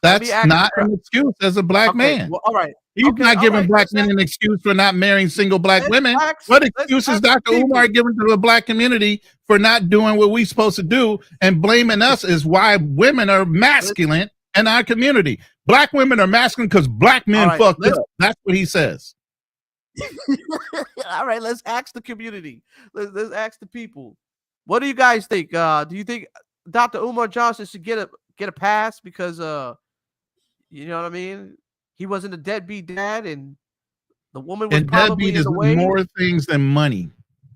Let me That's ask not you- an excuse as a black Okay, man. well, all right. He's Okay, not all giving right, black let's men an excuse for not marrying single black women. ask- What let's excuse is ask the Dr. Umar giving to the black community for not doing what we supposed to do and blaming us is why women are masculine in our community? Black women are masculine because black men All right, fucked let's- up. That's what he says. All right, let's ask the community. Let's ask the people. What do you guys think? Do you think Dr. Umar Johnson should get a pass because you know what I mean? He wasn't a deadbeat dad, and the woman was And probably deadbeat in is the way. more things than money.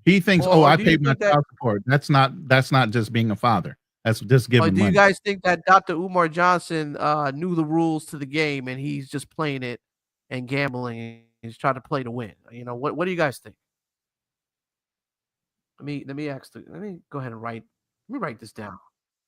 He thinks, Or- oh, or I do you paid my think that- child support. That's not just being a father. That's just Or giving do you money. guys think that Dr. Umar Johnson knew the rules to the game and he's just playing it and gambling and he's trying to play to win? You know, what do you guys think? Let me go ahead and let me write this down.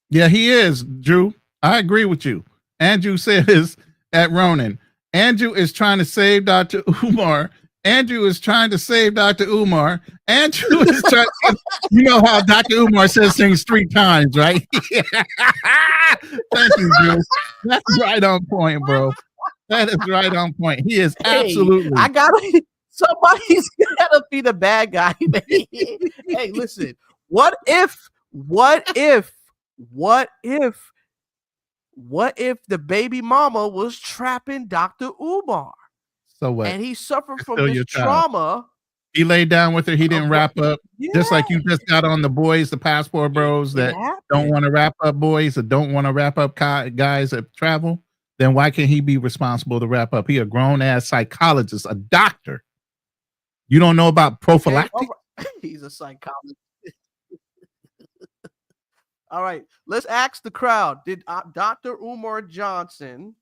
Yeah, he is, Drew. I agree with you. Andrew says at Ronan, Andrew is trying to save Dr. Umar. Andrew is trying to save Dr. Umar. Andrew is trying to, you know how Dr. Umar says things 3 times, right? Thank you, Drew. That's right on point, bro. That is right on point. He is absolutely. Hey, somebody's gotta be the bad guy. Hey, listen. What if the baby mama was trapping Dr. Umar? So what? And he suffered It's from still this your child. trauma. He laid down with her. He didn't wrap up. Just like you just got on the boys, the passport bros that don't want to wrap up boys or don't want to wrap up guys that travel. Then why can't he be responsible to wrap up? He a grown ass psychologist, a doctor. You don't know about prophylactic? He's a psychologist. All right, let's ask the crowd. Did Dr. Umar Johnson,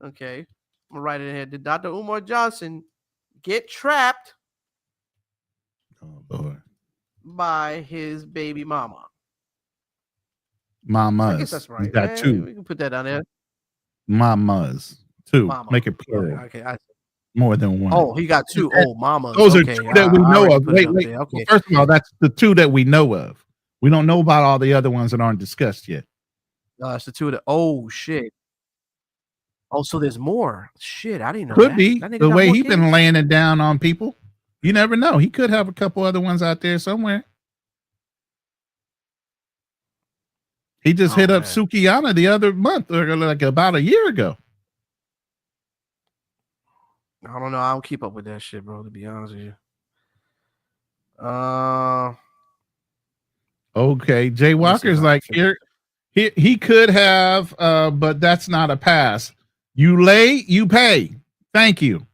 okay, I'm gonna write it ahead. Did Dr. Umar Johnson get trapped by his baby mama? Mamas. I guess that's right. You got man. 2. We can put that down there. Mamas. 2. Mama. Make it plural. Okay. More than 1. Oh, he got 2. Oh, mamas. Those okay. are 2 that we know of. Wait. Okay. Well, first of all, that's the 2 that we know of. We don't know about all the other ones that aren't discussed yet. It's the 2 that. Oh shit. Oh, so there's more. Shit, I didn't know. Could that. be That nigga the got way more he's kids? been laying it down on people. You never know. He could have a couple other ones out there somewhere. He just hit up Sukiyana the other month, or like about a year ago. I don't know. I don't keep up with that shit, bro. To be honest with you. Okay, Jay Walker's like here. He could have, but that's not a pass. You lay, you pay. Thank you.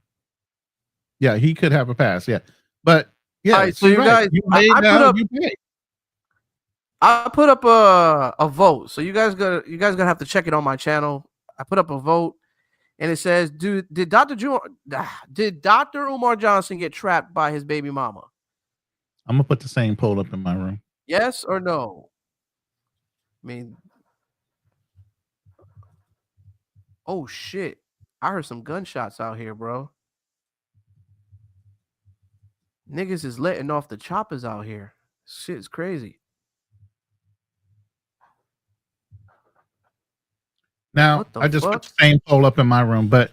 Yeah, he could have a pass. Yeah, but yeah. All right, so you guys, you lay down, you pay. I put up a vote. So you guys gonna have to check it on my channel. I put up a vote, and it says, did Dr. Umar Johnson get trapped by his baby mama? I'm gonna put the same poll up in my room. Yes or no? I mean, oh shit! I heard some gunshots out here, bro. Niggas is letting off the choppers out here. Shit's crazy. Now, I just put the same poll up in my room, but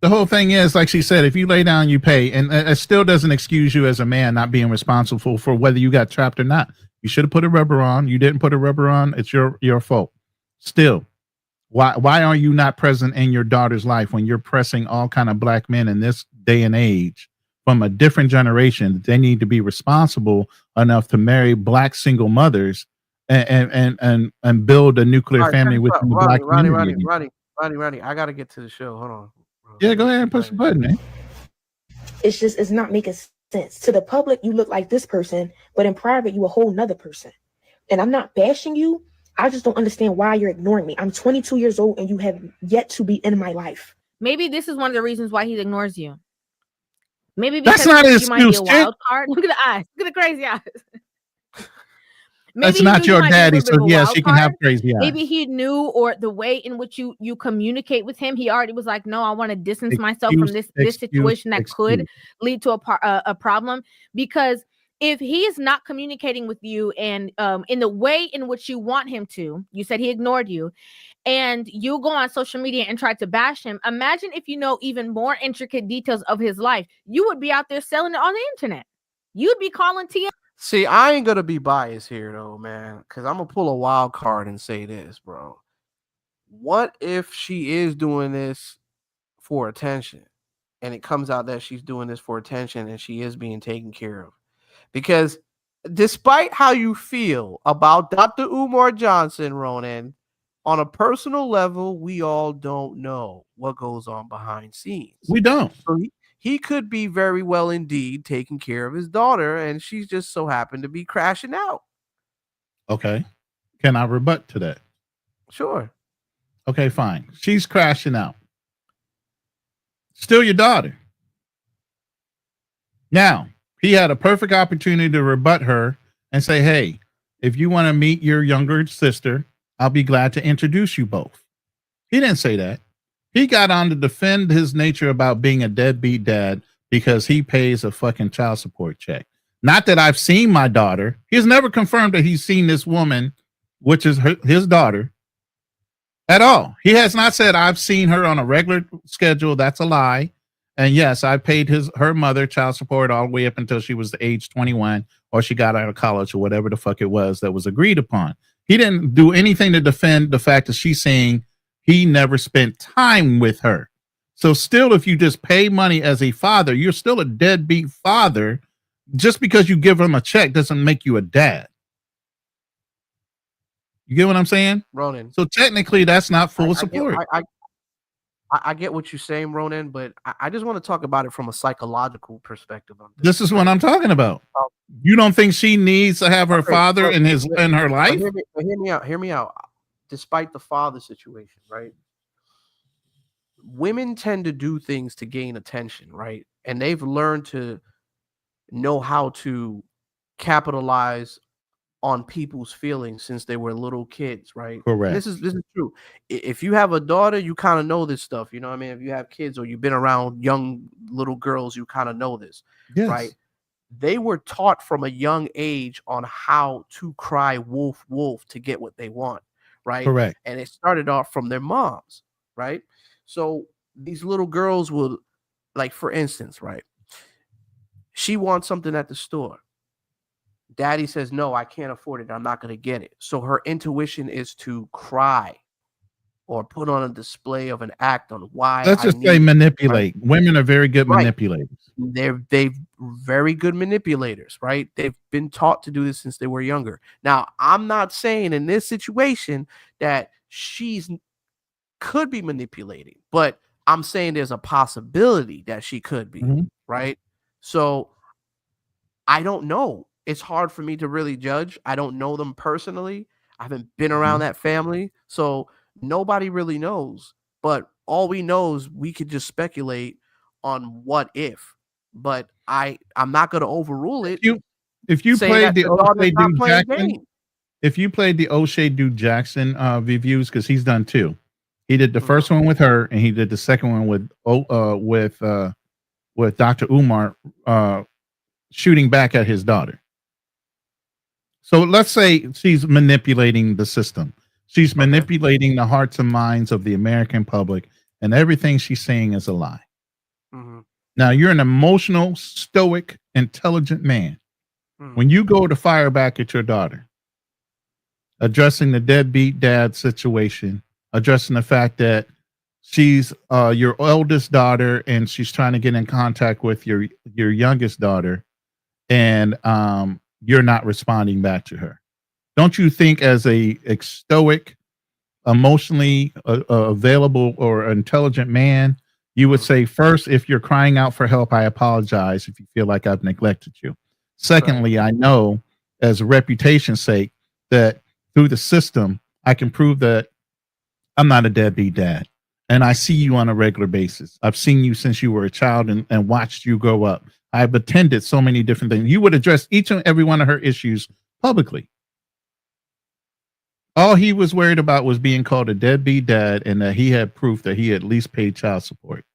the whole thing is, like she said, if you lay down, you pay, and it still doesn't excuse you as a man not being responsible for whether you got trapped or not. You should have put a rubber on. You didn't put a rubber on. It's your fault. Still, why are you not present in your daughter's life when you're pressing all kind of black men in this day and age from a different generation? They need to be responsible enough to marry black single mothers and build a nuclear family within the black community. Ronnie, I gotta get to the show. Hold on. Yeah, go ahead and push the button, man. It's not making sense. To the public, you look like this person, but in private, you a whole nother person. And I'm not bashing you. I just don't understand why you're ignoring me. I'm 22 years old and you have yet to be in my life. Maybe this is one of the reasons why he ignores you. Maybe because that's not you his might be a excuse, wild card. Look at the eyes. Look at the crazy eyes. That's not your daddy, so yes, he can have crazy eyes. Maybe he knew, or the way in which you communicate with him, he already was like, no, I want to distance myself from this situation that could lead to a problem. Because if he is not communicating with you and in the way in which you want him to, you said he ignored you, and you go on social media and try to bash him. Imagine if you know even more intricate details of his life. You would be out there selling it on the internet. You'd be calling TM. See, I ain't gonna be biased here though, man, because I'm gonna pull a wild card and say this, bro. What if she is doing this for attention, and it comes out that she's doing this for attention and she is being taken care of? Because despite how you feel about Dr. Umar Johnson, Ronan, on a personal level, we all don't know what goes on behind scenes. We don't. So he could be very well indeed taking care of his daughter, and she's just so happened to be crashing out. Okay. Can I rebut to that? Sure. Okay, fine. She's crashing out. Still your daughter. Now, he had a perfect opportunity to rebut her and say, hey, if you want to meet your younger sister, I'll be glad to introduce you both. He didn't say that. He got on to defend his nature about being a deadbeat dad because he pays a fucking child support check. Not that I've seen my daughter. He's never confirmed that he's seen this woman, which is his daughter, at all. He has not said, I've seen her on a regular schedule. That's a lie. And yes, I paid her mother child support all the way up until she was the age 21 or she got out of college or whatever the fuck it was that was agreed upon. He didn't do anything to defend the fact that she's saying he never spent time with her. So still, if you just pay money as a father, you're still a deadbeat father. Just because you give him a check doesn't make you a dad. You get what I'm saying? Ronan. So technically, that's not full support. I get what you're saying, Ronan, but I just want to talk about it from a psychological perspective on This is what I'm talking about. You don't think she needs to have her father in her life? Hear me out. Despite the father situation, right? Women tend to do things to gain attention, right? And they've learned to know how to capitalize on people's feelings since they were little kids, right? Correct. This is true. If you have a daughter, you kind of know this stuff. You know what I mean? If you have kids or you've been around young little girls, you kind of know this, right? They were taught from a young age on how to cry wolf, wolf to get what they want, right? Correct. And it started off from their moms, right? So these little girls will, like, for instance, right? She wants something at the store. Daddy says, no, I can't afford it. I'm not going to get it. So her intuition is to cry or put on a display of an act on why. Let's just say manipulate. Right? Women are very good manipulators. They're very good manipulators, right? They've been taught to do this since they were younger. Now, I'm not saying in this situation that she's could be manipulating, but I'm saying there's a possibility that she could be, right? So I don't know. It's hard for me to really judge. I don't know them personally. I haven't been around that family. So nobody really knows. But all we know is we could just speculate on what if. But I'm not going to overrule it. If you played the O'Shea Duke Jackson, if you played the O'Shea Duke Jackson reviews, because he's done two. He did the first one with her, and he did the second one with Dr. Umar shooting back at his daughter. So let's say she's manipulating the system. She's manipulating the hearts and minds of the American public, and everything she's saying is a lie. Now, you're an emotional, stoic, intelligent man. When you go to fire back at your daughter, addressing the deadbeat dad situation, addressing the fact that she's your eldest daughter and she's trying to get in contact with your youngest daughter, and you're not responding back to her. Don't you think as a stoic, emotionally available or intelligent man, you would say, first, if you're crying out for help, I apologize if you feel like I've neglected you. Secondly, I know as a reputation's sake that through the system, I can prove that I'm not a deadbeat dad. And I see you on a regular basis. I've seen you since you were a child and watched you grow up. I've attended so many different things. You would address each and every one of her issues publicly. All he was worried about was being called a deadbeat dad and that he had proof that he at least paid child support.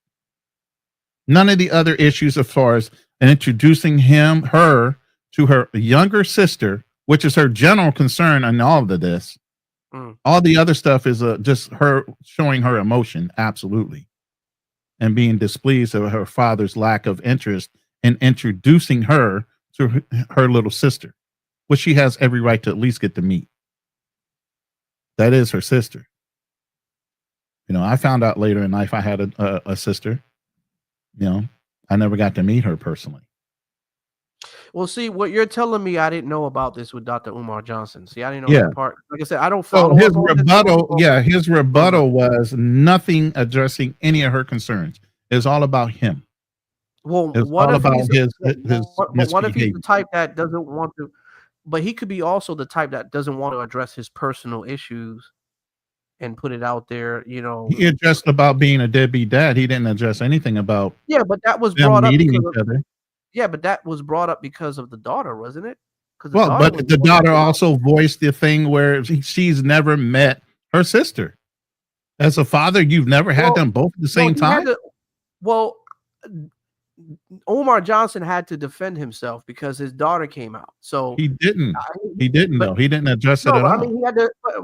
None of the other issues as far as introducing her to her younger sister, which is her general concern in all of this. All the other stuff is just her showing her emotion, absolutely, and being displeased of her father's lack of interest in introducing her to her little sister, which she has every right to at least get to meet. That is her sister. You know, I found out later in life I had a sister. You know, I never got to meet her personally. Well, see, what you're telling me, I didn't know about this with Dr. Umar Johnson. See, I didn't know that part. Like I said, I don't follow. So his rebuttal was nothing addressing any of her concerns. It's all about him. Well, It's what all if about he's his but what if he's the misbehavior. type that doesn't want to? But he could be also the type that doesn't want to address his personal issues and put it out there. He addressed about being a deadbeat dad. He didn't address anything about Yeah, but that was them brought up meeting because each of other. yeah, but that was brought up because of the daughter, wasn't it? Because the Well, daughter was but the the one that daughter came out. also voiced the thing where she's never met her sister. As a father, you've never had them both at the Well, same he had time? to. Well, Omar Johnson had to defend himself because his daughter came out. So He didn't. I- He didn't, but though. He didn't address it no, at but I all. mean,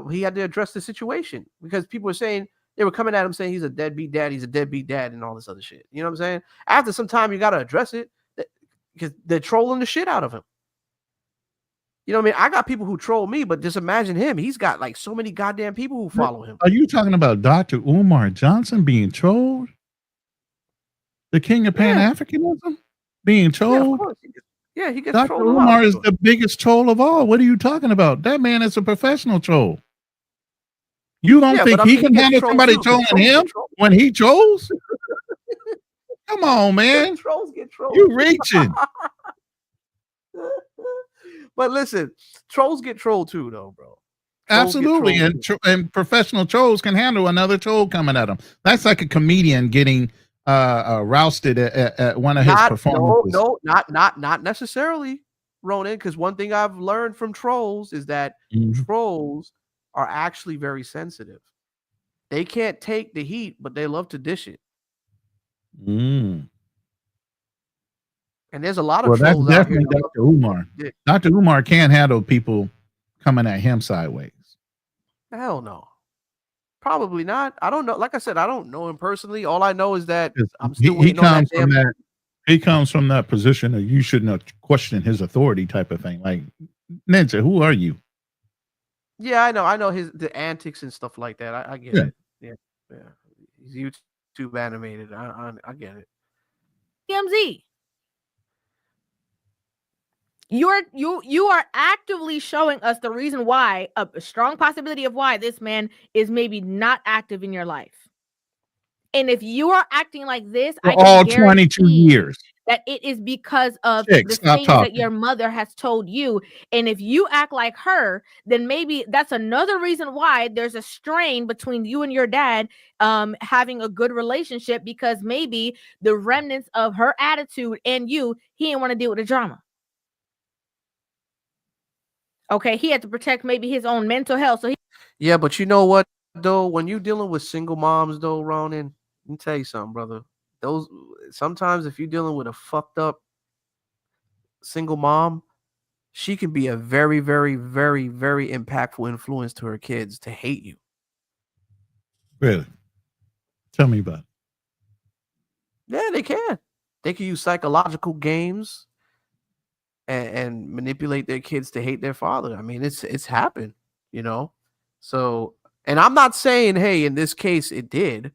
he had to address the situation because people were saying they were coming at him saying he's a deadbeat dad, and all this other shit. You know what I'm saying? After some time, you got to address it because they're trolling the shit out of him. You know what I mean? I got people who troll me, but just imagine him. He's got like so many goddamn people who follow him. Are you talking about Dr. Umar Johnson being trolled? The king of Pan-Africanism? Being Yeah, of trolled? course. Yeah, he gets Dr. trolled a lot. Umar is the biggest troll of all. What are you talking about? That man is a professional troll. You don't Yeah, think but I he mean, he can gets handle trolled somebody too, 'cause trolling trolls him get trolled. when he trolls? Come on, man. Trolls get trolled. You reaching. But listen, trolls get trolled too, though, bro. Trolls get Absolutely. trolled And professional trolls can handle another troll coming at them. That's like a comedian getting rousted at one of his performances. Not necessarily, Ronan, because one thing I've learned from trolls is that Mhm. trolls are actually very sensitive. They can't take the heat, but they love to dish it. Mm. And there's a lot of Well, that's trolls out here definitely that love Dr. Umar. to dish. Dr. Umar can't handle people coming at him sideways. Hell no. Probably not. I don't know. Like I said, I don't know him personally. All I know is that I'm still He waiting on that comes from damn. that. He comes from that position of you shouldn't question his authority type of thing. Like, Ninja, who are you? Yeah, I know. I know the antics and stuff like that. I get Yeah. it. Yeah. He's YouTube animated. I get it. TMZ. You are actively showing us the reason why, a strong possibility of why this man is maybe not active in your life. And if you are acting like this, For I can all 22 guarantee years. that it is because of Chick, the stop things that talking. your mother has told you. And if you act like her, then maybe that's another reason why there's a strain between you and your dad having a good relationship, because maybe the remnants of her attitude and you, he didn't want to deal with the drama. Okay, he had to protect maybe his own mental health. So Yeah, but you know what though? When you're dealing with single moms, though, Ronan, let me tell you something, brother. Those sometimes if you're dealing with a fucked up single mom, she can be a very, very, very, very impactful influence to her kids to hate you. Really? Tell me about it. Yeah, they can. They can use psychological games and manipulate their kids to hate their father. I mean, it's happened, you know. So, and I'm not saying, hey, in this case it did,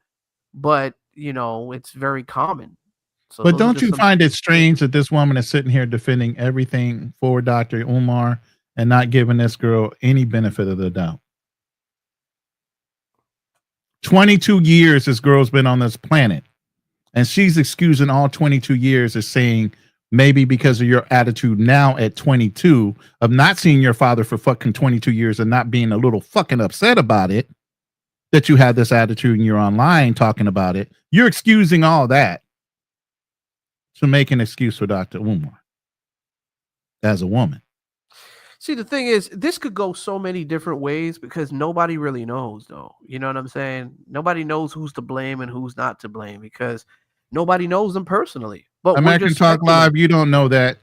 but it's very common. So But those are don't just you some. find it strange that this woman is sitting here defending everything for Dr. Umar and not giving this girl any benefit of the doubt? 22 years this girl's been on this planet, and she's excusing all 22 years as saying maybe because of your attitude now at 22 of not seeing your father for fucking 22 years and not being a little fucking upset about it, that you had this attitude and you're online talking about it. You're excusing all that to make an excuse for Dr. Umar as a woman. See, the thing is, this could go so many different ways because nobody really knows, though. You know what I'm saying? Nobody knows who's to blame and who's not to blame because nobody knows them personally. But we're American just Talk speculating. Live, you don't know that.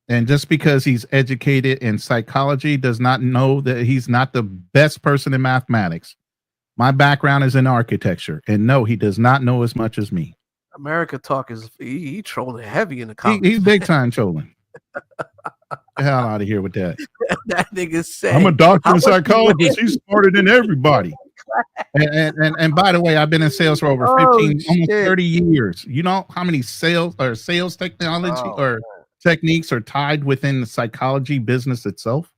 And just because he's educated in psychology does not know that he's not the best person in mathematics. My background is in architecture, and no, he does not know as much as me. America Talk is he trolling heavy in the He's comments. big time trolling. Get the hell out of here with that. That nigga said, I'm a doctor "How of much you psychologist. weigh?" He's smarter than everybody. And by the way, I've been in sales for over 15, almost 30 years. You know how many sales technology or techniques are tied within the psychology business itself?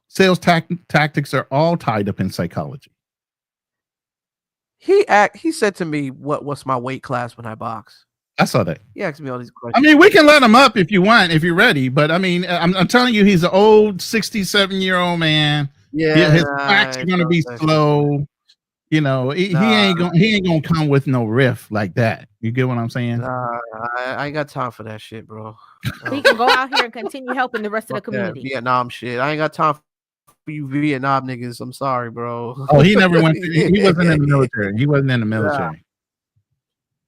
Sales tactics are all tied up in psychology. He said to me, "What's my weight class when I box?" I saw that. He asked me all these questions. I mean, we can let him up if you want, if you're ready. But I mean, I'm telling you, he's an old 67-year-old man. Yeah, His facts are gonna be slow. You know, he ain't gonna come with no riff like that. You get what I'm saying? Nah, I ain't got time for that shit, bro. He can go out here and continue helping the rest of the Fuck that community. Vietnam shit. I ain't got time for you Vietnam niggas. I'm sorry, bro. Oh, he never went. He wasn't in the military. He wasn't in the military.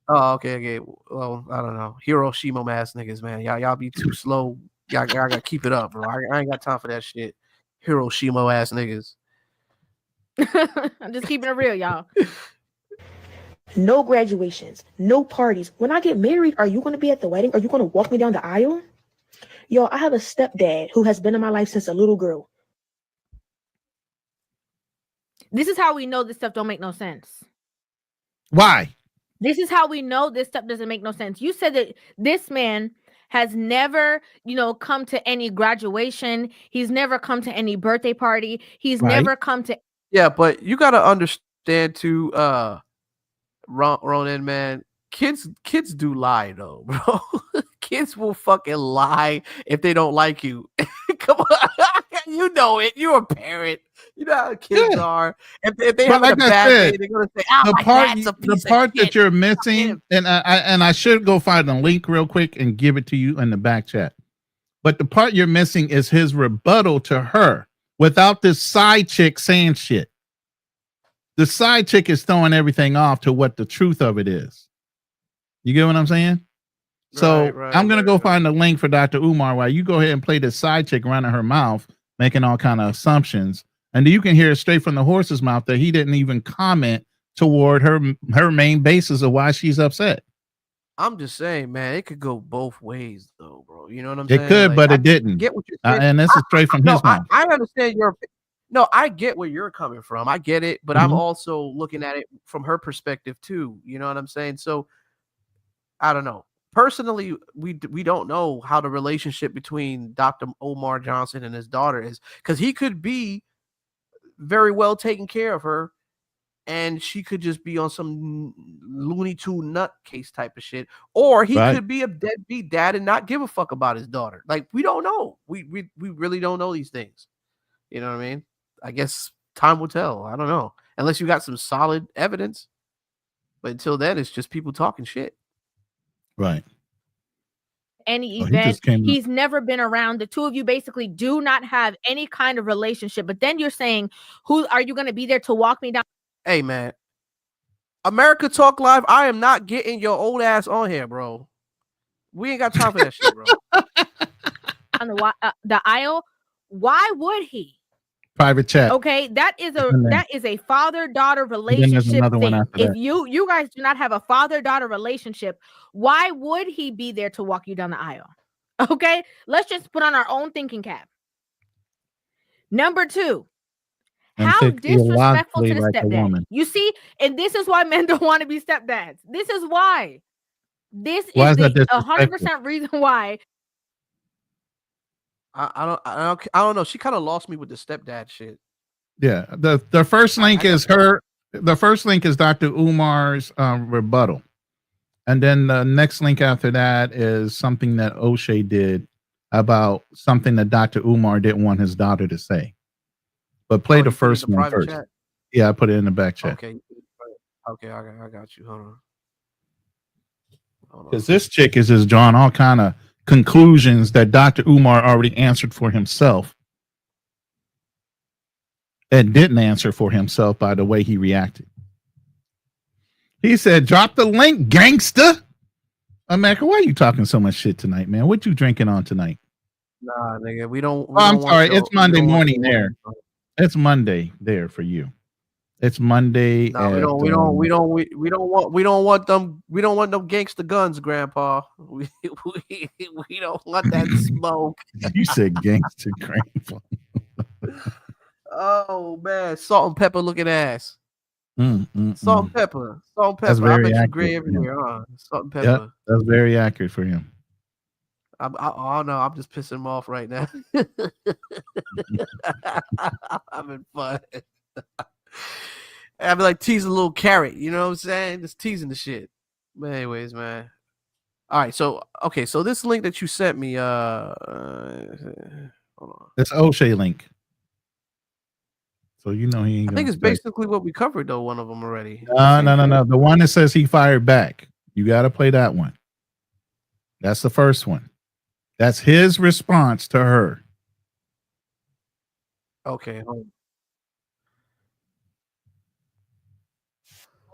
Oh, okay. Well, I don't know. Hiroshima ass niggas, man. Y'all be too slow. Y'all gotta keep it up, bro. I ain't got time for that shit. Hiroshima ass niggas. I'm just keeping it real, y'all. No graduations, no parties. When I get married, are you going to be at the wedding? Are you going to walk me down the aisle? Yo, I have a stepdad who has been in my life since a little girl. This is how we know this stuff don't make no sense. Why? This is how we know this stuff doesn't make no sense. You said that this man has never, come to any graduation. He's never come to any birthday party. He's never come to. Yeah, but you gotta understand too, Ronan, man. Kids do lie though, bro. Kids will fucking lie if they don't like you. Come on, you know it. You're a parent. You know how kids are. If they have a bad day, they're gonna say, "Oh, my dad's a piece the part of shit." that you're missing, and I should go find the link real quick and give it to you in the back chat. But the part you're missing is his rebuttal to her without this side chick saying shit. The side chick is throwing everything off to what the truth of it is. You get what I'm saying? So I'm gonna go find the link for Dr. Umar while you go ahead and play the side chick running her mouth, making all kind of assumptions, and you can hear it straight from the horse's mouth that he didn't even comment toward her main basis of why she's upset. I'm just saying, man, it could go both ways, though, bro. You know what I'm saying? It could, but it didn't. Get what you're saying. And this is straight from his mouth. I understand your. No, I get where you're coming from. I get it, but I'm also looking at it from her perspective too. You know what I'm saying? So I don't know. Personally, we don't know how the relationship between Dr. Omar Johnson and his daughter is, because he could be very well taking care of her, and she could just be on some Looney Tune nutcase type of shit, or he could be a deadbeat dad and not give a fuck about his daughter. Like, we don't know. We really don't know these things. You know what I mean? I guess time will tell. I don't know. Unless you got some solid evidence. But until then, it's just people talking shit. Right. Any event. He's never been around. The two of you basically do not have any kind of relationship. But then you're saying, who are you going to be there to walk me down? Hey, man. America Talk Live, I am not getting your old ass on here, bro. We ain't got time for that shit, bro. On the aisle. Why would he? Private chat. Okay, that is a father-daughter relationship thing. If you guys do not have a father-daughter relationship, why would he be there to walk you down the aisle? Okay, let's just put on our own thinking cap. Number 2, how disrespectful to the stepdad. You see, and this is why men don't want to be stepdads. This is why. This is the 100% reason why. I don't know. She kind of lost me with the stepdad shit. Yeah. The first link is her. The first link is Dr. Umar's rebuttal. And then the next link after that is something that O'Shea did about something that Dr. Umar didn't want his daughter to say. But play the first one first. Chat? Yeah, I put it in the back chat. Okay, I got you. Hold on. Because this chick is just drawing all kind of conclusions that Dr. Umar already answered for himself and didn't answer for himself by the way he reacted. He said, drop the link, gangster. America, why are you talking so much shit tonight, man? What you drinking on tonight? Nah, nigga, we don't. I'm sorry, it's Monday morning there. It's Monday there for you. It's Monday. No, we don't want them gangster guns, Grandpa. We don't want that smoke. You said gangster, Grandpa. Oh man, salt and pepper looking ass. Salt and pepper. That's very I bet you accurate gray everywhere, huh? Salt and pepper. Yep, that's very accurate for him. Oh no, I'm just pissing him off right now. I'm having fun. I'd be like teasing a little carrot, you know what I'm saying? Just teasing the shit. But anyways, man, All right, so okay, so this link that you sent me, hold on. That's O'Shea link. So you know he ain't I gonna think it's play. basically what we covered though. One of them already. No. The one that says he fired back. You got to play that one. That's the first one. That's his response to her. Okay. Hold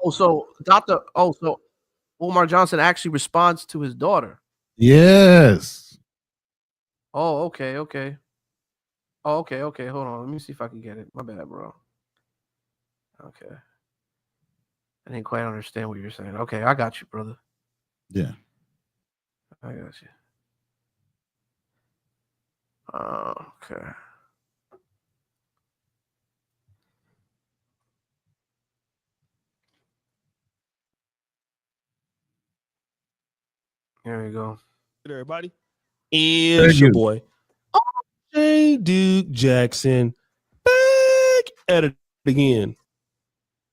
on. So Umar Johnson actually responds to his daughter. Yes. Oh, okay. Oh, okay. Hold on. Let me see if I can get it. My bad, bro. Okay. I didn't quite understand what you're saying. Okay, I got you, brother. Yeah. I got you. Okay. Here we go. Good, everybody. It's your boy, J. Duke Jackson, back at it again.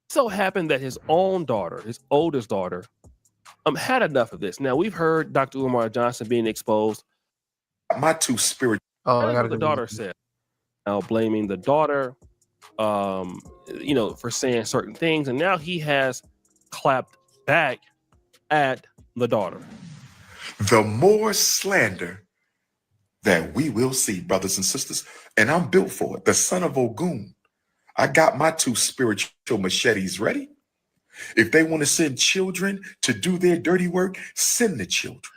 So happened that his own daughter, his oldest daughter, had enough of this. Now we've heard Dr. Umar Johnson being exposed. My two spirit. Oh, That's what the daughter said. Now blaming the daughter, for saying certain things, and now he has clapped back at the daughter. The more slander that we will see, brothers and sisters, and I'm built for it. The son of Ogun. I got my two spiritual machetes ready. If they want to send children to do their dirty work, send the children.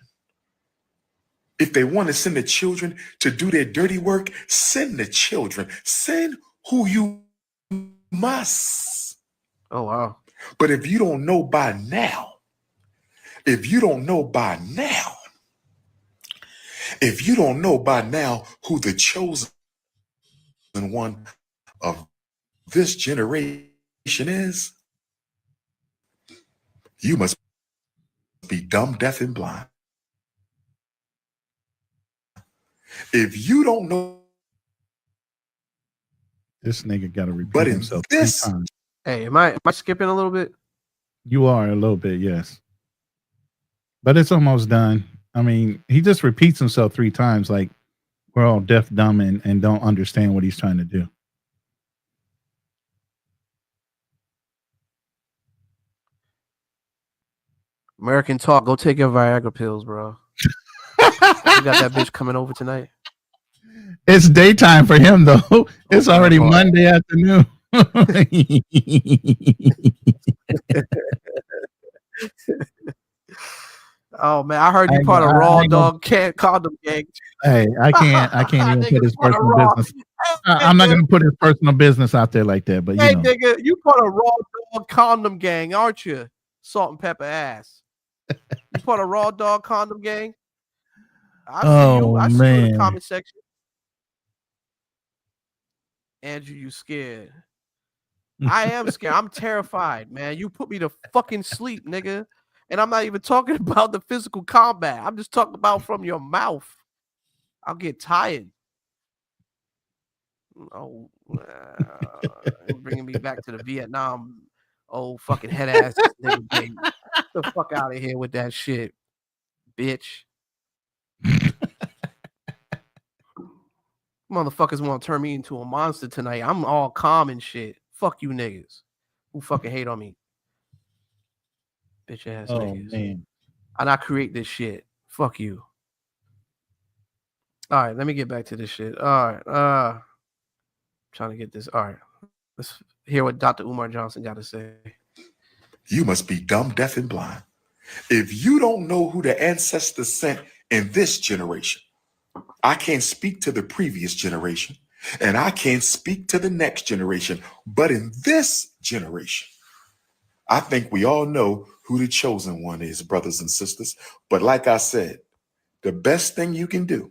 If they want to send the children to do their dirty work, send the children. Send who you must. Oh, wow. But if you don't know by now, who the chosen one of this generation is, you must be dumb, deaf, and blind. If you don't know, this nigga got to repeat himself 3 times. Hey, am I skipping a little bit? You are a little bit, yes. But it's almost done. I mean, he just repeats himself 3 times like we're all deaf, dumb, and don't understand what he's trying to do. American Talk, go take your Viagra pills, bro. You got that bitch coming over tonight? It's daytime for him, though. It's already Monday afternoon. Oh man, I heard you part of Raw Dog Condom Gang. Hey, I can't even put his personal business. I'm not gonna put his personal business out there like that. But Hey, nigga, you part of Raw Dog Condom Gang, aren't you? Salt and pepper ass. You part of Raw Dog Condom Gang? I see you. I see you in the comment section. Andrew, you scared? I am scared. I'm terrified, man. You put me to fucking sleep, nigga. And I'm not even talking about the physical combat. I'm just talking about from your mouth. I'll get tired. Oh, bringing me back to the Vietnam old fucking head ass nigga. Get the fuck out of here with that shit, bitch. Motherfuckers want to turn me into a monster tonight. I'm all calm and shit. Fuck you niggas who fucking hate on me. Bitch ass niggas. Man. I not create this shit. Fuck you. All right, let me get back to this shit. All right. Trying to get this. All right. Let's hear what Dr. Umar Johnson got to say. You must be dumb, deaf, and blind. If you don't know who the ancestors sent in this generation, I can't speak to the previous generation, and I can't speak to the next generation. But in this generation, I think we all know who the chosen one is, brothers and sisters. But like I said, the best thing you can do,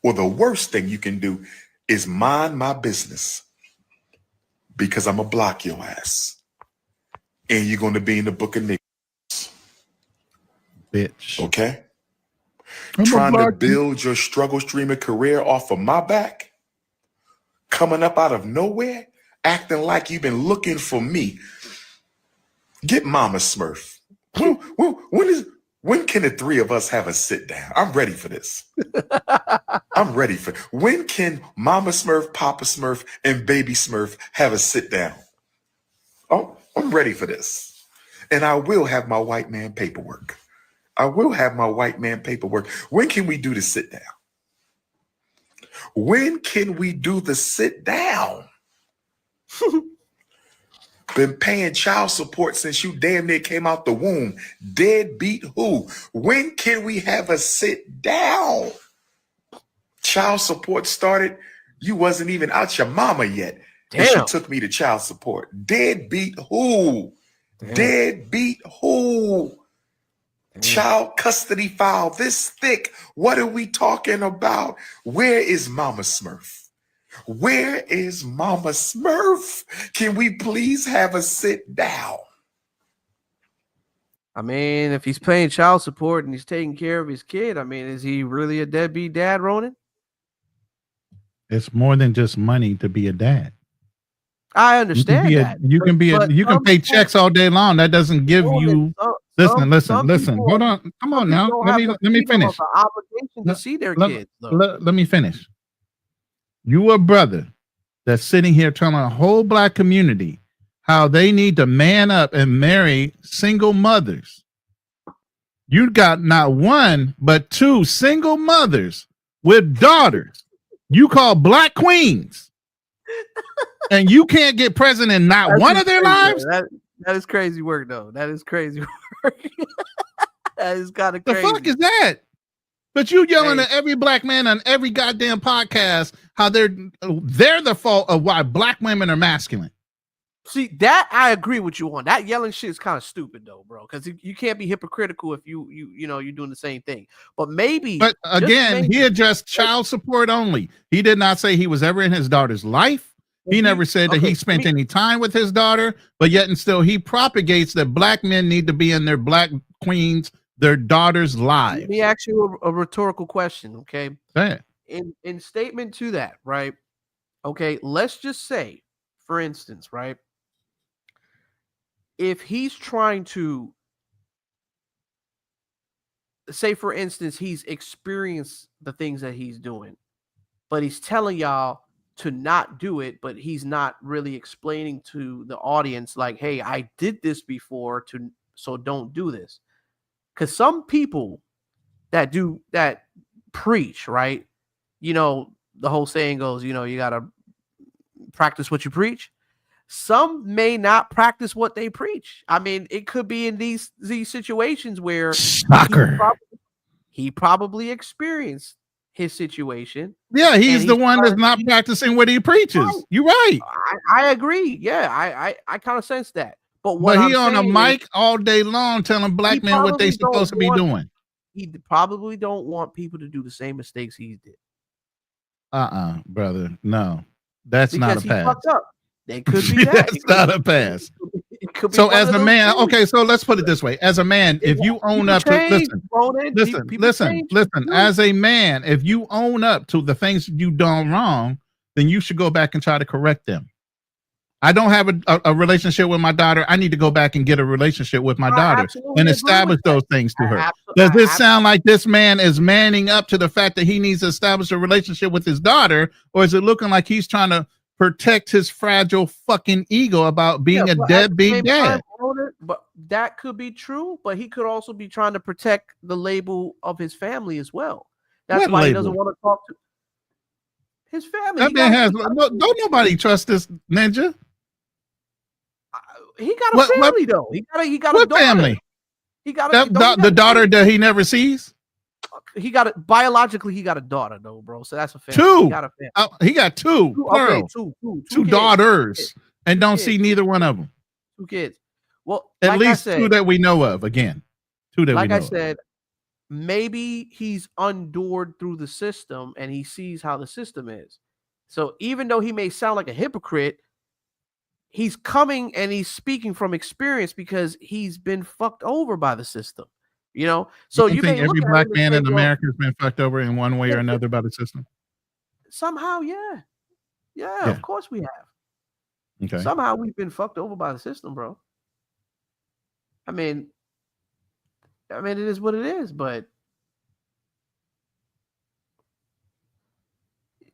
or the worst thing you can do, is mind my business, because I'm going to block your ass. And you're going to be in the book of niggas. Bitch. Okay? Trying to build your struggle streamer career off of my back, coming up out of nowhere, acting like you've been looking for me. Get Mama Smurf. When can the three of us have a sit down? I'm ready for this. I'm ready for. When can Mama Smurf, Papa Smurf, and Baby Smurf have a sit down? Oh, I'm ready for this. And I will have my white man paperwork. I will have my white man paperwork. When can we do the sit down? When can we do the sit down? Been paying child support since you damn near came out the womb. Deadbeat who? When can we have a sit down? Child support started. You wasn't even out your mama yet. And she Damn. took me to child support. Deadbeat who? Damn. Deadbeat who? Damn. Child custody file this thick. What are we talking about? Where is Mama Smurf? Where is Mama Smurf? Can we please have a sit down? I mean, if he's paying child support and he's taking care of his kid, I mean, is he really a deadbeat dad, Ronan? It's more than just money to be a dad. I understand that. You can pay checks all day long. That doesn't give you. Listen. Hold on. Come on now. Let me finish. Obligation to see their kids. Let me finish. You a brother that's sitting here telling a whole black community how they need to man up and marry single mothers. You got not one, but two single mothers with daughters. You call black queens. And you can't get present in not one of their lives? That is crazy work, though. That is crazy work. That is kind of the crazy. The fuck is that? But you yelling at every black man on every goddamn podcast how they're the fault of why black women are masculine. See, that I agree with you on. That yelling shit is kind of stupid, though, bro. Because you can't be hypocritical if you're doing the same thing. But maybe. But again, he addressed child support only. He did not say he was ever in his daughter's life. He never said that he spent any time with his daughter. But yet and still, he propagates that black men need to be in their black queens, their daughters' lives. Let me ask you a rhetorical question, okay? Say it. In statement to that, right? Okay, let's just say, for instance, right? If he's trying to say, for instance, he's experienced the things that he's doing, but he's telling y'all to not do it, but he's not really explaining to the audience, like, hey, I did this before, so don't do this. Because some people that preach, right? The whole saying goes, you got to practice what you preach. Some may not practice what they preach. I mean, it could be in these situations where he probably experienced his situation. Yeah, he's the one that's not practicing what he preaches. Right. You're right. I agree. Yeah, I kind of sense that. But he on a mic all day long telling black men what they're supposed to be doing. He probably don't want people to do the same mistakes he did. Brother. No, that's not a pass. Fucked up. They could be that. That's not a pass. So as a man, okay, so let's put it this way. As a man, if you own up to listen, as a man, if you own up to the things you done wrong, then you should go back and try to correct them. I don't have a relationship with my daughter. I need to go back and get a relationship with my daughter and establish those things to her. Does this sound like this man is manning up to the fact that he needs to establish a relationship with his daughter, or is it looking like he's trying to protect his fragile fucking ego about being a deadbeat dad? But that could be true, but he could also be trying to protect the label of his family as well. That's why he doesn't want to talk to his family. That man has don't nobody trust this ninja. He got a family though. He got a daughter. Family? He got the daughter that he never sees. He got it biologically. He got a daughter though, bro. So that's a family. Two. He got a family. He got two. Okay, two daughters, and don't see neither one of them. 2 kids. Well, at least 2 that we know of. Again, 2 that we know. Like I said, maybe he's undoed through the system, and he sees how the system is. So even though he may sound like a hypocrite, he's coming and he's speaking from experience because he's been fucked over by the system. So you think every black man in America has been fucked over in one way or another by the system? Somehow, yeah, of course we have. Okay. Somehow we've been fucked over by the system, bro. I mean, I mean, it is what it is, but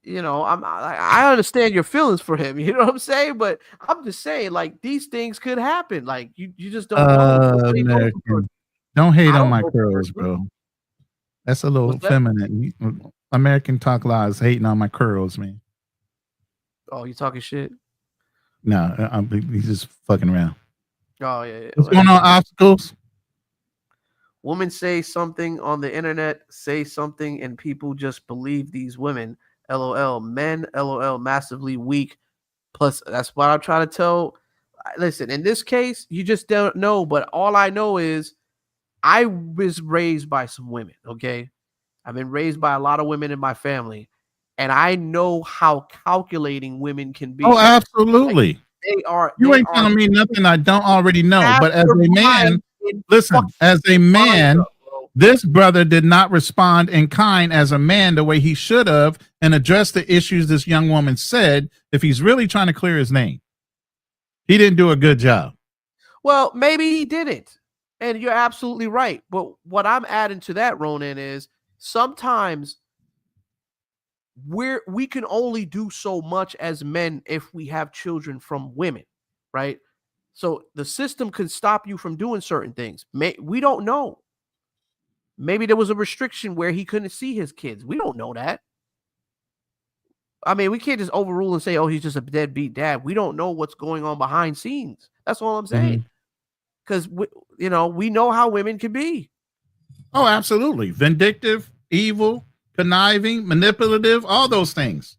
I understand your feelings for him. You know what I'm saying? But I'm just saying, like, these things could happen. Like, you just don't know. Nobody knows the person. American, don't hate I on don't my know the curls, person. bro. That's a little What's that? feminine. American talk lies hating on my curls, man. Oh, you talking shit? No, he's just fucking around. Oh yeah. What's going on, obstacles? Women say something on the internet, say something, and people just believe these women. LOL. Men, LOL, massively weak. Plus, that's what I'm trying to tell. Listen, in this case, you just don't know. But all I know is I was raised by some women, okay? I've been raised by a lot of women in my family, and I know how calculating women can be. Oh, absolutely. Like, they are. You They ain't are telling me nothing I don't already know. But as a man, masterminds in listen, as a man, mind up, bro. this brother did not respond in kind as a man the way he should have and address the issues this young woman said if he's really trying to clear his name. He didn't do a good job. Well, maybe he didn't. And you're absolutely right. But what I'm adding to that, Ronan, is sometimes we can only do so much as men if we have children from women, right? So the system can stop you from doing certain things. We don't know. Maybe there was a restriction where he couldn't see his kids. We don't know that. I mean, we can't just overrule and say, oh, he's just a deadbeat dad. We don't know what's going on behind scenes. That's all I'm saying. Because, we know how women can be. Oh, absolutely. Vindictive, evil, conniving, manipulative, all those things.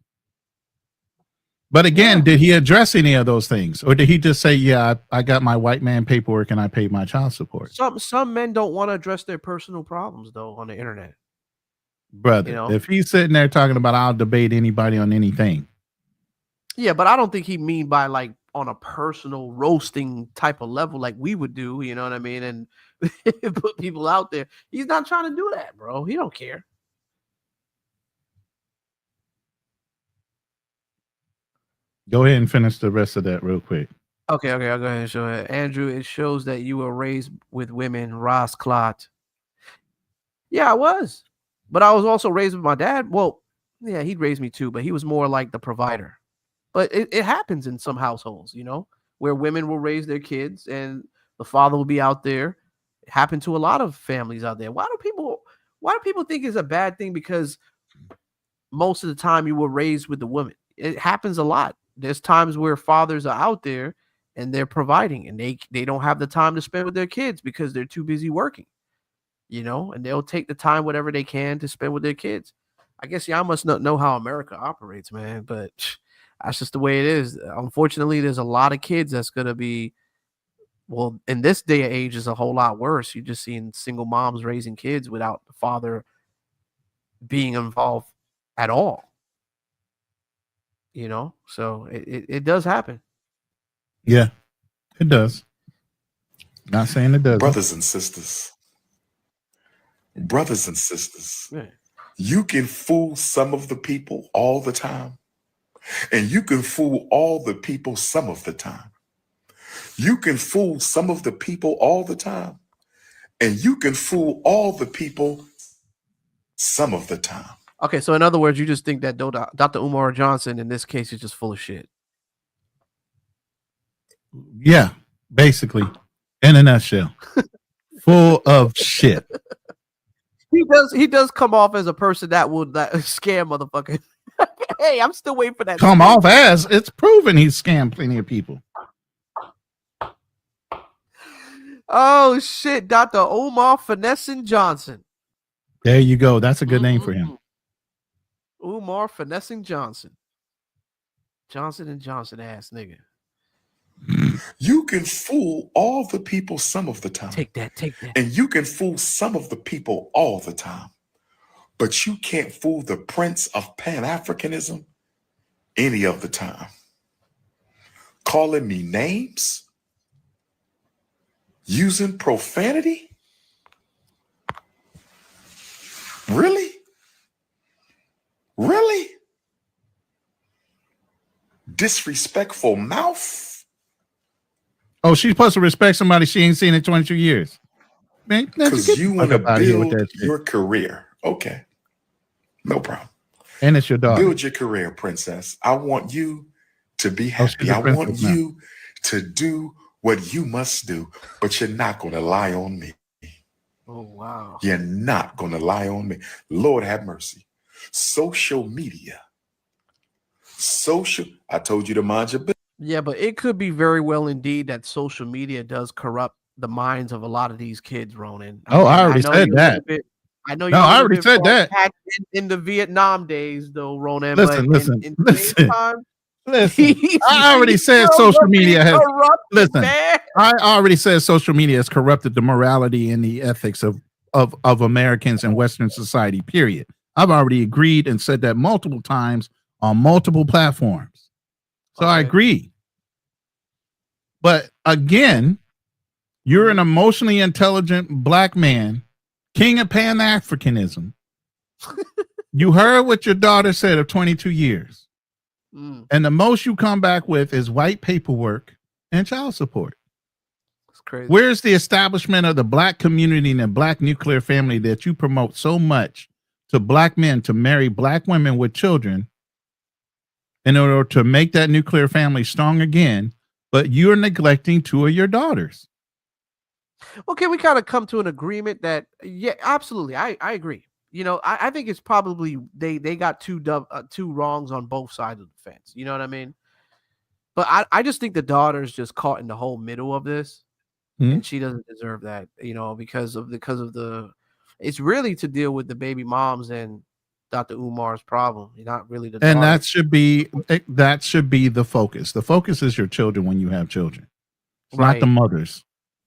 But again, did he address any of those things? Or did he just say, yeah, I got my white man paperwork and I paid my child support? Some men don't want to address their personal problems, though, on the internet. Brother, if he's sitting there talking about I'll debate anybody on anything. Yeah, but I don't think he mean by like on a personal roasting type of level like we would do, you know what I mean? And put people out there. He's not trying to do that, bro. He don't care. Go ahead and finish the rest of that real quick. Okay, I'll go ahead and show it. Andrew, it shows that you were raised with women. Ross Clot. Yeah, I was. But I was also raised with my dad. Well, yeah, he'd raised me too, but he was more like the provider. But it happens in some households, where women will raise their kids and the father will be out there. It happened to a lot of families out there. Why do people think it's a bad thing? Because most of the time you were raised with the woman. It happens a lot. There's times where fathers are out there and they're providing and they don't have the time to spend with their kids because they're too busy working, and they'll take the time, whatever they can, to spend with their kids. I guess y'all must not know how America operates, man, but that's just the way it is. Unfortunately, there's a lot of kids that's going to be, well, in this day and age is a whole lot worse. You're just seeing single moms raising kids without the father being involved at all. So it does happen. Yeah, it does. Not saying it doesn't. Brothers and sisters, you can fool some of the people all the time, and you can fool all the people some of the time. You can fool some of the people all the time, and you can fool all the people some of the time. Okay, so in other words, you just think that Dr. Umar Johnson in this case is just full of shit. Yeah, basically, in a nutshell, full of shit. He does come off as a person that would scam motherfucker. Hey, I'm still waiting for that. Come off as it's proven he's scammed plenty of people. Oh shit, Dr. Umar Finessing Johnson. There you go. That's a good name for him. Umar Finessing Johnson. Johnson and Johnson ass nigga. You can fool all the people some of the time. Take that. And you can fool some of the people all the time. But you can't fool the prince of Pan-Africanism any of the time. Calling me names? Using profanity? Really? Really? Disrespectful mouth? Oh, she's supposed to respect somebody she ain't seen in 22 years. Man, Because you want to out here with build that shit. your career. Okay. No problem. And it's your daughter. Build your career, princess. I want you to be Oh, she's happy. a I want princess now. you to do what you must do, but you're not going to lie on me. Oh, wow. You're not going to lie on me. Lord have mercy. Social media. I told you to mind your business. Yeah, but it could be very well indeed that social media does corrupt the minds of a lot of these kids, Ronan. Oh, I already know said you're a that. little bit- I know No, you're a I little already bit said that. back in the Vietnam days, though, Ronan. Listen, but listen, in listen. today's time, Listen, I already said girls social are being media has. corrupted, Listen, man. I already said social media has corrupted the morality and the ethics of Americans and Western society. Period. I've already agreed and said that multiple times on multiple platforms. So I agree. But again, you're an emotionally intelligent black man, king of Pan-Africanism. You heard what your daughter said of 22 years. And the most you come back with is white paperwork and child support. It's crazy. Where's the establishment of the black community and the black nuclear family that you promote so much to black men to marry black women with children in order to make that nuclear family strong again, but you're neglecting two of your daughters? Okay, we kind of come to an agreement that, yeah, absolutely. I agree. You know, I think it's probably they got two wrongs on both sides of the fence. You know what I mean? But I just think the daughter's just caught in the whole middle of this, and she doesn't deserve that. You know, because of the, it's really to deal with the baby moms and Dr. Umar's problem. Not really the And daughter. that should be the focus. The focus is your children when you have children. It's not the Right. mothers.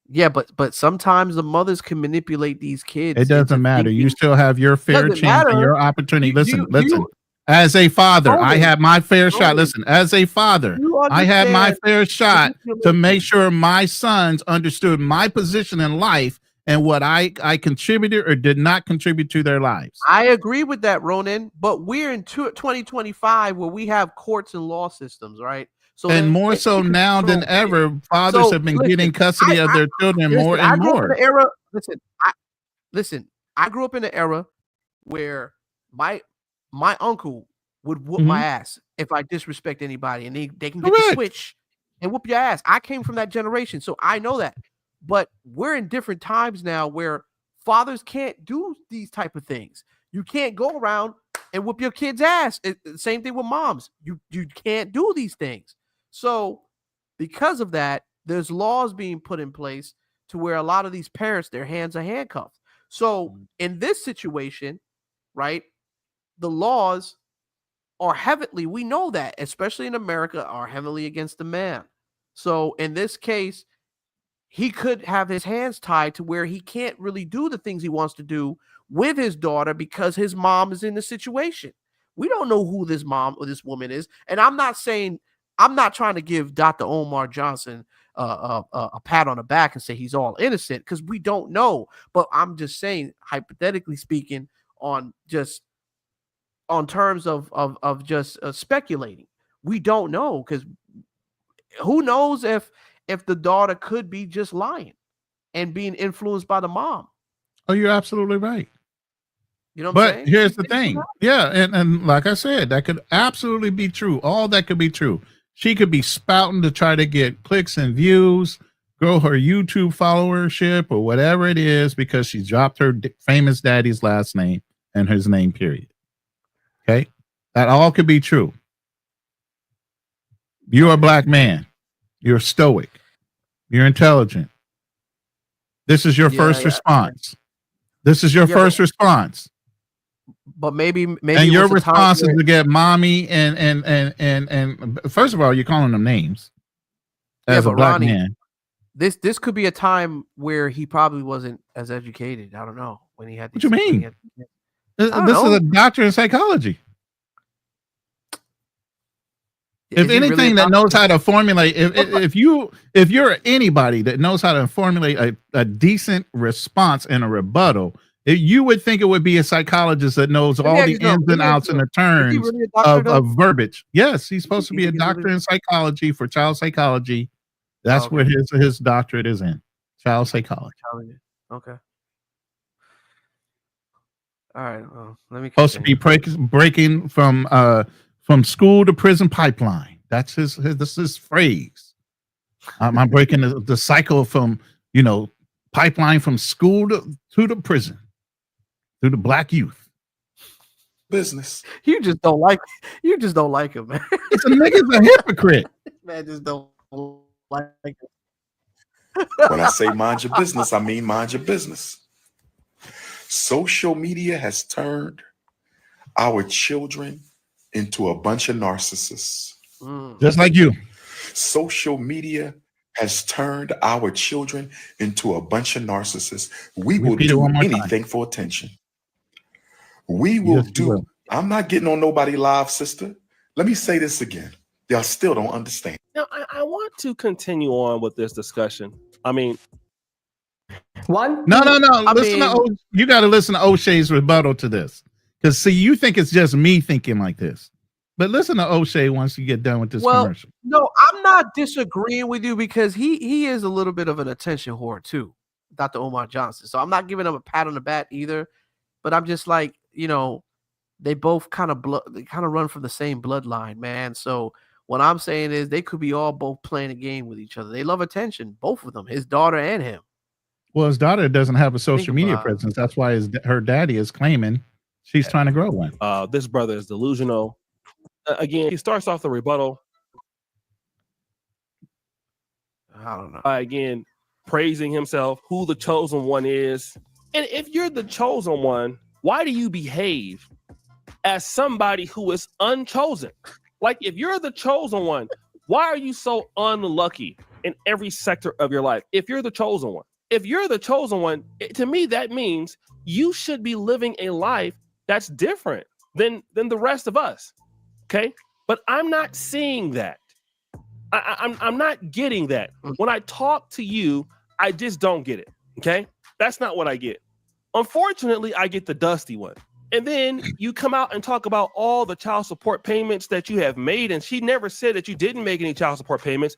Yeah, but sometimes the mothers can manipulate these kids. It doesn't matter. You still have your fair Doesn't chance and matter. your opportunity. You- Listen, you- listen. you- As a father, I Ronan, had my fair shot. Ronan, Listen, as a father, you I had my understand fair shot to manipulation. make sure my sons understood my position in life and what I contributed or did not contribute to their lives. I agree with that, Ronan, but we're in 2025 where we have courts and law systems, right? So And more they so can now than control kids. ever, fathers So, have been listen, getting custody of their children more I and grew up in more. the era. Listen, I grew up in the era where my uncle would whoop my ass if I disrespect anybody, and they can get the switch and whoop your ass. I came from that generation, so I know that. But we're in different times now where fathers can't do these type of things. You can't go around and whoop your kid's ass. Same thing with moms. You can't do these things. So because of that, there's laws being put in place to where a lot of these parents, their hands are handcuffed. So in this situation, right, the laws are heavily, we know that, especially in America, are heavily against the man. So in this case, he could have his hands tied to where he can't really do the things he wants to do with his daughter because his mom is in the situation. We don't know who this mom or this woman is. And I'm not trying to give Dr. Omar Johnson a pat on the back and say he's all innocent, because we don't know. But I'm just saying, hypothetically speaking, on terms of just speculating, we don't know, because who knows if the daughter could be just lying and being influenced by the mom. Oh, you're absolutely right. You know what I'm saying? But here's the thing. Yeah, and like I said, that could absolutely be true. All that could be true. She could be spouting to try to get clicks and views, grow her YouTube followership or whatever it is, because she dropped her famous daddy's last name and his name, period. Okay? That all could be true. You're a black man. You're stoic. You're intelligent. This is your first response. This is your first response. But maybe and your response is to get mommy and first of all, you're calling them names as a black Ronnie, man. This could be a time where he probably wasn't as educated. I don't know when he had. What you mean? This know. is a doctor in psychology. If Is he really anything a that knows doctor? how to formulate, if you're anybody that knows how to formulate a decent response and a rebuttal, you would think it would be a psychologist that knows all the ins and outs and the turns really a doctor, of verbiage. Yes, he's supposed to be a doctor in psychology for child psychology. That's what his doctorate is in, child psychology. Okay. All right. Well, let me Supposed to be breaking from school to prison pipeline. That's his phrase. I'm breaking the cycle from pipeline from school to the prison to the black youth. Business. You just don't like him, man. It's a nigga's a hypocrite. Man, just don't like him. When I say mind your business, I mean mind your business. Social media has turned our children into a bunch of narcissists. Just like you. Social media has turned our children into a bunch of narcissists. We will Repeat it do one more time. anything for attention. We will Yes, you do. will. I'm not getting on nobody live, sister. Let me say this again. Y'all still don't understand. Now, I want to continue on with this discussion. I mean, One. No. You got to listen to O'Shea's rebuttal to this, because see, you think it's just me thinking like this, but listen to O'Shea once you get done with this commercial. No, I'm not disagreeing with you because he is a little bit of an attention whore too, Dr. Umar Johnson. So I'm not giving him a pat on the back either, but I'm just like, they both kind of run from the same bloodline, man. So what I'm saying is they could be all both playing a game with each other. They love attention, both of them, his daughter and him. Well, his daughter doesn't have a social media presence. That's why her daddy is claiming she's trying to grow one. This brother is delusional. Again, he starts off the rebuttal. I don't know. Again, praising himself, who the chosen one is. And if you're the chosen one, why do you behave as somebody who is unchosen? Like, if you're the chosen one, why are you so unlucky in every sector of your life? If you're the chosen one, to me, that means you should be living a life that's different than the rest of us. Okay. But I'm not seeing that. I'm not getting that. When I talk to you, I just don't get it. Okay. That's not what I get. Unfortunately, I get the dusty one. And then you come out and talk about all the child support payments that you have made. And she never said that you didn't make any child support payments,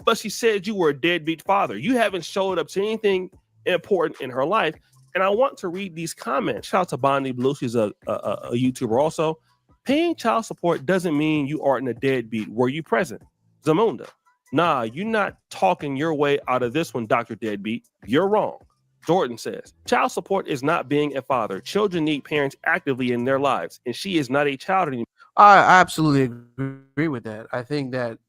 but she said you were a deadbeat father. You haven't showed up to anything important in her life. And I want to read these comments. Shout out to Bonnie Blue. She's a YouTuber also. Paying child support doesn't mean you aren't a deadbeat. Were you present? Zamunda. Nah, you're not talking your way out of this one, Dr. Deadbeat. You're wrong. Jordan says, child support is not being a father. Children need parents actively in their lives, and she is not a child anymore. I absolutely agree with that. I think that,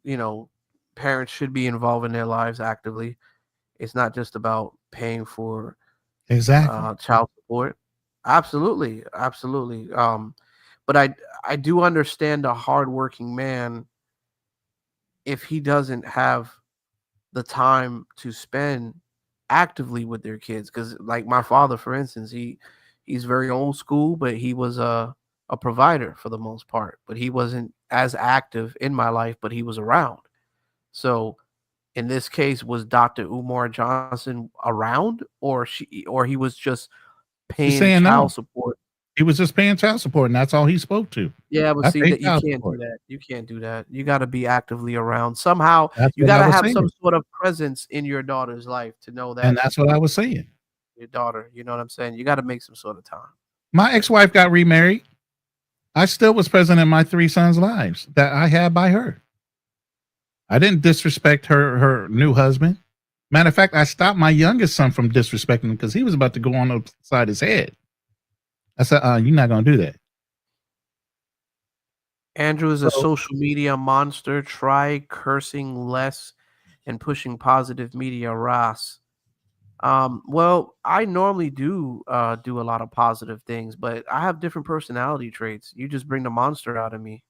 parents should be involved in their lives actively. It's not just about paying for child support. Absolutely. But I do understand a hardworking man if he doesn't have the time to spend actively with their kids. Because like my father, for instance, he's very old school, but he was a provider for the most part. But he wasn't as active in my life, but he was around. So in this case, was Dr. Umar Johnson around, or he was just paying child support? He was just paying child support, and that's all he spoke to. Yeah, but see that you can't do that. You can't do that. You got to be actively around somehow. You got to have some sort of presence in your daughter's life to know that. And that's what I was saying. Your daughter, you know what I'm saying? You got to make some sort of time. My ex-wife got remarried. I still was present in my 3 sons' lives that I had by her. I didn't disrespect her new husband. Matter of fact, I stopped my youngest son from disrespecting him because he was about to go on upside his head. I said, you're not going to do that. Andrew is a social media monster. Try cursing less and pushing positive media, Ross. Well, I normally do a lot of positive things, but I have different personality traits. You just bring the monster out of me.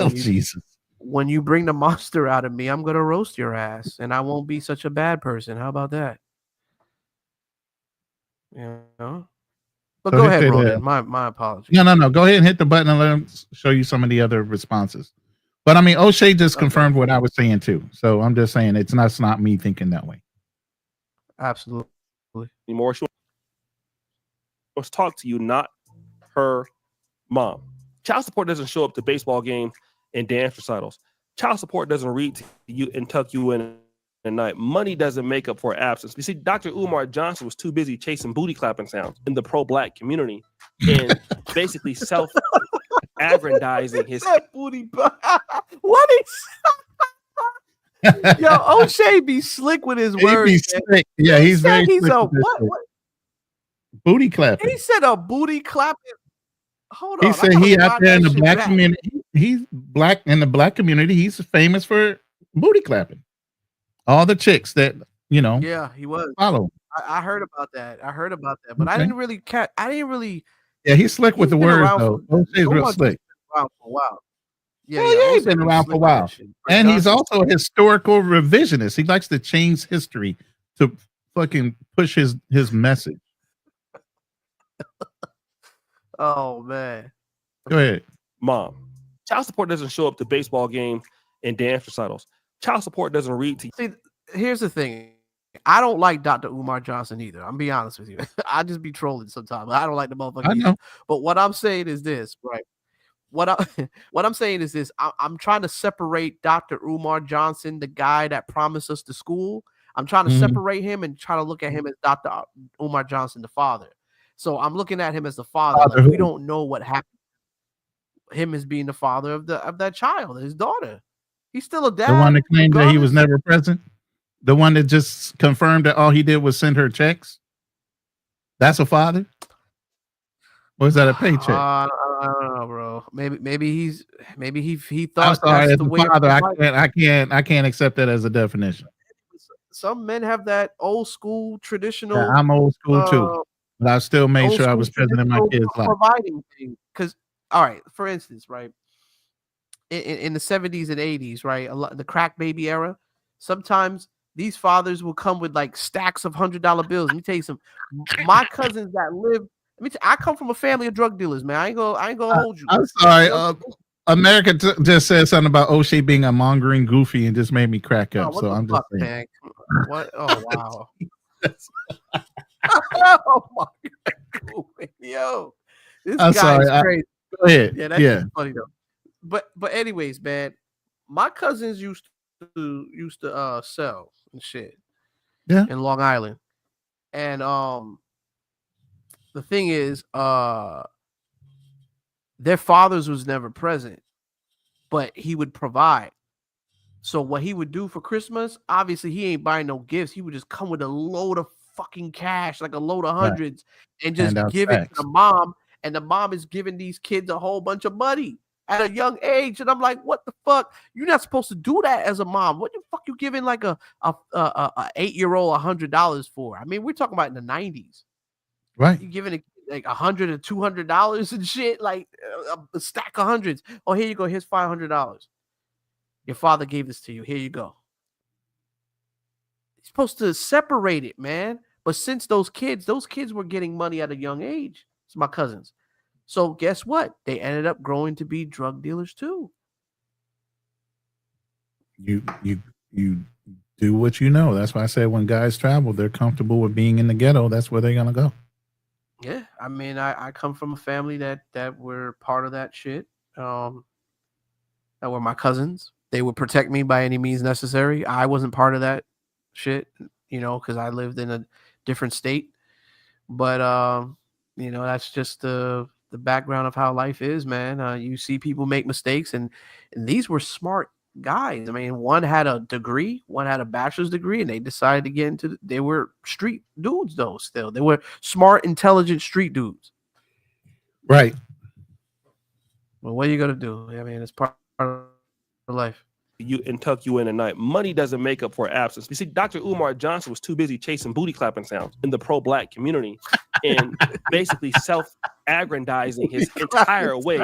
Jesus. When you bring the monster out of me, I'm going to roast your ass, and I won't be such a bad person. How about that? But go ahead, Ronan. My apologies. No. Go ahead and hit the button and let him show you some of the other responses. But I mean, O'Shea just confirmed what I was saying too. So I'm just saying it's not me thinking that way. Absolutely. Anymore. She wants to talk to you, not her mom. Child support doesn't show up to baseball games and dance recitals. Child support doesn't read to you and tuck you in night, money doesn't make up for absence. You see, Dr. Umar Johnson was too busy chasing booty clapping sounds in the pro-black community and basically self-aggrandizing his That booty. What is? Yo, O'Shea be slick with his He words. be man. slick. Yeah, he's said very he's slick a with this what? shit. What? Booty clapping. He said a booty clapping. Hold on. He I said gotta he out rewind there in that the shit black back. community. He's black in the black community. He's famous for booty clapping. All the chicks that Yeah, he was. follow. I heard about that. But I Okay. didn't really catch. I didn't really. Yeah, he's slick with He's the been words around though. for. O'Shea's real Omar slick. Johnson's been around for a while. Yeah, Well, yeah, he's O'Shea been be around slick for a with that while. shit. And he's Johnson- also a historical revisionist. He likes to change history to fucking push his message. Oh man. Go ahead. mom. Child support doesn't show up to baseball games and dance recitals. Child support doesn't read to you. See, here's the thing. I don't like Dr. Umar Johnson either. I'm be honest with you. I just be trolling sometimes. I don't like the motherfucker. I know. Either. But what I'm saying is this, right? What I'm saying is this. I'm trying to separate Dr. Umar Johnson, the guy that promised us the school. I'm trying to separate him and try to look at him as Dr. Umar Johnson, the father. So I'm looking at him as the father. Father Like, who? we don't know what happened. Him as being the father of that child, his daughter. He's still a dad. The one that claimed that he was regardless. never present. The one that just confirmed that all he did was send her checks. That's a father. Or is that a paycheck? I don't know, bro. Maybe he I'm thought sorry, that's as the a way. father, I can't accept that as a definition. Some men have that old school traditional. Yeah, I'm old school too, but I still made old sure I school was present in my traditional kids' life. providing thing. Because, all right, for instance, right, in the 70s and 80s, right, the crack baby era, sometimes these fathers will come with like stacks of $100 bills. Let me tell you something. My cousins that live. I come from a family of drug dealers, man. I ain't gonna hold you. I'm sorry. America just said something about O'Shea being a mongering goofy and just made me crack up. what So the I'm fuck, just saying. man? What? Oh wow. Oh my God. Yo, this I'm guy sorry. is crazy. Go ahead. Yeah, that's Yeah. funny though. But anyways, man, my cousins used to sell and shit. Yeah. In Long Island. And the thing is, their fathers was never present, but he would provide. So what he would do for Christmas, obviously he ain't buying no gifts. He would just come with a load of fucking cash, like a load of Right. hundreds, and just Hand out give it to stacks. the mom. And the mom is giving these kids a whole bunch of money at a young age. And I'm like, what the fuck? You're not supposed to do that as a mom. What the fuck you giving like a 8-year-old $100 for? I mean, we're talking about in the 90s. Right. You giving it like $100 or $200 and shit, like a stack of hundreds. Oh, here you go. Here's $500. Your father gave this to you. Here you go. You're supposed to separate it, man. But since those kids were getting money at a young age. It's my cousins. So guess what? They ended up growing to be drug dealers too. You do what you know. That's why I said when guys travel, they're comfortable with being in the ghetto. That's where they're gonna go. Yeah, I mean, I come from a family that were part of that shit. That were my cousins. They would protect me by any means necessary. I wasn't part of that shit, because I lived in a different state. But that's just the background of how life is, man. You see people make mistakes, and these were smart guys. I mean, one had a degree, one had a bachelor's degree, and they decided to get into. They were street dudes, though. Still, they were smart, intelligent street dudes. Right. Well, what are you gonna do? I mean, it's part of life. You and tuck you in at night. Money doesn't make up for absence. You see, Dr. Umar Johnson was too busy chasing booty clapping sounds in the pro-black community and basically self-aggrandizing his entire way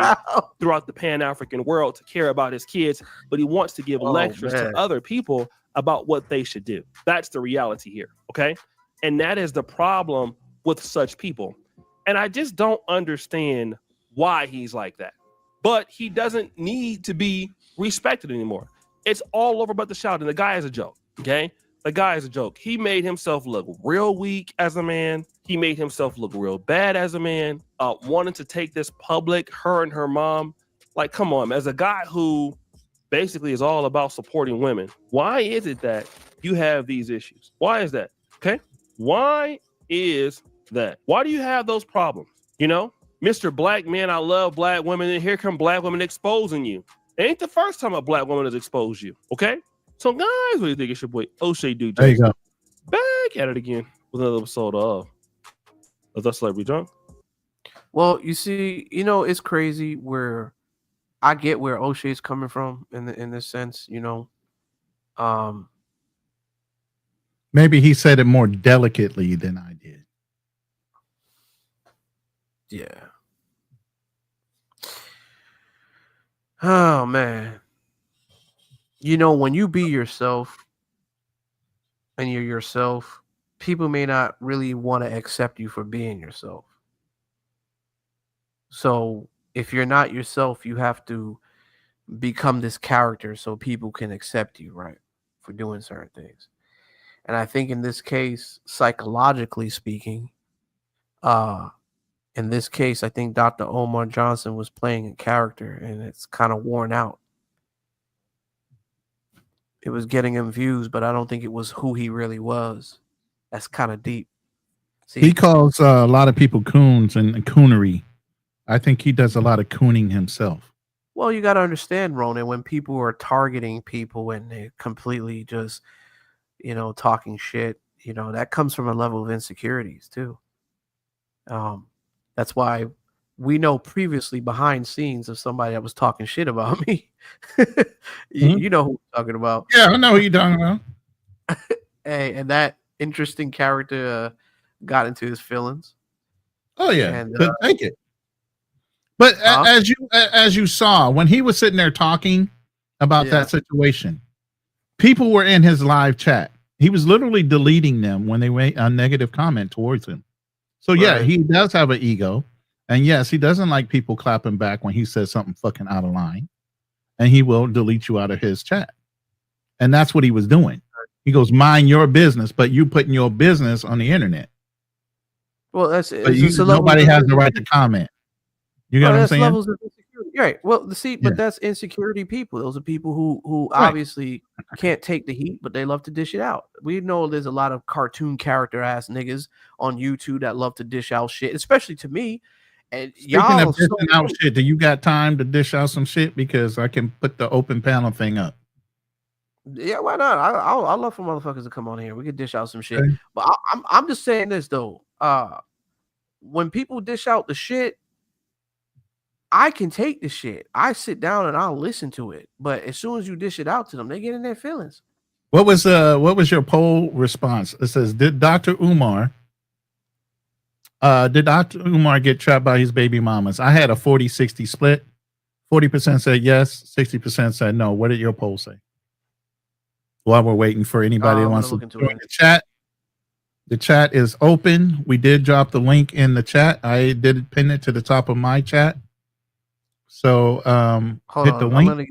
throughout the Pan-African world to care about his kids, but he wants to give lectures to other people about what they should do. That's the reality here, okay? And that is the problem with such people. And I just don't understand why he's like that. But he doesn't need to be respected anymore. It's all over about the shout, and the guy is a joke, okay? The guy is a joke. He made himself look real weak as a man. He made himself look real bad as a man, wanting to take this public, her and her mom. Like, come on, as a guy who basically is all about supporting women, why is it that you have these issues. Why is that? Okay. Why is that? Why do you have those problems? You know, Mr. Black Man, I love black women, and here come black women exposing you. It ain't the first time a black woman has exposed you. Okay. So, guys, what do you think? It's your boy O'Shea Dude There you go. back at it again with another episode of The Celebrity Drunk. Well, you see, it's crazy where I get where O'Shea's coming from in this sense, Maybe he said it more delicately than I did. Yeah. Oh man. When you be yourself and you're yourself, people may not really want to accept you for being yourself. So if you're not yourself, you have to become this character so people can accept you, right, for doing certain things. And I think in this case, psychologically speaking, in this case, I think Dr. Omar Johnson was playing a character, and it's kind of worn out. It was getting him views, but I don't think it was who he really was. That's kind of deep. See, He calls a lot of people coons and coonery. I think he does a lot of cooning himself. well, you got to understand, Ronan, when people are targeting people and they completely just, talking shit, that comes from a level of insecurities too. That's why we know previously behind scenes of somebody that was talking shit about me. You know who I'm talking about. Yeah, I know who you're talking about. Hey, and that interesting character got into his feelings. Oh yeah, And, couldn't take it. But as you saw when he was sitting there talking about that situation, people were in his live chat. He was literally deleting them when they made a negative comment towards him. So yeah, he does have an ego, and yes, he doesn't like people clapping back when he says something fucking out of line, and he will delete you out of his chat. And that's what he was doing. He goes, mind your business, but you putting your business on the internet. Well, nobody has the right to comment. You get what I'm saying? Levels of insecurity. Right. Well, but that's insecurity people. Those are people who obviously can't take the heat, but they love to dish it out. We know there's a lot of cartoon character ass niggas on YouTube that love to dish out shit, especially to me. And Speaking of dishing out shit, do you got time to dish out some shit? Because I can put the open panel thing up. Yeah, why not? I love for motherfuckers to come on here. We could dish out some shit. Okay. But I'm just saying this though. When people dish out the shit, I can take the shit. I sit down and I'll listen to it. But as soon as you dish it out to them, they get in their feelings. What was your poll response? It says, did Dr. Umar get trapped by his baby mamas? I had a 40-60 split. 40% said yes, 60% said no. What did your poll say? While we're waiting for anybody who wants to join the chat. The chat is open. We did drop the link in the chat. I did pin it to the top of my chat. So hit the link.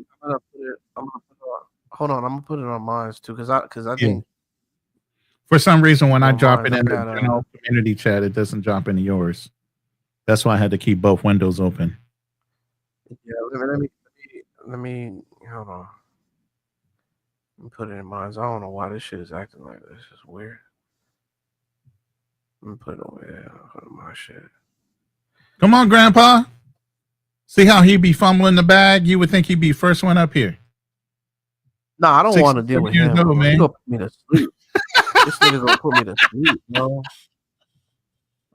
Hold on, I'm gonna put it on mine too, because I think for some reason when I drop it in the general community chat, it doesn't drop into yours. That's why I had to keep both windows open. Yeah, let me hold on. Let me put it in mine. I don't know why this shit is acting like this. It's weird. Let me put it over here. Put my shit. Come on, Grandpa. See how he be fumbling the bag? You would think he'd be first one up here. No, I don't want to deal with him. Old, man. He's gonna put me to sleep. This nigga's gonna put me to sleep, bro.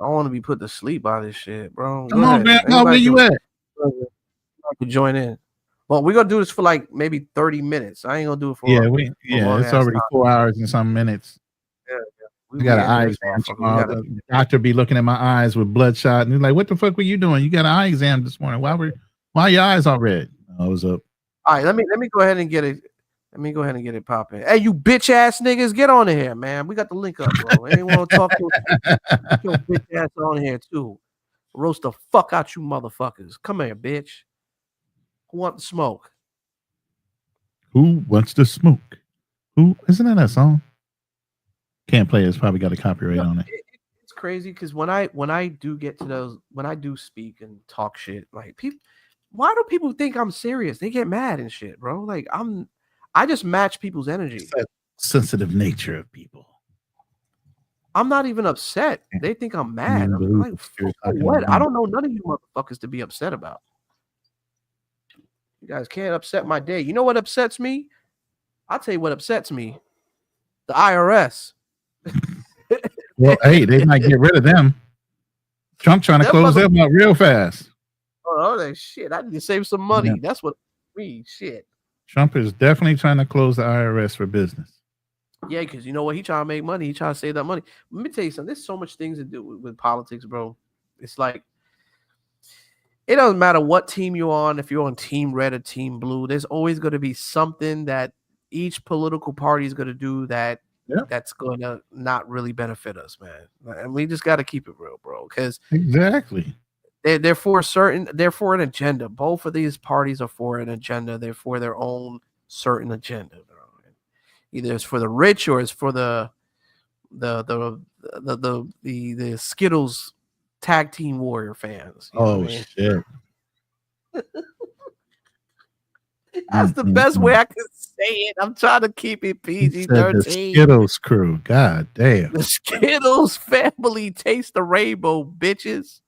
I don't want to be put to sleep by this shit, bro. Come on, Grandpa, where you at? I could join in. Well, we're gonna do this for like maybe 30 minutes. I ain't gonna do it for it's already 4 hours and some minutes. Yeah. We got an eye exam tomorrow. The doctor be looking at my eyes with bloodshot, and he's like, "What the fuck were you doing? You got an eye exam this morning. Why your eyes all red?" I was up. All right, let me go ahead and get it. Let me go ahead and get it popping. Hey, you bitch ass niggas, get on here, man. We got the link up, bro. Anyone want to talk to your bitch ass on here too? Roast the fuck out you motherfuckers. Come here, bitch. Who want the smoke? Who wants to smoke? Who isn't that song? Can't play it. It's probably got a copyright on it. It's crazy because when I do get to those, when I do speak and talk shit, like people, why do people think I'm serious? They get mad and shit, bro. Like I just match people's energy. sensitive nature of people. I'm not even upset. They think I'm mad. I'm believe like, what you're fuck talking what? I about. don't know none of you motherfuckers to be upset about. You guys can't upset my day. You know what upsets me? I'll tell you what upsets me. The IRS. Well, hey, they might get rid of them. Trump trying to close them up real fast. Oh, that shit. I need to save some money. Yeah. That's what me shit. Trump is definitely trying to close the IRS for business. Yeah, because you know what? He trying to make money. He trying to save that money. Let me tell you something. There's so much things to do with politics, bro. It's like it doesn't matter what team you're on. If you're on team red or team blue, there's always going to be something that each political party is going to do that's going to not really benefit us, man. And we just got to keep it real, bro. Because exactly, they're for an agenda. Both of these parties are for an agenda. They're for their own certain agenda, bro. Either it's for the rich or it's for the Skittles tag team warrior fans. You know what I mean? Shit. That's the best way I could say it. I'm trying to keep it PG-13. The Skittles crew. God damn. The Skittles family taste the rainbow, bitches.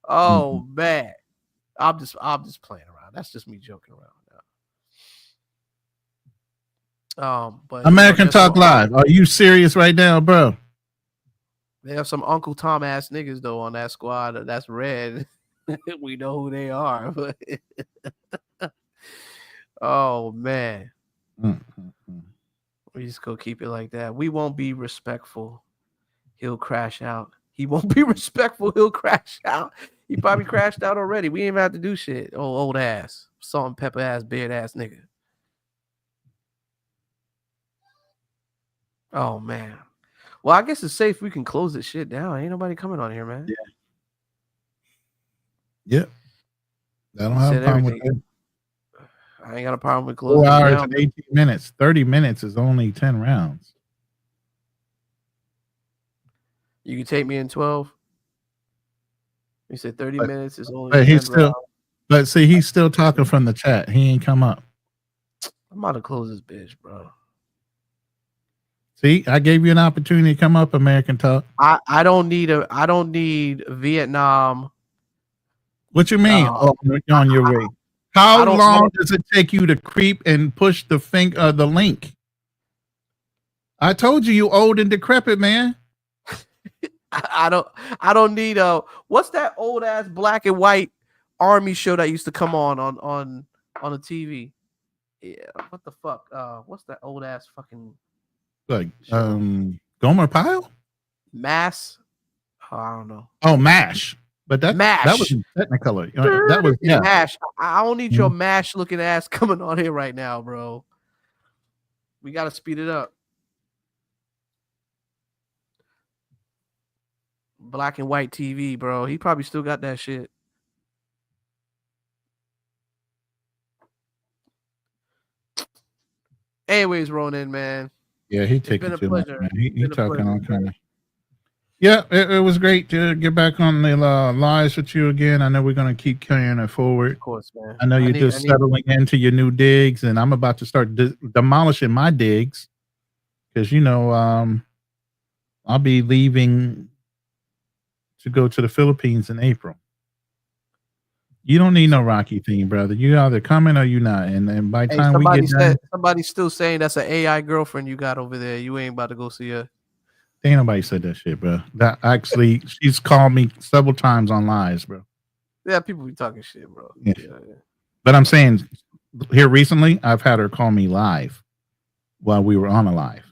Oh man. I'm just playing around. That's just me joking around. But American Talk Live. Are you serious right now, bro? They have some Uncle Tom ass niggas though on that squad. That's red. We know who they are. But oh man, we just go keep it like that. We won't be respectful. He'll crash out. He won't be respectful. He'll crash out. He probably crashed out already. We ain't even have to do shit. Oh, old ass, salt and pepper ass, beard ass nigga. Oh man. Well, I guess it's safe. We can close this shit down. Ain't nobody coming on here, man. Yeah. I don't have a problem with that. I ain't got a problem with closing 4 hours down. and 18 minutes. 30 minutes is only 10 rounds. You can take me in 12. You said 30 minutes is only. But 10 he's still, rounds. but see, he's still talking from the chat. He ain't come up. I'm about to close this bitch, bro. See, I gave you an opportunity to come up, American Talk. I don't need Vietnam. What you mean on your way? How long does it take you to creep and push the link? I told you, you old and decrepit, man. I don't need what's that old ass black and white army show that used to come on the TV? Yeah, what the fuck? What's that old ass fucking like Gomer Pyle? Mass? Oh, I don't know. Oh, MASH. But that was in Technicolor. That was MASH. I don't need your MASH looking ass coming on here right now, bro. We gotta speed it up. Black and white TV, bro. He probably still got that shit. Anyways, Ronan, man. Yeah, he It's taking been a too much, pleasure. man. He Been a talking pleasure. all kind of. Yeah, it was great to get back on the lives with you again. I know we're going to keep carrying it forward. Of course, man. I know you're just settling into your new digs, and I'm about to start demolishing my digs because, I'll be leaving to go to the Philippines in April. You don't need no Rocky theme, brother. You either coming or you not. And by the time we get done, somebody's still saying that's an AI girlfriend you got over there. You ain't about to go see her. ain't nobody said that shit, bro. That actually, she's called me several times on lives, bro. Yeah, people be talking shit, bro. Yeah. Yeah. But I'm saying here recently, I've had her call me live while we were on a live.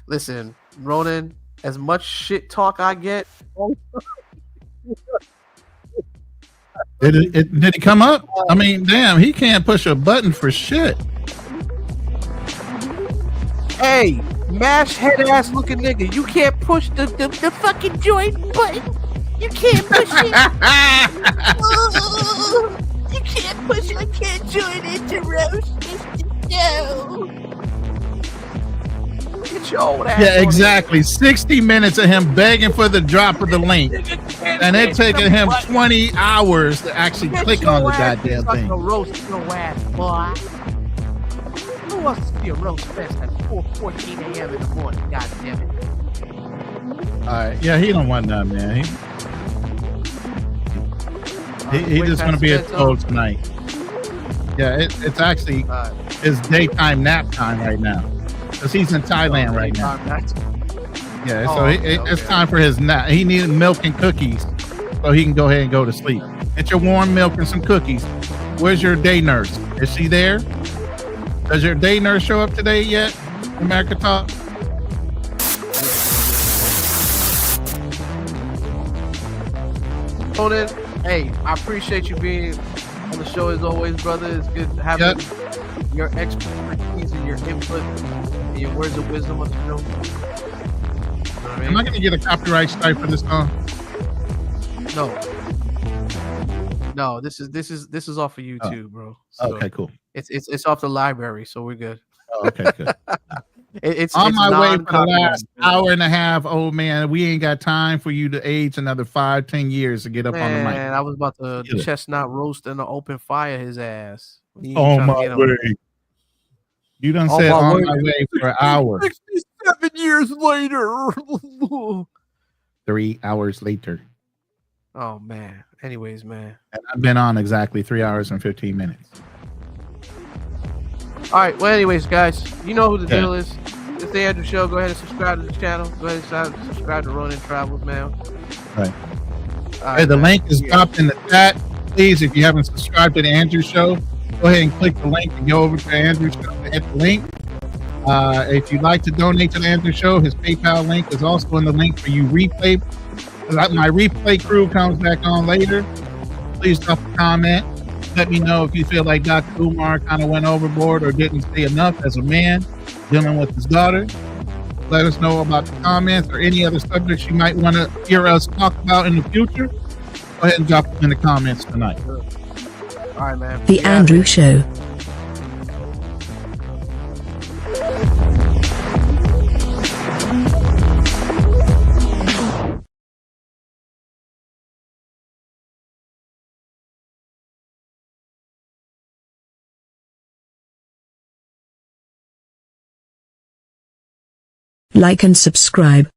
Listen, Ronan, as much shit talk I get. Did it come up? I mean, damn, he can't push a button for shit. Hey, mash head ass looking nigga, you can't push the fucking joint button. You can't push it. You can't push it. I can't join it to roast this show. Get your old ass. Yeah, exactly. 60 minutes of him begging for the drop of the link, and it taking him 20 hours to actually click on the goddamn thing. Roast your ass, boy. Who wants to see a roast fest at 4:14 a.m. in the morning? God damn it. All right. Yeah, he don't want none, man. He just gonna be at 12 tonight. Yeah, it's actually his daytime nap time right now, because he's in Thailand right now. Yeah, so it's time for his nap. He needed milk and cookies, so he can go ahead and go to sleep. Get your warm milk and some cookies. Where's your day nurse? Is she there? Does your day nurse show up today yet? America Talk. Conan, hey, I appreciate you being on the show as always, brother. It's good having your expertise and your input and your words of wisdom on the show. You know what I mean? Am I going to get a copyright strike for this song? No, this is off of YouTube, bro. So okay, cool. It's off the library, so we're good. Oh, okay, good. It's on my way for the non-copyright. last hour and a half. Oh man, we ain't got time for you to age another 5-10 years to get up on the mic. Man, I was about to chestnut roast and open fire his ass. On my way. You done said on my way for hours. 67 years later. 3 hours later. Oh man. Anyways, man. And I've been on exactly 3 hours and 15 minutes. All right. Well, anyways, guys, you know who the deal is. It's the Andrew Show. Go ahead and subscribe to the channel. Go ahead and subscribe to Ronin Travels, man. Right. Hey, the link is dropped in the chat. Please, if you haven't subscribed to the Andrew Show, go ahead and click the link and go over to Andrew Show and hit the link. If you'd like to donate to the Andrew Show, his PayPal link is also in the link for you replay. My replay crew comes back on later. Please drop a comment. Let me know if you feel like Dr. Umar kind of went overboard or didn't say enough as a man dealing with his daughter. Let us know about the comments or any other subjects you might want to hear us talk about in the future. Go ahead and drop them in the comments tonight. All right, man. The Andrew Show. Like and subscribe.